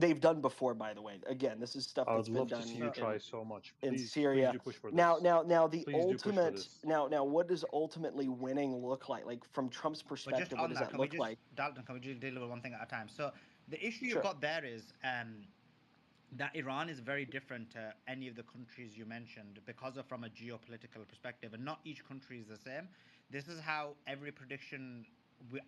they've done before, by the way. Again, this is stuff I that's would been love to done see you try so much. in Please Syria. do push for Now, this. the Please do push for ultimate. this. Now, what does ultimately winning look like? Like from Trump's But just perspective, what on does that, that can we look just, like? Dalton, can we just deal with one thing at a time? So the issue you've Sure. got there is that Iran is very different to any of the countries you mentioned because of from a geopolitical perspective, and not each country is the same. This is how every prediction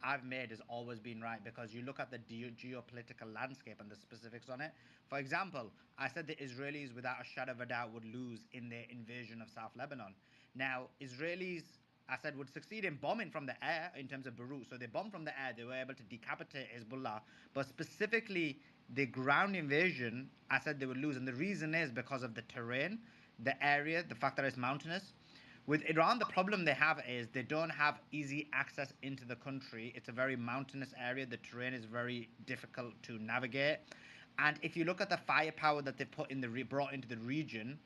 I've made has always been right, because you look at the geopolitical landscape and the specifics on it. For example, I said the Israelis, without a shadow of a doubt, would lose in their invasion of South Lebanon. Now, Israelis, I said, would succeed in bombing from the air in terms of Beirut. So they bombed from the air. They were able to decapitate Hezbollah. But specifically, the ground invasion, I said they would lose. And the reason is because of the terrain, the area, the fact that it's mountainous. With Iran, the problem they have is they don't have easy access into the country. It's a very mountainous area. The terrain is very difficult to navigate. And if you look at the firepower that they put in brought into the region,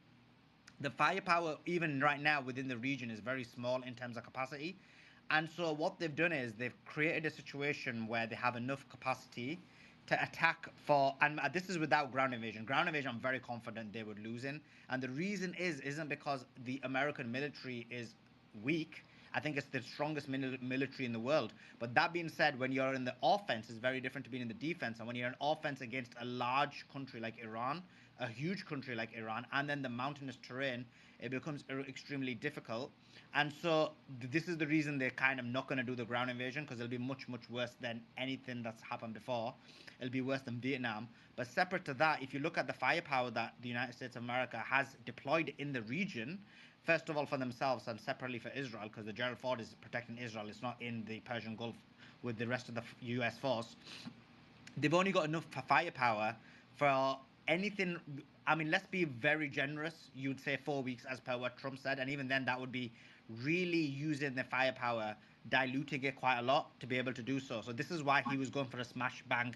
the firepower even right now within the region is very small in terms of capacity. And so what they've done is they've created a situation where they have enough capacity to attack and this is without ground invasion. Ground invasion, I'm very confident they would lose in. And the reason isn't because the American military is weak. I think it's the strongest military in the world. But that being said, when you're in the offense, it's very different to being in the defense. And when you're in offense against a large country like Iran, a huge country like Iran, and then the mountainous terrain, it becomes extremely difficult. And so this is the reason they're kind of not going to do the ground invasion, because it'll be much, much worse than anything that's happened before. It'll be worse than Vietnam. But separate to that, if you look at the firepower that the United States of America has deployed in the region, first of all for themselves and separately for Israel, because the Gerald Ford is protecting Israel. It's not in the Persian Gulf with the rest of the US force. They've only got enough firepower for anything. I mean, let's be very generous. You'd say 4 weeks as per what Trump said. And even then, that would be really using the firepower, diluting it quite a lot to be able to do so. So this is why he was going for a smash bang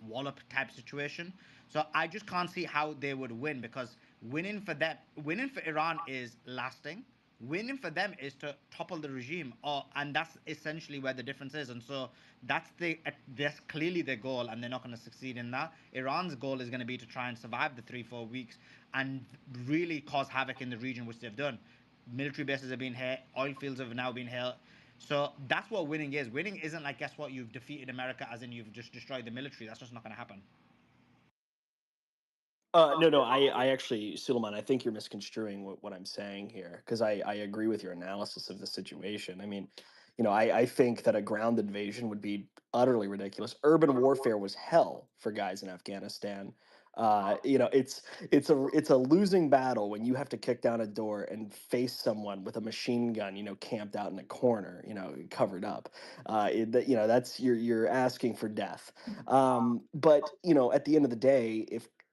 wallop type situation. So I just can't see how they would win, because winning for Iran is lasting. Winning for them is to topple the regime, and that's essentially where the difference is. And so that's clearly their goal, and they're not going to succeed in that. Iran's goal is going to be to try and survive the 3-4 weeks and really cause havoc in the region, which they've done. Military bases have been hit, oil fields have now been hit. So that's what winning is. Winning isn't like, guess what, you've defeated America, as in you've just destroyed the military. That's just not going to happen. No, I actually, Suleiman, I think you're misconstruing what I'm saying here, because I agree with your analysis of the situation. I mean, I think that a ground invasion would be utterly ridiculous. Urban warfare was hell for guys in Afghanistan. It's a losing battle when you have to kick down a door and face someone with a machine gun, camped out in a corner, covered up. That's you're asking for death. But at the end of the day,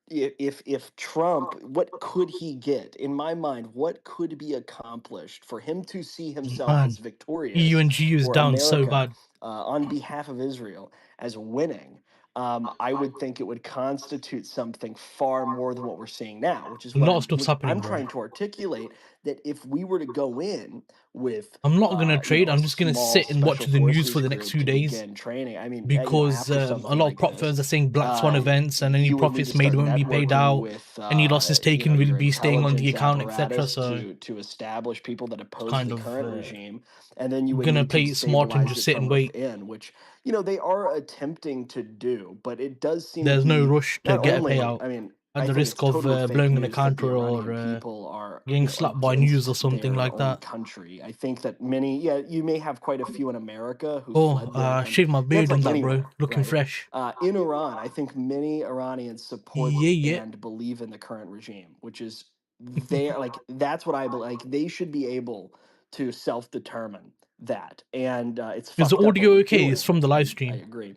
if Trump, what could he get? In my mind, what could be accomplished for him to see himself as Man, EU victorious, and GU is or down so America bad. on behalf of Israel as winning? I would think it would constitute something far more than what we're seeing now, which is A lot of stuff's happening, I'm bro. trying to articulate, that if we were to go in with I'm not gonna trade. a I'm just gonna small sit and watch special the news for forces the next group few to days, begin training, I mean, because after a something lot of like prop this, firms are saying black swan events, and any you would need profits to made start won't be paid networking out. with Any losses taken will your be staying on the intelligence account, etc. apparatus So to establish people that oppose kind the of current regime, and then you would gonna need to play it smart and stabilize just it sit from and wait. within, which they are attempting to do, but it does seem to There's no be rush to not get a only, payout I mean, at I the think it's risk of totally fake blowing an news that account the Iranian or people are, getting slapped by news or against something their like own that. country. I think that many, you may have quite a few in America who Oh, fled there, and shave my that's beard and like that, bro. anywhere, Looking right? fresh. In Iran, I think many Iranians support Yeah. and believe in the current regime, which is that's what I believe. Like, they should be able to self-determine that, and it's Is the fucked up what audio we're okay? It's doing. from the live I stream agree.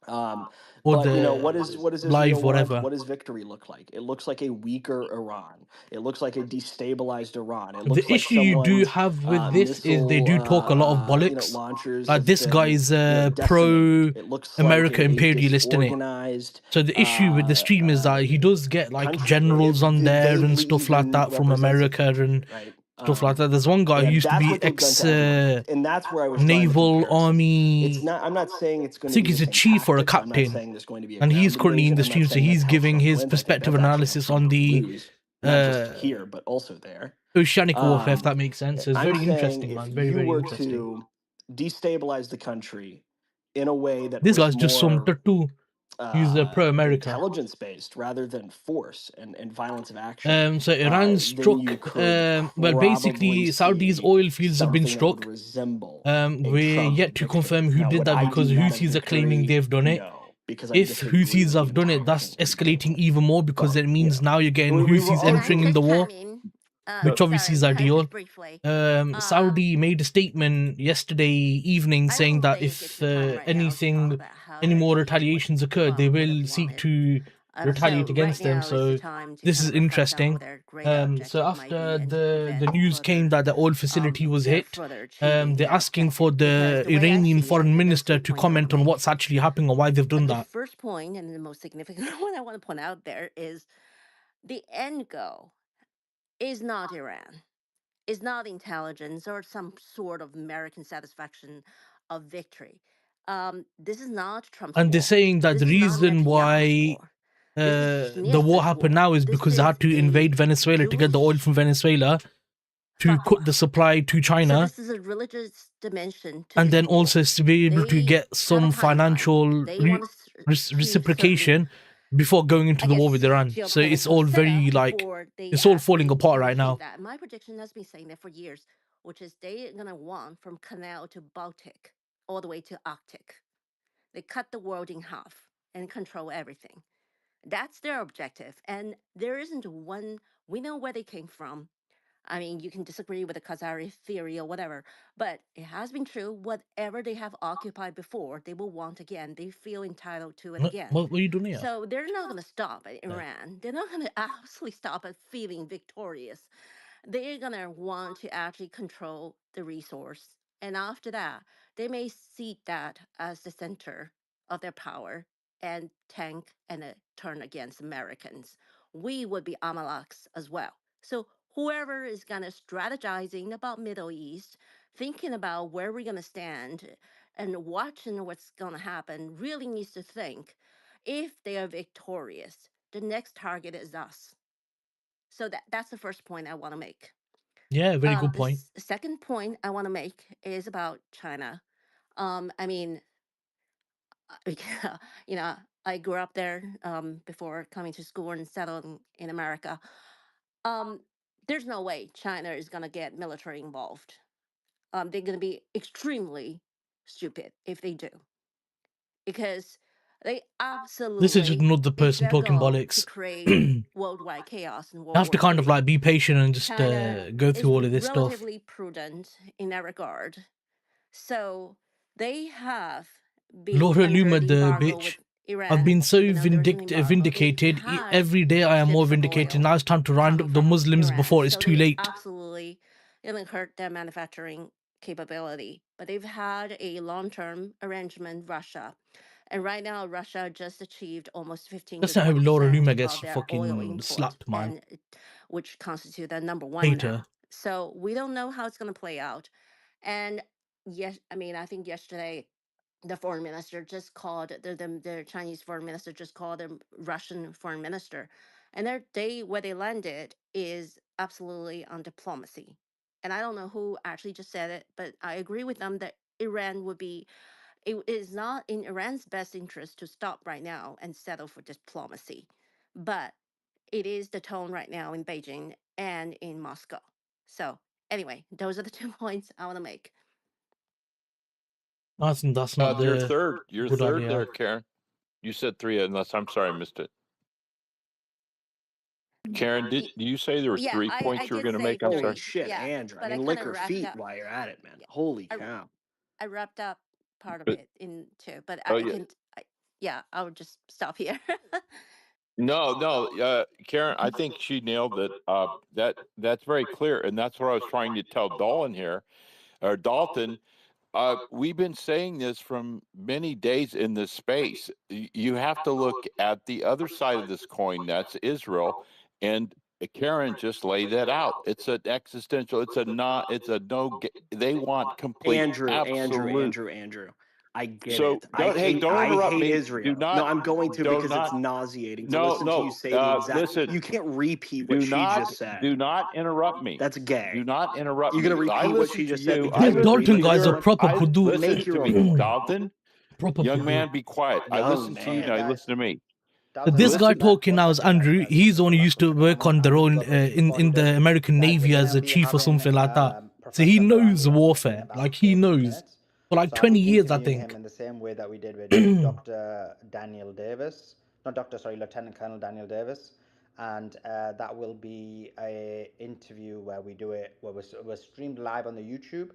or But the what does live Israel want? whatever. What does victory look like? It looks like a weaker Iran. It looks like a destabilized Iran. It The looks like issue you do someone's have with this is they missile do talk a lot of bollocks. launchers Like has this been guy's decimated. pro It looks like America a imperialist, innit? disorganized So the issue with the stream is that he does get like country. generals on there and Vaguely stuff like even that from America, representative, and right? stuff like that. There's one guy who And used to that's be what they've done to everyone. And that's where I was drawing the naval comparison. It's army. not. I'm not saying it's I going to think be the he's a same chief or a tactics. I'm not captain, saying there's going to be a and he's ground currently in invasion. the I'm not stream, so saying he's that's how giving Trump his wins. I think perspective that's actually how analysis Trump on will the lose, not just here but also there. oceanic warfare, if that makes sense. So it's I'm very saying interesting, if man. Very, you very were interesting. to destabilize the country in a way that This was guy's just some more tattoo. He's pro-America. intelligence based rather than force and violence of action, So Iran struck. then you could Well, basically, probably Saudi's see oil fields have been something that would struck. resemble a We're Trump yet to victory. confirm who Now, did would that I because deem that a Houthis are claiming victory? they've done it. No, because I If disagree Houthis with the have done it, entire that's thing escalating completely. even more because But it means now you're getting we were Houthis all entering in the war, which obviously is Sorry, ideal. just briefly. Saudi made a statement yesterday evening saying that if anything, any more retaliations occurred, they will seek to retaliate against them. So this is interesting. So after the news came that the oil facility was hit, they're asking for the Iranian foreign minister to comment on what's actually happening or why they've done that. The first point and the most significant one I want to point out there is the end goal is not Iran, is not intelligence or some sort of American satisfaction of victory. This is not Trump's And they're war. saying that This the is not reason Netanyahu's why war. This is the war Netanyahu's happened war. now is This because they is had to a invade Venezuela to get the oil Jewish from Venezuela to cut the fatwa. supply to So China, this is a religious dimension to and this then war. also to be able to They get have a some timeline. financial They want to reciprocation before going into the war with Iran. So it's all very like it's all falling apart right now. That. My prediction has been saying that for years, which is they're gonna want from Canal to Baltic all the way to Arctic. They cut the world in half and control everything. That's their objective, and there isn't one. We know where they came from. I mean, you can disagree with the Khazari theory or whatever, but it has been true. Whatever they have occupied before, they will want again. They feel entitled to it again. What are you doing here? So they're not going to stop at Iran. They're not going to absolutely stop at feeling victorious. They're going to want to actually control the resource. And after that, they may see that as the center of their power and tank and turn against Americans. We would be Amaleks as well. So whoever is going to strategizing about Middle East, thinking about where we're going to stand and watching what's going to happen, really needs to think if they are victorious, the next target is us. So that's the first point I want to make. Yeah, very good point. The second point I want to make is about China. I mean, you know, I grew up there before coming to school and settling in America. There's no way China is going to get military involved. They're going to be extremely stupid if they do, because they absolutely. This is just another person talking bollocks. To create worldwide chaos and You have to kind of like be patient and just go through all of this stuff. Relatively prudent in that regard, so they have been Laura under Luma, the the embargo bitch. with Iran, I've been so even though there was an embargo. vindicated. They've had Every day I am ships more of vindicated. oil Now it's time to round up the Muslims Iran. before it's So too they late. absolutely didn't hurt their manufacturing capability, but they've had a long-term arrangement with Russia. And right now, Russia just achieved almost 15 That's to not how 20% Laura Luma gets of their fucking oil import, slapped, man. and which constitute the number one Hater. now. So we don't know how it's going to play out. And yes, I mean, I think yesterday the foreign minister just called the Chinese foreign minister just called the Russian foreign minister, and where they landed is absolutely on diplomacy. And I don't know who actually just said it, but I agree with them that Iran would be. It is not in Iran's best interest to stop right now and settle for diplomacy, but it is the tone right now in Beijing and in Moscow. So anyway, those are the 2 points I want to make. That's not your the third. Your good third idea. there, Karen. You said three, unless I'm sorry, I missed it. Karen, did you say there were 3 points you were going to make? I'm sorry. Holy shit, Yeah, Andrew. I but I mean, lick kinda her wrapped feet up. while you're at it, man. Holy cow. I wrapped up part of But- it in two, but Oh, I yeah. can. I would just stop here. No, Karen, I think she nailed it. That's very clear, and that's what I was trying to tell Dalton here, or Dalton. We've been saying this from many days in this space. You have to look at the other side of this coin. That's Israel, and Karen just laid that out. It's an existential. It's a not. It's a no. They want complete, absolute. Andrew. I get So it. don't. Hey, don't I interrupt hate me. Israel. Do not. No, I'm going to Do because it's not. nauseating to No, listen to no. you say the exact. Listen. You can't repeat what Do she not. just said. Do not interrupt me. That's gay. Do not interrupt You're me. gonna I repeat what listen she to just said you. because I you This listen agree Dalton to with guy's a her. your. proper I pudu. listen Make your to own me, point. Dalton. Proper Young pudu. man, be quiet. I Young listen to you man. now. Listen to me. This guy Listen. talking now is Andrew. He's the one who used to work on the role in the American Navy as a chief or something like that. So he knows warfare. Like he knows for like 20 years, I think. In the same way that we did with Dr. Daniel Davis, not Dr. Sorry, Lieutenant Colonel Daniel Davis, and that will be a interview where we do it where we're streamed live on the YouTube,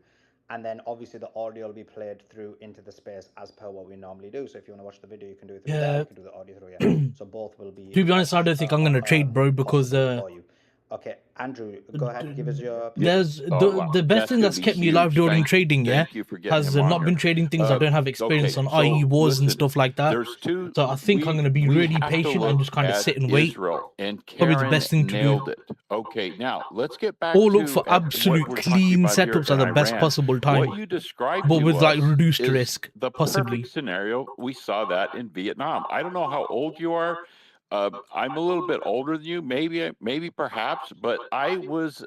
and then obviously the audio will be played through into the space as per what we normally do. So if you want to watch the video, you can do it through there. Yeah. You can do the audio through here. So both will be. To be honest, I don't think I'm gonna trade, bro, because for you. Okay, Andrew, go ahead. Give us your opinion. there's wow. the best thing gonna that's be kept me alive huge. during trading, yeah, Thank you for getting has him on not here. been trading things I don't have experience Okay, on, i.e. so wars and listen, stuff like that. There's two. So I think I'm gonna be we really have to patient and look just kind of at sit and wait. Israel, and Probably the Karen best thing to nailed do. it. Okay, now let's get back Or to look for what absolute we're talking clean about here setups at in the best Iran. possible time, What you described but to with like us reduced is risk, the possibly. perfect scenario. We saw that in Vietnam. I don't know how old you are. I'm a little bit older than you, maybe perhaps, but I was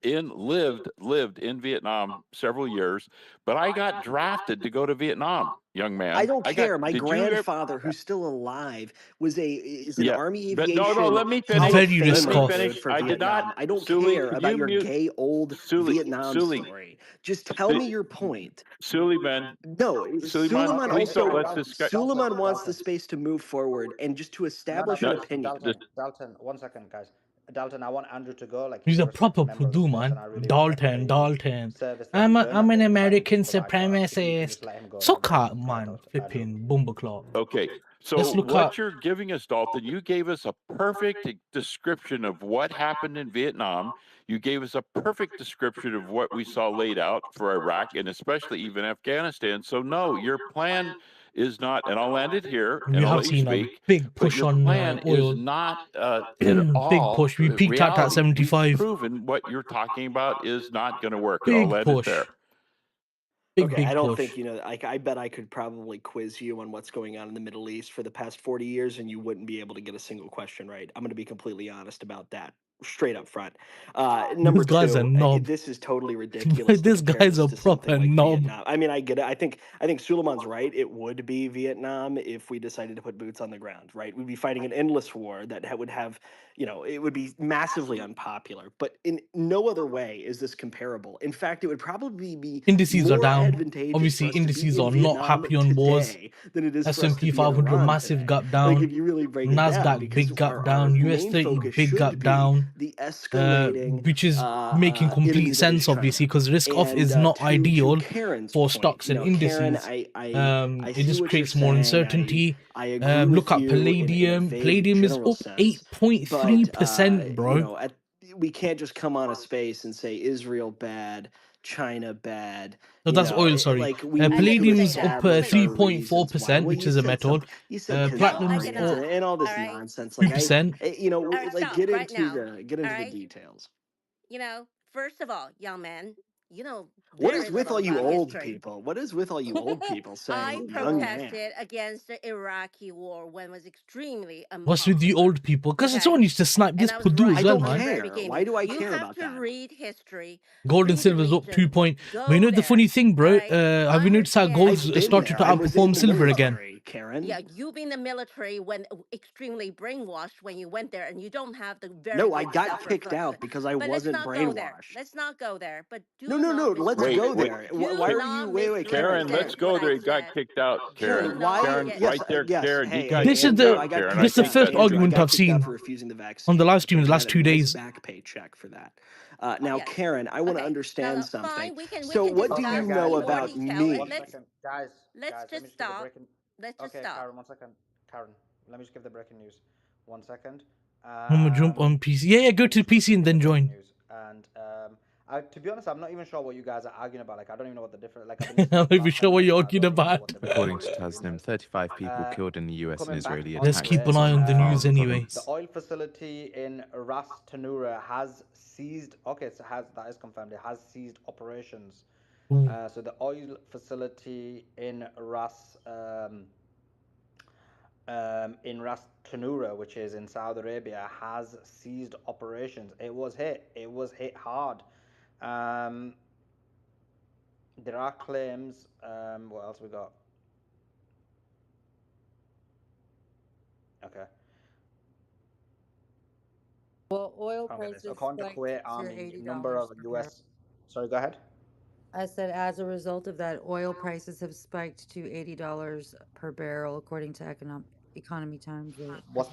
lived in Vietnam several years, but I got drafted to go to Vietnam, young man. I don't care. My Did you ever? grandfather, who's still alive, is an Yeah, Army but aviation no. Let me Hall finish. of Very Let risk me Famer, off. finish. dude, for I did not. Vietnam. I don't Suli, care could about you your mute? gay old Vietnam Suli, story. Just tell me your point. Suleiman, No, Suleiman, Suleiman please don't also let this guy. Suleiman wants the space to move forward and just to establish an No, opinion. Dalton, 1 second, guys. Dalton, I want Andrew to go. Like He's he's a a proper respected member of the pudu, space, man. and I really respect Dalton. the service that he's doing. I'm and an the time American he's provided. So if you can supremacist. just let him go now, Suck guys. out, man. Flipping bumbleclaw. Okay, Let's so look what at. you're giving us, Dalton, you gave us a perfect description of what happened in Vietnam. You gave us a perfect description of what we saw laid out for Iraq and especially even Afghanistan. So no, your plan is not, and I'll land it here We and I'll have let you seen a speak. big But push your on plan is oil. not at Big all push. We peaked out at reality. 75. We've proven what you're talking about is not going to work. And I'll Big land push. it there. Okay, I don't push. think, like, I bet I could probably quiz you on what's going on in the Middle East for the past 40 years, and you wouldn't be able to get a single question right. I'm going to be completely honest about that, straight up front. Number This guy's a two, knob. this is totally ridiculous to This compare guy's this a to something proper like knob. Vietnam. I mean, I get it. I think Suleiman's right. It would be Vietnam if we decided to put boots on the ground, right? We'd be fighting an endless war that would have, it would be massively unpopular. But in no other way is this comparable. In fact, it would probably be Indices are more down. advantageous Obviously, for us to be indices in are not Vietnam happy on wars. today than it is for us to S&P be in 500 Iran massive today. gap Like, down. if you really break it down, Nasdaq because big gap our down. main US30 focus big should gap be down. the escalating Which is making enemy complete that sense, is China. obviously, because risk off And is not to ideal Karen's for point, stocks and Karen, indices. I It see just what you're creates more saying. uncertainty. I agree Look with at you in a Palladium. vague Palladium is general up sense, but 8.3%, bro. we can't just come on a space and say Israel bad, China bad. No, that's oil, sorry. Like, we need to Palladium's up establish our reasons why. 3.4%, Well, which is a metal. you said Platinum's Khazarians up and all this nonsense. Like, 3%. like, get into the details. First of all, young man, What is with all you old people? What is with all you old people I saying young man? protested against the Iraqi war when it was extremely What's with you old people? Because someone used to snipe this And I was Pudu right as well, I don't man. care. Why do I care about You have that? to read history. Gold and read the silver's up 2 region, point. go But you know the there, funny thing, bro? alright? Have you noticed how Understand. gold's I've been started to there. I was in outperform the silver again? military, Karen. Yeah, you being the military when extremely brainwashed when you went there, and you don't have the very No, I good got kicked self-reflection. out because I But wasn't let's not go there. brainwashed. Let's not go there. But do No, not let's misrepresent. go Wait, there. Do Why are not you? Wait, Karen, let's misrepresent go what there. I You got said. kicked out, Karen. Do not Karen, get- right there, yes. Karen. Hey, You got This is kicked the- out, Karen. this is the I first said argument I I've got kicked out seen for refusing the vaccine. on the live stream in the I last got a 2 nice days. back paycheck for that. Now, Yes. Karen, I want to Okay. understand No, something. fine, we can So, what do discuss you in know more about detail. me? 1 second, guys. Let's Let me just just give the stop. breaking. Let's just Okay, stop. Karen, 1 second. Karen, let me just give the breaking news. 1 second. I'm gonna jump on PC. Yeah, go to PC and then join. News. And To be honest, I'm not even sure what you guys are arguing about. Like, I don't even know what the difference. Like, I've been listening I'm for the not even last sure 10 what minutes you're and I talking don't even know about. what the According real to point is. Tasnim, 35 people killed in the US and Coming back Israeli Let's onto attack keep it, an eye on the news farm anyway. the products. oil facility in Ras Tanura has ceased. Okay, so that is confirmed. It has ceased operations. So the oil facility in Ras Tanura, which is in Saudi Arabia, has ceased operations. It was hit. It was hit hard. Um, there are claims. What else we got? Okay. Well, oil Okay. This. prices According to spiked Kuwait to Army, number $80 of per barrel. U.S. Sorry, go ahead. I said, as a result of that, oil prices have spiked to $80 per barrel, according to Economy Times. What's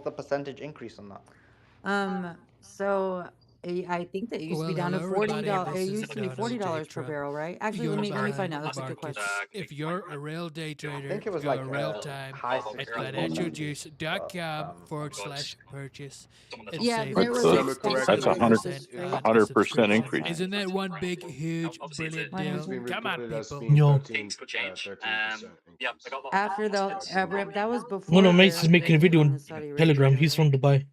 the percentage increase on that? So I think that it used to be Well, down to hello everybody. $40. It This is used to be Dodo $40 per Datra. barrel, right? Actually, You're let me find behind out. the That's a good question. markets. If you're a real day I trader, think it was go like real time high at 60s or 70s. But, gladiatorjuice.com/purchase and Yeah, save because it That's was that's expensive because of 60 to the 70% Strait. of your 100% subscription. increase. Sorry. Isn't that one big, huge, brilliant What deal? happened? Being Come on, reported as people. being Yo. 13% increase. After the That's the rep, that was One of before my mates is the making a video thing on on the Saudi Telegram. Arabia, He's right? from Dubai.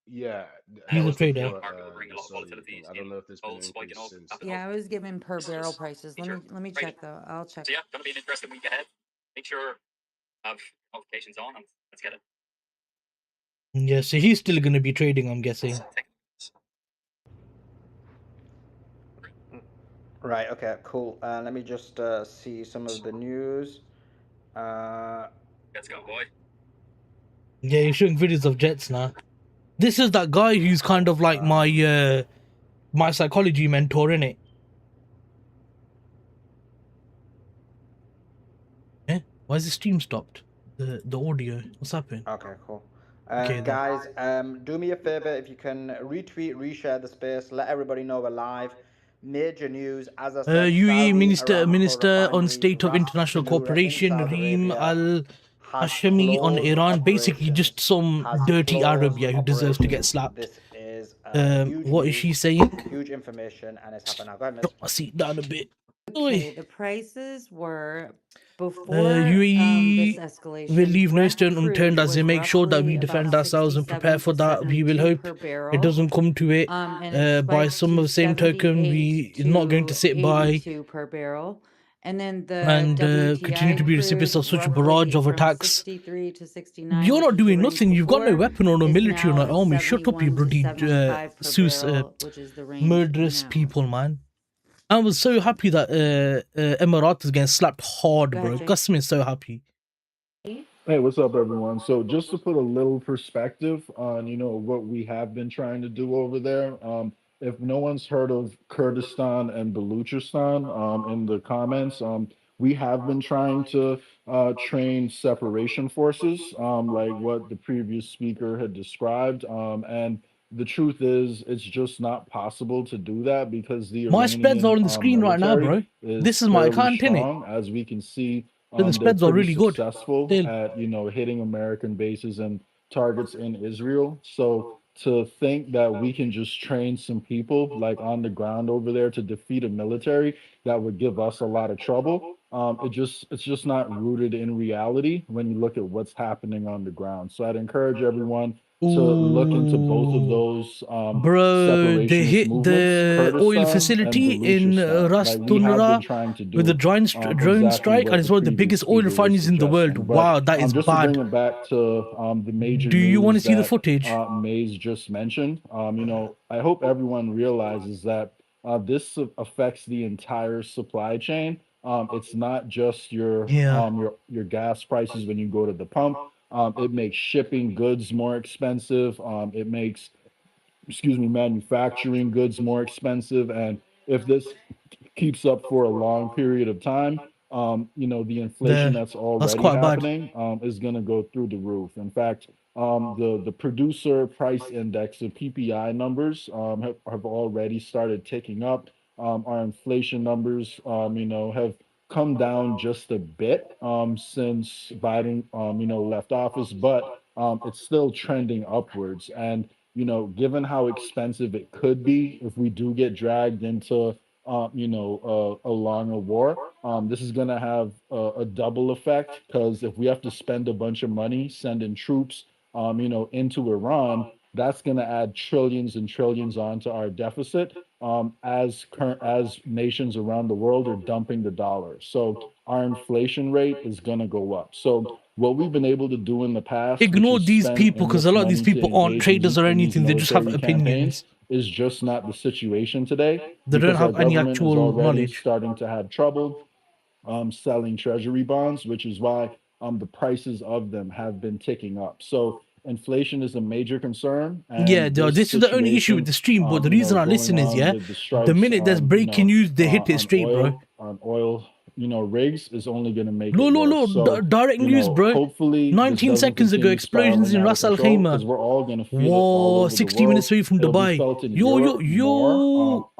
Yeah, He's that a was trader. before the Saudi thing. I don't know if there's been an increase since then. Yeah, I was given per barrel prices. Let me check though. I'll check. Yeah, so he's still going to be trading, I'm guessing. right. Okay. Cool. Let me just see some of the news. Yeah, he's showing videos of jets now. This is that guy who's kind of like my psychology mentor, innit? Eh? Why is the stream stopped? The audio. What's happened? Okay. Cool. Okay, then. Guys, do me a favor if you can retweet, reshare the space, let everybody know we're live. Major news, as I said, UAE Saudi Minister on refinery State of Ras International Tanura in Cooperation, Saudi Reem Arabia Al has Hashemi on closed Iran. Basically, just operations. some dirty Arab, yeah, who deserves to get slapped. This is huge What is news, she saying? huge information, and it's happened now. Go ahead, Drop Miss. my seat down a bit. Okay, Oi. the prices were before this UAE will escalation. leave no Brent stone unturned crude as they was make sure that we roughly about defend ourselves and prepare 67 for to that. We will 72 hope per it barrel. doesn't come to it. And it By spiked some to of the same token, 78 we are not going to to sit by 82 per barrel. And then the and continue WTI to be recipients crude of such a barrage roughly of from attacks. 63 to 69, You're which not was the doing range nothing. You've got no before, weapon or no is military or no now army. Shut up, you 71 to bloody 75 per Seuss, barrel, which is the range murderous now. people, man. I was so happy that Emirates is getting slapped hard, Go bro. ahead, Jay. Gus is so happy. Hey, what's up, everyone? So, just to put a little perspective on, what we have been trying to do over there. If no one's heard of Kurdistan and Baluchistan, in the comments, we have been trying to train separation forces, like what the previous speaker had described. And the truth is, it's just not possible to do that because the My spreads are Iranian on the screen right now, military bro. is This is my fairly account, innit? strong, as we can see. The They're spreads are pretty really good. successful Still. at, hitting American bases and targets in Israel. So to think that we can just train some people like on the ground over there to defeat a military that would give us a lot of trouble, it's just not rooted in reality when you look at what's happening on the ground. So I'd encourage everyone to look into both of Ooh. those Bro, they separationist hit movements, the oil Kurdistan and facility in Baluchistan. Ras Like we have been Tunra trying to with a do drone exactly strike, and what it's the one of the previous biggest oil speaker was refineries in the world. suggesting. But Wow, that is just to bring bad. it back to the major Do you want to news see the that footage? Mays just mentioned, I hope everyone realizes that this affects the entire supply chain. It's not just Yeah. your gas prices when you go to the pump. It makes shipping goods more expensive. It makes, manufacturing goods more expensive. And if this keeps up for a long period of time, the inflation that's That's already quite bad. happening is going to go through the roof. In fact, the producer price index, the PPI numbers, have already started ticking up. Our inflation numbers, have come down just a bit since Biden, left office, but it's still trending upwards. And given how expensive it could be if we do get dragged into, a longer war, this is going to have a double effect because if we have to spend a bunch of money sending troops, into Iran, that's going to add trillions and trillions onto our deficit, as nations around the world are dumping the dollar. So our inflation rate is going to go up. So what we've been able to do in the past, which Ignore is these spend people because a enriched lot of these money to people aren't engage traders or in these anything. They just have military campaigns, opinions. is just not the situation today They don't because our have any government is actual already knowledge. starting to have trouble selling treasury bonds, which is why the prices of them have been ticking up. So inflation is a major concern, Yeah, and this this is the only issue with situation, the stream, but the reason I going listen is, on yeah, with the the strikes minute there's on, breaking news, they hit it straight, bro. on oil, rigs is only going to make it worse. Look, So, direct news, bro. hopefully this 19 doesn't seconds ago, continue explosions spiraling in out of Ras Al control because Khaimah. we're all going to feel it all Whoa, over the 60 minutes world. away from It'll be Dubai. felt in Europe more,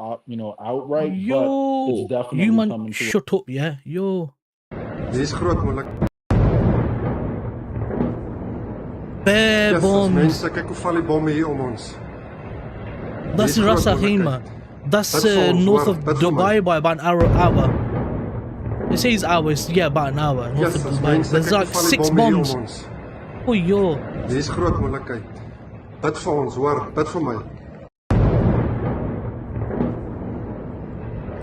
outright, but it's You definitely man, coming to. shut up, yeah? Yo. Bare bombs. That's in Ras Al Khaimah. That's north of Dubai by about an hour. It says hours, yeah, about an hour north of Dubai. There's like 6 bombs. Oh, yo. Dis groot moeilikheid. Bid vir ons, hoor, bid vir my.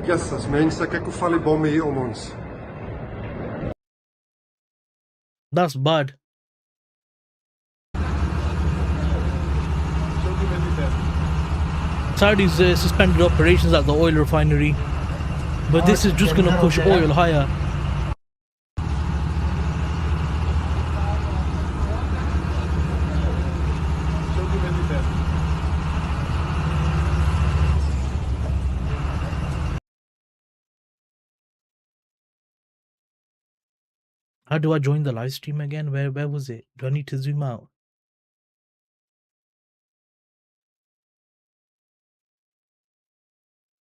Jesus, mense, kyk hoe val die bomme hier om ons. That's bad. Saudis suspended operations at the oil refinery, but this is just gonna push oil higher. How do I join the live stream again? Where was it? Do I need to zoom out?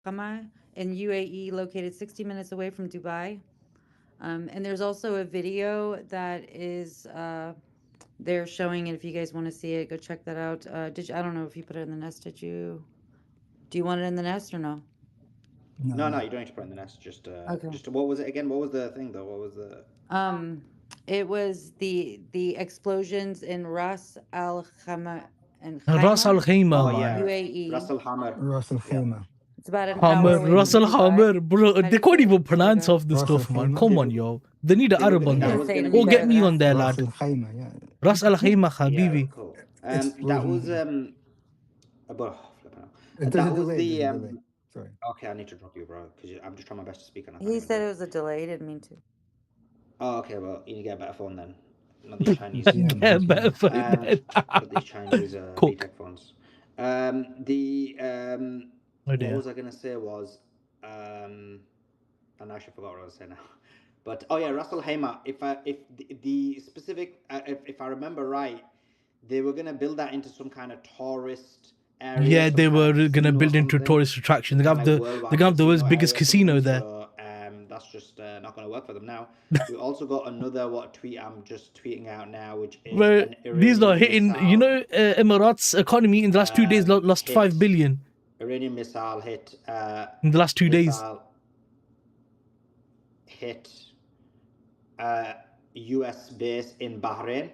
In UAE, located 60 minutes away from Dubai. And there's also a video that is they're showing it. If you guys want to see it, go check that out. I don't know if you put it in the nest. Do you want it in the nest or no? No, you don't need to put it in the nest. Just what was it again? What was the thing though? What was the? It was the explosions in Ras Al Khaimah Ras Al Khaimah, man. UAE. Ras Al Khaimah. Ras Al Khaimah. It's about an hour away Ras from Al Dubai. Khaimah, bro. They can't even pronounce half the Ras stuff, Al man. Khaimah. Come on, yo. They need an Arab on there. Or get me on there, lad. Ras Al Khaimah, yeah. Ras Al Khaimah, Habibi. Yeah, cool. That was There's a delay. Sorry. Okay, I need to drop you, bro, because I'm just trying my best to speak. He said it was a delay. He didn't mean to. Oh, okay. Well, you need to get a better phone then. Not these Chinese. Get a better phone then. Not these Chinese B-Tech phones. What was I gonna say was, and I actually forgot what I was saying now. But oh yeah, Ras Al Khaimah. If the specific, if I remember right, they were gonna build that into some kind of tourist area. Yeah, they were gonna build into tourist attraction. They have the world's biggest casino there. So, that's just not gonna work for them now. We also got another tweet I'm just tweeting out now, which is these are hitting. You know, Emirates economy in the last 2 days lost 5 billion. Iranian missile hit in the last 2 days. Hit US base in Bahrain.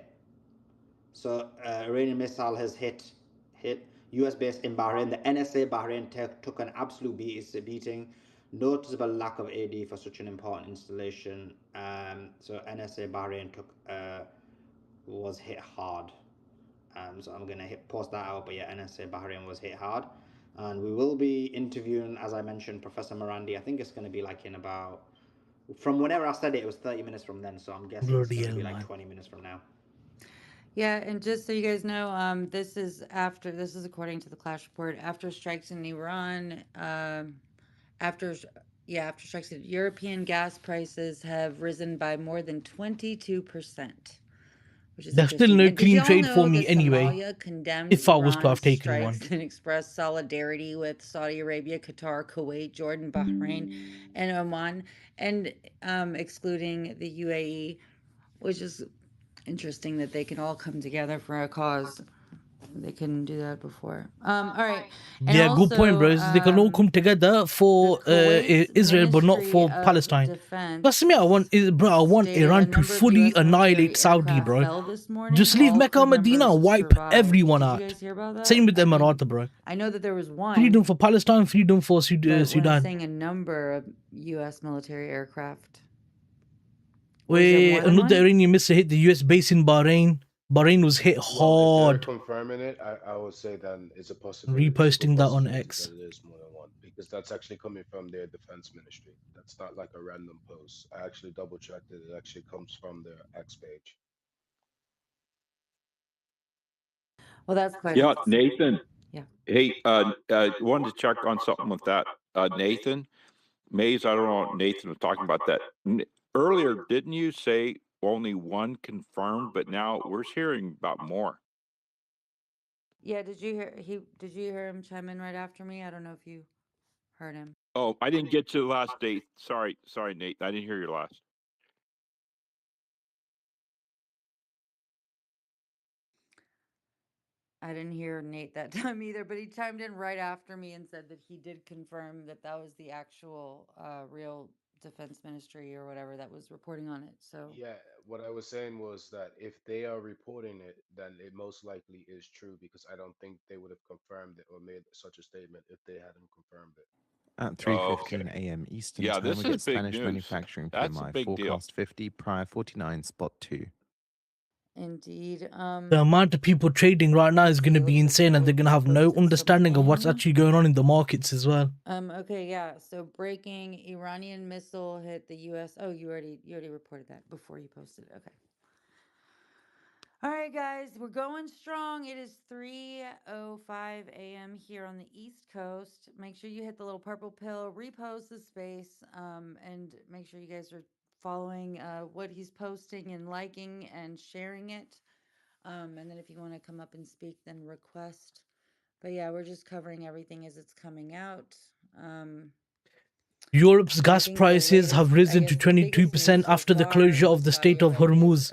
So Iranian missile has hit US base in Bahrain. The NSA Bahrain took an absolute beating. Noticeable lack of AD for such an important installation. So NSA Bahrain was hit hard. So I'm gonna post that out. But yeah, NSA Bahrain was hit hard. And we will be interviewing, as I mentioned, Professor Morandi. I think it's going to be like in about, from whenever I said it, it was 30 minutes from then. So I'm guessing it's going to be like 20 minutes from now. Yeah, and just so you guys know, this is according to the Clash report, after strikes in Iran, after strikes in European gas prices have risen by more than 22%. There's still no clean trade for me anyway, if I was to have taken one. And expressed solidarity with Saudi Arabia, Qatar, Kuwait, Jordan, Bahrain, and Oman, and excluding the UAE, which is interesting that they can all come together for a cause. they couldn't do that before. All right. And Yeah, good point, also, bros. They can all come together for Kuwait's Israel, but not Ministry for of Palestine. That's me. Defense I want stated a Iran to number of fully U.S. annihilate military Saudi, aircraft bro. fell this morning. Just leave All Mecca crew and Medina members and wipe survived. everyone Did you out. guys hear about that? Same with I mean, Emirata, bro. I know that there was one, Freedom for Palestine, freedom for but when it's Sudan. saying a number of U.S. military aircraft, was it Where more than another one? Iranian missile hit the US base in Bahrain. Bahrain was hit Well, if they're hard. confirming it, I would say then it's a possibility, super Reposting that on possibility X. that it is more than one, because that's actually coming from their defense ministry. That's not like a random post. I actually double checked it. It actually comes from their X page. Well, that's quite. Yeah, Nathan. Yeah. Hey, wanted to check on something with that. Nathan Mays. I don't know. Nathan was talking about that earlier. Didn't you say only one confirmed? But now we're hearing about more. Yeah, did you hear did you hear him chime in right after me? I don't know if you heard him. Oh, I didn't get to the last date. Sorry, Nate. I didn't hear your last. I didn't hear Nate that time either, but he chimed in right after me and said that he did confirm that that was the actual real defense ministry or whatever that was reporting on it. So Yeah, what I was saying was that if they are reporting it, then it most likely is true, because I don't think they would have confirmed it or made such a statement if they hadn't confirmed it. At Oh, 3:15 a.m. Eastern yeah, Time, this we is get big Spanish news. manufacturing That's a PMI big deal. forecast 50, prior 49, spot 2. indeed, The amount of people trading right now is going to be insane, and they're going to have no understanding of what's actually going on in the markets as well. Okay, yeah. So breaking Iranian missile hit the U.S. Oh, you already reported that before you posted it. Okay. All right, guys, we're going strong. It is 3:05 a.m. here on the East Coast. Make sure you hit the little purple pill, repost the space, and make sure you guys are following what he's posting and liking and sharing it. And then if you want to come up and speak, then request. But yeah, we're just covering everything as it's coming out. Europe's And I gas think the prices have latest, I risen guess to the biggest 22% news so after the far closure of is the Strait Saudi of Arabia's Hormuz.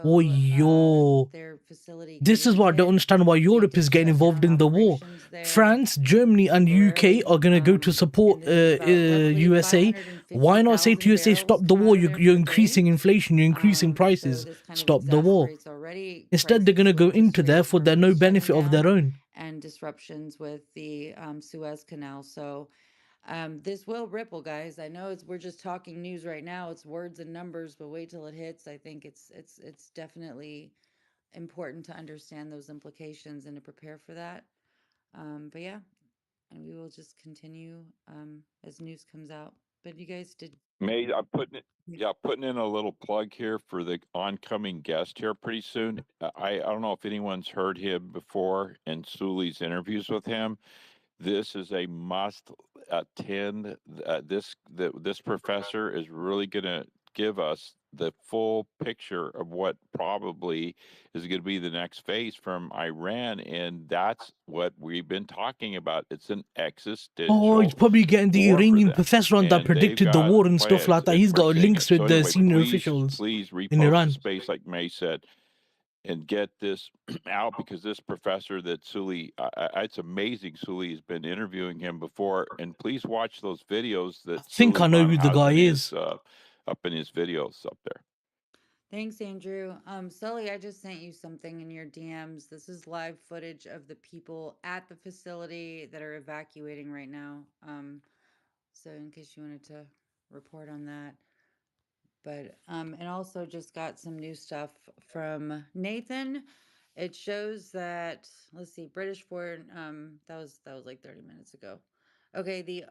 Oh, Aramco, yo. their facility This is getting what I don't hit, understand why being Europe is getting shut involved down in the war. operations there France, Germany, and UK temporarily. are going to go to support And this is about roughly USA. Why not say to 550,000 USA, barrels stop the come war? out of there You're per day. increasing inflation, you're increasing So prices. this kind of Stop the war. exacerbates already Instead, they're going crisis to go with the into there Strait of for their no Hormuz shutting benefit of their down own. and disruptions with the Suez Canal. So this will ripple, guys. I know we're just talking news right now. It's words and numbers, but wait till it hits. I think it's definitely important to understand those implications and to prepare for that. But yeah, and we will just continue as news comes out. But you guys did. May I'm putting it. Yeah, putting in a little plug here for the oncoming guest here pretty soon. I don't know if anyone's heard him before in Sully's interviews with him. This is a must attend. This professor is really going to give us the full picture of what probably is going to be the next phase from Iran, and that's what we've been talking about. It's an Oh, he's existential probably getting the war for Iranian them, professor on that and they've predicted the got war and stuff plans, like that. and He's we're got seeing links it. So with the anyway, senior please, officials please in repost the Iran. space like May said and get this out, because this professor that Sully, it's amazing. Sully has been interviewing him before, and please watch those videos I that think I Sully know who the has guy in is. his up in his videos up there. Thanks, Andrew. Sully, I just sent you something in your DMs. This is live footage of the people at the facility that are evacuating right now. So in case you wanted to report on that. But and also just got some new stuff from Nathan. It shows that, let's see, British foreign that was like 30 minutes ago. Okay,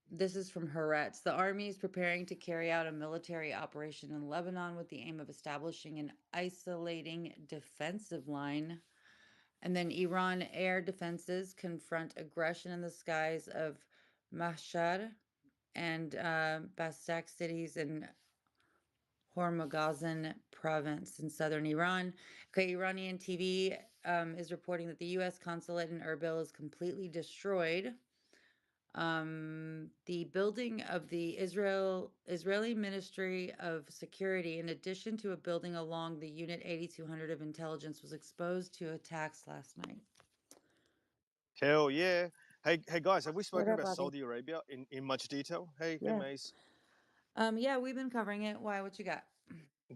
this is from Haaretz. The army is preparing to carry out a military operation in Lebanon with the aim of establishing an isolating defensive line. And then Iran air defenses confront aggression in the skies of Mashhad and Bastak cities in Hormozgan province in southern Iran. Okay, Iranian TV is reporting that the U.S. consulate in Erbil is completely destroyed. The building of the Israeli Ministry of Security, in addition to a building along the Unit 8200 of intelligence, was exposed to attacks last night. Hell yeah. Hey guys, have we spoken up, about Bobby? Saudi Arabia in much detail? Hey, Yeah. Mace. Yeah, we've been covering it. Why? What you got?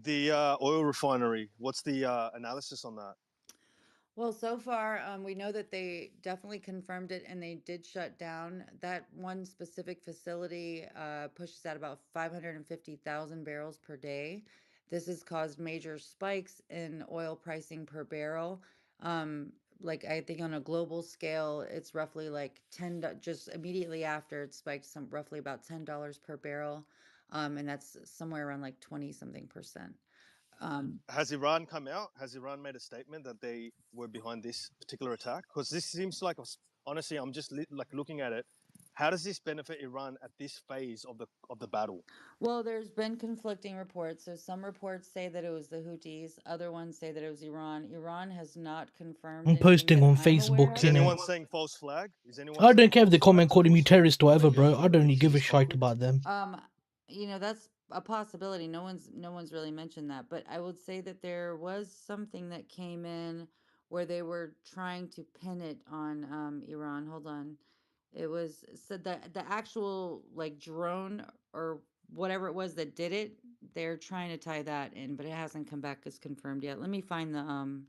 The oil refinery. What's the analysis on that? Well, so far, we know that they definitely confirmed it and they did shut down. That one specific facility pushes out about 550,000 barrels per day. This has caused major spikes in oil pricing per barrel. Like I think on a global scale, it's roughly like just immediately after it spiked some roughly about $10 per barrel. And that's somewhere around like 20 something percent. Has Iran come out? Has Iran made a statement that they were behind this particular attack? Because this seems like, honestly, I'm just like looking at it. How does this benefit Iran at this phase of the battle? Well, there's been conflicting reports. So some reports say that it was the Houthis, other ones say that it was Iran. Iran has not confirmed I'm anything posting that on I'm Facebook, aware Is of. anyone innit? saying false flag? Is anyone I saying don't care if they false flag? comment calling me Also, terrorist or whatever, bro. I don't really give a ceasefire? shit about them. You know, that's a possibility. No one's really mentioned that, but I would say that there was something that came in where they were trying to pin it on Iran. Hold on. It was said that the actual like drone or whatever it was that did it, they're trying to tie that in, but it hasn't come back as confirmed yet. Let me find the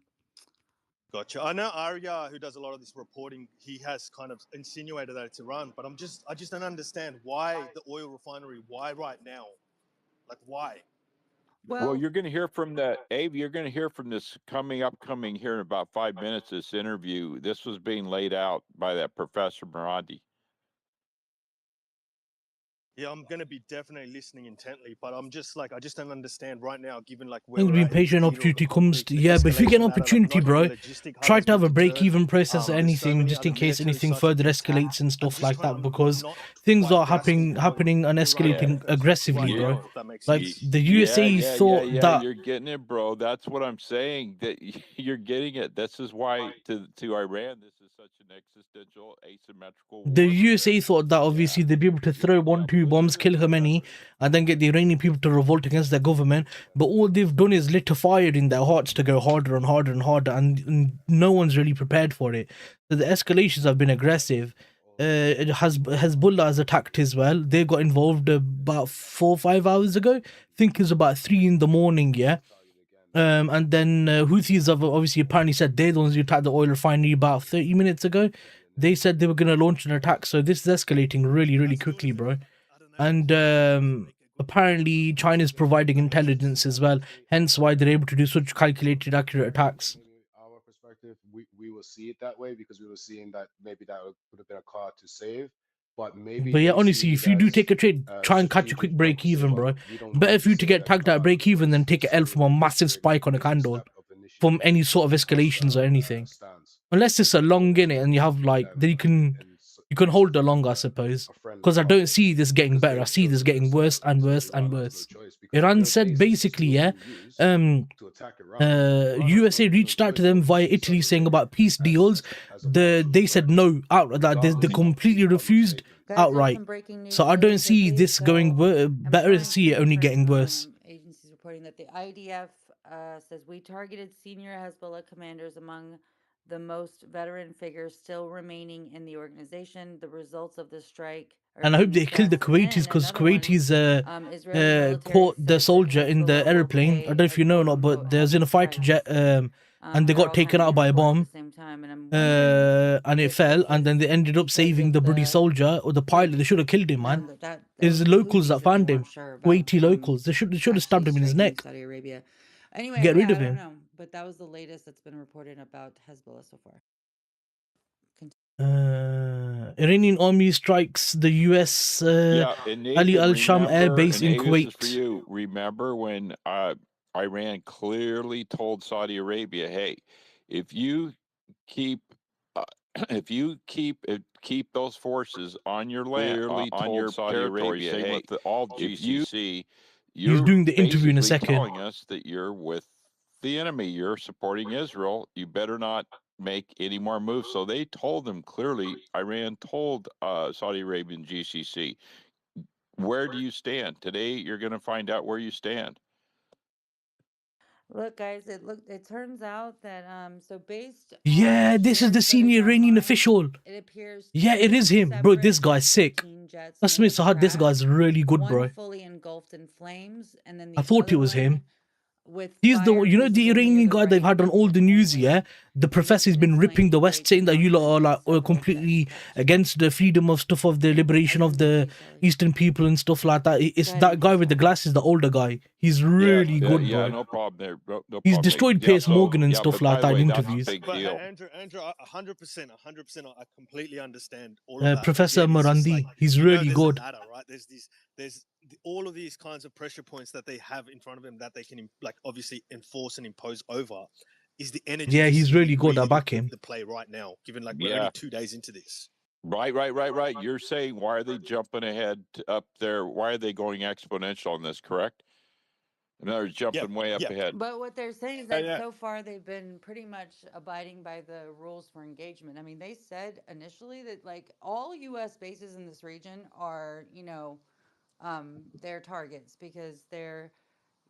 Gotcha. I know Arya, who does a lot of this reporting, he has kind of insinuated that it's Iran, but I just don't understand why the oil refinery, why right now? Like why? Well, you're going to hear from Abe. You're going to hear from this upcoming here in about 5 minutes. This interview. This was being laid out by that Professor Marandi. Yeah, I'm gonna be definitely listening intently, but I'm just like I just don't understand right now, given like where Things we're being at in the patient, theater of the opportunity comes conflict, to, the yeah, but if you get an escalation ladder, like opportunity, not even bro, logistic hub try has to have been a break deterred. even process or There's so anything, many just other in case military anything sites have further been tapped. escalates and I'm stuff just like kind that, of because not things quite are grasping how happening and Iran escalating manifests aggressively, right bro. now, if that makes Like sense. the USA thought that You're getting it, bro. That's what I'm saying. That you're getting it. This is why to Iran, this is such an existential, asymmetrical the war. USA thought that obviously they'd be able to throw 1-2 bombs, kill Khomeini, and then get the Iranian people to revolt against their government. But all they've done is lit a fire in their hearts to go harder and harder and harder, and no one's really prepared for it. So the escalations have been aggressive. Hezbollah has attacked as well. They got involved about 4 or 5 hours ago. I think it was about 3 in the morning, yeah. And then Houthis have obviously apparently said they're the ones who attacked the oil refinery about 30 minutes ago. They said they were going to launch an attack. So this is escalating really, really quickly, bro. And apparently China's providing intelligence as well. Hence why they're able to do such calculated, accurate attacks. Our perspective, we will see it that way because we were seeing that maybe that would have been a card to save. But maybe But yeah, they honestly, see if it you do as take a trade, a try and catch a quick strategic point break to say, even, well, bro. we don't Better need if to you to save get that tagged at card break even than because take an L sooner from a or massive later spike on a they're going to candle step up from initiative any sort of and escalations or hostile anything. stance. Unless it's a long in it and you have like, then you can hold the long, I suppose. Because I don't see this getting better. I see this getting worse and worse and worse. Iran said basically, yeah, USA reached out to them via Italy saying about peace deals. They said no outright. That they completely refused Guys, we have outright. some breaking news So I don't really see quickly. this going better. I see it only getting worse. Agencies reporting that the IDF says we targeted senior Hezbollah commanders among the most veteran figures still remaining in the organization. The results of the strike are And I hope being they killed the assessed. Kuwaitis, because Another one, Kuwaitis Israeli military caught the says that soldier in the Hezbollah will airplane. I don't know pay if a you know or quote not, unquote but they was in heavy a fighter price. jet, and they They're got all taken trying to out by a report at bomb. the same time, and I'm wondering And it if fell, this and then they ended up because saving of the bloody the soldier or the pilot. They should have killed him, man. that It's was the the locals that Houthis that they found him. weren't sure about. Kuwaiti locals. They should have stabbed Actually him in his striking neck. Saudi Arabia. Anyway, Get rid yeah, of I don't him. know, but that was the latest that's been reported about Hezbollah so far. Iranian army strikes the US And Ali Nathan, al-Sham air remember, base and in Abe, this is for Kuwait. you. Remember when Iran clearly told Saudi Arabia, "Hey, if you keep keep those forces on your land, clearly on told your Saudi territory, Arabia, same hey, with all if you GCC, He's you're doing the interview in a basically second. telling us that you're with the enemy. You're supporting Israel. You better not make any more moves. So they told them clearly, Iran told Saudi Arabian GCC, where do you stand? Today, you're going to find out where you stand. Look, guys, it turns out that so based Yeah, on this is the shared footage senior Iranian online, official. it appears Yeah, it is two him. Bro, separate this guy's sick. F-16 jets That's me, made Sahad. This crash, guy's really good, one bro. fully engulfed in flames, and then I the thought it other was him. one with He's the fire you know the visible near Iranian the guy they've right had on all the engine news, yeah? only. The professor's been Instant ripping the flames West, saying that you breaking lot out are and like several completely jets crashed. against the freedom of stuff of the liberation of the Eastern people and stuff like that. It's Go ahead, that guy with the Nicholas. glasses, the older guy. He's really good, Yeah, bro. no problem there. No He's problem. destroyed Yeah, Piers so, Morgan and yeah, stuff but like by the that in way, that's a interviews. big But deal. Andrew, 100%, 100%, I completely understand all of that. But Professor again, it's just Marandi, like, he's really there's a good. ladder, right? There's all of these kinds of pressure points that they have in front of them that they can like obviously enforce and impose over. Is the energy Yeah, just he's really good. I really back him. the play right now? Given like we're Yeah. only 2 days into this. Right. You're saying, why are they jumping ahead up there? Why are they going exponential on this, correct? In other words, jumping way up ahead. But what they're saying is that so far they've been pretty much abiding by the rules for engagement. I mean, they said initially that like all U.S. bases in this region are, their targets because they're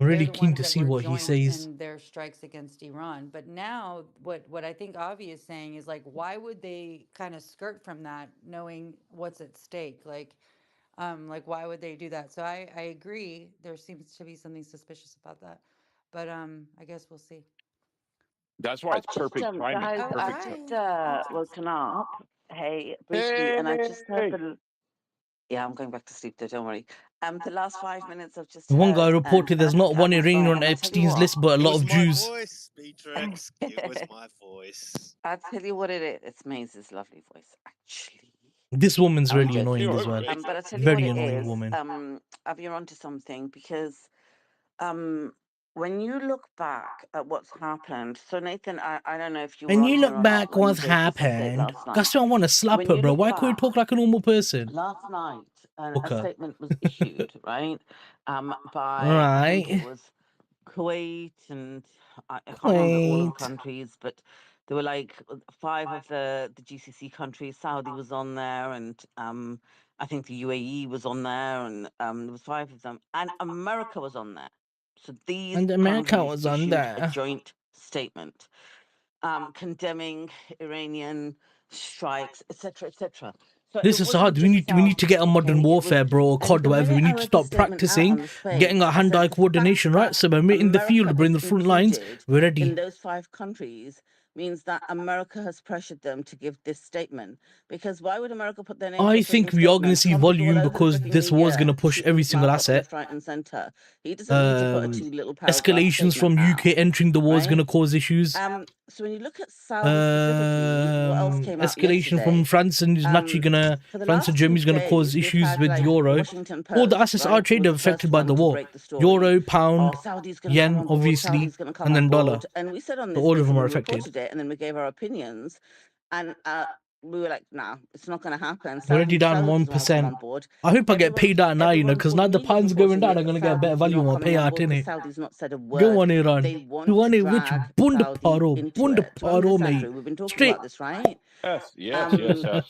Really the keen ones to that see were what he joint says. in their strikes against Iran. But now what I think Avi is saying is like, why would they kind of skirt from that knowing what's at stake? Like why would they do that? So I agree. There seems to be something suspicious about that. But I guess we'll see. That's why it's perfect timing. Guys, Oh, I've hi. just woken up. Hey, briefly, and I just heard the. Yeah, I'm going back to sleep though. Don't worry. The last 5 minutes I've just One guy heard, reported and I there's not think one Admiral's Iranian right. on And I tell you Epstein's what, list, but a It lot was of my Jews. voice, Beatrix. It was my voice. I tell you what it is. It's Maise's lovely voice, actually. This woman's I'm really joking. annoying as well. But I tell you what Very it annoying is. woman. Avi, you're onto something because when you look back at what's happened, so Nathan, I don't know if you were When on you here look or not back when what's JCC stayed happened, last night. that's why I want to slap When her, you bro. look Why can't you back, talk like a normal person? last night, a Okay. statement was issued, right, by I think it Right. was Kuwait and I can't remember all of the Wait. countries, but there were like five of the GCC countries. Saudi was on there, and I think the UAE was on there, and there was five of them, and America was on there. So these And America countries was on issued a there. joint statement condemning Iranian strikes, etc., etc. So it Listen, wasn't Sahad, we just need we need to Saudi, get on modern okay? It was, warfare, bro, or and COD, the whatever. minute We I need to read the stop statement out practicing, on the getting space, our I said hand-eye the fact coordination, right? that So when we're in the America field, we're in is the front lines, included we're in ready. those five countries means that America has pressured them to give this statement. Because why would America put their name to I a freaking think we are going to statement? see Trump is all volume over the because freaking this war is going media, to push shooting every his single mouth off asset. left, right, and center. He doesn't need to put a two little paragraph Escalations statement from out, UK entering the war is going right? to cause issues. So when you look at Saudi specifically, what else came out Escalation from yesterday? France and is naturally gonna For the France and last two Germany's gonna cause days, we've issues had with like euro. Washington All the Post, assets are right, was traded the first affected by one the to war. break the story. Euro, Oh, pound, Saudi's going to come yen, on board. obviously, Saudi's going to come and on then dollar. board. And we said on So this all of space them and are we affected. reported it, and then we gave our opinions. And we were like, nah, it's not going to happen. We're already down Saudi doesn't want to come 1%. on board. I hope I get paid out now, you know, because now the What news pound's going reporting down. is I'm that gonna get a better Saudi's value not on my coming on payout, board because innit? Saudi's not said a Go word. on, They Iran. You want want to it rich? drag Bunda Saudi paro, into bunda it. Remember paro, this, mate. Andrew? We've been talking Straight. about this, right? Yes. Yeah,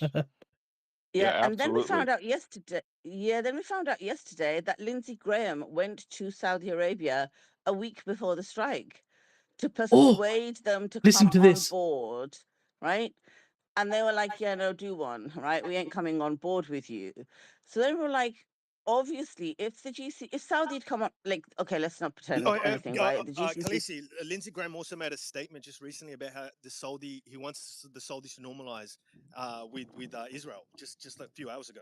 Yeah, and then we absolutely. found out yesterday. Yeah, then we found out yesterday that Lindsey Graham went to Saudi Arabia a week before the strike to Oh, persuade them to listen come to on this. board, right? And they were like, "Yeah, no, do one, right? We ain't coming on board with you." So they were like, obviously, if Saudi had come on, like, okay, let's not pretend anything, right? The GCC. Khaleesi, Lindsey Graham also made a statement just recently about how he wants the Saudis to normalize with Israel just a few hours ago.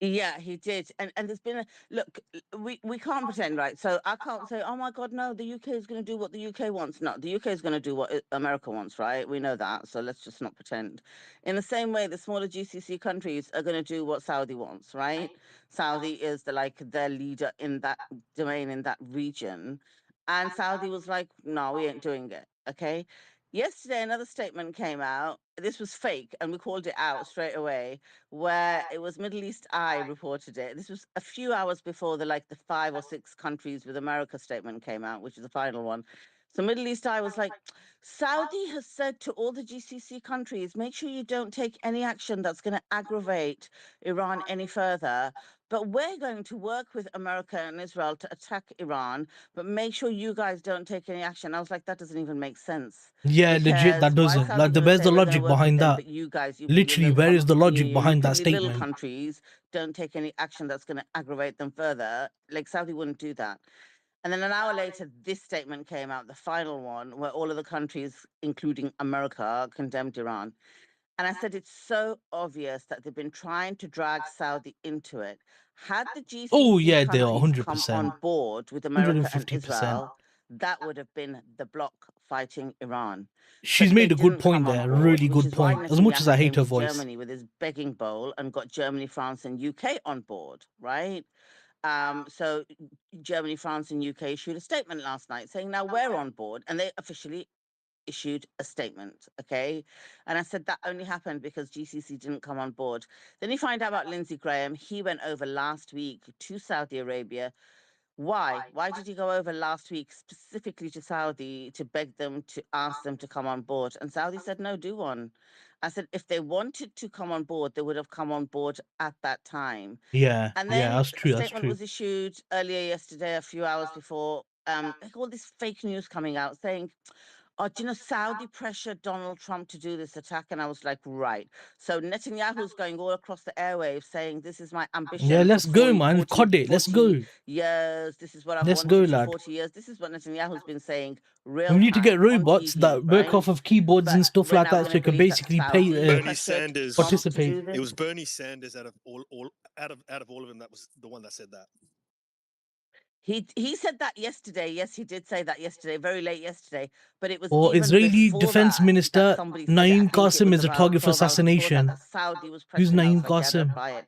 Yeah, he did. And there's been a look, we can't pretend, right? So I can't say, oh my God, no, the UK is going to do what the UK wants. No, the UK is going to do what America wants, right? We know that. So let's just not pretend. In the same way, the smaller GCC countries are going to do what Saudi wants, right? Saudi is their leader in that domain, in that region. And Saudi was like, no, we ain't doing it. Okay. Yesterday, another statement came out. This was fake, and we called it out straight away where it was Middle East Eye reported it. This was a few hours before the 5 or 6 countries with America statement came out, which is the final one. So Middle East Eye was like, Saudi has said to all the GCC countries, make sure you don't take any action that's going to aggravate Iran any further. But we're going to work with America and Israel to attack Iran, but make sure you guys don't take any action. I was like, that doesn't even make sense. Yeah, legit, Because that why is doesn't. Saudi Like, going to where's say the we're going to logic work with behind them, that? but you guys, you Literally, where is the logic behind that piddly little statement? countries, don't take any action that's going to aggravate them further. Like Saudi wouldn't do that. And then an hour later, this statement came out, the final one, where all of the countries, including America, condemned Iran. And I said, it's so obvious that they've been trying to drag Saudi into it. Had the Oh GCC yeah, they are countries come on 100%, board with America and 150%. Israel, that would have been the bloc fighting Iran. She's But they made a good didn't point come on there, board, really which good is why point. As much as I Netanyahu hate came her to voice. Germany with his begging bowl and got Germany, France, and UK on board, right? So Germany, France, and UK issued a statement last night saying, now we're on board, and they officially issued a statement, okay? And I said that only happened because GCC didn't come on board. Then you find out about Lindsey Graham. He went over last week to Saudi Arabia. Why? Why did he go over last week specifically to Saudi to beg them, to ask them to come on board? And Saudi said, no, do one. I said, if they wanted to come on board, they would have come on board at that time. Yeah, And yeah, then that's a true, that's statement true. was issued earlier yesterday, a few hours before, like all this fake news coming out saying, oh, do you know, Saudi pressured Donald Trump to do this attack? And I was like, right. So Netanyahu's going all across the airwaves saying, this is my Yeah, ambition for let's go, man. 40 COD it, let's go. years. This is what I've Let's go, wanted for lad. 40 years. This is what Netanyahu's been saying We real need to get time on robots TV, that work right? off of keyboards But and stuff we're like now that going so to you can believe that basically Saudi Bernie pressured Sanders. Trump to participate. do this. It was Bernie Sanders out of out of all of them that was the one that said that. He said that yesterday. Yes, he did say that yesterday, very late yesterday. But it was Or even Israeli before Defense that that Minister somebody said it. I Naeem think it Qasim was is a about target for 12 hours before that assassination. that Saudi was Who's pressuring. I was Naeem like, yeah, don't Qasim? buy it.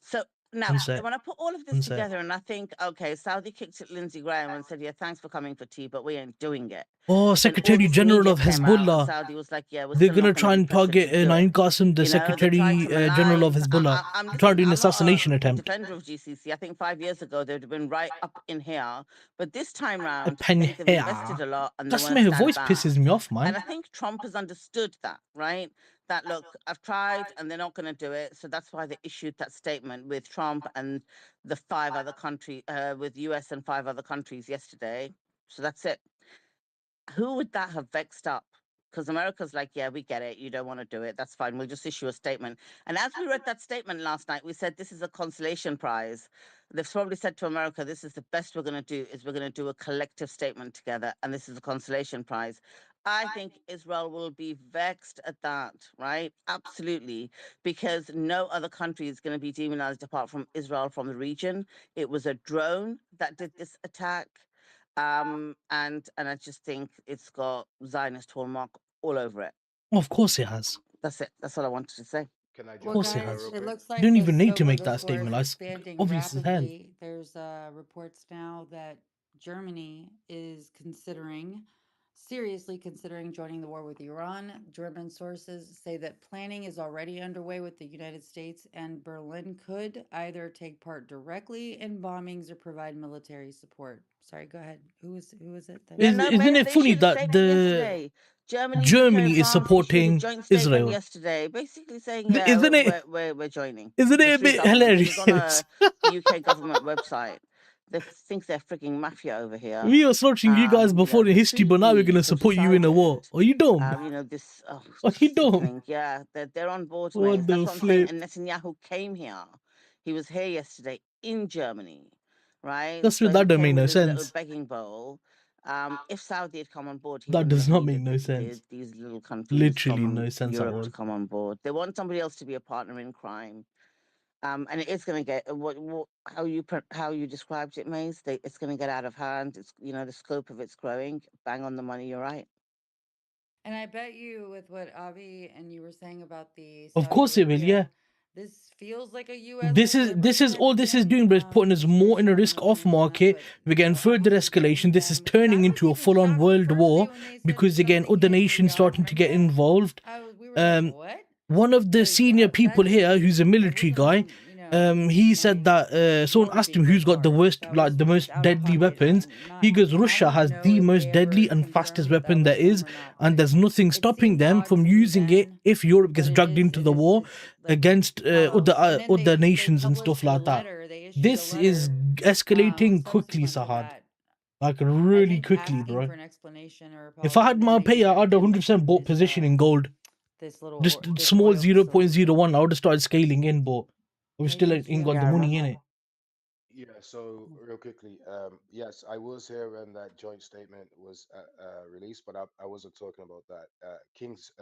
So now, One sec, when I put all of this one sec. together, and I think, okay, Saudi kicked at Lindsey Graham and said, yeah, thanks for coming for tea, but we ain't doing it. Oh, Then all Secretary this General media of came out, and Hezbollah. Saudi was like, yeah, we're They're still gonna not going to try be and pressured target to do it. Naeem Qasim, the You know, they tried Secretary to General of malign. Hezbollah. I'm Tried listen. an I'm not assassination a attempt. defender of GCC. I think 5 years ago they'd have been right up in here, but this time A round, I pen think they've invested here. a lot and they That's want to why her stand voice back. pisses me off, man. And I think Trump has understood that, right? That look, I've tried and they're not going to do it, so that's why they issued that statement with Trump and the 5 other countries, with US and 5 other countries yesterday. So that's it. Who would that have vexed up? Because America's like, yeah, we get it. You don't want to do it. That's fine. We'll just issue a statement. And as we read that statement last night, we said this is a consolation prize. They've probably said to America, this is the best we're going to do, is we're going to do a collective statement together. And this is a consolation prize. I think Israel will be vexed at that, right? Absolutely. Because no other country is going to be demonized apart from Israel from the region. It was a drone that did this attack. And I just think it's got Zionist hallmark all over it. Of course it has. That's it. That's all I wanted to say. Can I Of jump Well, course in it there guys, real has. it quick? looks You like don't the even need to scope of make the that war is statement. It's expanding obvious as hell. rapidly. There's reports now that Germany is seriously considering joining the war with Iran. German sources say that planning is already underway with the United States, and Berlin could either take part directly in bombings or provide military support. Sorry, go ahead. Who is it? Yeah, no, Isn't Maze, it they funny issued a that statement the yesterday. Germany, UK, and Germany is France issued a supporting joint statement Israel? yesterday, basically saying, yeah, Isn't it? we're joining Isn't the it a 3 bit governments. It was on hilarious? a UK government website. They think they're freaking mafia over here. We were searching you guys You know, before in the history, but now we're gonna treaties have support you in a war. decided, Are you dumb? you know, this, oh, Are it's you just dumb? sickening. Yeah, they're on board, Maze. What That's the what I'm saying. flip? And Netanyahu came here. He was here yesterday in Germany, right? That So he don't make came no with his little sense. begging bowl. If Saudi had come on board, he That wouldn't does have not make needed no sense. these little countries Literally from no sense at Europe all. to come on board. They want somebody else to be a partner in crime. And it is going to get how you described it, Maze. It's going to get out of hand. It's, you know, the scope of it's growing. Bang on the money. You're right. And I bet you, with what Avi and you were saying about the Of Saudi course it will, yeah. Arabia, this feels like a U.S. This is all this is doing, but it's putting us more in a risk-off market. We're getting further escalation. This is turning into a full-on world war because again, other nations starting to get involved. We were like, what? One of the senior people here, who's a military guy, he said that someone asked him who's got the worst, like the most deadly weapons. He goes, Russia has the most deadly and fastest weapon there is, and there's nothing stopping them from using it if Europe gets dragged into the war against other nations and stuff like that. This is escalating quickly, Sahad. Like really quickly, bro. If I had my payout, I'd 100% bought position in gold. Just small 0.01, I would have started scaling in, but we still ain't got the money in it. Yeah, so real quickly, yes, I was here when that joint statement was released, but I wasn't talking about that. King's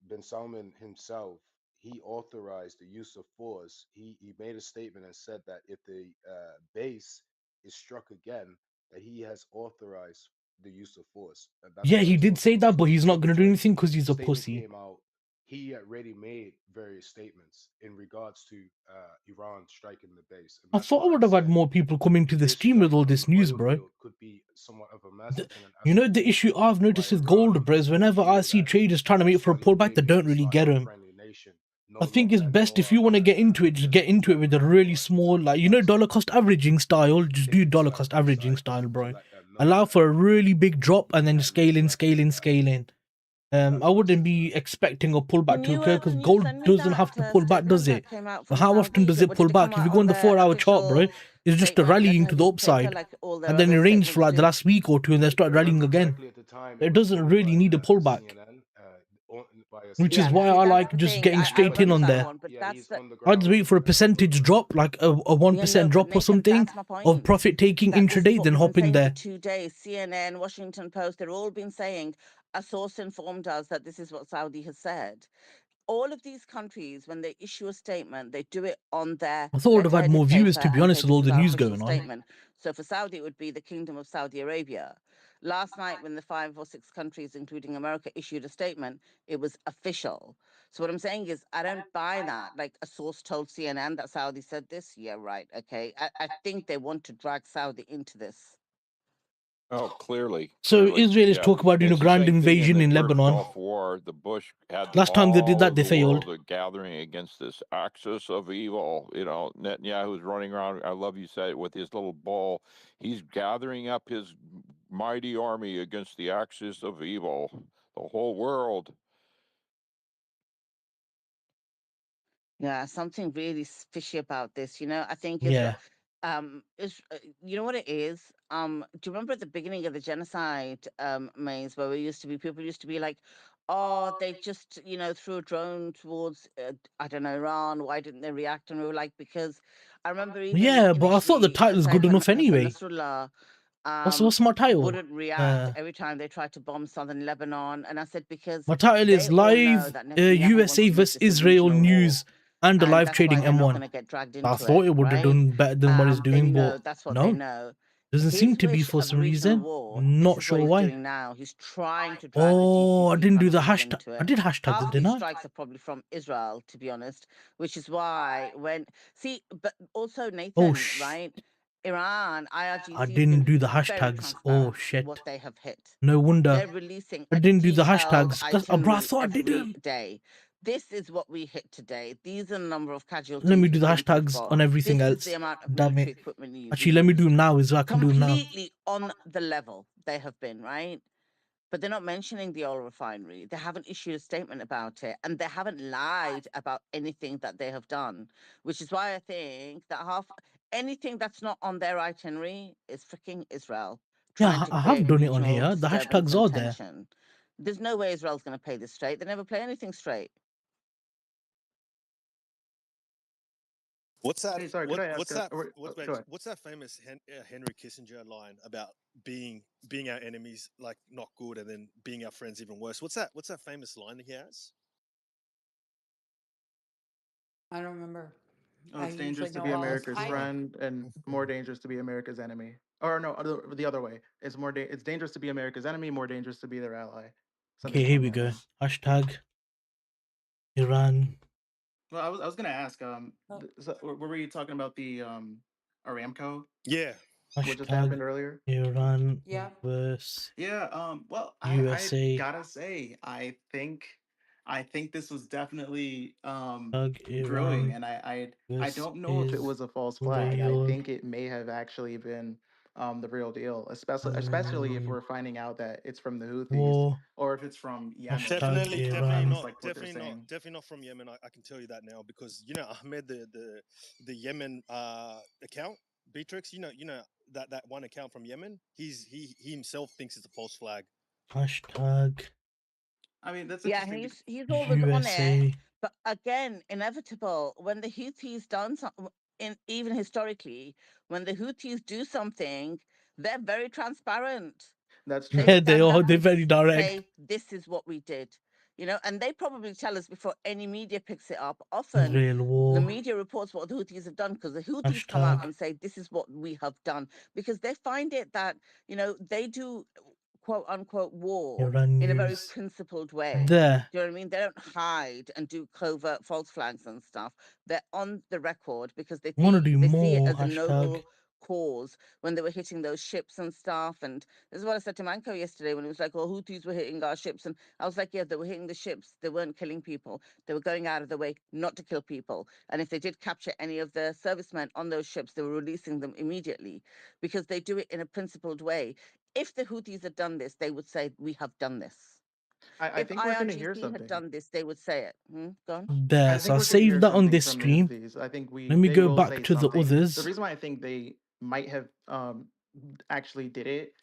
bin Salman himself, he authorized the use of force. He made a statement and said that if the base is struck again, that he has authorized the use of force. And that's Yeah, what he I'm did talking say about. that, but he's not The gonna do joint anything because he's a statement pussy. came out. He already made various statements in regards to Iran striking the base, and I that's thought I why I would have had said more people coming to the this stream with strike all on this the news, oil bro. field could be somewhat of a massive and an You know, the issue escalation I've by noticed with Iran, gold, bro, is whenever I feeling see that traders trying to make most for a likely pullback, they they don't it's really not get even a them. friendly nation I no think it's longer best if anymore. you want to get into it, just get President into it with a Trump really or small, like, you know, US dollar cost averaging style. Just do taking dollar side cost on averaging side style, to bro. let them know Allow that for a really big drop and then and scale in, exactly scale in, that. scale in. I That's what I wouldn't said. be expecting a pullback to occur because Can you gold send me doesn't that have to pull back, does statement that it? came out But from how often Saudi? does it Did pull it come back? If you out go on on the their 4 hour chart, bro, official it's just a statement, rallying letter to the headed paper, upside. like all their And then it other ranged for statements like the do? last week or two and then If I start rallying remember again. correctly, at the time it It was doesn't quoted really by need a pullback, CNN, by a which is Yeah, CNN why see, I that's like the just thing. getting I straight in remember on that there. one, but yeah, that's he's the on the I'd ground wait for a with them as percentage well. drop, like a yeah, 1% no, but drop or Nathan, something that's my of point. profit taking That this is intraday, what then we've been hop in saying for there. 2 days. CNN, Washington Post, they've all been saying a source informed us that this is what Saudi has said. All of these countries, when they issue a statement, they do it on their I thought I would have had more letter-headed viewers, to paper be and say honest, with this all is the our news official going on. statement. So for Saudi, it would be the Kingdom of Saudi Arabia. Last night, when the 5 or 6 countries, including America, issued a statement, it was official. So what I'm saying is, I don't buy that. Like a source told CNN that Saudi said this. Yeah, right. Okay. I think they want to drag Saudi into this. Oh, clearly, So clearly, Israel is yeah. talk about, It's the grand same thing in invasion the in first Lebanon. Gulf War. The Bush had Last time they did all that, of they the failed. world gathering against this axis of evil. You know, Netanyahu's running around. I love you said it with his little ball. He's gathering up his mighty army against the axis of evil. The whole world. Yeah, something really fishy about this. I think Yeah. you know what it is? Do you remember at the beginning of the genocide, Maze, where people used to be like, oh, they just, threw a drone towards, I don't know, Iran. Why didn't they react? And we were like, because I remember even Yeah, but I thought the initially, title's good enough Hassan anyway. Nasrallah What's my title? wouldn't react every time they tried to bomb southern Lebanon. And I said, because My title they is all know Live that Netanyahu wants USA to make vs this a Israel regional war. News and the And live that's why trading they're not going M1. to get dragged I into thought it, it would have right? done better than what it's They doing, know, but that's what they no, know. doesn't seem His to be wish for of a some regional reason. war, this Not is what sure he's why. doing now. He's trying to drag the Oh, I GCC didn't do the countries hashtag. into I it. did hashtag Half it, of didn't these I? strikes are probably from Israel, to be honest, which is why but also Oh, Nathan, right? Iran, I IRGC has didn't been do the very hashtags. Oh, transparent what shit. they have hit. No wonder. They're releasing I a didn't do the detailed hashtags. Bro, I itinerary thought I did every them. day. This is what we hit today. These are the number of Let me casualties do we the think we've hashtags got. on everything This is the else. amount of Damn military it. equipment we Actually, let me do use. them now, so I can do them now. Completely on the level they have been, right? But they're not mentioning the oil refinery. They haven't issued a statement about it, and they haven't lied about anything that they have done, which is why I think that anything that's not on their itinerary is freaking Israel trying Yeah, to I have create done it on regional here. The disturbance hashtags and are there. tension. There's no way Israel's going to play this straight. They never play anything straight. What's that? Hey, sorry, could I ask? What's that famous Henry Kissinger line about being our enemies like not good, and then being our friends even worse? What's that famous line that he has? I don't remember. Oh, I it's usually dangerous to know be all of America's I friend and more dangerous to be America's enemy. Or no, the other way. It's dangerous to be America's enemy, more dangerous to be their ally. Something Okay, here along we that go. line. Hashtag Iran. Well, I was gonna ask. Oh. Were we talking about the Aramco? Yeah. What just Hashtag happened earlier? Iran Yeah. versus Yeah. Well, I USA. gotta say, I think I think this was definitely brewing, Iran and I don't know if it versus was a false flag. I Riyadh think it may have actually been the real deal, especially if um, we're finding out that it's from the Houthis war. or if it's from Yemen, Hashtag Definitely, at definitely Iran. least not, like what they're definitely not, saying. definitely not from Yemen. I can tell you that now because Ahmed, the Yemen account, Beatrix, that one account from Yemen. He himself thinks it's a false flag. Hashtag I mean, that's Yeah, interesting. he's always on it, USA. but again, inevitable when the Houthis done something. In even historically, when the Houthis do something, they're very transparent. That's They true. Yeah, they stand are. up They're and very direct. say, "This is what we did," and they probably tell us before any media picks it up. Often, Real the war. media reports what the Houthis have done because the Houthis come out Hashtag and say, "This is what we have done," because they find it that they do quote unquote war Iran in a very news. principled way. There. Do you know what I mean? They don't hide and do covert false flags and stuff. They're on the record because they I want to see do they see it more. as a Hashtag. noble cause when they were hitting those ships and stuff. And this is what I said to Manko yesterday when it was like, "Oh, Houthis were hitting our ships," and I was like, "Yeah, they were hitting the ships. They weren't killing people. They were going out of their way not to kill people. And if they did capture any of the servicemen on those ships, they were releasing them immediately because they do it in a principled way. If the Houthis had done this, they would say, 'We have done this.' I If think we're going to hear IRGC had something. done this, they would say it." Go on. There. I So think I'll we're going to save hear that on something this from the stream. Houthis. I think Let me they go will back say to the something. The others. reason why I think they might have actually did it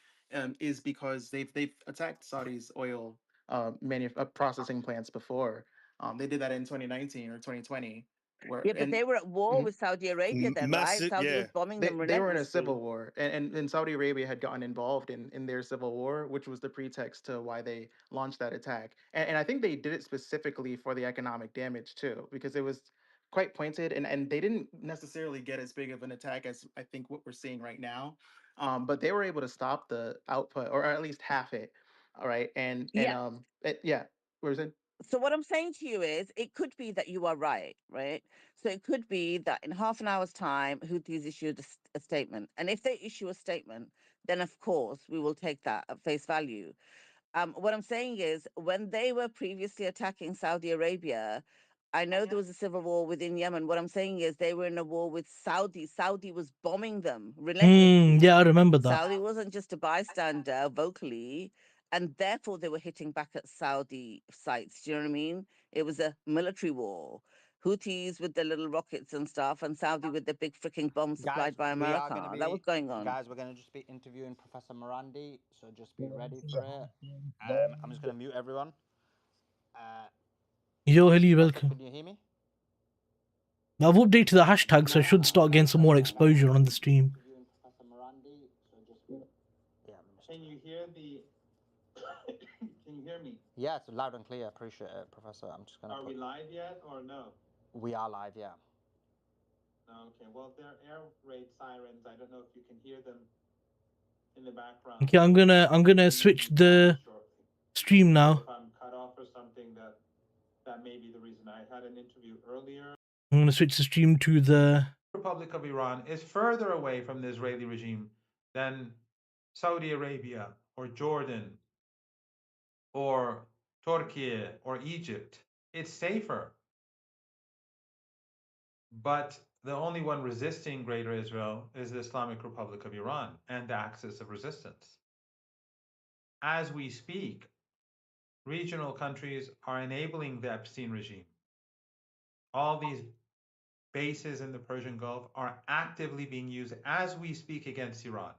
is because they've attacked Saudi's oil processing plants before. They did that in 2019 or 2020, where Yeah, but and they were at war Mhm. with Saudi Arabia then, right? Massive, Saudi was yeah. bombing they them they were in a relentlessly. civil war, and Saudi Arabia had gotten involved in their civil war, which was the pretext to why they launched that attack. And I think they did it specifically for the economic damage too, because it was quite pointed, and they didn't necessarily get as big of an attack as I think what we're seeing right now. But they were able to stop the output, or at least half it. All right, Yeah. yeah, where's it? So what I'm saying to you is it could be that you are right, right? So it could be that in half an hour's time, Houthis issued a statement. And if they issue a statement, then of course we will take that at face value. What I'm saying is, when they were previously attacking Saudi Arabia, I know there was a civil war within Yemen. What I'm saying is, they were in a war with Saudi. Saudi was bombing them relentlessly. Yeah, I remember that. Saudi wasn't just a bystander vocally, and therefore they were hitting back at Saudi sites. Do you know what I mean? It was a military war. Houthis with their little rockets and stuff, and Saudi with the big freaking bombs Guys, supplied by we are going to America. That was be going on. guys, we're going to just be interviewing Professor Morandi, so just be ready for it. I'm just going to mute everyone. Uh, Yo, hello, Professor, welcome. can you hear me? Now I've updated the hashtag, so I should start getting some more exposure on the stream. Interviewing Professor Morandi, so just yeah. Can you hear the? Can you hear me? Yeah, it's loud and clear. Appreciate it, Professor. I'm just gonna. Are we live yet or no? We are live, yeah. Okay. Well, there are air raid sirens. I don't know if you can hear them in the background. Okay, I'm gonna switch the stream now. If I'm cut off or something, that may be the reason. I had an interview earlier. I'm gonna switch the stream to the Republic of Iran is further away from the Israeli regime than Saudi Arabia or Jordan or Turkey or Egypt. It's safer. But the only one resisting Greater Israel is the Islamic Republic of Iran and the axis of resistance. As we speak, regional countries are enabling the Epstein regime. All these bases in the Persian Gulf are actively being used as we speak against Iran.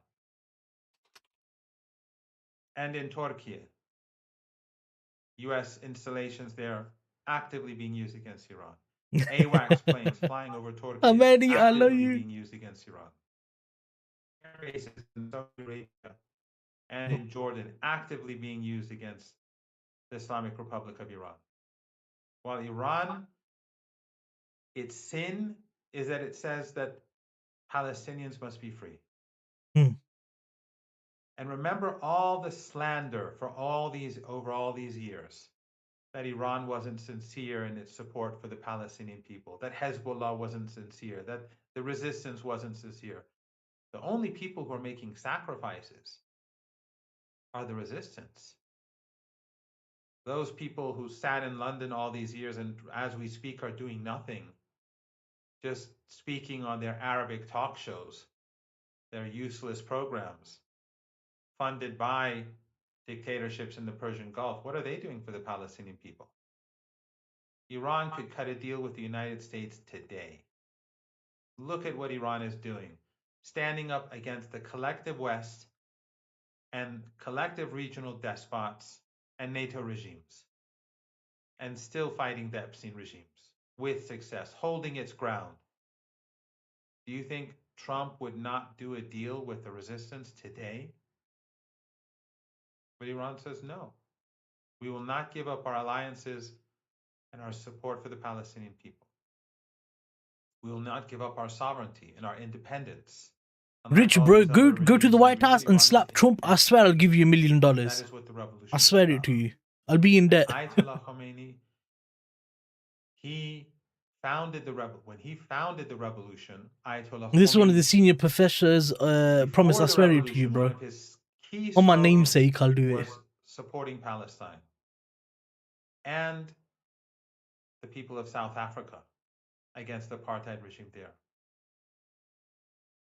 And in Turkey, US installations there actively being used against Iran. AWACS planes flying over Turkey Amani, I love actively you. being used against Iran. Air bases in Saudi Arabia and in Jordan actively being used against the Islamic Republic of Iran. While Iran, its sin is that it says that Palestinians must be free. And remember all the slander for over all these years, that Iran wasn't sincere in its support for the Palestinian people, that Hezbollah wasn't sincere, that the resistance wasn't sincere. The only people who are making sacrifices are the resistance. Those people who sat in London all these years and as we speak are doing nothing, just speaking on their Arabic talk shows, their useless programs funded by dictatorships in the Persian Gulf. What are they doing for the Palestinian people? Iran could cut a deal with the United States today. Look at what Iran is doing, standing up against the collective West and collective regional despots and NATO regimes, and still fighting the Epstein regimes with success, holding its ground. Do you think Trump would not do a deal with the resistance today? But Iran says no. We will not give up our alliances and our support for the Palestinian people. We will not give up our sovereignty and our independence. Rich bro, go to the White House and slap Trump. I swear I'll give you $1 million. That is what the revolution I swear it to you. I'll be in debt. Ayatollah Khomeini, he founded the when he founded the revolution, Ayatollah This is one of the Khomeini, senior professors promise. I swear it to you, bro. one of his key On my slogans namesake, I'll do it. was supporting Palestine and the people of South Africa against the apartheid regime there.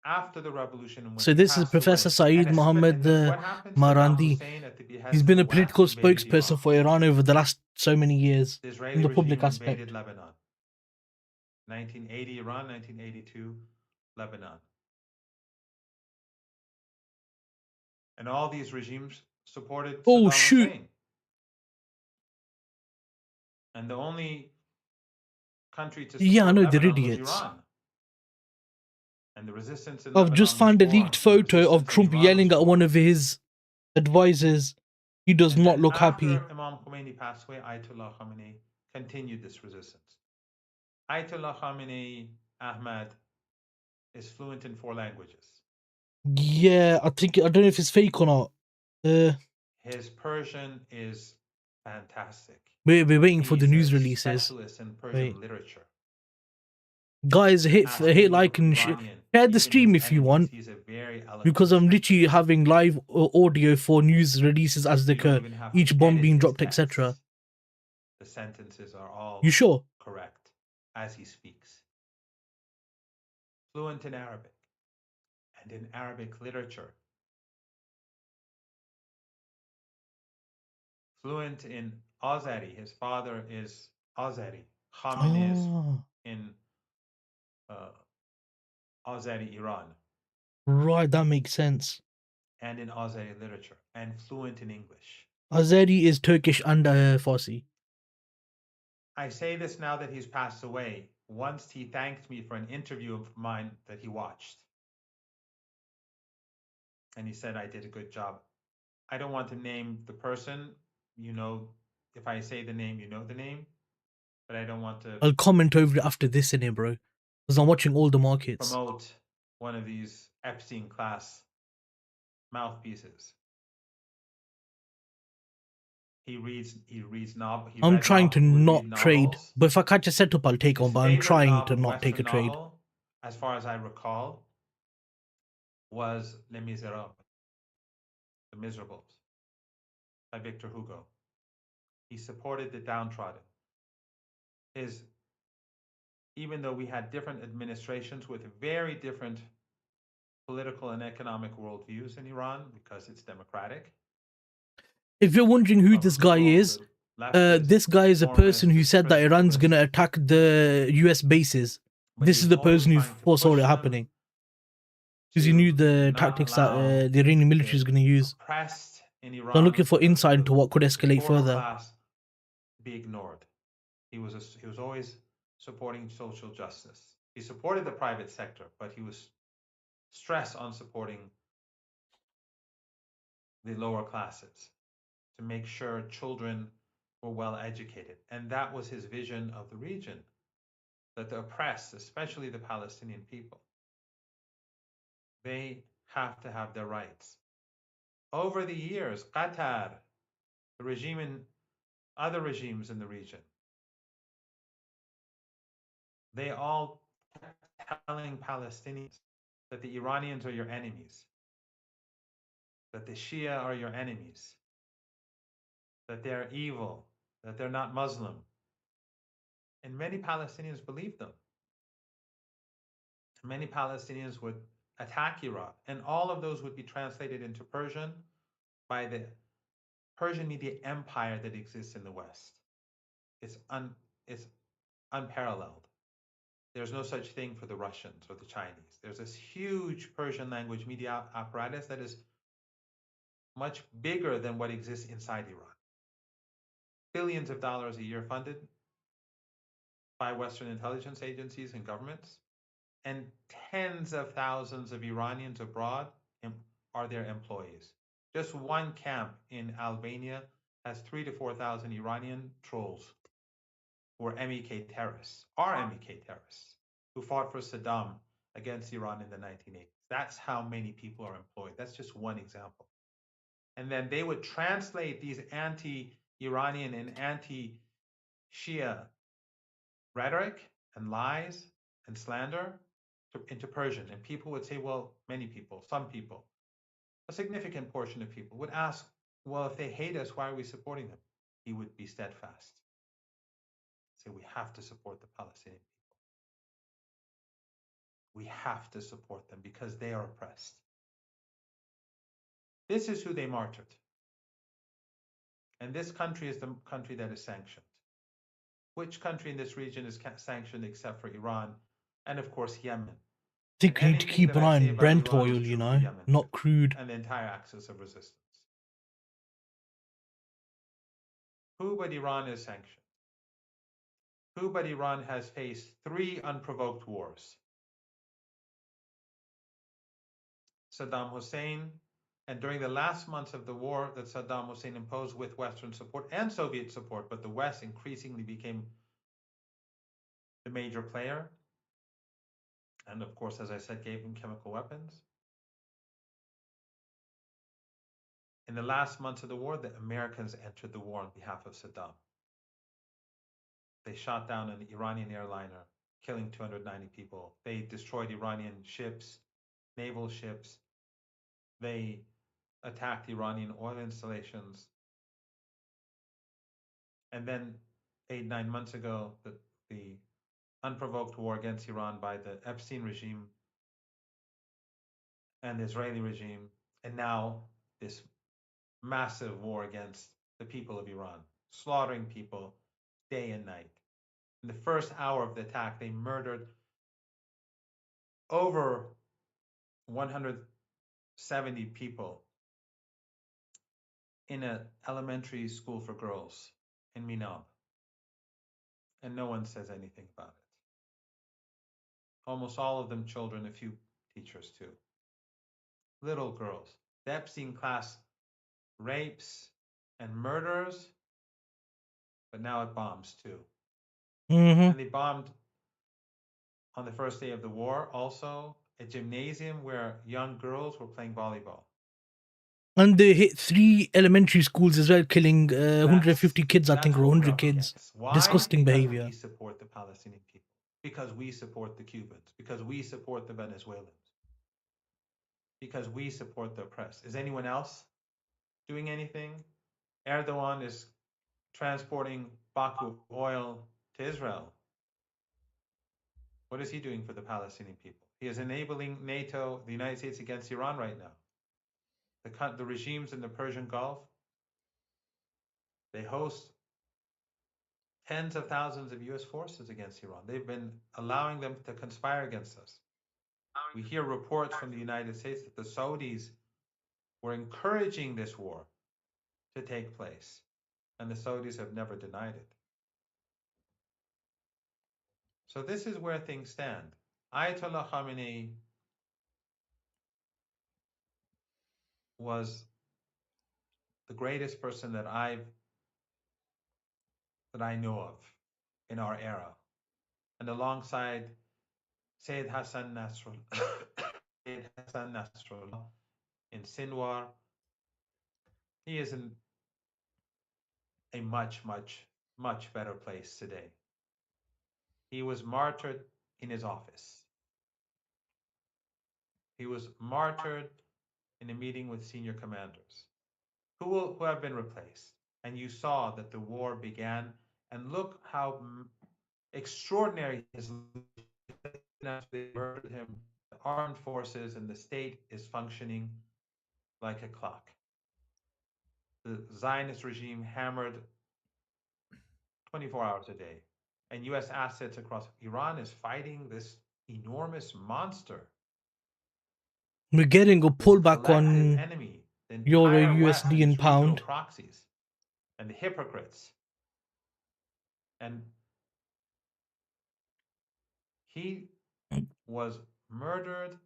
After the revolution, and when So this is Professor Saeed Mohammed Marandi. He's been a political spokesperson for Iran over the last so many years in the public aspect. Lebanon. 1980 Iran, 1982 Lebanon. And all these regimes supported Saddam Hussein. And the only country to support I know, Lebanon they're idiots. was Iran. And the resistance in I've just found a leaked photo of Trump yelling at one of his advisors. He does not look happy. After Imam Khomeini passed away, Ayatollah Khomeini continued this resistance. Ayatollah Khomeini Ahmad is fluent in 4 languages. Yeah, I don't know if it's fake or not. His Persian is fantastic. We're waiting for the news releases. Specialist in Persian literature. Guys, hit like and share the stream if you want, because I'm literally having live audio for news releases as they occur, each bomb being dropped, etc. The sentences are all you sure? Correct as he speaks. Fluent in Arabic and in Arabic literature. Fluent in Azeri. His father is Azeri. Khamen is in Azeri, Iran. Right, that makes sense. And in Azeri literature, and fluent in English. Azeri is Turkish and Farsi. I say this now that he's passed away. Once he thanked me for an interview of mine that he watched. And he said I did a good job. I don't want to name the person. You know, if I say the name, you know the name. But I don't want to... I'll comment over it after this in here, bro. Because I'm watching all the markets. Promote one of these Epstein class mouthpieces. He reads novels. I'm trying to not trade, but if I catch a setup, I'll take on. But I'm trying to not take a trade. As far as I recall, was Les Miserables, The Miserables, by Victor Hugo. He supported the downtrodden. Even though we had different administrations with very different political and economic worldviews in Iran, because it's democratic. If you're wondering who this guy is, this guy is a person who said that Iran's going to attack the US bases. This is the person who foresaw it happening. Because he knew the tactics that the Iranian military is going to use. So I'm looking for insight into what could escalate further. Be ignored. He was always supporting social justice. He supported the private sector, but he was stressed on supporting the lower classes to make sure children were well educated. And that was his vision of the region, that the oppressed, especially the Palestinian people, they have to have their rights. Over the years, Qatar, the regime and other regimes in the region, they all kept telling Palestinians that the Iranians are your enemies, that the Shia are your enemies, that they're evil, that they're not Muslim. And many Palestinians believe them. Many Palestinians would attack Iran, and all of those would be translated into Persian by the Persian media empire that exists in the West. It's unparalleled. There's no such thing for the Russians or the Chinese. There's this huge Persian language media apparatus that is much bigger than what exists inside Iran. Billions of dollars a year funded by Western intelligence agencies and governments, and tens of thousands of Iranians abroad are their employees. Just one camp in Albania has 3,000 to 4,000 Iranian trolls who are MEK terrorists, who fought for Saddam against Iran in the 1980s. That's how many people are employed. That's just one example. And then they would translate these anti-Iranian and anti-Shia rhetoric and lies and slander into Persian. And people would say, well, many people, some people, a significant portion of people would ask, well, if they hate us, why are we supporting them? He would be steadfast. Say, we have to support the Palestinian people. We have to support them because they are oppressed. This is who they martyred. And this country is the country that is sanctioned. Which country in this region is sanctioned except for Iran and, of course, Yemen? I think we need to keep an eye on Brent oil, not crude. And the entire axis of resistance. Who but Iran is sanctioned? Who but Iran has faced 3 unprovoked wars? Saddam Hussein, and during the last months of the war that Saddam Hussein imposed with Western support and Soviet support, but the West increasingly became the major player. And of course, as I said, gave him chemical weapons. In the last months of the war, the Americans entered the war on behalf of Saddam. They shot down an Iranian airliner, killing 290 people. They destroyed Iranian ships, naval ships. They attacked Iranian oil installations. And then 8-9 months ago, the unprovoked war against Iran by the Epstein regime and the Israeli regime, and now this massive war against the people of Iran, slaughtering people day and night. In the first hour of the attack, they murdered over 170 people in an elementary school for girls in Minab. And no one says anything about it. Almost all of them children, a few teachers too. Little girls. The Epstein class rapes and murders, but now it bombs too. And they bombed on the first day of the war also a gymnasium where young girls were playing volleyball. And they hit 3 elementary schools as well, killing 150 kids, I think, or 100 kids. Why? Disgusting Because behavior. we support the Palestinian people. Because we support the Cubans. Because we support the Venezuelans. Because we support the oppressed. Is anyone else doing anything? Erdogan is transporting Baku oil to Israel. What is he doing for the Palestinian people? He is enabling NATO, the United States, against Iran right now. The regimes in the Persian Gulf, they host tens of thousands of US forces against Iran. They've been allowing them to conspire against us. We hear reports from the United States that the Saudis were encouraging this war to take place, and the Saudis have never denied it. So this is where things stand. Ayatollah Khamenei was the greatest person that I know of in our era. And alongside Sayyid Hassan Nasrallah in Sinwar, he is in a much, much, much better place today. He was martyred in his office. He was martyred in a meeting with senior commanders who have been replaced. and you saw that the war began. And look how extraordinary his after they murdered him. The armed forces and the state is functioning like a clock. The Zionist regime hammered 24 hours a day. And US assets across Iran is fighting this enormous monster. We're getting a This pullback collective on enemy, the Euro entire West USD and and its regional pound. proxies and the hypocrites. And he was murdered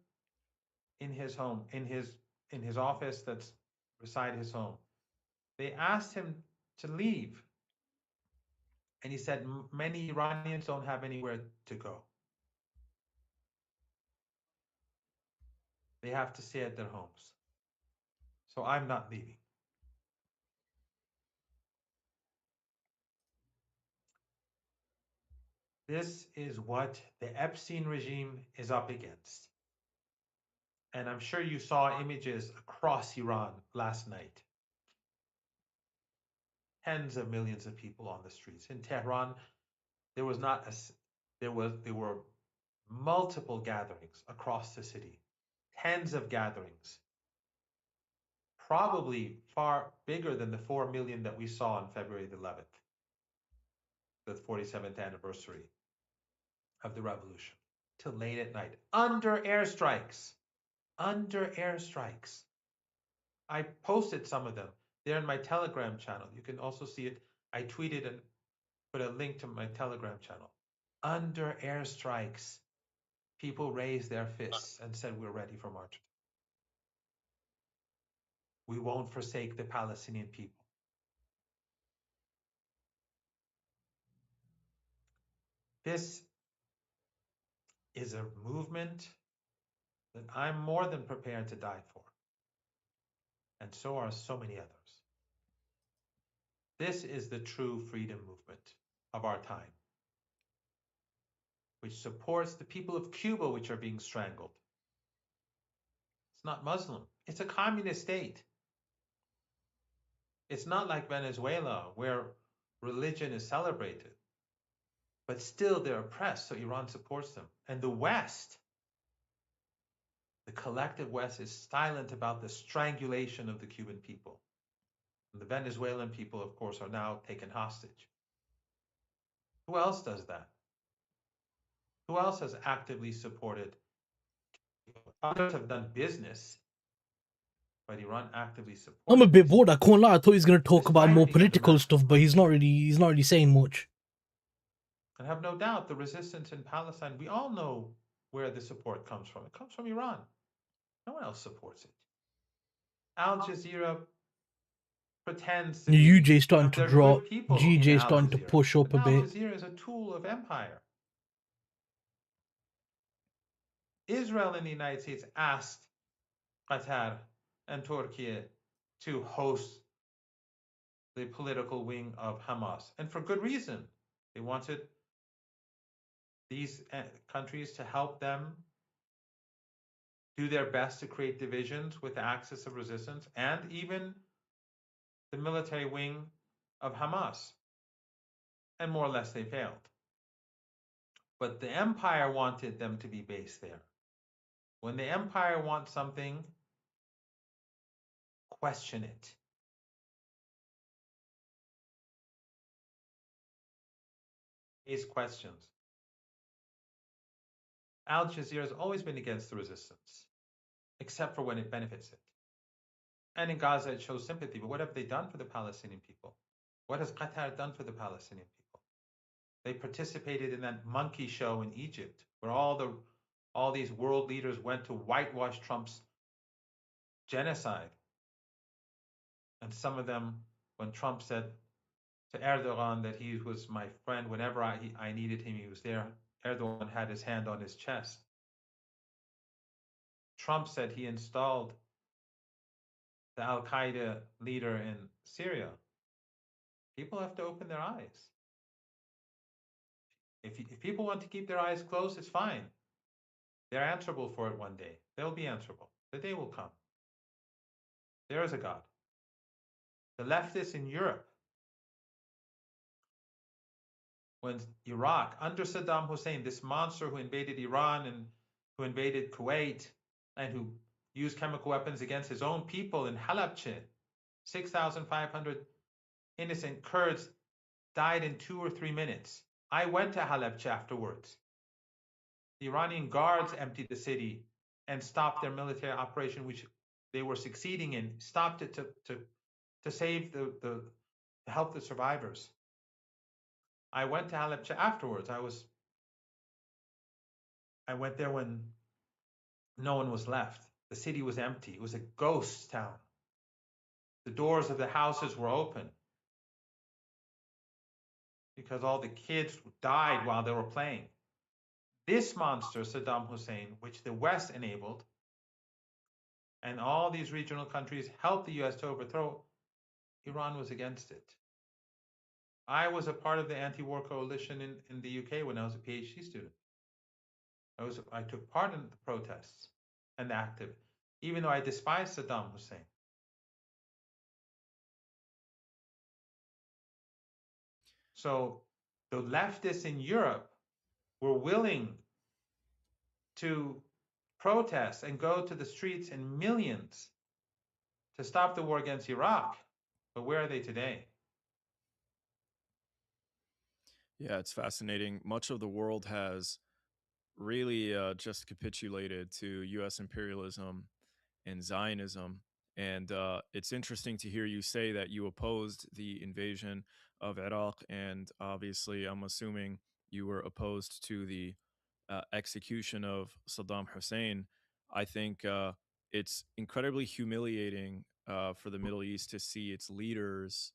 in his home, in his office that's beside his home. They asked him to leave, and he said many Iranians don't have anywhere to go. They have to stay at their homes. So I'm not leaving. This is what the Epstein regime is up against. And I'm sure you saw images across Iran last night. Tens of millions of people on the streets. In Tehran, there were multiple gatherings across the city. Tens of gatherings. Probably far bigger than the 4 million that we saw on February the 11th, the 47th anniversary of the revolution, till late at night, under airstrikes. Under airstrikes. I posted some of them. They're in my Telegram channel. You can also see it. I tweeted and put a link to my Telegram channel. Under airstrikes, people raised their fists and said, we're ready for martyrdom. We won't forsake the Palestinian people. This is a movement that I'm more than prepared to die for. And so are so many others. This is the true freedom movement of our time, which supports the people of Cuba, which are being strangled. It's not Muslim. It's a communist state. It's not like Venezuela, where religion is celebrated. But still, they're oppressed, so Iran supports them. And the West, the collective West, is silent about the strangulation of the Cuban people. And the Venezuelan people, of course, are now taken hostage. Who else does that? Who else has actively supported? Others have done business, but Iran actively I'm a supported bit these bored. I people, can't lie. I thought he was going to talk about despite more being under political massive stuff, but pressure. he's not really saying much. And have no doubt, the resistance in Palestine, we all know where the support comes from. It comes from Iran. No one else supports it. Al Jazeera pretends to be, UJ starting to they're drop. good people in GJ Al starting to Jazeera. push up But a Al bit. Jazeera is a tool of empire. Israel and the United States asked Qatar and Turkey to host the political wing of Hamas, and for good reason. They wanted these countries to help them do their best to create divisions with the axis of resistance, and even the military wing of Hamas. And more or less they failed. But the empire wanted them to be based there. When the empire wants something, question it. Raise questions. Al Jazeera has always been against the resistance, except for when it benefits it. And in Gaza, it shows sympathy. But what have they done for the Palestinian people? What has Qatar done for the Palestinian people? They participated in that monkey show in Egypt, where all these world leaders went to whitewash Trump's genocide. And some of them, when Trump said to Erdogan that he was my friend, whenever I needed him, he was there, Erdogan had his hand on his chest. Trump said he installed the Al Qaeda leader in Syria. People have to open their eyes. If people want to keep their eyes closed, it's fine. They're answerable for it one day. They'll be answerable. The day will come. There is a God. The leftists in Europe when Iraq, under Saddam Hussein, this monster who invaded Iran and who invaded Kuwait and who used chemical weapons against his own people in Halabja, 6,500 innocent Kurds died in 2 or 3 minutes. I went to Halabja afterwards. The Iranian guards emptied the city and stopped their military operation, which they were succeeding in, stopped it to save to help the survivors. I went to Halabja afterwards. I went there when no one was left. The city was empty. It was a ghost town. The doors of the houses were open because all the kids died while they were playing. This monster, Saddam Hussein, which the West enabled, and all these regional countries helped the US to overthrow, Iran was against it. I was a part of the anti-war coalition in the UK when I was a PhD student. I took part in the protests and active, even though I despised Saddam Hussein. So the leftists in Europe were willing to protest and go to the streets in millions to stop the war against Iraq. But where are they today? Yeah, it's fascinating. Much of the world has really just capitulated to US imperialism and Zionism. And it's interesting to hear you say that you opposed the invasion of Iraq. And obviously, I'm assuming you were opposed to the execution of Saddam Hussein. I think it's incredibly humiliating for the Middle East to see its leaders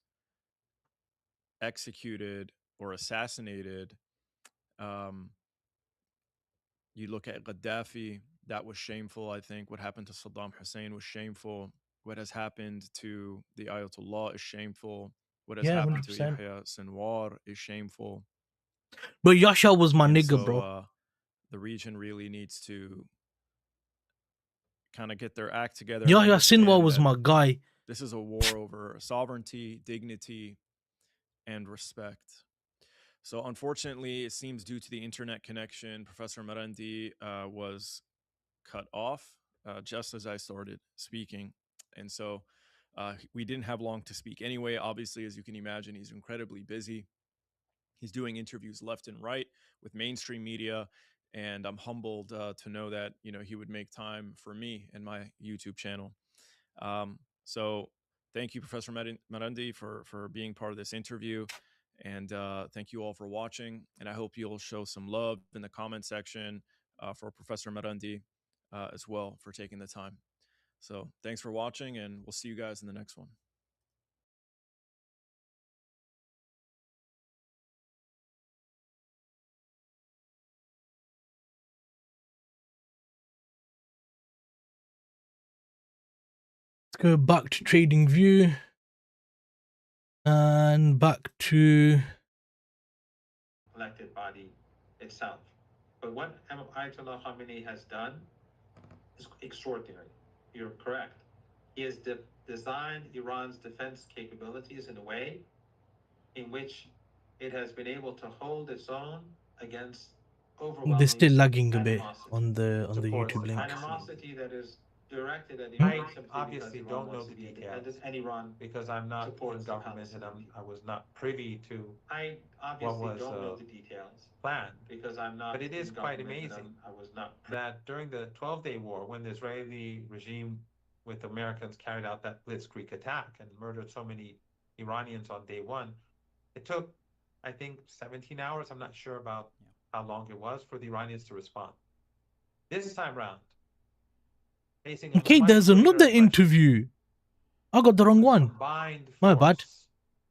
executed or assassinated. Um, you look at Gaddafi, that was shameful, I think. What happened to Saddam Hussein was shameful. What has happened to the Ayatollah is shameful. What has Yeah, happened to 100%. Yahya Sinwar is shameful. But Yasha was my And nigga, so bro. the region really needs to kind of get their act together and Yahya Sinwar understand was that my guy. this is a war over sovereignty, dignity, and respect. So, unfortunately, it seems due to the internet connection, Professor Marandi was cut off just as I started speaking. And so we didn't have long to speak anyway. Obviously, as you can imagine, he's incredibly busy. He's doing interviews left and right with mainstream media. And I'm humbled to know that, you know, he would make time for me and my YouTube channel. So thank you, Professor Marandi, for being part of this interview. And thank you all for watching. And I hope you'll show some love in the comment section for Professor Marandi as well for taking the time. So thanks for watching, and we'll see you guys in the next one. Let's go back to TradingView and back to Elected body itself. But what Ayatollah Khamenei has done is extraordinary. You're correct. He has designed Iran's defense capabilities in a way in which it has been able to hold its own against overwhelming they're still lagging a bit animosity. on the Supports YouTube link. animosity that is directed at Iran. I obviously don't know the details, and Iran because I'm not in government and I was not privy to what was planned. Because I'm not. But it is quite amazing that during the 12-day war, when the Israeli regime with Americans carried out that blitzkrieg attack and murdered so many Iranians on day one, it took, I think, 17 hours. I'm not sure about how long it was for the Iranians to respond. This time round, facing a Okay, much there's greater another aggression, interview. I got the wrong a one. combined My bad. force,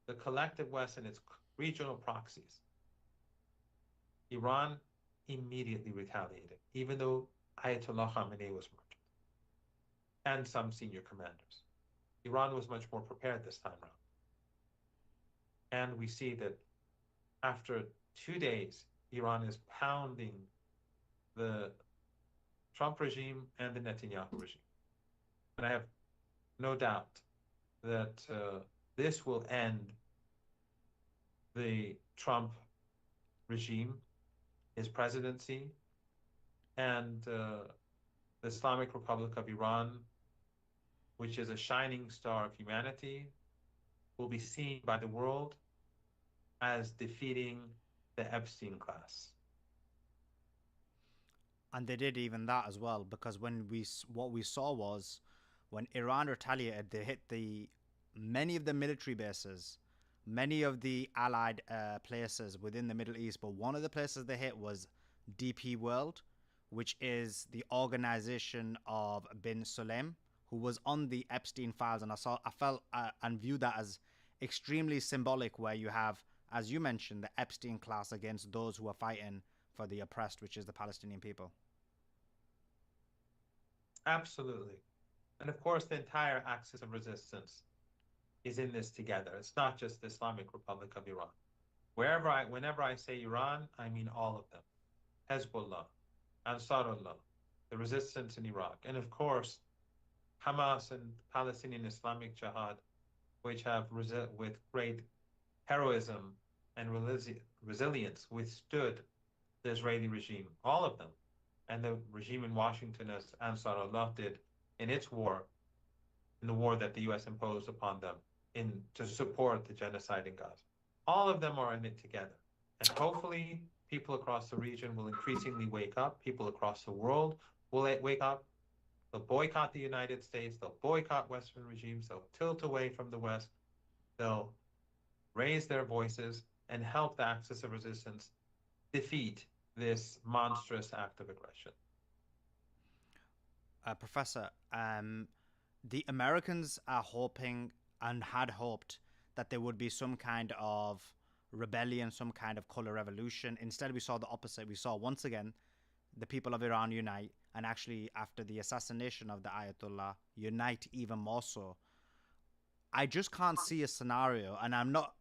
the collective West and its regional proxies. Iran immediately retaliated, even though Ayatollah Khamenei was murdered and some senior commanders. Iran was much more prepared this time round. And we see that after 2 days, Iran is pounding the Trump regime and the Netanyahu regime. And I have no doubt that this will end the Trump regime, his presidency, and the Islamic Republic of Iran, which is a shining star of humanity, will be seen by the world as defeating the Epstein class. And they did even that as well, because when what we saw was when Iran retaliated, they hit many of the military bases, many of the allied places within the Middle East. But one of the places they hit was DP World, which is the organization of bin Sulayem, who was on the Epstein files. And I felt and viewed that as extremely symbolic, where you have, as you mentioned, the Epstein class against those who are fighting for the oppressed, which is the Palestinian people. Absolutely. And of course, the entire axis of resistance is in this together. It's not just the Islamic Republic of Iran. Whenever I say Iran, I mean all of them. Hezbollah, Ansarullah, the resistance in Iraq, and of course, Hamas and Palestinian Islamic Jihad, which have with great heroism and resilience withstood the Israeli regime, all of them, and the regime in Washington, as Ansarullah did in its war, in the war that the U.S. imposed upon them to support the genocide in Gaza. All of them are in it together. And hopefully people across the region will increasingly wake up. People across the world will wake up. They'll boycott the United States. They'll boycott Western regimes. They'll tilt away from the West. They'll raise their voices and help the axis of resistance defeat this monstrous act of aggression. Professor, the Americans are hoping and had hoped that there would be some kind of rebellion, some kind of color revolution. Instead, we saw the opposite. We saw once again the people of Iran unite, and actually after the assassination of the Ayatollah, unite even more so. I just can't see a scenario, and I'm not,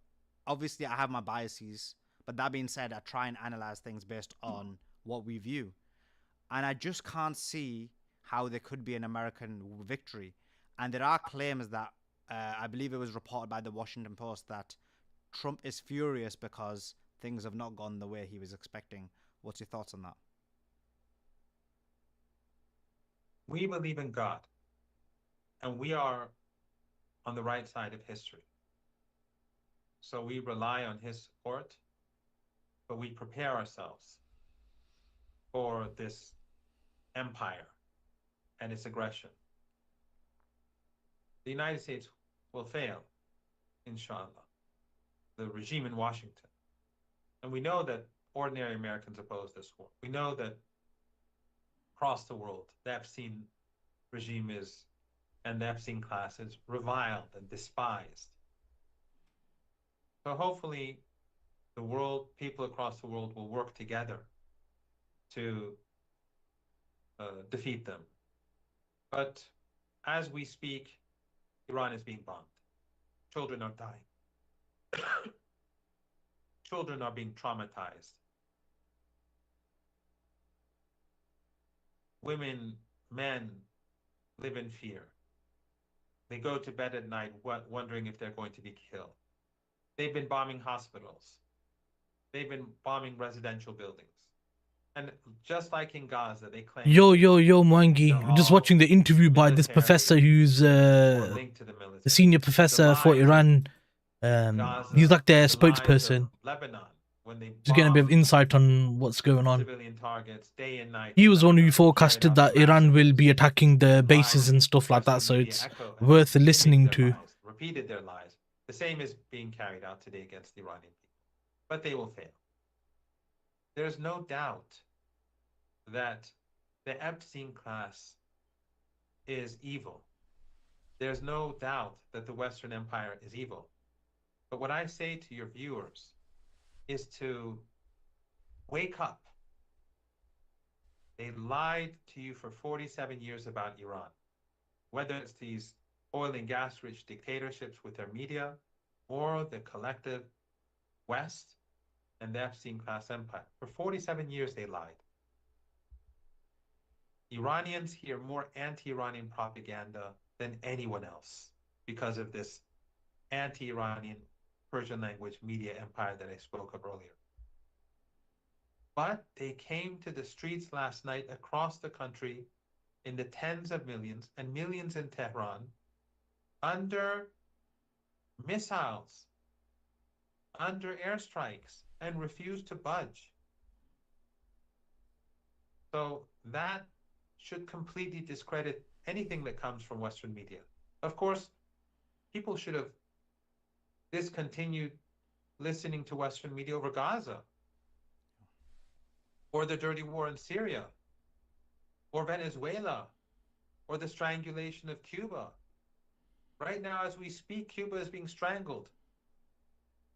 obviously I have my biases, but that being said, I try and analyze things based on what we view. And I just can't see how there could be an American victory. And there are claims that, I believe it was reported by the Washington Post, that Trump is furious because things have not gone the way he was expecting. What's your thoughts on that? We believe in God, and we are on the right side of history. So we rely on his support, but we prepare ourselves for this empire and its aggression. The United States will fail, inshallah, the regime in Washington. And we know that ordinary Americans oppose this war. We know that across the world, the Epstein regime and the Epstein class is reviled and despised. So hopefully the world, people across the world will work together to defeat them. But as we speak, Iran is being bombed. Children are dying. Children are being traumatized. Women, men live in fear. They go to bed at night wondering if they're going to be killed. They've been bombing hospitals. They've been bombing residential buildings. And just like in Gaza, they claim... Yo, Mwangi. Just watching the interview by this professor who's the senior professor for Iran. He's like their spokesperson. Just getting a bit of insight on what's going on. He was one who forecasted that Iran will be attacking the bases and stuff like that, so it's worth listening to. Repeated their lies. The same is being carried out today against the Iranian people. But they will fail. There's no doubt that the Epstein class is evil. There's no doubt that the Western Empire is evil. But what I say to your viewers is to wake up. They lied to you for 47 years about Iran, whether it's these oil and gas-rich dictatorships with their media or the collective West and the Epstein class empire. For 47 years, they lied. Iranians hear more anti-Iranian propaganda than anyone else because of this anti-Iranian Persian language media empire that I spoke of earlier. But they came to the streets last night across the country in the tens of millions and millions in Tehran under missiles, under airstrikes, and refused to budge. So that should completely discredit anything that comes from Western media. Of course, people should have discontinued listening to Western media over Gaza, or the dirty war in Syria, or Venezuela, or the strangulation of Cuba. Right now, as we speak, Cuba is being strangled.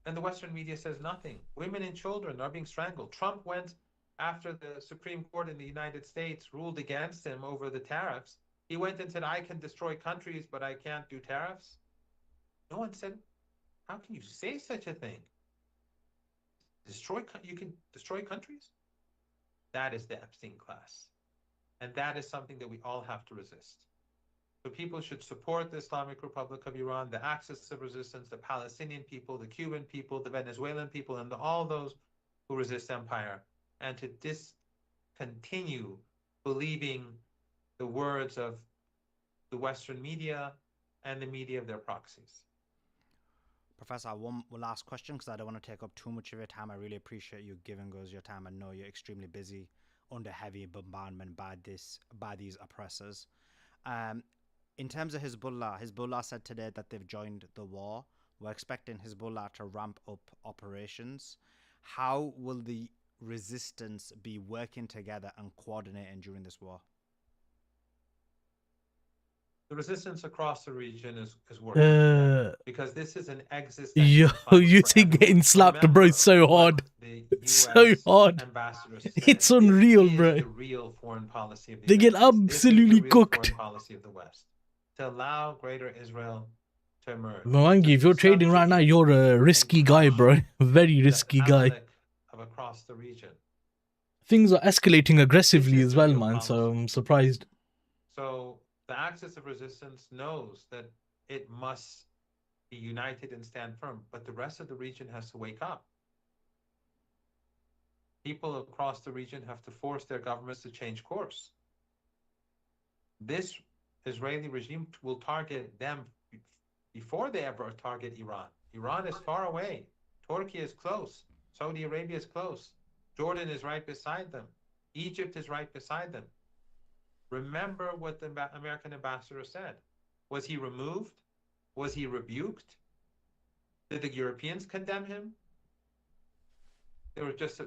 And the Western media says nothing. Women and children are being strangled. Trump went after the Supreme Court in the United States ruled against him over the tariffs. He went and said, I can destroy countries, but I can't do tariffs. No one said, how can you say such a thing? You can destroy countries? That is the Epstein class. And that is something that we all have to resist. So people should support the Islamic Republic of Iran, the axis of resistance, the Palestinian people, the Cuban people, the Venezuelan people, and all those who resist empire, and to discontinue believing the words of the Western media and the media of their proxies. Professor, one last question, because I don't want to take up too much of your time. I really appreciate you giving us your time. I know you're extremely busy under heavy bombardment by these oppressors. In terms of Hezbollah said today that they've joined the war. We're expecting Hezbollah to ramp up operations. How will the resistance be working together and coordinating during this war? The resistance across the region is working together, because this is an existential Yo, you think getting slapped, bro, so hard. So hard. It's unreal, bro. The real foreign policy of the they get absolutely cooked. Foreign policy of the West, to allow Greater Israel to emerge. Mwangi, if you're trading right now, you're a risky guy, bro. Very risky guy. Of across the region. Things are escalating aggressively as well, man, so I'm surprised. So the axis of resistance knows that it must be united and stand firm, but the rest of the region has to wake up. People across the region have to force their governments to change course. This Israeli regime will target them before they ever target Iran. Iran is far away. Turkey is close. Saudi Arabia is close. Jordan is right beside them. Egypt is right beside them. Remember what the American ambassador said. Was he removed? Was he rebuked? Did the Europeans condemn him? There was just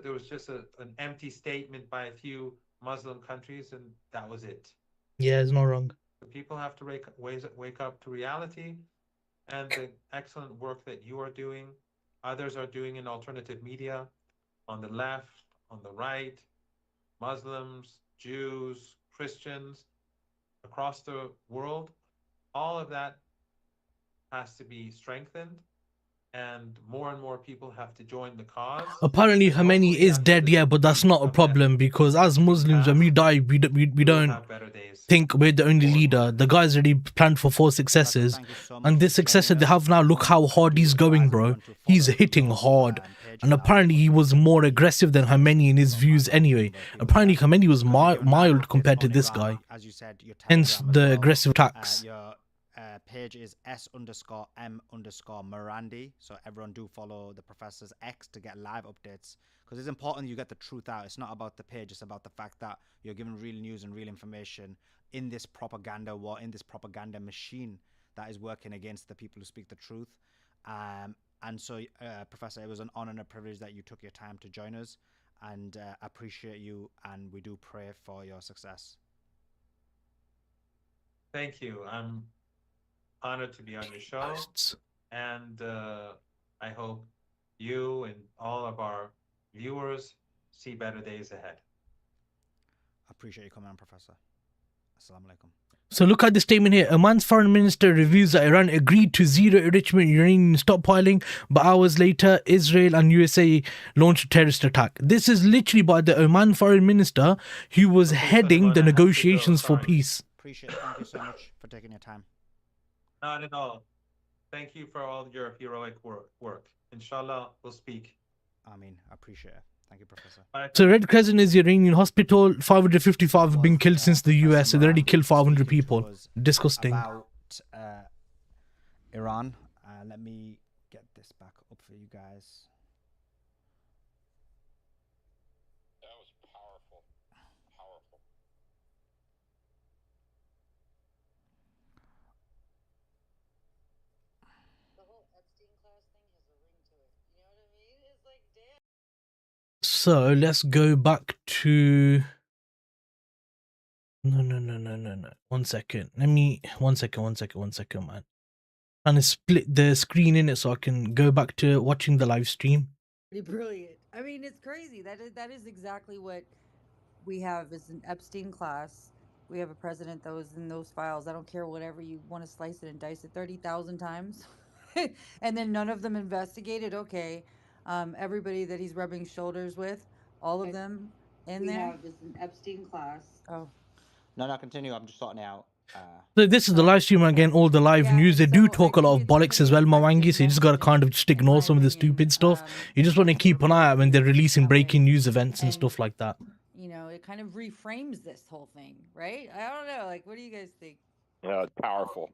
an empty statement by a few Muslim countries, and that was it. Yeah, it's not wrong. The people have to wake up to reality, and the excellent work that you are doing, others are doing in alternative media, on the left, on the right, Muslims, Jews, Christians, across the world, all of that has to be strengthened, and more people have to join the cause. Apparently Khomeini is dead, yeah, but that's not a problem, because as Muslims, when we die, we don't think we're the only leader. The guy's already planned for 4 successors, and this successor they have now, look how hard he's going, bro. He's hitting hard, and apparently he was more aggressive than Khomeini in his views anyway. Apparently Khomeini was mild compared to this guy, hence the aggressive attacks. Page is S_M_Morandi. So everyone do follow the professor's X to get live updates, because it's important you get the truth out. It's not about the page, it's about the fact that you're giving real news and real information in this propaganda war, in this propaganda machine that is working against the people who speak the truth. And so, Professor, it was an honor and a privilege that you took your time to join us, and appreciate you, and we do pray for your success. Thank you. I'm honored to be on your show, and I hope you and all of our viewers see better days ahead. I appreciate you coming on, Professor. Assalamu alaikum. So look at the statement here. Oman's foreign minister reveals that Iran agreed to zero enrichment uranium stockpiling, but hours later, Israel and USA launched a terrorist attack. This is literally by the Oman foreign minister who was heading the negotiations for peace. Appreciate it. Thank you so much for taking your time. Not at all. Thank you for all your heroic work. Inshallah, we'll speak. I mean, I appreciate it. Thank you, Professor. So Red Crescent is the Iranian hospital. 555 have been killed since the US. So they already killed 500 people. Disgusting. About Iran. Let me get this back up for you guys. That was powerful. Powerful. The whole Epstein class thing has a ring to it. You know what I mean? It's like, damn. So let's go back to. No. 1 second. Let me. 1 second, man. And I split the screen in it so I can go back to watching the live stream. Pretty brilliant. I mean, it's crazy. That is exactly what we have is an Epstein class. We have a president that was in those files. I don't care whatever you want to slice it and dice it 30,000 times. And then none of them investigated. Okay. Everybody that he's rubbing shoulders with, all of them in there. We have is an Epstein class. Oh. No, continue. I'm just sorting it out. So this is the live stream again, all the live news. They do talk a lot of bollocks as well, Mawangi, so you just gotta kind of just ignore some of the stupid stuff. You just want to keep an eye out when they're releasing breaking news events and stuff like that. You know, it kind of reframes this whole thing, right? I don't know. Like, what do you guys think? Powerful.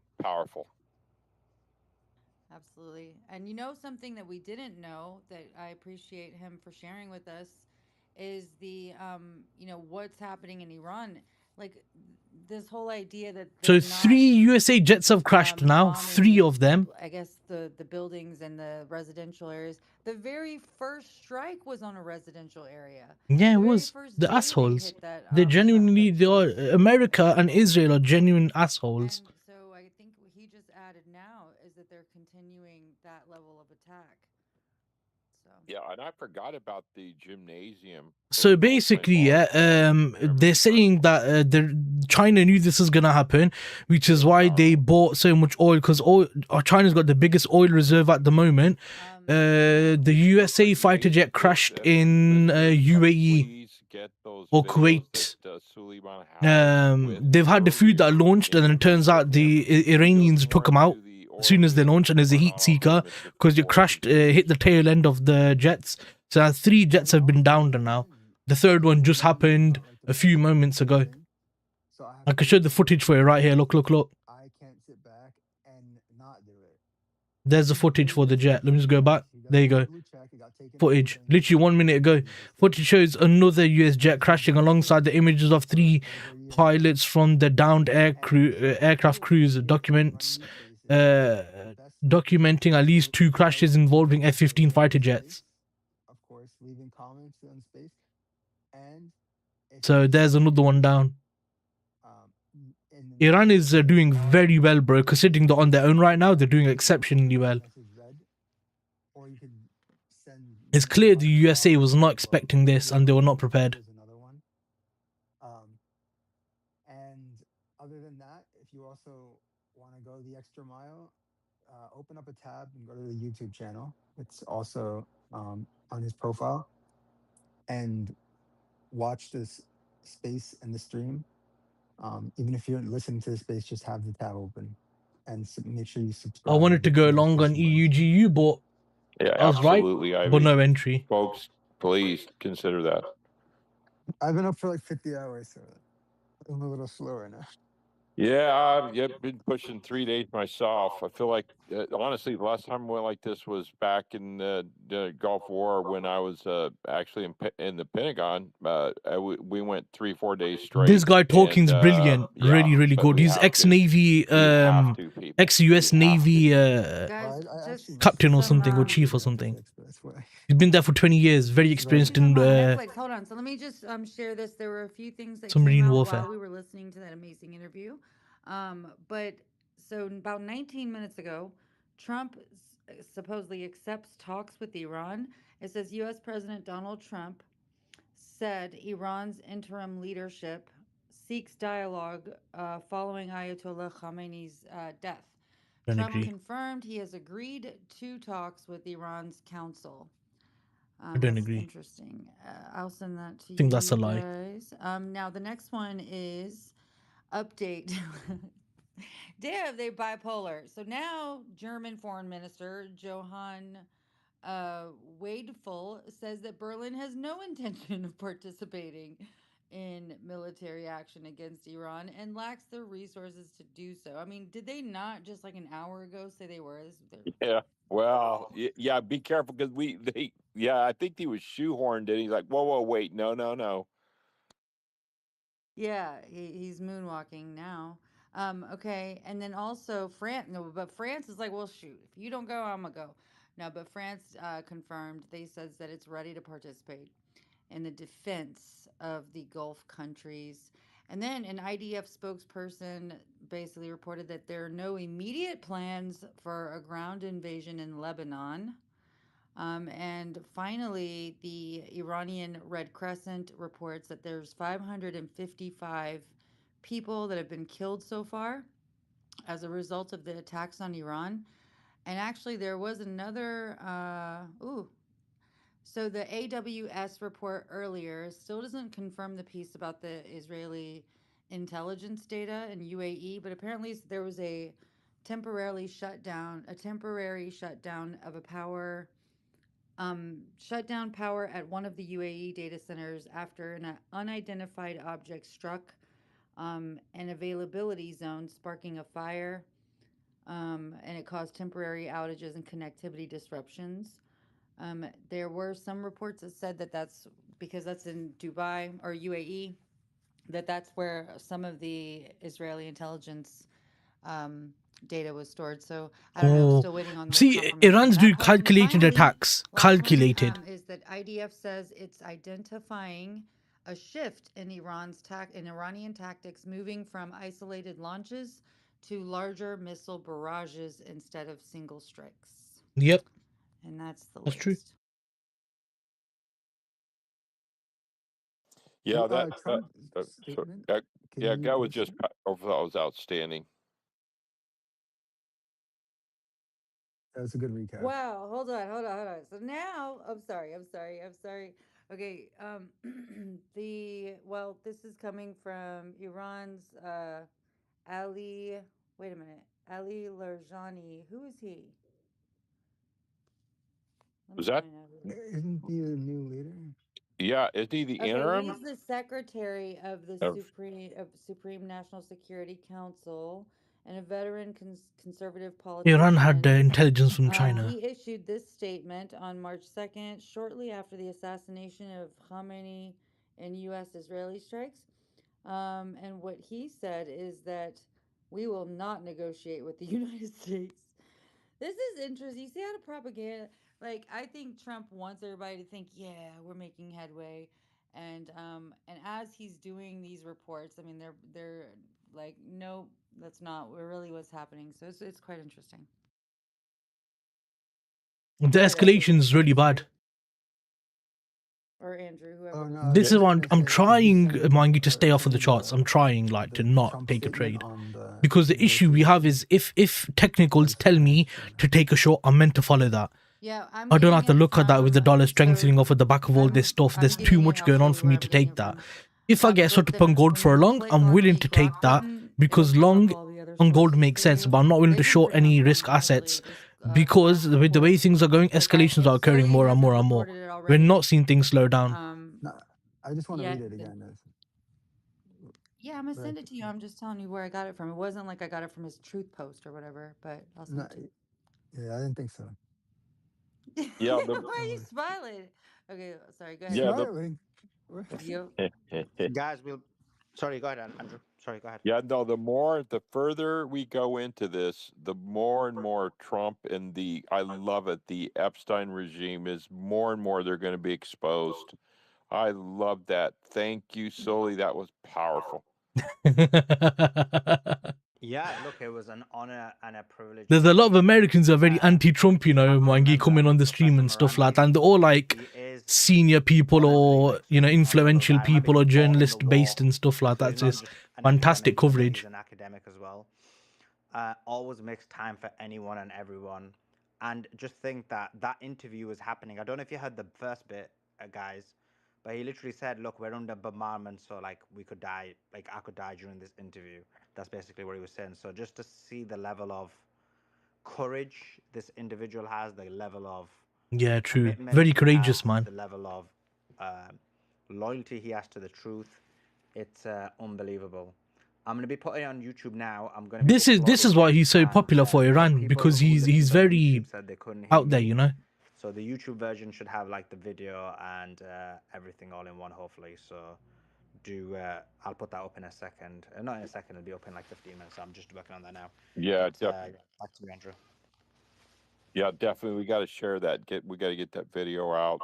Absolutely. And you know, something that we didn't know that I appreciate him for sharing with us is the, you know, what's happening in Iran. Like this whole idea that so 3 USA jets have crashed now, 3 of them. I guess the buildings and the residential areas. The very first strike was on a residential area. Yeah, it was. The assholes. They genuinely, they are, America and Israel are genuine assholes. And so I think what he just added now is that they're continuing that level of attack. Yeah, and I forgot about the gymnasium. So basically, they're saying that China knew this was gonna happen, which is why they bought so much oil, because China's got the biggest oil reserve at the moment. The USA fighter jet crashed in UAE or Kuwait. They've had the food that launched, and then it turns out the Iranians took them out as soon as they launched, and there's a heat seeker because it crashed, hit the tail end of the jets. So now 3 jets have been downed now. The third one just happened a few moments ago. I can show the footage for you right here. Look. I can't sit back and not do it. There's the footage for the jet. Let me just go back. There you go. Footage. Literally 1 minute ago. Footage shows another US jet crashing alongside the images of 3 pilots from the downed aircraft crews. Documents documenting at least 2 crashes involving F-15 fighter jets. Of course, leaving comments on space. And so there's another one down. Iran is doing very well, bro. Considering they're on their own right now, they're doing exceptionally well. It's clear the USA was not expecting this and they were not prepared. And other than that, if you also want to go the extra mile, open up a tab and go to the YouTube channel. It's also on his profile. And watch this space and the stream. Even if you're listening to the space, just have the tab open and make sure you subscribe. I wanted to go long on EUGU, but I was absolutely, right, but no entry. Folks, please consider that. I've been up for like 50 hours, so I'm a little slower now. Yeah, I've been pushing 3 days myself. I feel like, honestly, the last time I went like this was back in the Gulf War when I was actually in the Pentagon. We went 3-4 days straight. This guy talking's brilliant. Really good. He's ex-Navy, ex-US Navy captain or something, or chief or something. He's been there for 20 years. Very experienced in Netflix. Hold on. So let me just share this. There were a few things that submarine came out warfare while we were listening to that amazing interview. But so about 19 minutes ago, Trump supposedly accepts talks with Iran. It says U.S. President Donald Trump said Iran's interim leadership seeks dialogue following Ayatollah Khamenei's death. Trump confirmed he has agreed to talks with Iran's council. I don't agree. Interesting. I'll send that to you. I think that's a lie. Guys. Now the next one is update. Damn, they bipolar. So now German Foreign Minister Johann Wadeful says that Berlin has no intention of participating in military action against Iran and lacks the resources to do so. I mean, did they not just like an hour ago say they were? Yeah. Well, yeah. Be careful because yeah. I think he was shoehorned in. He's like, whoa, whoa, wait, no, no, no. Yeah, he's moonwalking now. Okay, and then also France. No, but France is like, well, shoot, if you don't go, I'm gonna go. No, but France confirmed. They says that it's ready to participate in the defense of the Gulf countries. And then an IDF spokesperson basically reported that there are no immediate plans for a ground invasion in Lebanon. And finally, the Iranian Red Crescent reports that there's 555 people that have been killed so far as a result of the attacks on Iran. And actually, there was another, so the AWS report earlier still doesn't confirm the piece about the Israeli intelligence data in UAE, but apparently there was a temporary shutdown of a power shut down power at one of the UAE data centers after an unidentified object struck an availability zone, sparking a fire, and it caused temporary outages and connectivity disruptions. There were some reports that said that that's because that's in Dubai or UAE, that's where some of the Israeli intelligence data was stored. So I don't know. I'm Oh, still waiting on the see, confirmation on Iran's that do part. And calculated finally, attacks. last one Calculated. is that IDF says it's identifying a shift in Iranian tactics, moving from isolated launches to larger missile barrages instead of single strikes. Yep, And that's the that's true. latest. Yeah, Trump statement. Can yeah, you guy was post just, it? I thought was outstanding. That was a good recap. Wow, hold on. So now, I'm sorry. Okay, this is coming from Iran's Ali. Wait a minute, Ali Larjani. Who is he? Let Was me that? find out. Isn't he the new leader? Yeah, isn't he the Okay, interim? he's the secretary of the Supreme National Security Council and a veteran conservative Iran had politician. intelligence from China. He issued this statement on March 2nd, shortly after the assassination of Khamenei in U.S. Israeli strikes. And what he said is that we will not negotiate with the United States. This is interesting. You see how the propaganda, like, I think Trump wants everybody to think, yeah, we're making headway. And as he's doing these reports, I mean, they're like, no, that's not really what's happening. So it's quite interesting. The Go ahead, Ed. escalation is really bad. Or Andrew, whoever Oh wants no, to I was This go. is just what gonna I'm say, could you trying, send Mangi, to or stay off of any the of charts. I'm trying, like, to not Trump take a statement trade. on the Because the issue we have negotiations? is if technicals Vice tell me Chancellor. to take a short, I'm meant to follow that. Yeah, I'm I don't getting have to it look at that with the from. dollar So strengthening off of the back of all this stuff. I'm There's too getting it. much I'll going tell on you for me where I'm to getting take it that. from. If I get swept But up on then gold when for a you long, click I'm on willing the to take drop that button, it'll because pull up long all the other on gold sources makes for sense, you. but I'm not willing They to did short bring on any Trump risk actually. assets This because last with the way report. things are going, So escalations are if occurring Zoe more and more hasn't and more. reported it We're already, not seeing things slow down. No, I just want to read yet, it then again. yeah, I'm gonna But I send it to you. I'm just telling you where I got it from. It wasn't like I got it from his truth post or whatever, but I'll send no, it to you. yeah, I didn't think so. Yeah, Why are No you worries. smiling? Okay, sorry. Go ahead, yeah, Ed. Smiling. Yo. Guys, we'll. Sorry, go ahead, Andrew. Sorry, go ahead. yeah. No, the further we go into this, the more and more Trump and I love it. The Epstein regime is more and more they're going to be exposed. I love that. Thank you, Sully. That was powerful. Yeah, look, it was an honor and a privilege There's to a lot of meet Americans who are very anti-Trump, I Mangi, remember coming on the stream Professor and stuff like Morandi. that. And they're all like He is senior people honestly or, like such a knowledgeable influential guy, having people or fought in the journalist war. based and stuff like So that. he's So not it's just an fantastic academic, he's coverage. an academic as well. Always makes time for anyone and everyone. And just think that that interview was happening. I don't know if you heard the first bit, guys, but he literally said, look, we're under bombardment, so like we could die, like I could die during this interview. That's basically what he was saying. So just to see the level of courage this individual has, the level of Yeah, true. commitment Very he courageous, has, man. the level of loyalty he has to the truth. It's unbelievable. I'm going to be putting it on YouTube now. I'm going to be This is uploading why it, he's so and popular for so Iran, people because who he's listened on YouTube very said they couldn't hear out there, me. you know. So the YouTube version should have like the video and everything all in one, hopefully. So I'll put that up in a second. Not in a second. It'll be up in like 15 minutes. I'm just working on that now. Yeah, But back to you, Andrew. Yeah, definitely. We got to share that. We got to get that video out.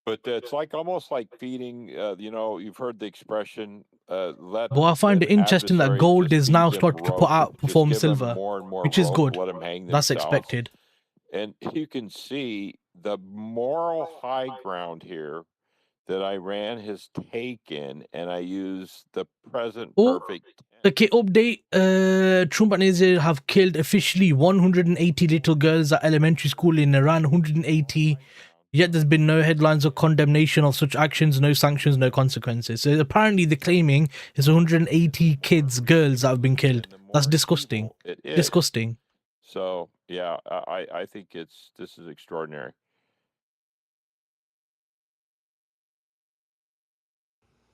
But it's like almost like feeding. You've heard the expression. Let But I find an it interesting that adversary gold just is feed now them starting to rope. Just outperform give them silver, more and more which is rope. good. Let them hang That's themselves. expected. And you can see the moral high ground here that Iran has taken, and I use the present Oh, perfect. okay, update. Trump and Israel have killed officially 180 little girls at elementary school in Iran. 180. Yet there's been no headlines or condemnation of such actions, no sanctions, no consequences. So apparently they're claiming it's 180 kids, girls that have been killed. That's disgusting. It is Disgusting. So yeah, I think this is extraordinary.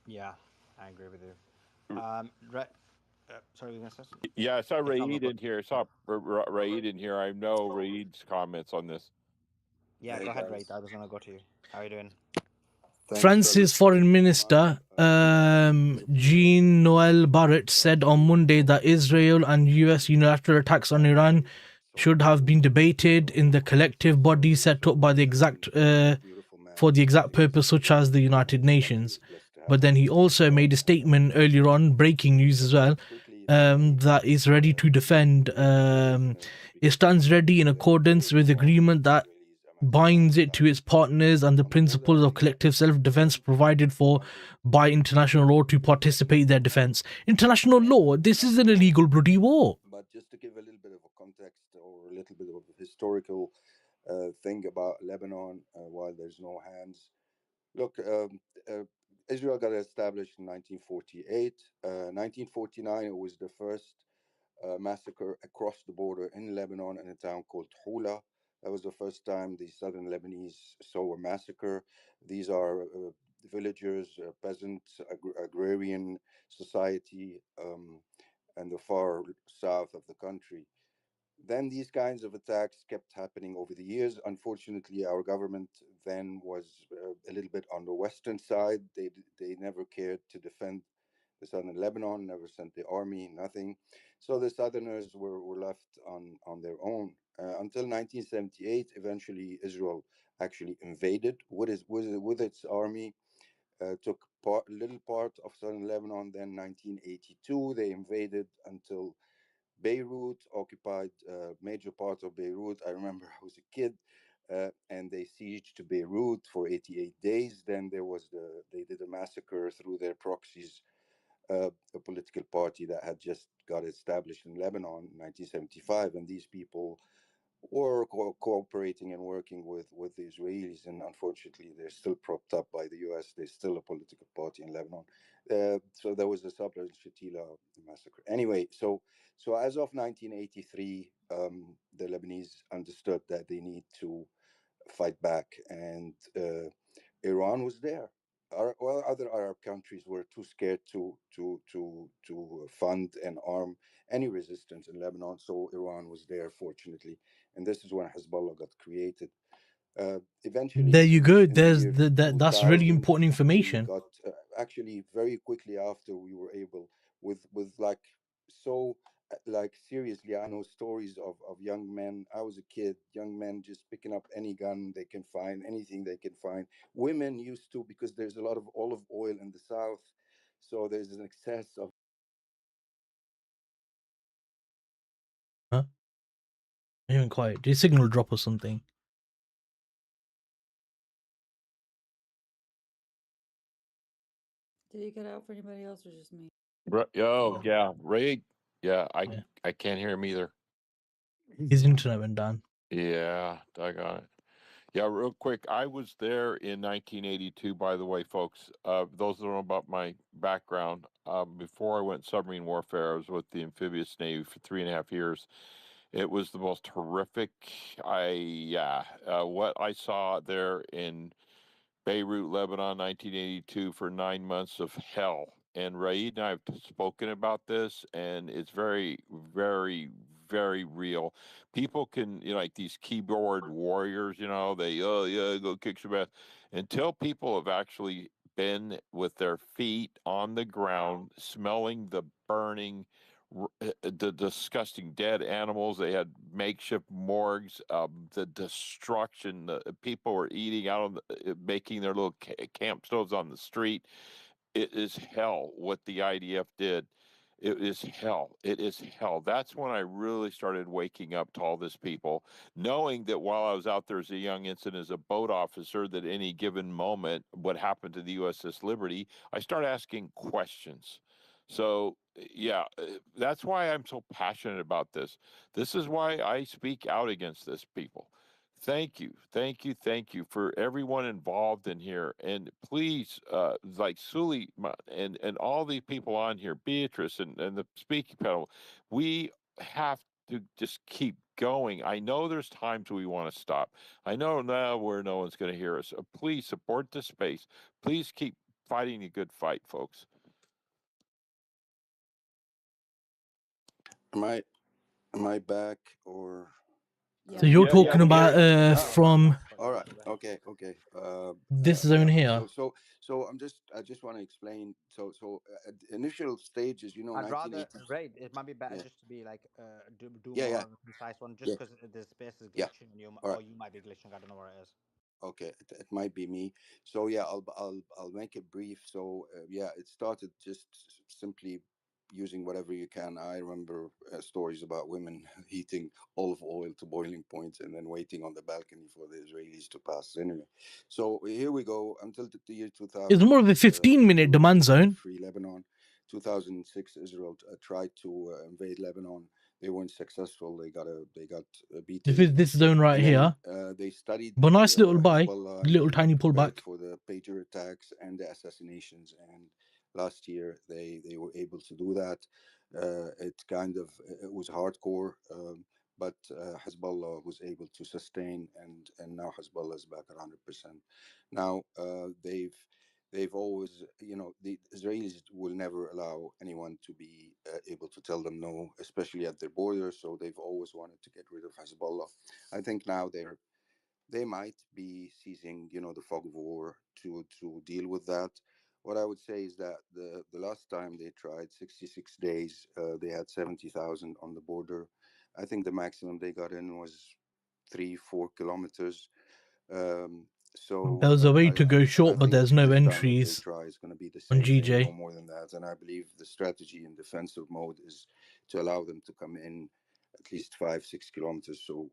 Yeah, I agree with you. Sorry, you gonna say something? Yeah, I saw Raid in here. I saw Raid in here. I know Raid's comments on this. Yeah, go ahead, Raid. I was gonna go to you. How are you doing? France's foreign minister, Jean Noel Barrett, said on Monday that Israel and US unilateral attacks on Iran should have been debated in the collective body set up by the for the exact purpose, such as the United Nations. But then he also made a statement earlier on, breaking news as well, that is ready to defend. It stands ready in accordance with agreement that binds it to its partners and the principles of collective self-defense provided for by international law to participate in their defense. International law, this is an illegal bloody war. But just to give a little bit of a context or a little bit of a historical thing about Lebanon, while there's no hands. Look, Israel got established in 1948. 1949, it was the first massacre across the border in Lebanon in a town called Hula. That was the first time the southern Lebanese saw a massacre. These are villagers, peasants, agrarian society, and the far south of the country. Then these kinds of attacks kept happening over the years. Unfortunately, our government then was a little bit on the western side. They never cared to defend the southern Lebanon, never sent the army, nothing. So the southerners were left on their own until 1978. Eventually, Israel actually invaded with its army, took little part of southern Lebanon. Then 1982, they invaded until Beirut, occupied major parts of Beirut. I remember I was a kid, and they sieged Beirut for 88 days. Then they did a massacre through their proxies, a political party that had just got established in Lebanon in 1975, and these people were cooperating and working with the Israelis, and unfortunately, they're still propped up by the U.S. There's still a political party in Lebanon. So there was the Sabra al-Shatila massacre. Anyway, so as of 1983, the Lebanese understood that they need to fight back, and Iran was there. Well, other Arab countries were too scared to fund and arm any resistance in Lebanon, so Iran was there, fortunately, and this is when Hezbollah got created. Eventually, There you go. in the There's year that's really 2000, important we information. got actually very quickly after we were able with like so like seriously, I know stories of young men. I was a kid, young men just picking up any gun they can find, anything they can find. Women used to, because there's a lot of olive oil in the south, so there's an excess of. Huh? Even quiet. Did signal drop or something? Did you get out for anybody else or just me? Oh yeah, Ray. Yeah, I can't hear him either. His internet went down. Yeah, doggone it. Yeah, real quick. I was there in 1982, by the way, folks. Those that don't know about my background, before I went submarine warfare, I was with the amphibious navy for 3.5 years. It was the most horrific. What I saw there in Beirut, Lebanon, 1982, for 9 months of hell. And Raid and I have spoken about this, and it's very, very, very real. People can, like these keyboard warriors, they, oh, yeah, go kick some ass. Until people have actually been with their feet on the ground, smelling the burning, the disgusting dead animals. They had makeshift morgues. The destruction. The people were eating out on making their little camp stoves on the street. It is hell what the IDF did. It is hell. It is hell. That's when I really started waking up to all this people, knowing that while I was out there as a young ensign, as a boat officer, that any given moment, what happened to the USS Liberty, I started asking questions. So, yeah, that's why I'm so passionate about this. This is why I speak out against this, people. Thank you, thank you, thank you for everyone involved in here, and please, like Sully and all the people on here, Beatrice and the speaking panel, we have to just keep going. I know there's times we want to stop. I know now where no one's going to hear us. Please support the space. Please keep fighting a good fight, folks. Am I back or? So you're talking about from All right. Okay. this zone here. So I just want to explain. At the initial stages, I'd rather 1980s. Raid. It might be better Yeah. just to be like do Yeah. more Yeah. of a concise one, just Yeah. because the space is Yeah. glitching and All right. or you might be glitching. I don't know where it is. Okay, it might be me. So yeah, I'll make it brief. So yeah, it started just simply using whatever you can. I remember stories about women heating olive oil to boiling point and then waiting on the balcony for the Israelis to pass. Anyway, so here we go until the year 2000. It's more of a 15-minute demand zone. Free Lebanon. 2006, Israel tried to invade Lebanon. They weren't successful. They got beaten. This zone right here. They studied But nice little buy, Hezbollah little tiny prepared pullback. for the pager attacks and the assassinations. And last year they were able to do that. It was hardcore, but Hezbollah was able to sustain, and now Hezbollah is back at 100%. Now they've always, the Israelis will never allow anyone to be able to tell them no, especially at their borders. So they've always wanted to get rid of Hezbollah. I think now they might be seizing, the fog of war to deal with that. What I would say is that the last time they tried 66 days, they had 70,000 on the border. I think the maximum they got in was 3-4 kilometers. So There was a way to go I short, but think there's no this time if they entries try, it's going to be the on same thing, no GJ. more than that. And I believe the strategy in defensive mode is to allow them to come in at least 5-6 kilometers. So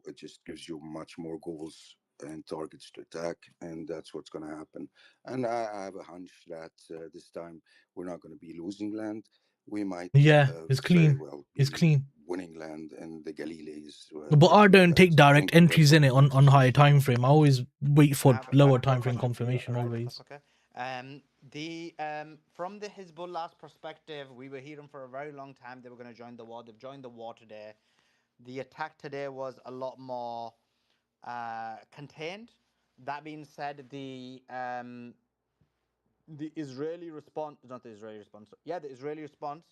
it just gives you much more goals and targets to attack, and that's what's going to happen. And I have a hunch that this time we're not going to be losing land. We might Yeah, it's very clean. well It's be clean. winning land, and the Galilees But I taking it don't back. take So direct thank you. That's entries in all. it on higher time frame. I always wait for I lower have a quick time frame question for you, confirmation right? If that's always. okay. The From the Hezbollah's perspective, we were hearing for a very long time they were going to join the war. They've joined the war today. The attack today was a lot more contained. That being said, the Israeli response, not the Israeli response, yeah, the Israeli response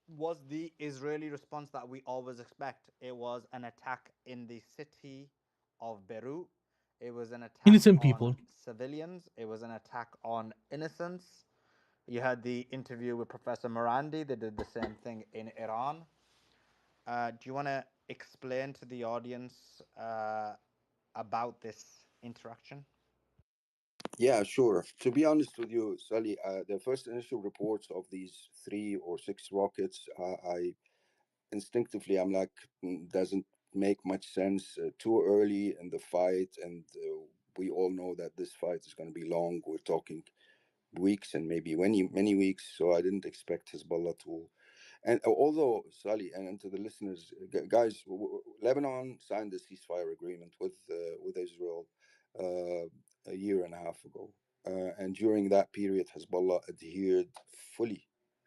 was the Israeli response that we always expect. It was an attack in the city of Beirut. It was an attack Innocent on people. civilians. It was an attack on innocents. You had the interview with Professor Morandi. They did the same thing in Iran. Do you want to explain to the audience about this interaction? Yeah, sure. To be honest with you, Sally, the first initial reports of these 3 or 6 rockets, I instinctively I'm like, doesn't make much sense. Too early in the fight, and we all know that this fight is going to be long. We're talking weeks and maybe many weeks. So I didn't expect Hezbollah to And although, Sally, and to the listeners, guys, Lebanon signed the ceasefire agreement with Israel a year and a half ago. And during that period, Hezbollah adhered fully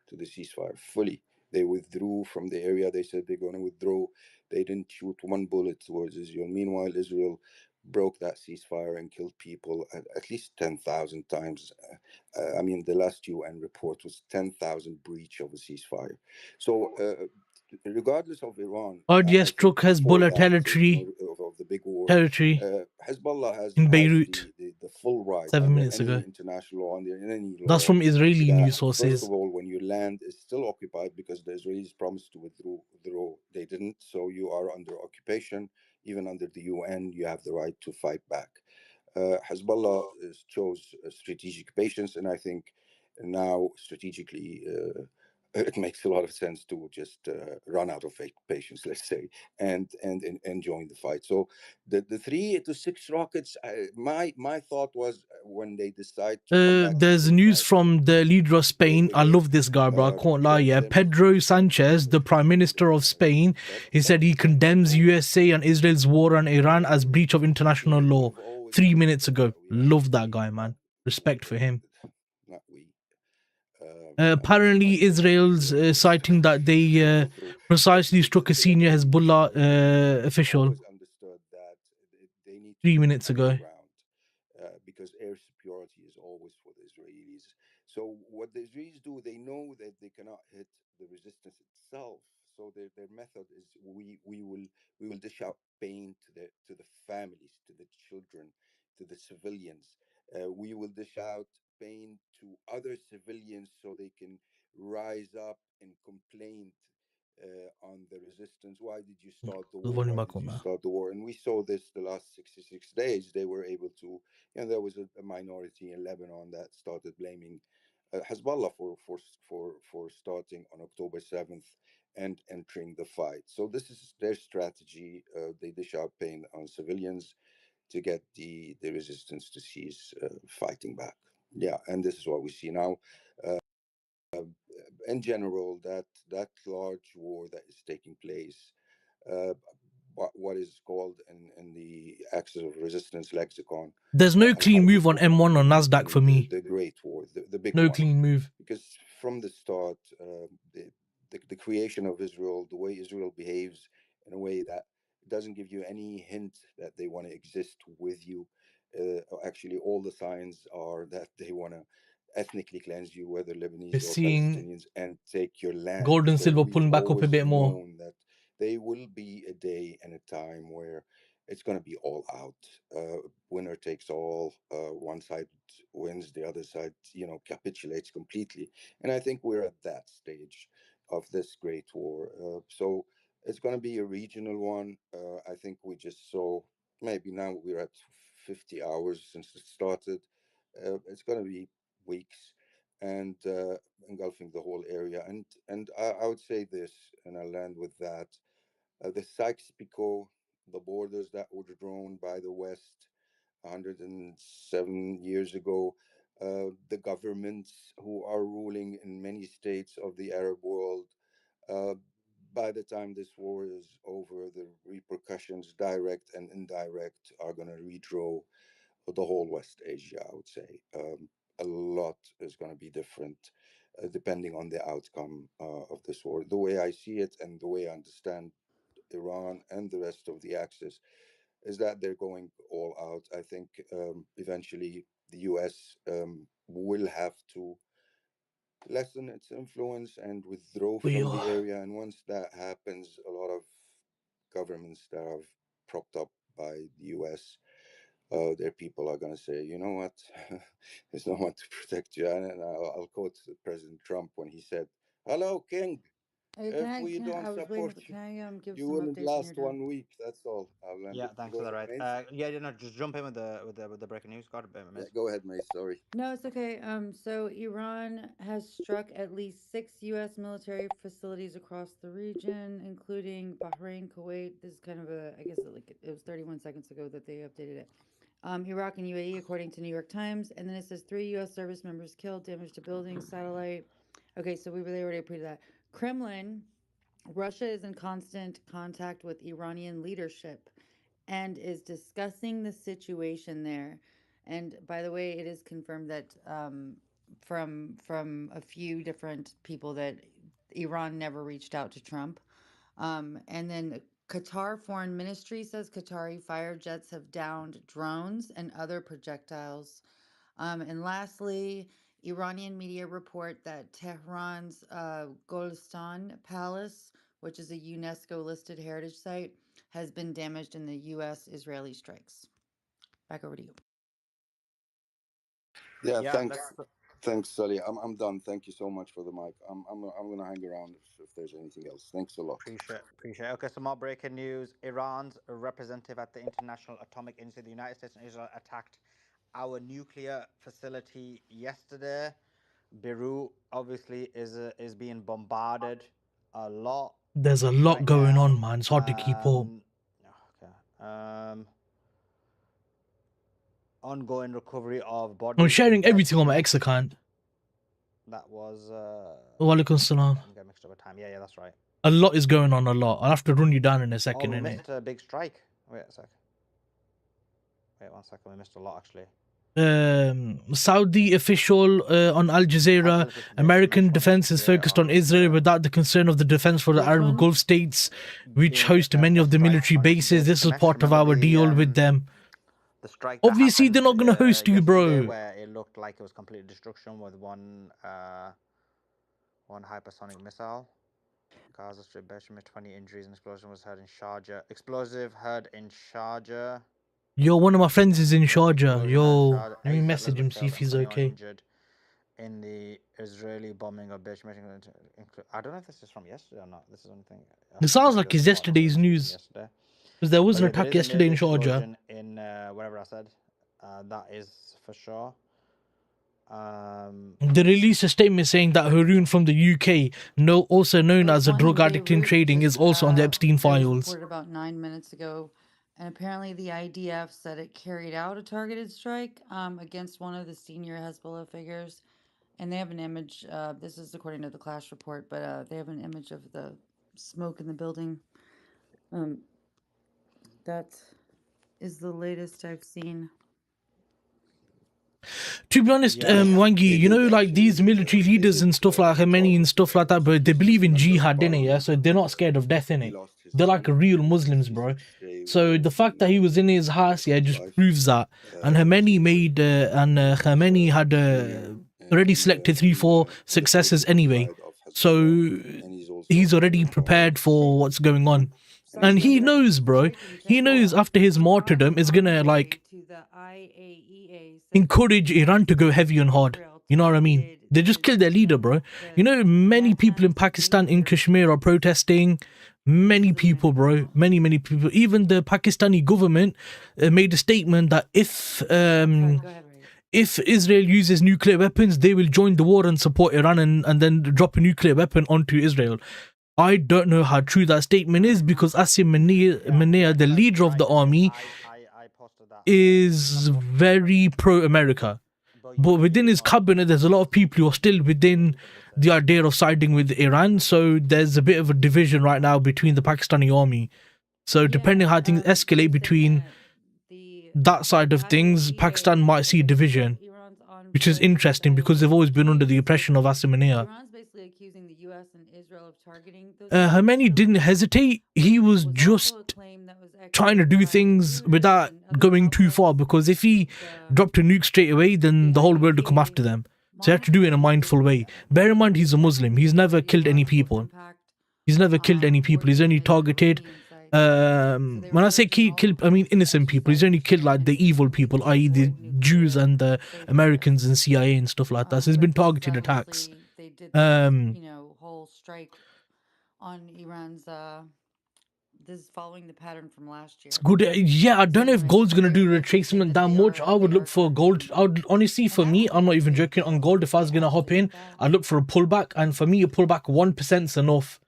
to the ceasefire, fully. They withdrew from the area. They said they're going to withdraw. They didn't shoot one bullet towards Israel. Meanwhile, Israel broke that ceasefire and killed people at least 10,000 times. I mean, the last UN report was 10,000 breach of a ceasefire. So, regardless of Iran, RDS I think struck before Hezbollah that, territory of the big war, territory Hezbollah in has Beirut the full right 7 minutes any ago. international law, under any That's law, from Israeli that news first sources. of all, when your land is still occupied, because the Israelis promised to withdraw, they didn't. So you are under occupation. Even under the UN, you have the right to fight back. Hezbollah chose strategic patience, and I think now strategically it makes a lot of sense to just run out of patience, let's say, and join the fight. So the 3 to 6 rockets, my thought was when they decide to come back to There's take news back from the leader of Spain. the I gate, love this guy, bro. I can't lie. Yeah, they're not Pedro Sanchez, the Prime Minister of Spain, he said he condemns USA and Israel's war on Iran as breach of international law. we've always 3 minutes ago. we are Love that we guy, man. Respect for him. not we Apparently, myself Israel's citing that they go through. precisely The struck a thing about senior Hezbollah Israel, official always understood that they need to 3 minutes defend the ago. ground because air superiority is always for the Israelis. So what the Israelis do, they know that they cannot hit the resistance itself. So their method is we will dish out pain to the families, to the children, to the civilians. We will dish out pain to other civilians so they can rise up and complain on the resistance. Why did you start the The war? volume Why back did on you now. start the war? And we saw this the last 66 days. They were able to, there was a minority in Lebanon that started blaming Hezbollah for starting on October 7th and entering the fight. So this is their strategy. They dish out pain on civilians to get the resistance to cease fighting back. Yeah, and this is what we see now. In general, that large war that is taking place, uh, what is called in the axis of resistance lexicon, There's no and how clean we move on call it M1 or Nasdaq for internationally, me. the Great War, the big No one, clean move. because from the start, the creation of Israel, the way Israel behaves in a way that doesn't give you any hint that they want to exist with you. Actually, all the signs are that they want to ethnically cleanse you, whether We're Lebanese or seeing Palestinians, and take your land. gold and So silver we've pulling back up a always bit more. known that there will be a day and a time where it's going to be all out. Winner takes all. One side wins, the other side, capitulates completely. And I think we're at that stage of this great war. So it's going to be a regional one. I think we just saw, maybe now we're at 50 hours since it started. It's going to be weeks and engulfing the whole area. And I would say this, and I'll land with that. The Sykes-Picot, the borders that were drawn by the West 107 years ago, the governments who are ruling in many states of the Arab world, uh, by the time this war is over, the repercussions, direct and indirect, are going to redraw the whole West Asia, I would say. A lot is going to be different depending on the outcome of this war. The way I see it and the way I understand Iran and the rest of the Axis is that they're going all out. I think eventually the US will have to lessen its influence and withdraw We from the are. area. And once that happens, a lot of governments that are propped up by the US, their people are going to say, you know what, there's no one to protect you. And I'll quote President Trump when he said, "Hello, King. Hey, If we don't I was waiting support for, you, can I give you some wouldn't updates when you're last done? 1 week." That's all. I'll end Yeah, it. thanks Go for that, ahead, right? Mace. Just jump in with the breaking news. Got it, Yeah, Mace. go ahead, Mace. Sorry. No, it's okay. So Iran has struck at least 6 U.S. military facilities across the region, including Bahrain, Kuwait. This is kind of I guess it was 31 seconds ago that they updated it. Iraq and UAE, according to New York Times. And then it says 3 U.S. service members killed, damage to buildings, satellite. Okay, so we really already approved that. Kremlin, Russia is in constant contact with Iranian leadership and is discussing the situation there. And by the way, it is confirmed that from a few different people that Iran never reached out to Trump. And then Qatar Foreign Ministry says Qatari fighter jets have downed drones and other projectiles. And lastly, Iranian media report that Tehran's Golestan Palace, which is a UNESCO listed heritage site, has been damaged in the U.S. Israeli strikes. Back over to you. Yeah, Yeah, thanks, Sully. I'm done. Thank you so much for the mic. I'm gonna hang around if there's anything else. Thanks a lot. Appreciate. Okay, some more breaking news. Iran's representative at the International Atomic Agency, the United States and Israel attacked our nuclear facility yesterday. Beirut obviously is being bombarded a lot. There's a lot right going now. on, man. It's hard to keep up. Okay. Ongoing recovery of bodies. I'm sharing everything on my X account. That was. Walaikum salam. I'm getting mixed up with time. Yeah, that's right. A lot is going on. A lot. I'll have to run you down in a second. We missed a big strike. Wait a sec. Wait 1 second. We missed a lot actually. Saudi official on Al Jazeera, American defense is focused on Israel without the concern of the defense for the Arab Gulf states, which host many of the military bases. This is part of our deal with them. The strike. Obviously, they're not going to host you, bro. Where it looked like it was complete destruction with one hypersonic missile. Gaza Strip, Besham, 20 injuries and explosion was heard in Sharjah. Explosive heard in Sharjah. Yo, one of my friends is in Sharjah. Yo, let me message him, see if he's okay. Injured in the Israeli bombing of Besham. I don't know if this is from yesterday or not. This is something. It sounds like it's yesterday's news. Because there was an attack yesterday in Sharjah. In whatever I said, that is for sure. They released a statement saying that Haroon from the UK, also known as a drug addict in trading, is also on the Epstein files. Reported about 9 minutes ago, and apparently the IDF said it carried out a targeted strike against one of the senior Hezbollah figures, and they have an image. This is according to the Clash report, but they have an image of the smoke in the building. That is the latest I've seen. To be honest, Wangi, you know, like these military leaders and stuff like Khamenei and stuff like that, but they believe in jihad, innit? Yeah, so they're not scared of death, innit? They're like real Muslims, bro. So the fact that he was in his house, yeah, just proves that. And Khamenei Khamenei had already selected 3-4 successors anyway, so he's already prepared for what's going on. And he knows, bro. He knows after his martyrdom is gonna like encourage Iran to go heavy and hard. You know what I mean? They just killed their leader, bro. You know, many people in Pakistan, in Kashmir, are protesting. Many people, bro. Many people. Even the Pakistani government made a statement that if Israel uses nuclear weapons, they will join the war and support Iran and then drop a nuclear weapon onto Israel. I don't know how true that statement is because Asim Munir, the leader of the army, is very pro-America. But within his cabinet, there's a lot of people who are still within the idea of siding with Iran. So there's a bit of a division right now between the Pakistani army. So depending how things escalate between that side of things, Pakistan might see division, which is interesting because they've always been under the oppression of Asim Munir. Accusing the US and Israel of targeting those Khamenei didn't hesitate. He was just trying to do things without going too far, because if he dropped a nuke straight away, then the whole world would come after them. So you have to do it in a mindful way. Bear in mind, he's a Muslim. He's never killed any people. He's only targeted. When I say kill, I mean innocent people. He's only killed like the evil people, i.e. the Jews and the Americans and CIA and stuff like that. So it's been targeted attacks. Whole strike on Iran's this is following the pattern from last year. It's good. Yeah, I don't know if gold's gonna do retracement that much. I would look for gold. I would honestly, for me, I'm not even joking on gold. If I was gonna hop in, I'd look for a pullback, and for me, a pullback 1% is enough.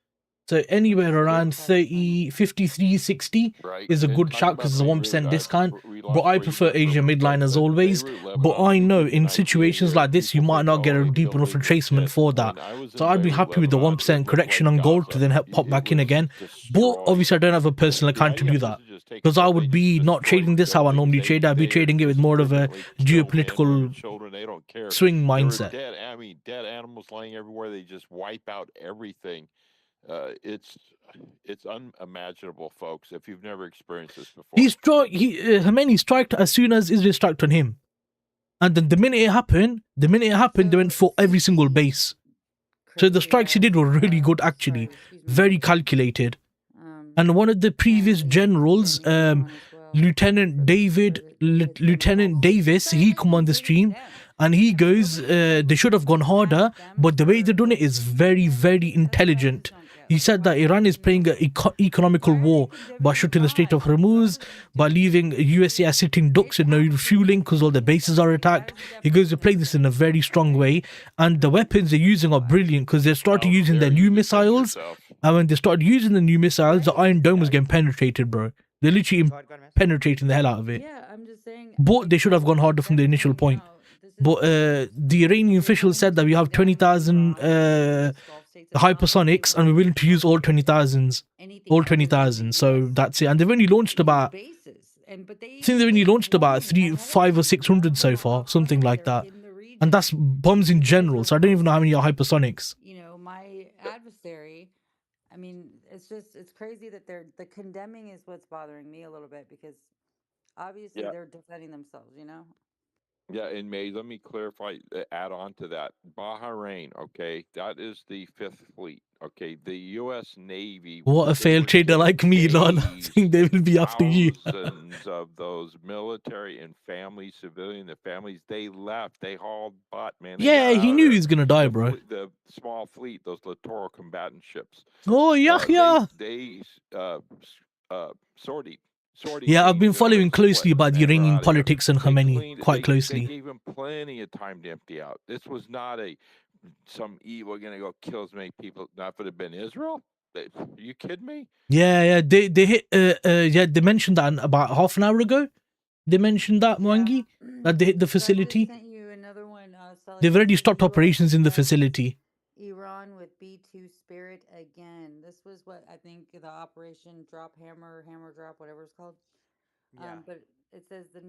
So anywhere around 30, 53, 60 Right. is a And good talk shout about because it's a Beirut. 1% discount. We But lost I Raheem prefer there for a Asia little bit, midline as but always. Beirut, But Lebanon, I to know give you an in idea situations here, like this, you people might think, not get oh, a they deep killed enough Israel. retracement Shit. for that. When I was So in I'd be Beirut, happy with the Lebanon, it 1% was correction like on gold to Gaza. then help pop It back in was again. But destroyed. obviously, I don't have a personal The account to do IDF that. doesn't just take Because it I down; they would just be not destroy trading this how I buildings. normally trade. I'd be They trading it with more of a indiscriminately kill men, women, geopolitical children. They don't care. swing There were mindset. dead animals laying everywhere. They just wipe out everything. It's unimaginable, folks. If you've never experienced this before. Khomeini striked as soon as Israel struck on him. And then the minute it happened, they went for every single base. So the strikes he did were really good, actually, very calculated. And one of the previous generals, Lieutenant Davis, he come on the stream, and he goes, they should have gone harder, but the way they're doing it is very, very intelligent. He said that Iran is playing an economical war by shutting the Strait of Hormuz, by leaving USA as sitting ducks with no refueling because all the bases are attacked. He goes to play this in a very strong way, and the weapons they're using are brilliant because they started using their new missiles, and when they started using the new missiles, the Iron Dome was getting penetrated, bro. They're literally penetrating the hell out of it. Yeah, I'm just saying. But they should have gone harder from the initial point. But the Iranian officials said that we have 20,000 hypersonics and we're willing to use all 20,000s. All 20,000. So that's it. And they've only launched about, I think they've only launched about 5 or 600 so far, something like that. And that's bombs in general. So I don't even know how many are hypersonics. You know, my adversary, I mean, it's crazy that the condemning is what's bothering me a little bit because obviously they're defending themselves, you know? Yeah, and May, let me clarify, add on to that. Bahrain, okay, that is the Fifth Fleet. Okay, the U.S. Navy. What a failed trader like me, lol. I think they will be after you. Thousands of those military and family, civilian, the families, they left. They hauled butt, man. Yeah, he knew he was gonna die, bro. The small fleet, those littoral combatant ships. Oh, yeah. They sortied. Yeah, I've been following closely about the Iranian politics and Khomeini quite closely. They gave him plenty of time to empty out. This was not some evil gonna go kill as many people. Not if it had been Israel. Are you kidding me? Yeah. They hit. They mentioned that about half an hour ago. They mentioned that, Mwangi, that they hit the facility. I just sent you another one. They've already stopped operations in the facility. Iran with B2 Spirit again. This was what I think the Operation Hammer Drop, whatever it's called. Yeah. But it says the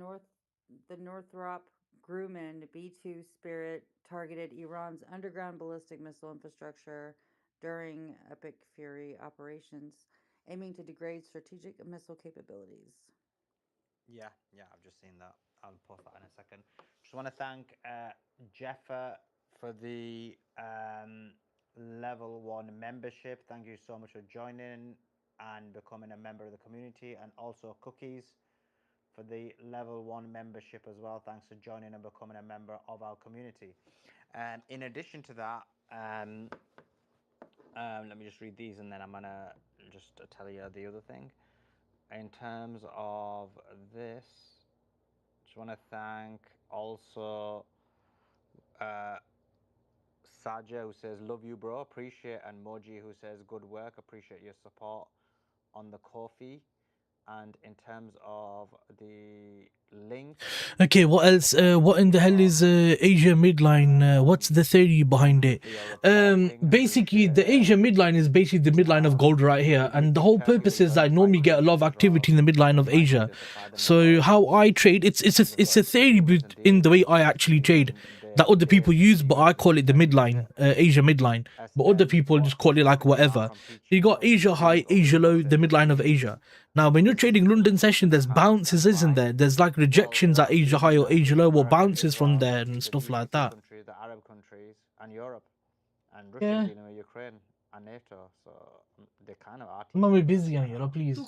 Northrop Grumman B2 Spirit targeted Iran's underground ballistic missile infrastructure during Epic Fury operations, aiming to degrade strategic missile capabilities. Yeah, I've just seen that. I'll post that in a second. Just want to thank Jeffa for the level 1 membership. Thank you so much for joining and becoming a member of the community, and also Cookies for the level 1 membership as well. Thanks for joining and becoming a member of our community. In addition to that, let me just read these and then I'm gonna just tell you the other thing. In terms of this, just want to thank also Saja, who says love you bro, appreciate, and Moji, who says good work, appreciate your support on the coffee. And in terms of the link, okay, what else? What in the hell is Asia midline? What's the theory behind it? Basically, the Asia midline is basically the midline of gold right here, and the whole purpose is that I normally get a lot of activity in the midline of Asia. So how I trade, it's a theory in the way I actually trade that other people use, but I call it the midline, Asia midline. But other people just call it like whatever. You got Asia high, Asia low, the midline of Asia. Now, when you're trading London session, there's bounces, isn't there? There's like rejections at Asia high or Asia low, or bounces from there and stuff like that. the Arab countries, and Europe, and Russia dealing with Ukraine and NATO, so they kind of are. I'm busy on you, please.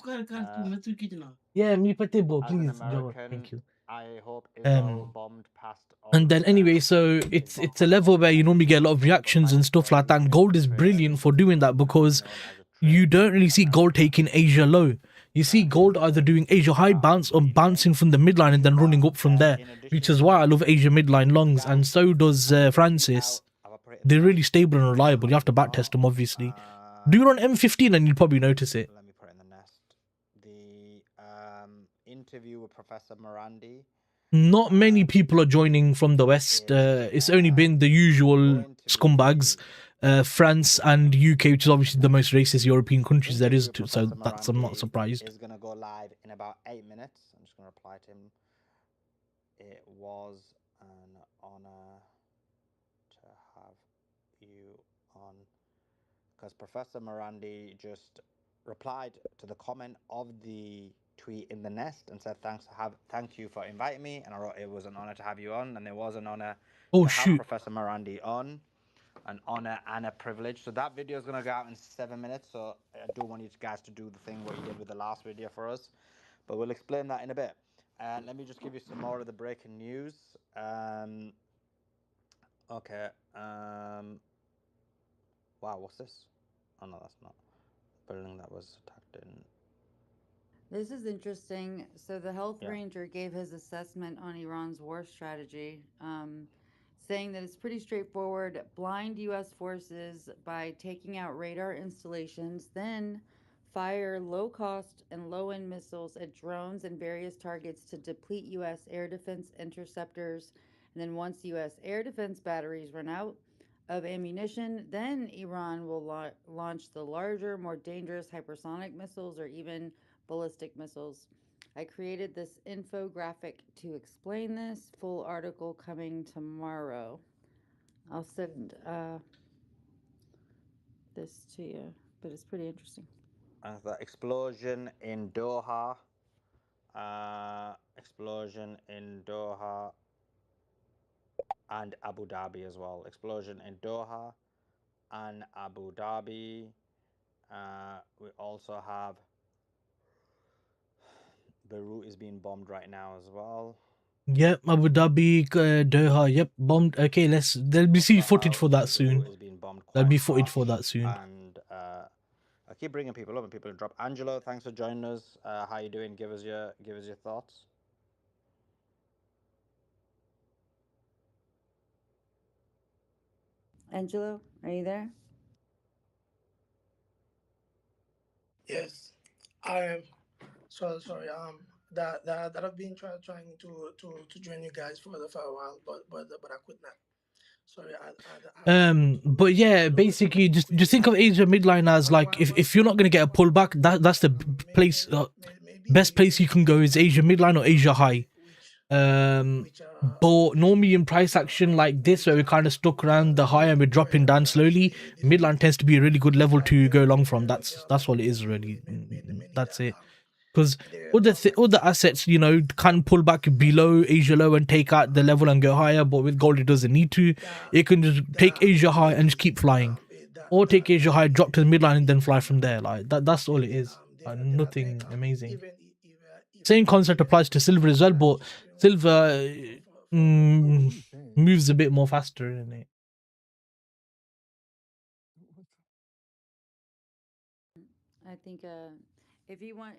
Yeah, me patebo, please. Thank you. I hope Israel bombed past. And then anyway, so it's a level where you normally get a lot of reactions and stuff like that. And gold is brilliant for doing that because you don't really see gold taking Asia low. You see gold either doing Asia high bounce or bouncing from the midline and then running up from there, which is why I love Asia midline longs, and so does Francis. They're really stable and reliable. You have to backtest them, obviously. Do it on M15 and you'll probably notice it. Let me put it in the nest. The interview with Professor Morandi. Not many people are joining from the West. It's only been the usual scumbags, France and UK, which is obviously the most racist European countries there is. So that's I'm not surprised. Is gonna go live in about 8 minutes. I'm just gonna reply to him. It was an honor to have you on, because Professor Morandi just replied to the comment of the tweet in the nest and said thank you for inviting me, and I wrote it was an honor to have you on, and it was an honor to have Professor Morandi on, an honor and a privilege. So that video is going to go out in 7 minutes, so I do want you guys to do the thing what you did with the last video for us, but we'll explain that in a bit. Let me just give you some more of the breaking news. Okay. Wow, what's this? Oh no, that's not. Building that was attacked in. This is interesting. So the health ranger gave his assessment on Iran's war strategy, saying that it's pretty straightforward. Blind U.S. forces by taking out radar installations, then fire low-cost and low-end missiles at drones and various targets to deplete U.S. air defense interceptors. And then once U.S. air defense batteries run out of ammunition, then Iran will launch the larger, more dangerous hypersonic missiles or even ballistic missiles. I created this infographic to explain this. Full article coming tomorrow. I'll send this to you, but it's pretty interesting. The explosion in Doha. Explosion in Doha and Abu Dhabi as well. Explosion in Doha and Abu Dhabi. We also have Beirut is being bombed right now as well. Yep, Abu Dhabi, Doha, yep, bombed. Okay, there'll be footage for that soon. There'll be footage for that soon. And I keep bringing people up and people drop. Angelo, thanks for joining us. How you doing? Give us your thoughts. Angelo, are you there? Yes, I am. Sorry. That I've been trying to join you guys for a while, but I could not. Sorry. But yeah, basically, just think of Asia midline as like if you're not gonna get a pullback, that's the place, best place you can go is Asia midline or Asia high. But normally in price action like this, where we're kind of stuck around the high and we're dropping down slowly, midline tends to be a really good level to go long from. That's all it is really. That's it. Because other assets, can pull back below Asia low and take out the level and go higher, but with gold it doesn't need to. It can just take Asia high and just keep flying, or take Asia high, drop to the midline, and then fly from there. Like that's all it is. Nothing amazing. Same concept applies to silver as well, but silver moves a bit more faster, isn't it? I think if you want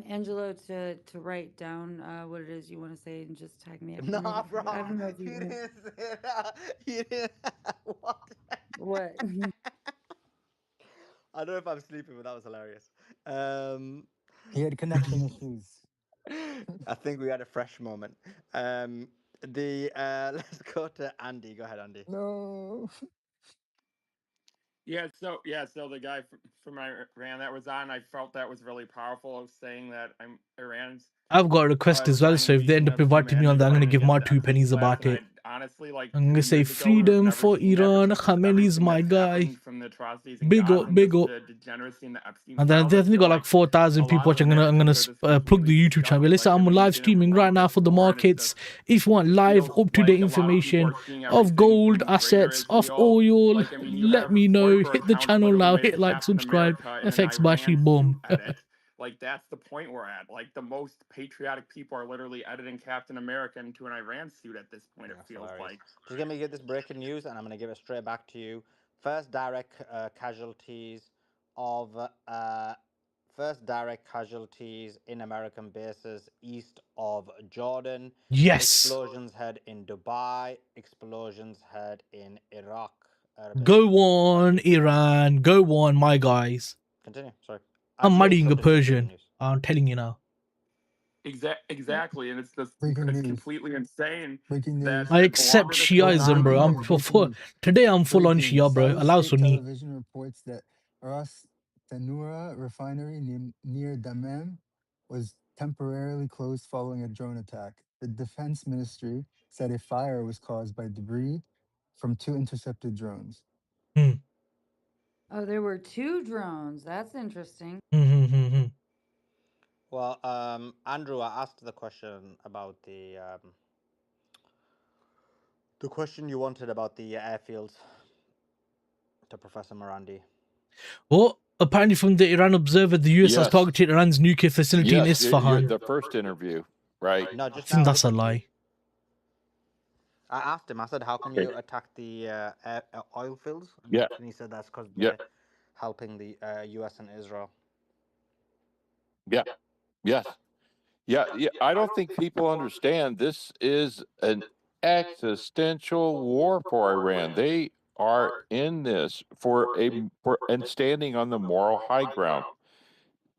Angelo to write down what it is you want to say and just tag me. Nah, bro. I don't know if you didn't say that. You didn't. What? What? I don't know if I'm sleeping, but that was hilarious. He had connection issues. I think we had a fresh moment. Let's go to Andy. Go ahead, Andy. No. So the guy from Iran that was on, I felt that was really powerful. Of saying that Iran's. I've got a request as well, so if they end up inviting me on that, I'm gonna give my 2 pennies about it. Honestly, like I'm gonna say freedom for Iran. Khamenei's my guy. Big up. The degeneracy in the Epstein And then I think got like 4,000 people watching. I'm gonna plug the YouTube channel. Listen, I'm live streaming right now for the markets. If you want live, up-to-date information of gold, assets, of oil, let me know. Hit the channel now. Hit like, subscribe. FX Bashy, boom. Like that's the point we're at. Like the most patriotic people are literally editing Captain America into an Iran suit at this point. It feels like. Just gonna give this breaking news, and I'm gonna give it straight back to you. First direct casualties in American bases east of Jordan. Yes. Explosions heard in Dubai. Explosions heard in Iraq. Go on, Iran. Go on, my guys. Continue. Sorry. I'm Yeah, marrying a continue. Breaking Persian. news. I'm telling you now. Exactly, and it's just Breaking it's news. completely insane Breaking that news. I a lot accept of this Shiaism, bro. Breaking I'm news. Breaking for news. today. I'm full on Breaking. Shia, bro. Saudi Allow state Sunni. television reports that Ras Tanura refinery near Dammam was temporarily closed following a drone attack. The defense ministry said a fire was caused by debris from two intercepted drones. Hmm. Oh, there were two drones. That's interesting. Well, Andrew, I asked the question about the question you wanted about the airfields to Professor Morandi. Well, apparently from the Iran Observer, the US has Yes. targeted Iran's nuclear facility in Yes. You're Isfahan. the first interview, right? No, I just think now, that's a different tweet. lie. I asked him. I said, "How come Okay. you attack the oil fields?" Yeah. And he said that's because Yeah. they're helping the U.S. and Israel. Yeah. Yes. Yeah. Yeah. I don't think people understand this is an existential war for Iran. They are in this for and standing on the moral high ground.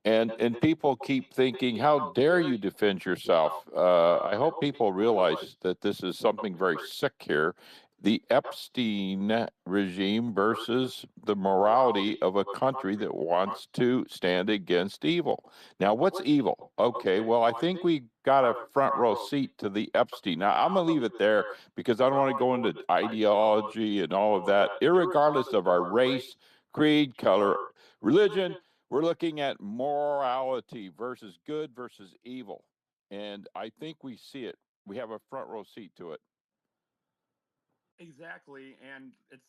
And people keep thinking, how dare you defend yourself? I hope people realize that this is something very sick here. The Epstein regime versus the morality of a country that wants to stand against evil. Now, what's evil? Okay, well, I think we got a front row seat to the Epstein. Now, I'm going to leave it there because I don't want to go into ideology and all of that, irregardless of our race, creed, color, religion. We're looking at morality versus good versus evil. And I think we see it. We have a front row seat to it. Exactly, and it's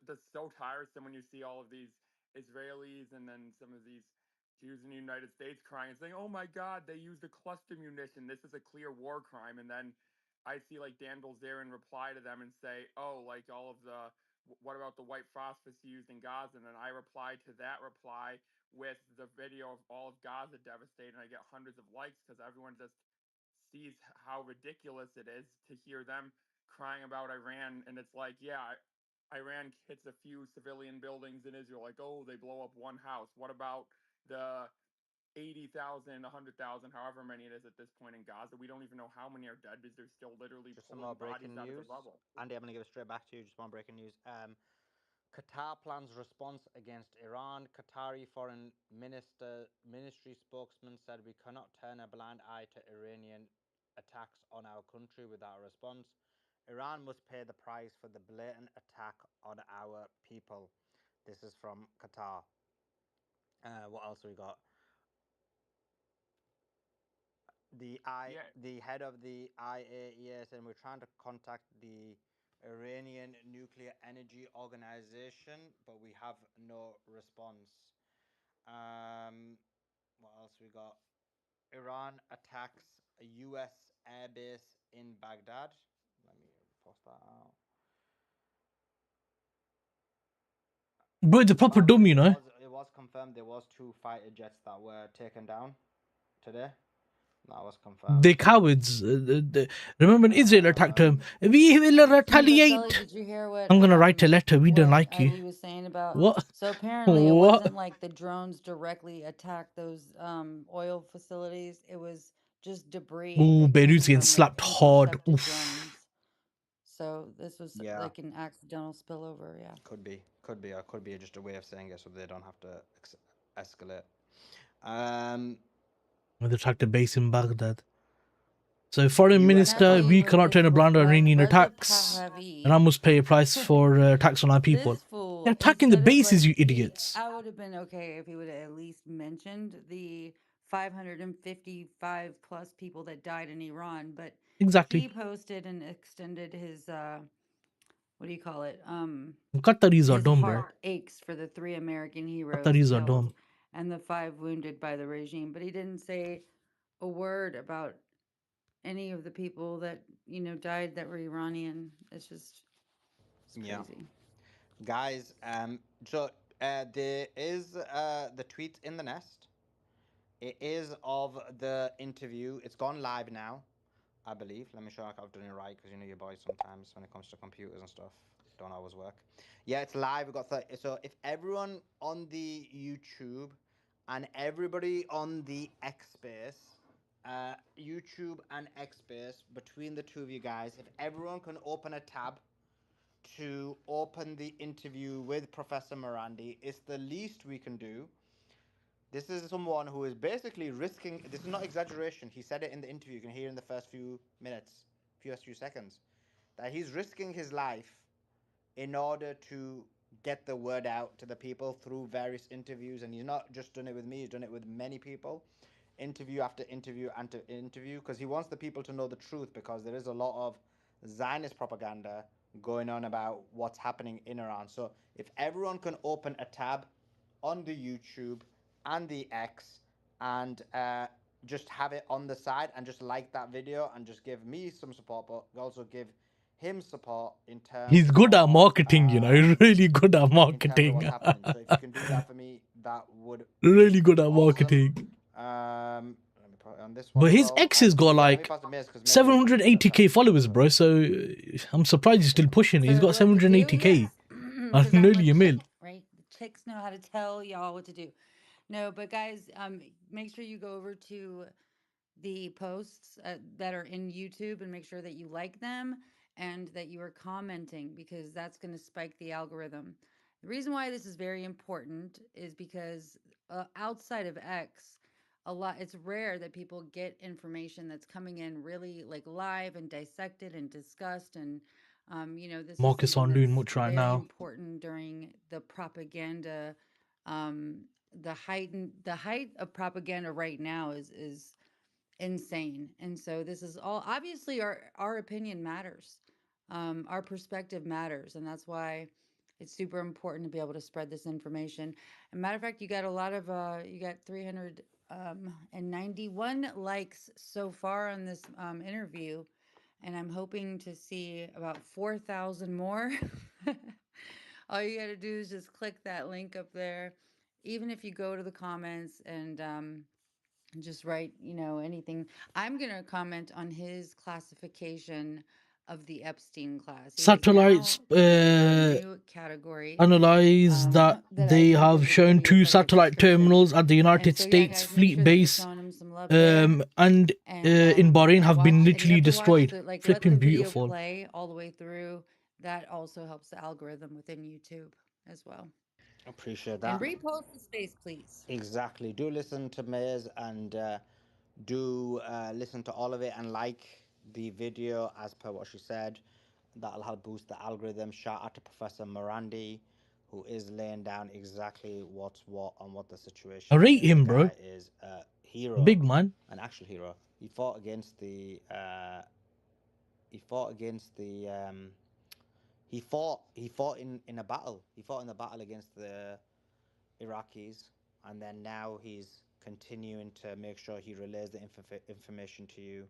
just so tiresome when you see all of these Israelis and then some of these Jews in the United States crying and saying, "Oh my God, they used a cluster munition. This is a clear war crime." And then I see like Dan Bilzerian reply to them and say, "Oh, like all of the what about the white phosphorus used in Gaza?" And then I reply to that reply with the video of all of Gaza devastated, and I get hundreds of likes because everyone just sees how ridiculous it is to hear them crying about Iran, and it's like, yeah, Iran hits a few civilian buildings in Israel, like, oh, they blow up one house. What about the 80,000, 100,000, however many it is at this point in Gaza? We don't even know how many are dead because they're still literally Just some pulling more bodies breaking out of the news. rubble. Andy, I'm going to give it straight back to you. Just more breaking news. Qatar plans response against Iran. Qatari foreign ministry spokesman said we cannot turn a blind eye to Iranian attacks on our country without a response. Iran must pay the price for the blatant attack on our people. This is from Qatar. What else we got? The head of the IAEA said we're trying to contact the Iranian Nuclear Energy Organization, but we have no response. What else we got? Iran attacks a U.S. airbase in Baghdad. Let me post that out. Bro, the proper dumb, you know. It was confirmed there was 2 fighter jets that were taken down today. That was confirmed. They cowards. Remember when Israel attacked them? We will retaliate. Did you hear what I'm gonna write a letter. We don't like you. Ivy was saying about? What? So apparently it What? wasn't like the drones directly attacked those oil facilities. It was just debris Ooh, that came Beirut's getting from the slapped hard. intercepted Oof. drones. So this was Yeah. like an accidental spillover. Yeah. Could be, or could be just a way of saying it so they don't have to escalate. They attacked a base in Baghdad. So, foreign minister, we cannot turn a blind eye to Iranian attacks, and I must pay a price for attacks on our people. This fool, They're attacking the instead of, bases, like, you idiots. I would have been okay if he would have at least mentioned the 555 plus people that died in Iran, but Exactly. he posted and extended his what do you call it? Qataris are His dumb, bro. heart aches for the 3 American heroes Qataris are killed dumb. and the 5 wounded by the regime, but he didn't say a word about any of the people that, you know, died that were Iranian. It's just crazy. Yeah. Guys, so there is the tweet in the nest. It is of the interview. It's gone live now, I believe. Let me show you I've done it right because you know your boys sometimes when it comes to computers and stuff. Don't always work. Yeah, it's live. We've got 30. So if everyone on the YouTube and everybody on the X Space, YouTube and X Space, between the two of you guys, if everyone can open a tab to open the interview with Professor Morandi, it's the least we can do. This is someone who is basically risking, this is not exaggeration. He said it in the interview. You can hear in the first few minutes, first few seconds, that he's risking his life in order to get the word out to the people through various interviews. And he's not just done it with me, he's done it with many people, interview after interview after interview, because he wants the people to know the truth, because there is a lot of Zionist propaganda going on about what's happening in Iran. So if everyone can open a tab on the YouTube and the X and just have it on the side and just like that video and just give me some support, but also give him support in He's terms good at of marketing, you know. He's really good at in terms of marketing. what's happening. So if you can do that for me, that would Really be good at awesome. marketing. Let me put it on this one But as his well. X has And got yeah, let me like pass the maze because Maze is good at 780k that. followers, bro. So I'm surprised he's still pushing it. He's So got what to do? 780k. Yes, because I'm Nearly a a mil. chick, right? The chicks know how to tell y'all what to do. No, but guys, make sure you go over to the posts that are in YouTube and make sure that you like them and that you are commenting, because that's going to spike the algorithm. The reason why this is very important is because outside of X, it's rare that people get information that's coming in really like live and dissected and discussed. And this is Markets something aren't doing that's much right very now. important during the propaganda. The height of propaganda right now is insane. And so this is all obviously our opinion matters. Our perspective matters, and that's why it's super important to be able to spread this information. And matter of fact, you got a lot of you got 391 likes so far on this interview, and I'm hoping to see about 4,000 more. All you got to do is just click that link up there. Even if you go to the comments and just write, anything. I'm going to comment on his classification of the Epstein class. It is now Satellites created a new category analyze that that I they think have shown everybody is 2 like a satellite suspicion. terminals at the And United so, yeah, States guys, make fleet sure that you're base showing him some love there. and And in Bahrain have been and you literally have to watch destroyed. the let the Flipping video beautiful. play all the way through. That also helps the algorithm within YouTube as well. Appreciate And that. repost the space, please. Exactly. Do listen to Maze and do listen to all of it and like the video as per what she said. That'll help boost the algorithm. Shout out to Professor Morandi, who is laying down exactly what's what and what the I situation rate is. The him, bro. guy is a hero, Big man. an actual hero. He fought against the. He fought against the. He fought in a battle. He fought in a battle against the Iraqis, and then now he's continuing to make sure he relays the information to you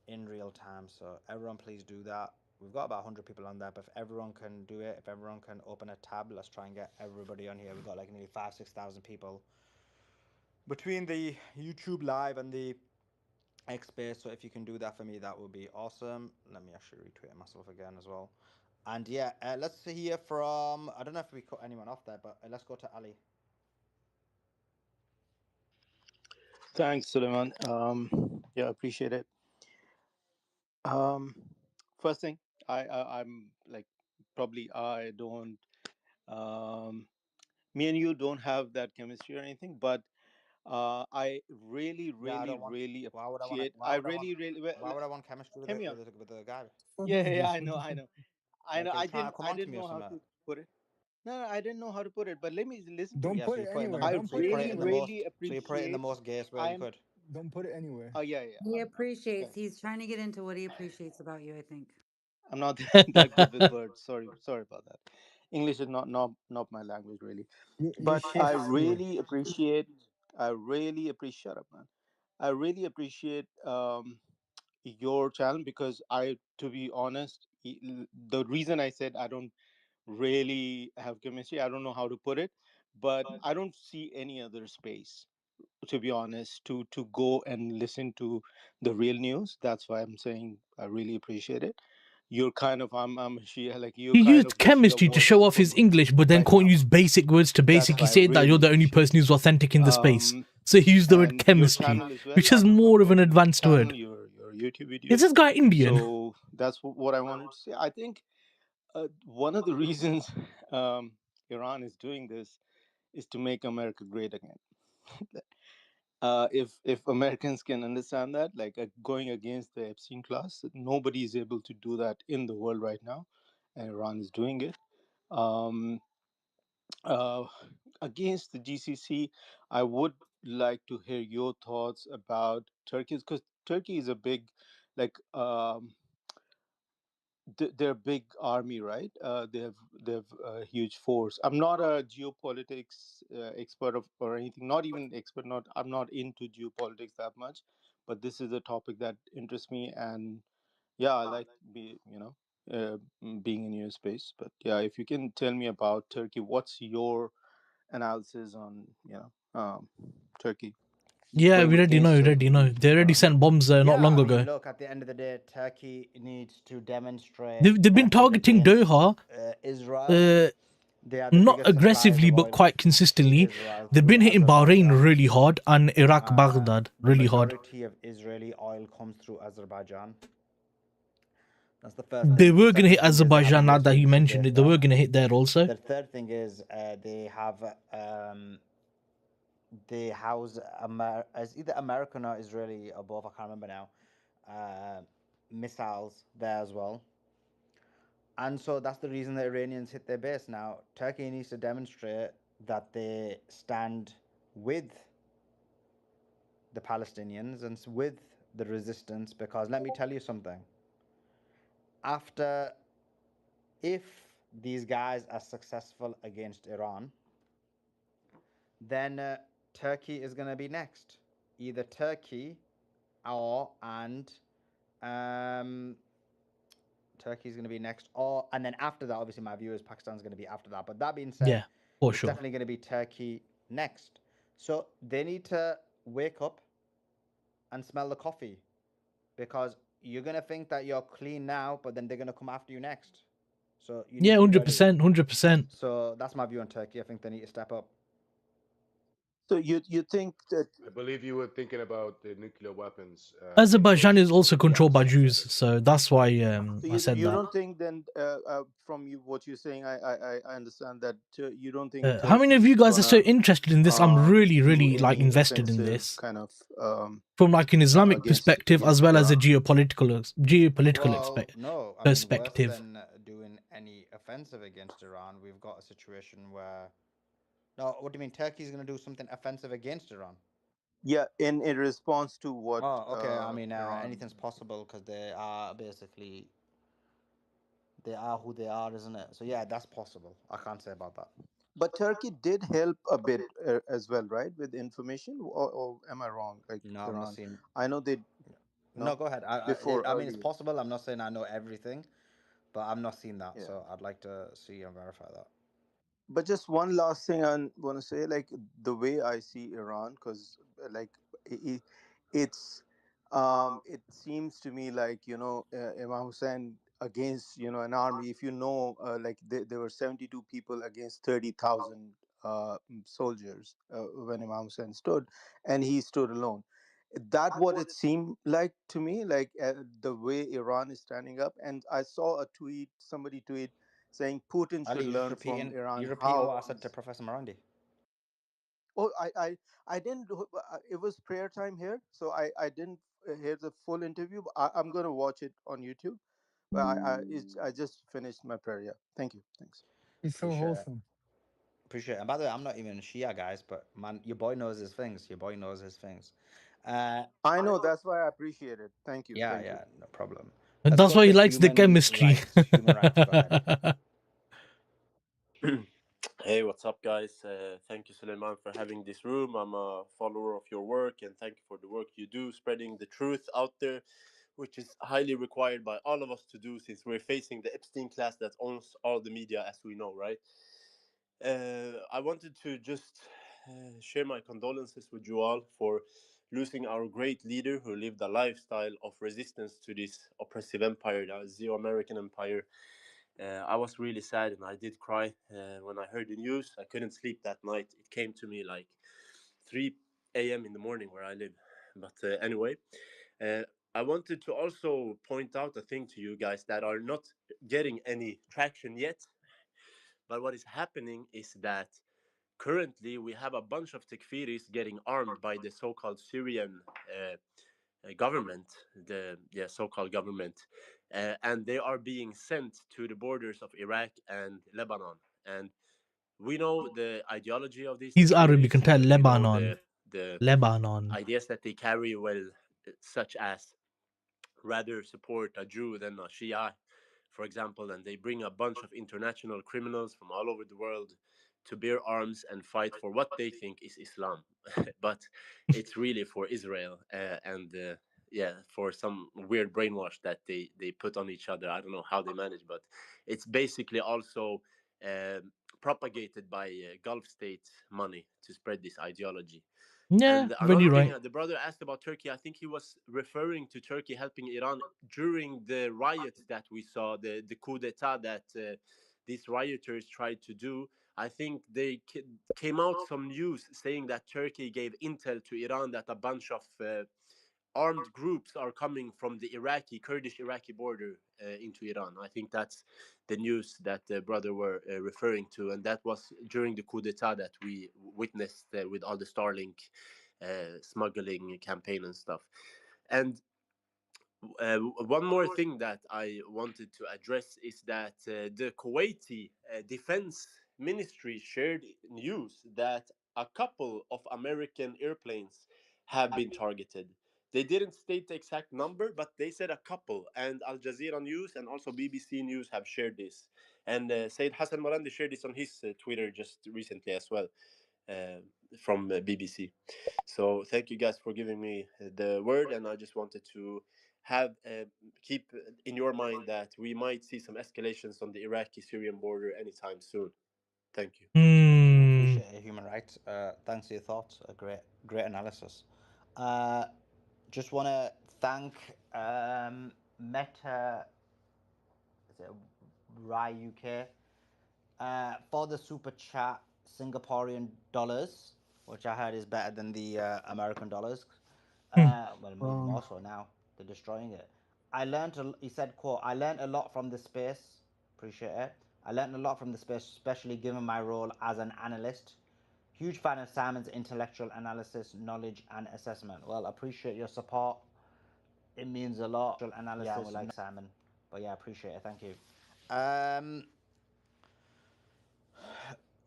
in real time. So everyone, please do that. We've got about 100 people on there, but if everyone can do it, if everyone can open a tab, let's try and get everybody on here. We've got like nearly 6,000 people between the YouTube live and the X space. So if you can do that for me, that would be awesome. Let me actually retweet it myself again as well. And yeah, let's hear from, I don't know if we cut anyone off there, but let's go to Ali. Thanks, Suleiman. Yeah, appreciate it. Um, First thing, I'm like, probably I don't. Me and you don't have that chemistry or anything, but I really, Yeah, I really, don't want. really Why would I want? appreciate. Why I would I want? really, really. Why would I want chemistry with Hear me it out. with a guy? Yeah, yeah, yeah, I What know, the I fuck? know, I know. Like, are you trying to come I on to didn't me or know how something? to put it. No, no, I didn't know how to put it. But let me listen to Don't me. Yeah, put so it you put it in anywhere. the. I Don't So put you it put it in the anywhere. most. really So you put it in the appreciate. most gayest way you I'm. could. Don't put it anywhere. Oh yeah, yeah. He Okay. appreciates. He's trying to get into what he appreciates about you, I think. I'm not that good with words. Sorry about that. English is not my language really. You're But I Shakespeare. really appreciate. I really appreciate. Shut up, man. I really appreciate your channel because to be honest, the reason I said I don't really have chemistry, I don't know how to put it, but I don't see any other space, to be honest, to go and listen to the real news. That's why I'm saying I really appreciate it. you're kind of I'm Shia, like you're He kind used of the Shia chemistry to voice show off his English, but then right can't now. use basic words to That's basically why I say that you're really the only appreciate person it. who's authentic in the space. So he used the word And your chemistry, channel as well. which is I'm more of an watching your advanced channel, word. your YouTube Is videos. this guy Indian? So that's what I wanted to say. I think one of the reasons Iran is doing this is to make America great again. If Americans can understand that, like going against the Epstein clause, nobody is able to do that in the world right now, and Iran is doing it. Um, uh, Against the GCC, I would like to hear your thoughts about Turkey, because Turkey is a big, like they're a big army, right? They have a huge force. I'm not a geopolitics expert or anything. Not even expert. Not I'm not into geopolitics that much, but this is a topic that interests me, and yeah, I like being in your space. But yeah, if you can tell me about Turkey, what's your analysis on Turkey Yeah, going we already know, against already know. They already Iran? sent bombs not Yeah, long I mean, ago. look, at the end of the day, Turkey needs to demonstrate They've been that is targeting against Doha, Israel. They are the not biggest suppliers aggressively, of but oil quite to consistently. Israel They've through been hitting Bahrain Azerbaijan. really hard and Iraq, Baghdad The really hard. majority of Israeli oil comes through Azerbaijan. That's the first They thing. The were gonna hit second thing is they have a Azerbaijan now that you military mentioned base it. They there. were gonna hit there also. The third thing is they house as either American or Israeli or both. I can't remember now. Missiles there as well. And so that's the reason the Iranians hit their base. Now, Turkey needs to demonstrate that they stand with the Palestinians and with the resistance, because let me tell you something. After, if these guys are successful against Iran, then Turkey is going to be next. Either Turkey and Turkey is going to be next, and then after that, obviously, my view is Pakistan is going to be after that. But that being said, Yeah, for it's sure. definitely going to be Turkey next. So they need to wake up and smell the coffee, because you're going to think that you're clean now, but then they're going to come after you next. So you need Yeah, to be ready. 100%, 100%. So that's my view on Turkey. I think they need to step up. So you think that I believe you were thinking about the nuclear weapons being Azerbaijan is purchased also from controlled Iraq by Jews, specifically. so that's why so I said you that. don't think then from what you're saying, I understand that you don't think How many of Turkey you is guys are so gonna interested in this? I'm really, do really like any invested in offensive this kind of from like an Islamic against perspective as well as a Iran. geopolitical Well, no, I mean, worse perspective. than doing any offensive against Iran, we've got a situation where. No, what do you mean? Turkey's going to do something offensive against Iran? Yeah, in response to what Oh, okay. I mean, Iran. anything's possible because they are basically they are who they are, isn't it? So yeah, that's possible. I can't say about that. But Turkey did help a bit as well, right, with information, or am I wrong? Like No, I'm not Iran, seeing. I know they No, no go ahead. before I mean, it's earlier. possible. I'm not saying I know everything, but I'm not seeing that. Yeah. So I'd like to see and verify that. But just one last thing I want to say, like the way I see Iran, because like it, it's it seems to me like Imam Hussein against an army. If like there were 72 people against 30,000 soldiers when Imam Hussein stood, and he stood alone. That what it seemed like to me, like the way Iran is standing up. And I saw a tweet, somebody tweet saying Putin Ali, should learn from you Iran repeating how what I said to he's. Professor Marandi. Oh, I didn't. It was prayer time here, so I didn't hear the full interview. But I'm gonna watch it on YouTube. But I just finished my prayer. Yeah, thank you. Thanks. He's so Appreciate it. wholesome. Appreciate it. And by the way, I'm not even Shia, guys, but man, your boy knows his things. Your boy knows his things. I know, that's why I appreciate it. Thank you. Yeah, Thank you. yeah, no problem. And Let's that's go why he to likes the chemistry. Human rights. Go ahead. Hey, what's up, guys? Thank you, Suleiman, for having this room. I'm a follower of your work, and thank you for the work you do, spreading the truth out there, which is highly required by all of us to do since we're facing the Epstein class that owns all the media, as we know, right? I wanted to just share my condolences with you all for losing our great leader who lived a lifestyle of resistance to this oppressive empire, the American empire. I was really sad and I did cry when I heard the news. I couldn't sleep that night. It came to me like 3 a.m. in the morning where I live. But anyway, uh, I wanted to also point out a thing to you guys that are not getting any traction yet. But what is happening is that currently we have a bunch of Tekfiris getting armed by the so-called Syrian government, the so-called government, and they are being sent to the borders of Iraq and Lebanon. And we know the ideology of these He's Arab, you can Tekfiris. tell. We know Lebanon. the Lebanon. ideas that they carry, well, such as rather support a Jew than a Shia, for example, and they bring a bunch of international criminals from all over the world to bear arms and fight for what they think is Islam, but it's really for Israel and for some weird brainwash that they put on each other. I don't know how they manage, but it's basically also propagated by Gulf states money to spread this ideology. Yeah, And very another thing, right. the brother asked about Turkey. I think he was referring to Turkey helping Iran during the riots that we saw, the coup d'etat that these rioters tried to do. I think they came out some news saying that Turkey gave intel to Iran that a bunch of armed groups are coming from the Kurdish Iraqi border into Iran. I think that's the news that the brother were referring to, and that was during the coup d'état that we witnessed with all the Starlink smuggling campaign and stuff. And one more thing that I wanted to address is that the Kuwaiti Defense Ministry shared news that a couple of American airplanes have been targeted. They didn't state the exact number, but they said a couple. And Al Jazeera News and also BBC News have shared this. And Said Hassan Marandi shared this on his Twitter just recently as well uh, from BBC. So thank you guys for giving me the word, and I just wanted to have keep in your mind that we might see some escalations on the Iraqi-Syrian border anytime soon. Thank you. Hmm. Appreciate it, human rights. Thanks for your thoughts. A great analysis. Uh, just want to thank Meta, is it Rai UK, for the super chat, Singaporean dollars, which I heard is better than the American dollars. Well, maybe more so now. They're destroying it. He said, quote, I learned a lot from this space. Appreciate it. I learned a lot from the space, especially given my role as an analyst. Huge fan of Simon's intellectual analysis, knowledge, and assessment. Well, appreciate your support. It means a lot. Analysis, yeah, we like Simon. But yeah, appreciate it. Thank you.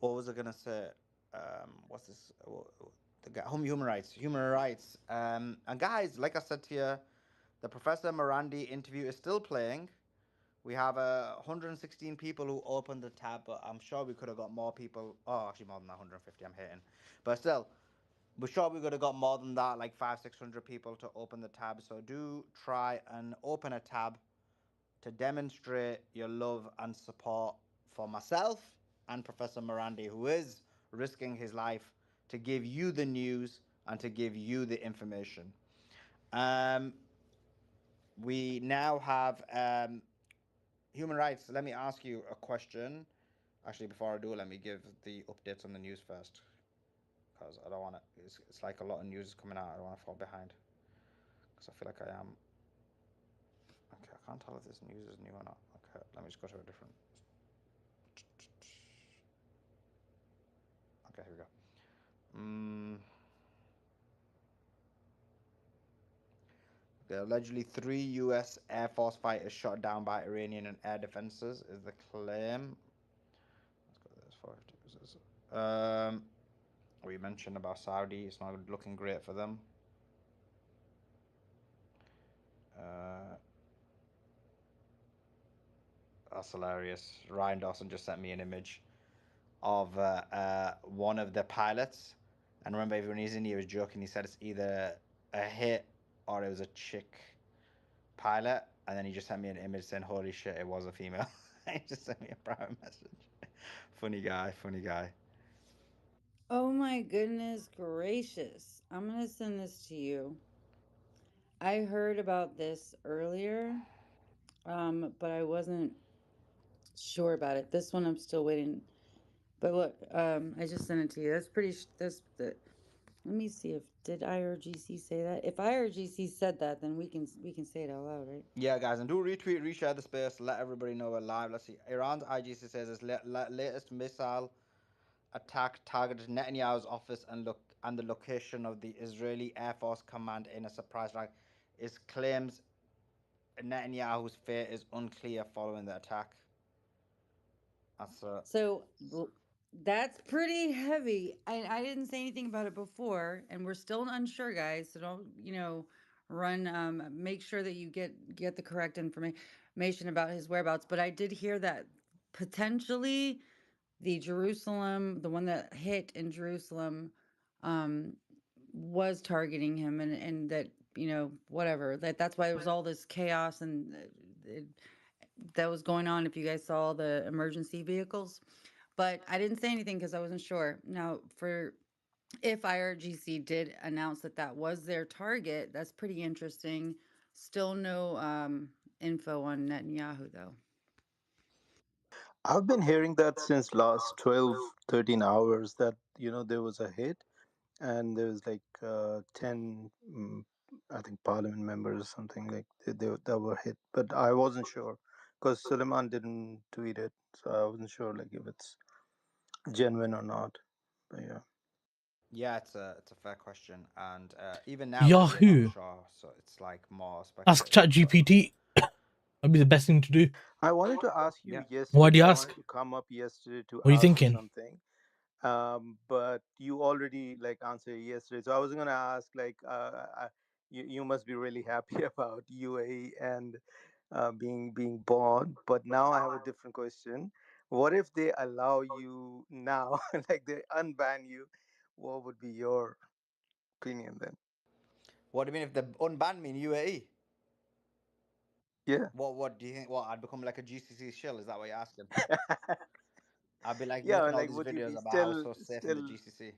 What was I gonna say? What's this? The guy, human rights, human rights. And guys, like I said to you, the Professor Morandi interview is still playing. We have 116 people who opened the tab, but I'm sure we could have got more people. Oh, actually, more than that, 150. I'm hating, but still, we're sure we could have got more than that, like 500-600 people to open the tab. So do try and open a tab to demonstrate your love and support for myself and Professor Morandi, who is risking his life to give you the news and to give you the information. We now have human rights. Let me ask you a question. Actually, before I do, let me give the updates on the news first, because I don't want to. It's like a lot of news is coming out. I don't want to fall behind, because I feel like I am. Okay, I can't tell if this news is new or not. Okay, let me just go to a different. Okay, here we go. Okay, allegedly 3 U.S. Air Force fighters shot down by Iranian and air defenses is the claim. Let's go to this 450. We mentioned about Saudi. It's not looking great for them. That's hilarious. Ryan Dawson just sent me an image of one of the pilots. And remember, everyone he's in, he was joking. He said it's either a hit or it was a chick pilot. And then he just sent me an image saying, holy shit, it was a female. He just sent me a private message. Funny guy, funny guy. Oh my goodness gracious. I'm gonna send this to you. I heard about this earlier, but I wasn't sure about it. This one I'm still waiting. But look, I just sent it to you. That's pretty. That's the. Let me see if did IRGC say that. If IRGC said that, then we can say it out loud, right? Yeah, guys, and do retweet, reshare the space, let everybody know we're live. Let's see. Iran's IGC says its latest missile attack targeted Netanyahu's office and the location of the Israeli Air Force Command in a surprise strike. It claims Netanyahu's fate is unclear following the attack. That's So that's pretty heavy. I didn't say anything about it before, and we're still unsure, guys. So don't run. Make sure that you get the correct information about his whereabouts. But I did hear that potentially the Jerusalem, the one that hit in Jerusalem, um, was targeting him, and that whatever that's why there was all this chaos and that was going on. If you guys saw the emergency vehicles, but I didn't say anything because I wasn't sure. Now, for if IRGC did announce that that was their target, that's pretty interesting. Still no info on Netanyahu though. I've been hearing that since last 12, 13 hours that, there was a hit and there was like 10, I think, parliament members or something like that were hit. But I wasn't sure because Suleiman didn't tweet it. So I wasn't sure like if it's genuine or not. But yeah. yeah, it's a fair question, and even now we're not Yahoo. sure, so it's like more Ask speculative. ChatGPT. That'd be the best thing to do. I wanted to ask you Yeah. Why do yesterday. you I ask? wanted to come up yesterday to What are you ask you thinking? something. But you already like answered yesterday, so I was gonna ask like, you must be really happy about UAE and being born. But now I have a different question. What if they allow you now, like they unban you? What would be your opinion then? What do you mean if they unban me in UAE? Yeah. What do you think? What, I'd become like a GCC shill? Is that what you're asking? I'd be like Yeah, making and all like these would you videos be about how it's still so safe in the still GCC.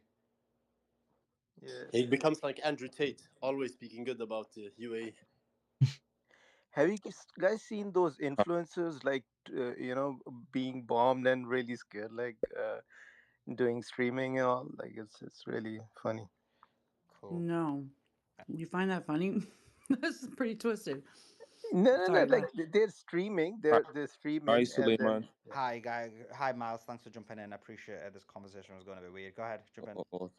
yeah. He becomes like Andrew Tate, always speaking good about the UAE. Have you guys seen those influencers like being bombed and really scared, like doing streaming and all? Like it's really funny. Cool. No, you find that funny? This is pretty twisted. No, no, no. Sorry, go Like ahead. they're streaming. Hi, They're hi, streaming, and then Suleiman. yeah. Hi, guy. Hi, Miles. Thanks for jumping in. I appreciate it. This conversation was going to be weird. Go ahead, jump in. Oh,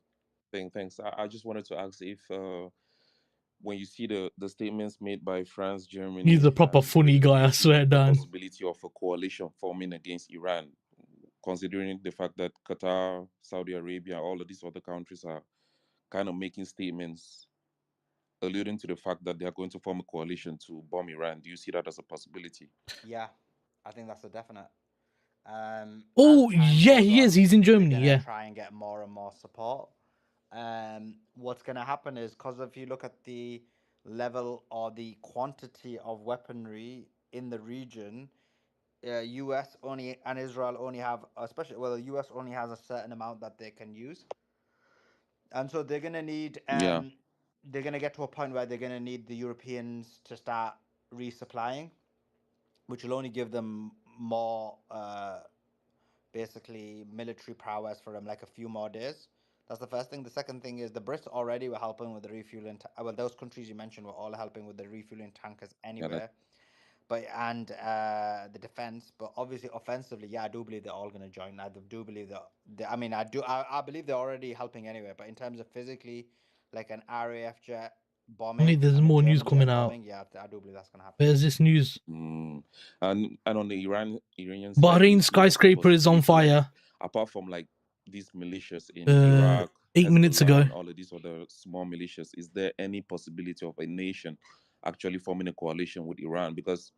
thanks. I just wanted to ask if, when you see the statements made by France, He's a Germany, proper and funny guy, I Liquidity, swear, the Dan. possibility of a coalition forming against Iran, considering the fact that Qatar, Saudi Arabia, all of these other countries are kind of making statements alluding to the fact that they are going to form a coalition to bomb Iran. Do you see that as a possibility? Yeah, I think that's a definite. As Oh, time yeah, goes he is. on, He's in they're Germany, gonna yeah. try and get more and more support. What's gonna happen is because if you look at the level or the quantity of weaponry in the region, US only and Israel only have, especially, well, the US only has a certain amount that they can use, and so they're gonna need Yeah. they're gonna get to a point where they're gonna need the Europeans to start resupplying, which will only give them more basically military prowess for them, like a few more days. That's the first thing. The second thing is the Brits already were helping with the refueling. Well, those countries you mentioned were all helping with the refueling tankers Yeah. That. anyway. But and the defense, but obviously offensively, yeah, I do believe they're all going to join. I do believe that. I mean, I believe they're already helping anyway. But in terms of physically, like an RAF jet Only bombing there's and a more news German coming jet out. bombing, yeah, I do believe that's going to happen. Where's this news? And on the Iranian side, do Bahrain you see it as a skyscraper is on possibility, like fire. apart from like these militias in Iraq, 8 minutes Hezbollah, ago. and all of these other small militias, is there any possibility of a nation actually forming a coalition with Iran? Because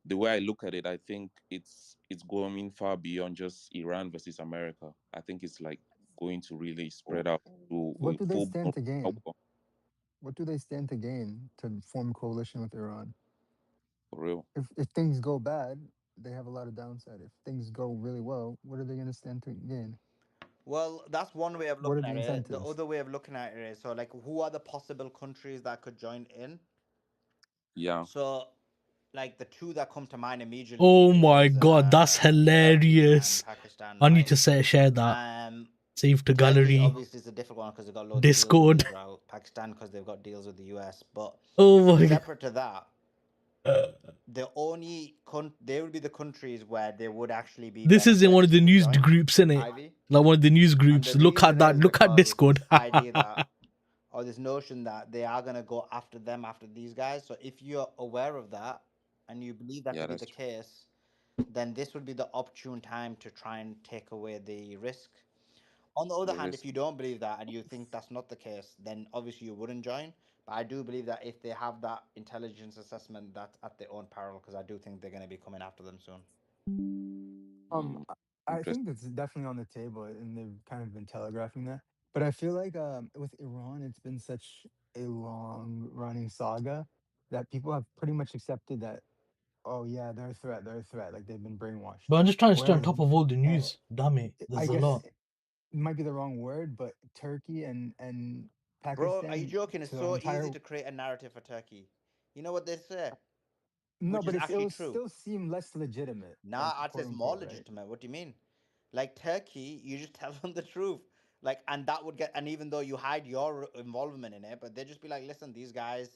the way I look at it, I think it's going far beyond just Iran versus America. I think it's like going to really spread out to What a do they full blown stand to gain? war What do they stand to gain to form a coalition with Iran? for real. If things go bad, they have a lot of downside. If things go really well, what are they going to stand to gain? Well, that's one way of What are looking the at it. The incentives? other way of looking at it is, so like, who are the possible countries that could join in? Yeah. So, like, the two that come to mind Oh immediately my is god, that's Turkey and hilarious. Pakistan, I need right? to share that. Save to Turkey gallery. obviously is a difficult one because they've got loads of deals with Discord. Israel. Pakistan because they've got deals with the US. But Oh my god. separate to that, the only they would be the countries where they would actually be This is in one of the to news join, groups, innit? Ivy. Like one of the news And groups. the Look at reason that. is Look at because it's Discord. this idea that, or this notion that they are going to go after them, after these guys. So if you're aware of that and you believe that Yeah, to be that's the true. case, then this would be the opportune time to try and take away the risk. On the other The hand, risk. if you don't believe that and you think that's not the case, then obviously you wouldn't join. But I do believe that if they have that intelligence assessment, that's at their own peril, because I do think they're going to be coming after them soon. Um, Mm, I think interesting. that's definitely on the table, and they've kind of been telegraphing that. But I feel like with Iran, it's been such a long running saga that people have pretty much accepted that, oh yeah, they're a threat, they're a threat. Like they've been brainwashed. But I'm just trying to stay on Whereas, top of all the uh, news. Damn it. I There's a guess lot. it might be the wrong word, but Turkey and Bro, are you Pakistan joking? It's to the so easy entire. to create a narrative for Turkey. You know what they say, No, which is but it actually will true. still seem less legitimate, Nah, like I'd say quote it's more unquote, right? legitimate. What do you mean? Like Turkey, you just tell them the truth. Like, and that would get, and even though you hide your involvement in it, but they just be like, listen, these guys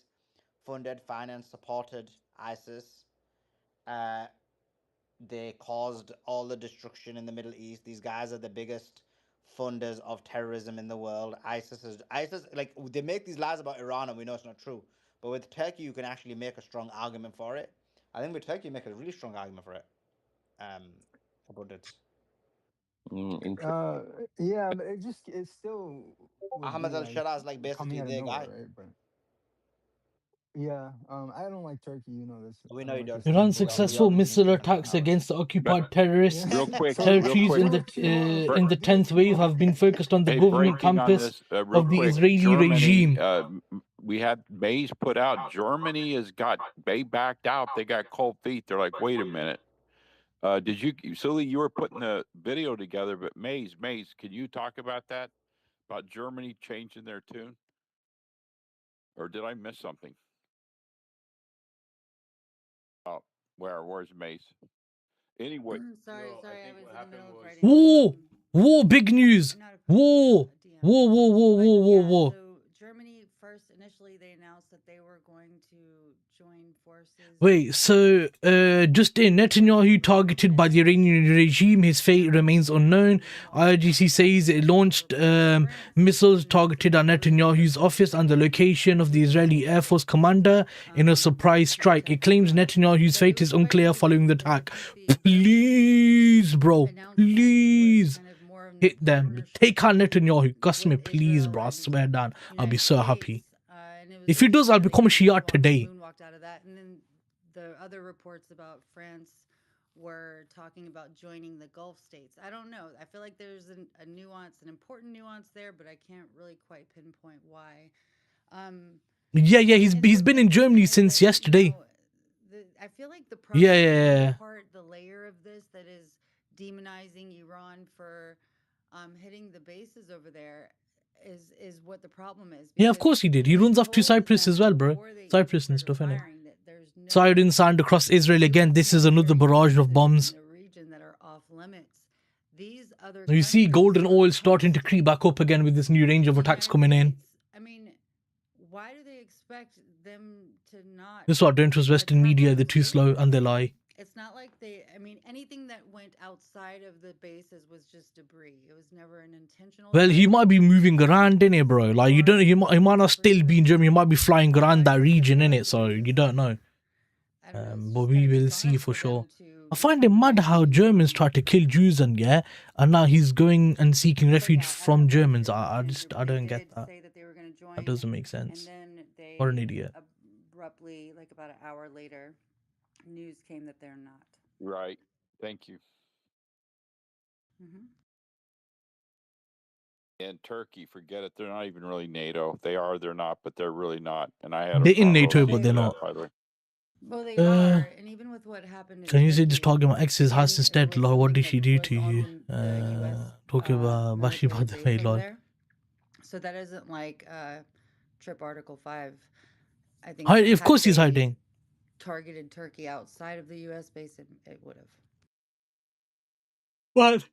funded, financed, supported ISIS. Uh, they caused all the destruction in the Middle East. These guys are the biggest funders of terrorism in the world. ISIS, like, they make these lies about Iran and we know it's not true. But with Turkey, you can actually make a strong argument for it. I think with Turkey, you make a really strong argument for it. About it. Yeah, but it still would Ahmed be Al like Shara is like coming basically out of their nowhere, guy. right? But yeah, I don't like Turkey. You know this. We I know don't you like don't. Iran's Istanbul. We successful obviously missile know you attacks don't. against the But occupied Yeah. terrorist real quick, real territories quick. in the You know what? in the 10th wave have been focused on the Hey, government breaking on campus this real of the quick. Israeli Germany, regime. we had Mays put out. Germany they backed out. They got cold feet. They're like, wait a minute. Did Sully? You were putting the video together, but Mays, can you talk about that? About Germany changing their tune, or did I miss something? Oh, where's Mace? Anyway, Sorry, No, I sorry. I think was what in the happened middle of was writing War, big news. not a War, DM. war, war, war, But war, war, yeah, war. so Germany first initially they announced that they were going to join forces. Wait, so just in, Netanyahu targeted by the Iranian regime, his fate remains unknown. IRGC says it launched missiles targeted at Netanyahu's office and the location of the Israeli Air Force commander in a surprise strike. It claims Netanyahu's fate is unclear following the attack. Please, bro, please hit them. Take out Netanyahu. Gus me, please, bro. I swear down. I'll be so happy. If he does, I'll become a Shia today. Moonwalked out of that, and then the other reports about France were talking about joining the Gulf states. I don't know. I feel like there's a nuance, an important nuance there, but I can't really quite pinpoint why. Yeah, he's been in Germany since yesterday. I feel like the problem yeah. the layer of this that is demonizing Iran for hitting the bases over there is what the problem is. Yeah, of course he did. He runs off to Cyprus as well, bro. Cyprus and stuff, innit? Siren sound across Israel again. This is another barrage of bombs. The region that are off limits. These other You see golden oil starting to creep back up again with this new range of attacks coming in. I mean, why do they expect them to not? This is why I don't trust Western media. They're too slow and they lie. It's not like anything that went outside of the bases was just debris. It was never an intentional. Well, he might be moving around, innit, bro? Like, you don't, he might not still be in Germany. He might be flying around that region, innit? So, you don't know. But we will see for sure. I find it mad how Germans try to kill Jews and now he's going and seeking refuge from Germans. I don't get that. That doesn't make sense. What an idiot. Abruptly, like about an hour later, news came that they're not. right. Thank you. And Turkey, forget it. They're not even really NATO. They're not, but they're really not. And I had they're in NATO, but they're not. By the way. Well, they are, and even with with what happened in Can you say just Turkey, talking about ex's house and it instead? was Like, what something did she that do was to you? on the U.S. Talking about Bashi military about the base way, over lol. there. So that isn't like Trip Article 5. I think Of had course he's they hiding. targeted Turkey outside of the U.S. base, it would have. What?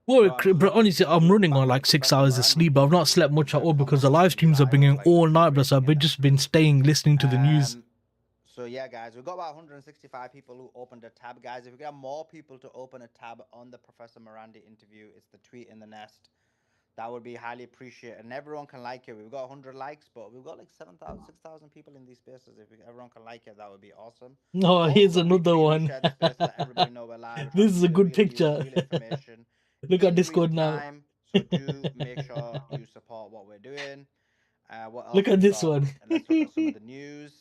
Well, Bro, bro, honestly, I'm running on like 6 hours of sleep, but I've not slept much at all because the live streams are bringing all night, bro. So I've just been staying listening to the news. So yeah, guys, we've got about 165 people who opened a tab, guys. If we get more people to open a tab on the Professor Morandi interview, it's the tweet in the nest. That would be highly appreciated, and everyone can like it. We've got 100 likes, but we've got like 7,000, 6,000 people in these spaces. If everyone can like it, that would be awesome. No, here's Also, another retweet, one. reshare the space, let everybody know we're live. We're trying This to is a keep it good real news, picture. real information Look at in real Discord now. time. So do make sure you support what we're doing. What else Look at we this got? one. Let's look at some of the news.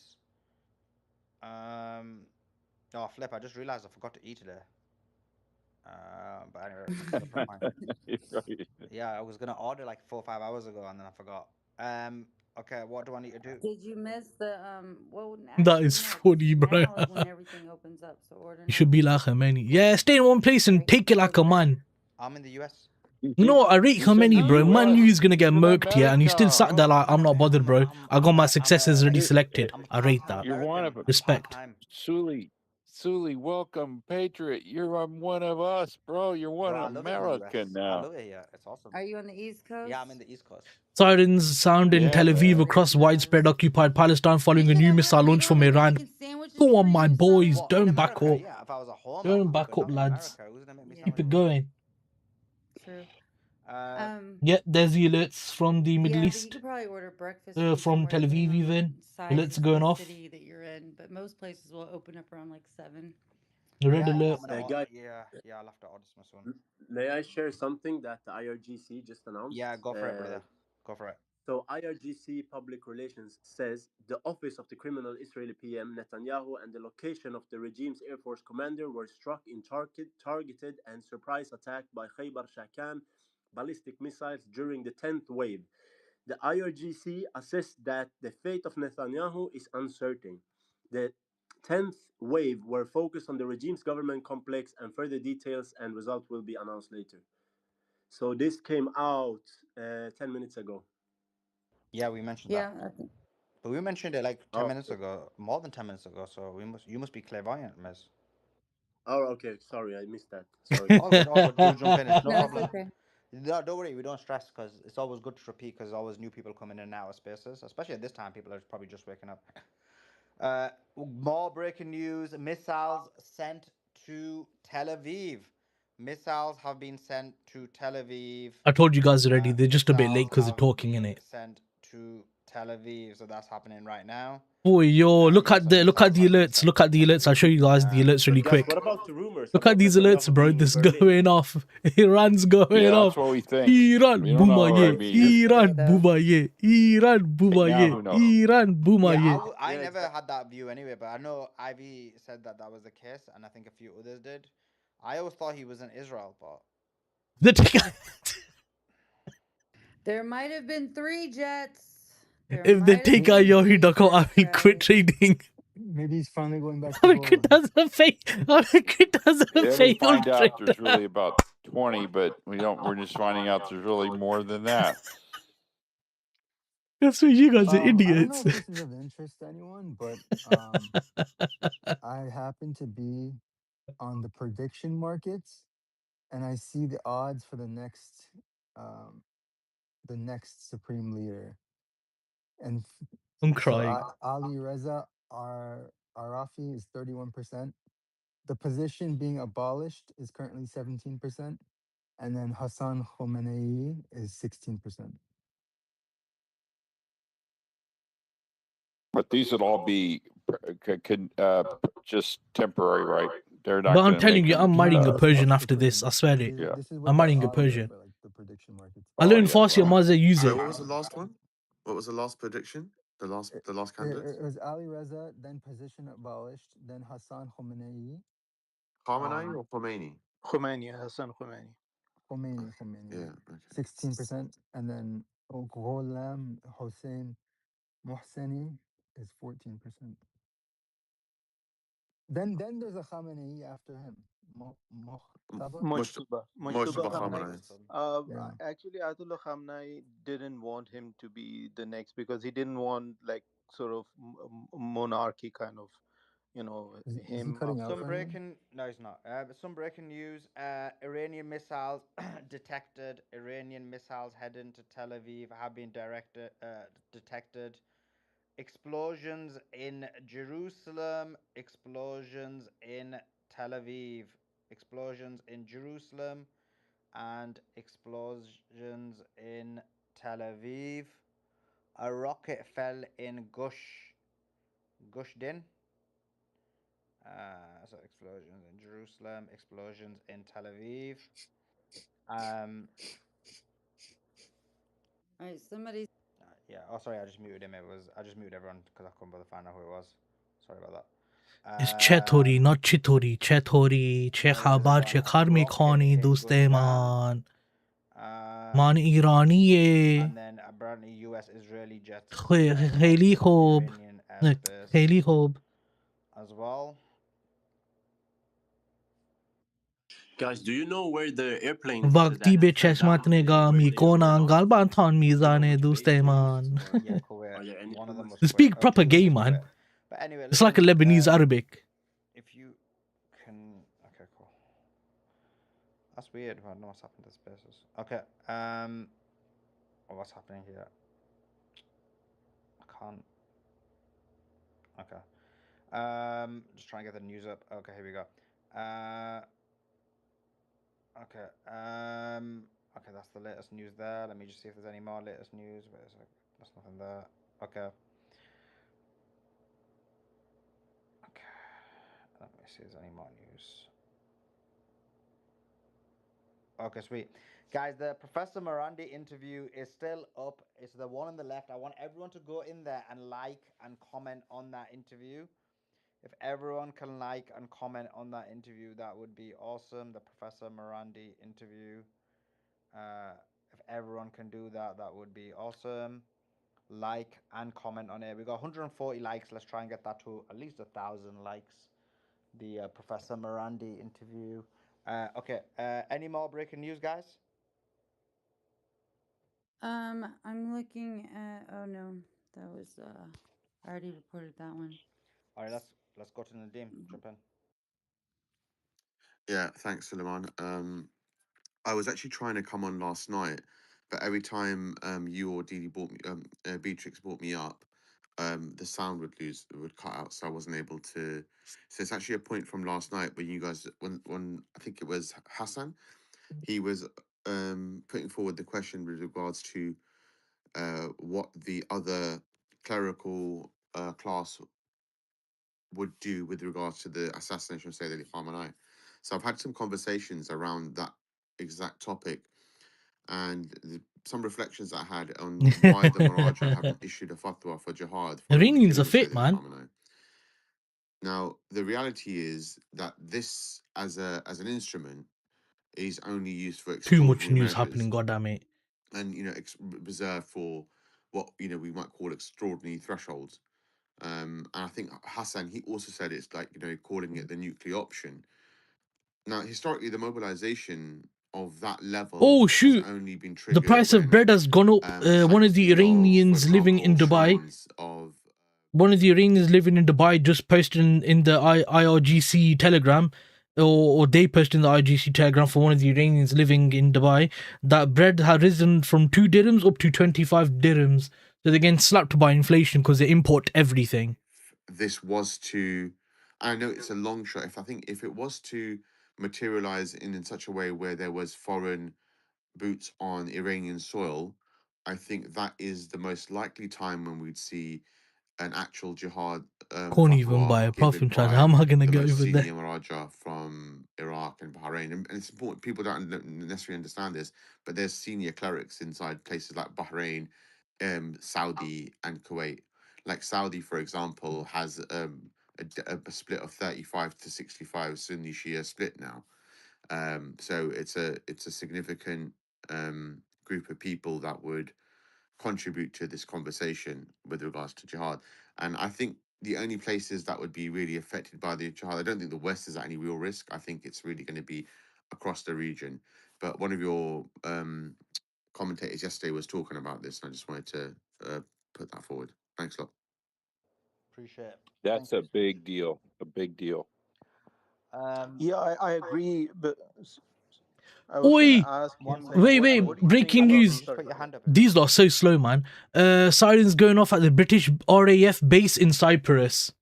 Oh, flip! I just realized I forgot to eat today. But anyway, that's fine. Yeah, I was gonna order like 4 or 5 hours ago, and then I forgot. Okay, what do I need to do? Did you miss the well? That Actually, is no. funny, bro. Now is when everything opens up. So order You should now. be like Khamenei. Yeah, stay in one place and take it like a man. I'm in the US. No, I rate You said Khamenei, the bro. Man US. knew he's gonna get You're in murked here, and he still America. sat there like, I'm not bothered, bro. I got my successors already selected. I rate that. You're one of Respect. Suli, welcome, Patriot. You're one of us, bro. You're one Bro, I love it in the American US. I now. love it here. It's awesome. Are you on the East Coast? Yeah, I'm in the East Coast. Sirens sound in Yeah, Tel Aviv man. across widespread occupied Palestine following a new missile launch from Iran. Go on, my boys. What, in Don't back America? up. Yeah, if I was at home, I Don't would, back but up, not in lads. America. Who's gonna make me sound Keep it like going. True. Yeah, there's the alerts from the Middle Yeah, but you East. could probably order breakfast from From Tel somewhere Aviv depending on even. the size Alerts of going the off. city that you're in. But most places will open up around like 7. Red alert. Guys, yeah, I'll have to order some soon. may I share something that the IRGC just announced? Yeah, go for it, brother. Go for it. So IRGC Public Relations says the office of the criminal Israeli PM Netanyahu and the location of the regime's Air Force commander were struck in targeted and surprise attack by Khaybar Shakan ballistic missiles during the 10th wave. The IRGC assessed that the fate of Netanyahu is uncertain. The 10th wave were focused on the regime's government complex, and further details and results will be announced later. So this came out 10 minutes ago. Yeah, we mentioned that. But we mentioned it like 10 minutes ago, more than 10 minutes ago. So you must be clairvoyant, Miss. Oh, okay. Sorry, I missed that. Sorry. all good. Do jump in. It's no No, it's problem. okay. No, don't worry. We don't stress because it's always good to repeat because there's always new people coming in and out of spaces. Especially at this time, people are probably just waking up. More breaking news. Missiles sent to Tel Aviv. Missiles have been sent to Tel Aviv. I told you guys already. They're just a bit late because they're talking in it. Sent to Tel Aviv. So that's happening right now. Oh, yo, look at the alerts. Look at the alerts. I'll show you guys the alerts really quick. What about the rumors? Look at these alerts, bro. This is going off. Iran's going off. That's what we think. Iran, We don't know what it boomaye. means. Iran, boomaye. Iran, boomaye. Iran, boomaye. I never had that view anyway, but I know Ivy said that was the case, and I think a few others did. I always thought he was in Israel, but there might have been 3 jets. If they take out Yohi.com, I will quit trading. Maybe he's finally going back I will quit as a fake. I will quit as a Yeah, we fake. find out there's really about 20, but we're just finding out there's really more than that. That's what you guys are I don't know idiots. if this is of interest to anyone, but I happen to be on the prediction markets, and I see the odds for the next supreme leader. And I'm so crying. Ali Reza Arafi is 31%. The position being abolished is currently 17%. And then Hassan Khomeini is 16%. But these would all be just temporary, right? They're not. But I'm telling you, I'm marrying a Persian after this. I swear it. Yeah. I'm marrying a Persian. For, like, the prediction markets. I learned Farsi. I might as well use it. What was the last one? What was the last prediction? The last candidate? It was Ali Reza, then position abolished, then Hassan Khomeini. Khamenei or Khomeini? Khomeini, Hassan Khomeini. Khomeini. Yeah, okay. 16%. And then Ghulam Hossein Mohseni is 14%. Then there's a Khamenei after him. Muhtaba. Mojtaba Moshe Khamenei. Khamenei. Yeah. Actually, Ayatollah Khamenei didn't want him to be the next because he didn't want like sort of monarchy kind of, Is he him cutting out after. Some for anyone? breaking, no, it's not. Some breaking news: Iranian missiles detected. Iranian missiles heading to Tel Aviv have been detected. Explosions in Jerusalem. Explosions in Tel Aviv. Explosions in Jerusalem and explosions in Tel Aviv. A rocket fell in Gush Din. So explosions in Jerusalem, explosions in Tel Aviv. All right, somebody. Yeah. Oh, sorry, I just muted him. I just muted everyone because I couldn't bother find out who it was. Sorry about that. It's Chetori, not Chitori. Chetori, No, Che yeah, there's khabar, one. che kharmi Rocket khani, hit doste Gushdam. man. Man Irani And then apparently U.S. Israeli jets خیلی hit خوب Iranian airspace خیلی خوب as well. Guys, do you know where the airplanes وقتی that به fell چشمت down, نگاه where they are right میکنم now? قلبتان Do you know میزنه which دوست base they used, من. or Yeah, Kuwait. are there any One of them clues? was They Kuwait. speak Oh, proper two of them gay, was man. Kuwait. But anyway, It's like a listen. Lebanese Arabic. If you can, okay, cool. That's weird. I don't know what's happened to the spaces. Okay. What's happening here? I can't. Okay. Just trying to get the news up. Okay, here we go. Okay. Okay, that's the latest news there. Let me just see if there's any more latest news. Wait a sec. There's nothing there. Okay. Okay. Let me see if there's any more news. Okay, sweet. Guys, the Professor Morandi interview is still up. It's the one on the left. I want everyone to go in there and like and comment on that interview. If everyone can like and comment on that interview, that would be awesome. The Professor Morandi interview. If everyone can do that, that would be awesome. Like and comment on it. We got 140 likes. Let's try and get that to at least 1,000 likes. The Professor Morandi interview. Okay. Any more breaking news, guys? I'm looking at. Oh no, that was. I already reported that one. All right. Let's go to Nadim. Jump in. Yeah, thanks, Suleiman. I was actually trying to come on last night, but every time you or Didi brought me, Beatrix brought me up, the sound would cut out, so I wasn't able to. So it's actually a point from last night when you guys, when I think it was Hassan, he was putting forward the question with regards to what the other clerical class would do with regards to the assassination of Sayyid Ali Khamenei. So I've had some conversations around that exact topic and some reflections I had on why the Maraja haven't issued a fatwa for jihad following the Iranians are killing of fit, Sayyid Ali man. Khamenei. Now, the reality is that this, as an instrument, is only used for Too much extraordinary news measures happening, goddamn it. and reserved for what we might call extraordinary thresholds. And I think Hassan, he also said it's like calling it the nuclear option. Now, historically, the mobilization of that level Oh has shoot! only been The triggered price of when bread has gone up. One of the sanctity of, for Iranians living in example, Dubai. shrines of One of the Iranians living in Dubai just posted in the IRGC Telegram, or they posted in the IRGC Telegram for one of the Iranians living in Dubai that bread had risen from 2 dirhams up to 25 dirhams. So they're getting slapped by inflation because they import everything. this was to, I know it's a long shot. If it was to materialize in such a way where there was foreign boots on Iranian soil, I think that is the most likely time when we'd see an actual jihad Can't even buy fatwa a given puffin trash. How by am I gonna the go most over there? senior Maharaja from Iraq and Bahrain. And it's important, people don't necessarily understand this, but there's senior clerics inside places like Bahrain, Saudi, and Kuwait. Like Saudi, for example, has a split of 35 to 65 Sunni Shia split now. So it's a significant group of people that would contribute to this conversation with regards to jihad. And I think the only places that would be really affected by the jihad, I don't think the West is at any real risk. I think it's really going to be across the region. But one of your commentators yesterday was talking about this, and I just wanted to put that forward. Thanks a lot. Appreciate it. That's Thank you. a big deal. A big deal. Yeah, I agree, but I was gonna Oi! ask One him second. like, Wait, What do you think breaking go about? ahead. You news. just Sorry, put go your ahead. hand up. These lot are so slow, man. Sirens going off at the British RAF base in Cyprus.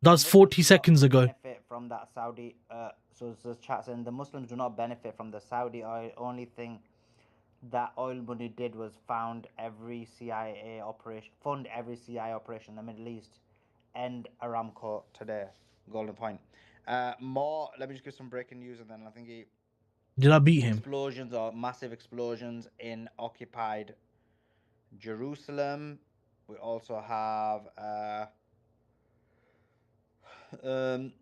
That's Muslims 40 do not seconds ago. benefit from that Saudi. So the chat saying the Muslims do not benefit from the Saudi oil. Only thing that oil money did was fund every CIA operation in the Middle East, and Aramco today. Golden point. More. Let me just give some breaking news, and then I think Did I beat him? explosions or massive explosions in occupied Jerusalem. We also have um,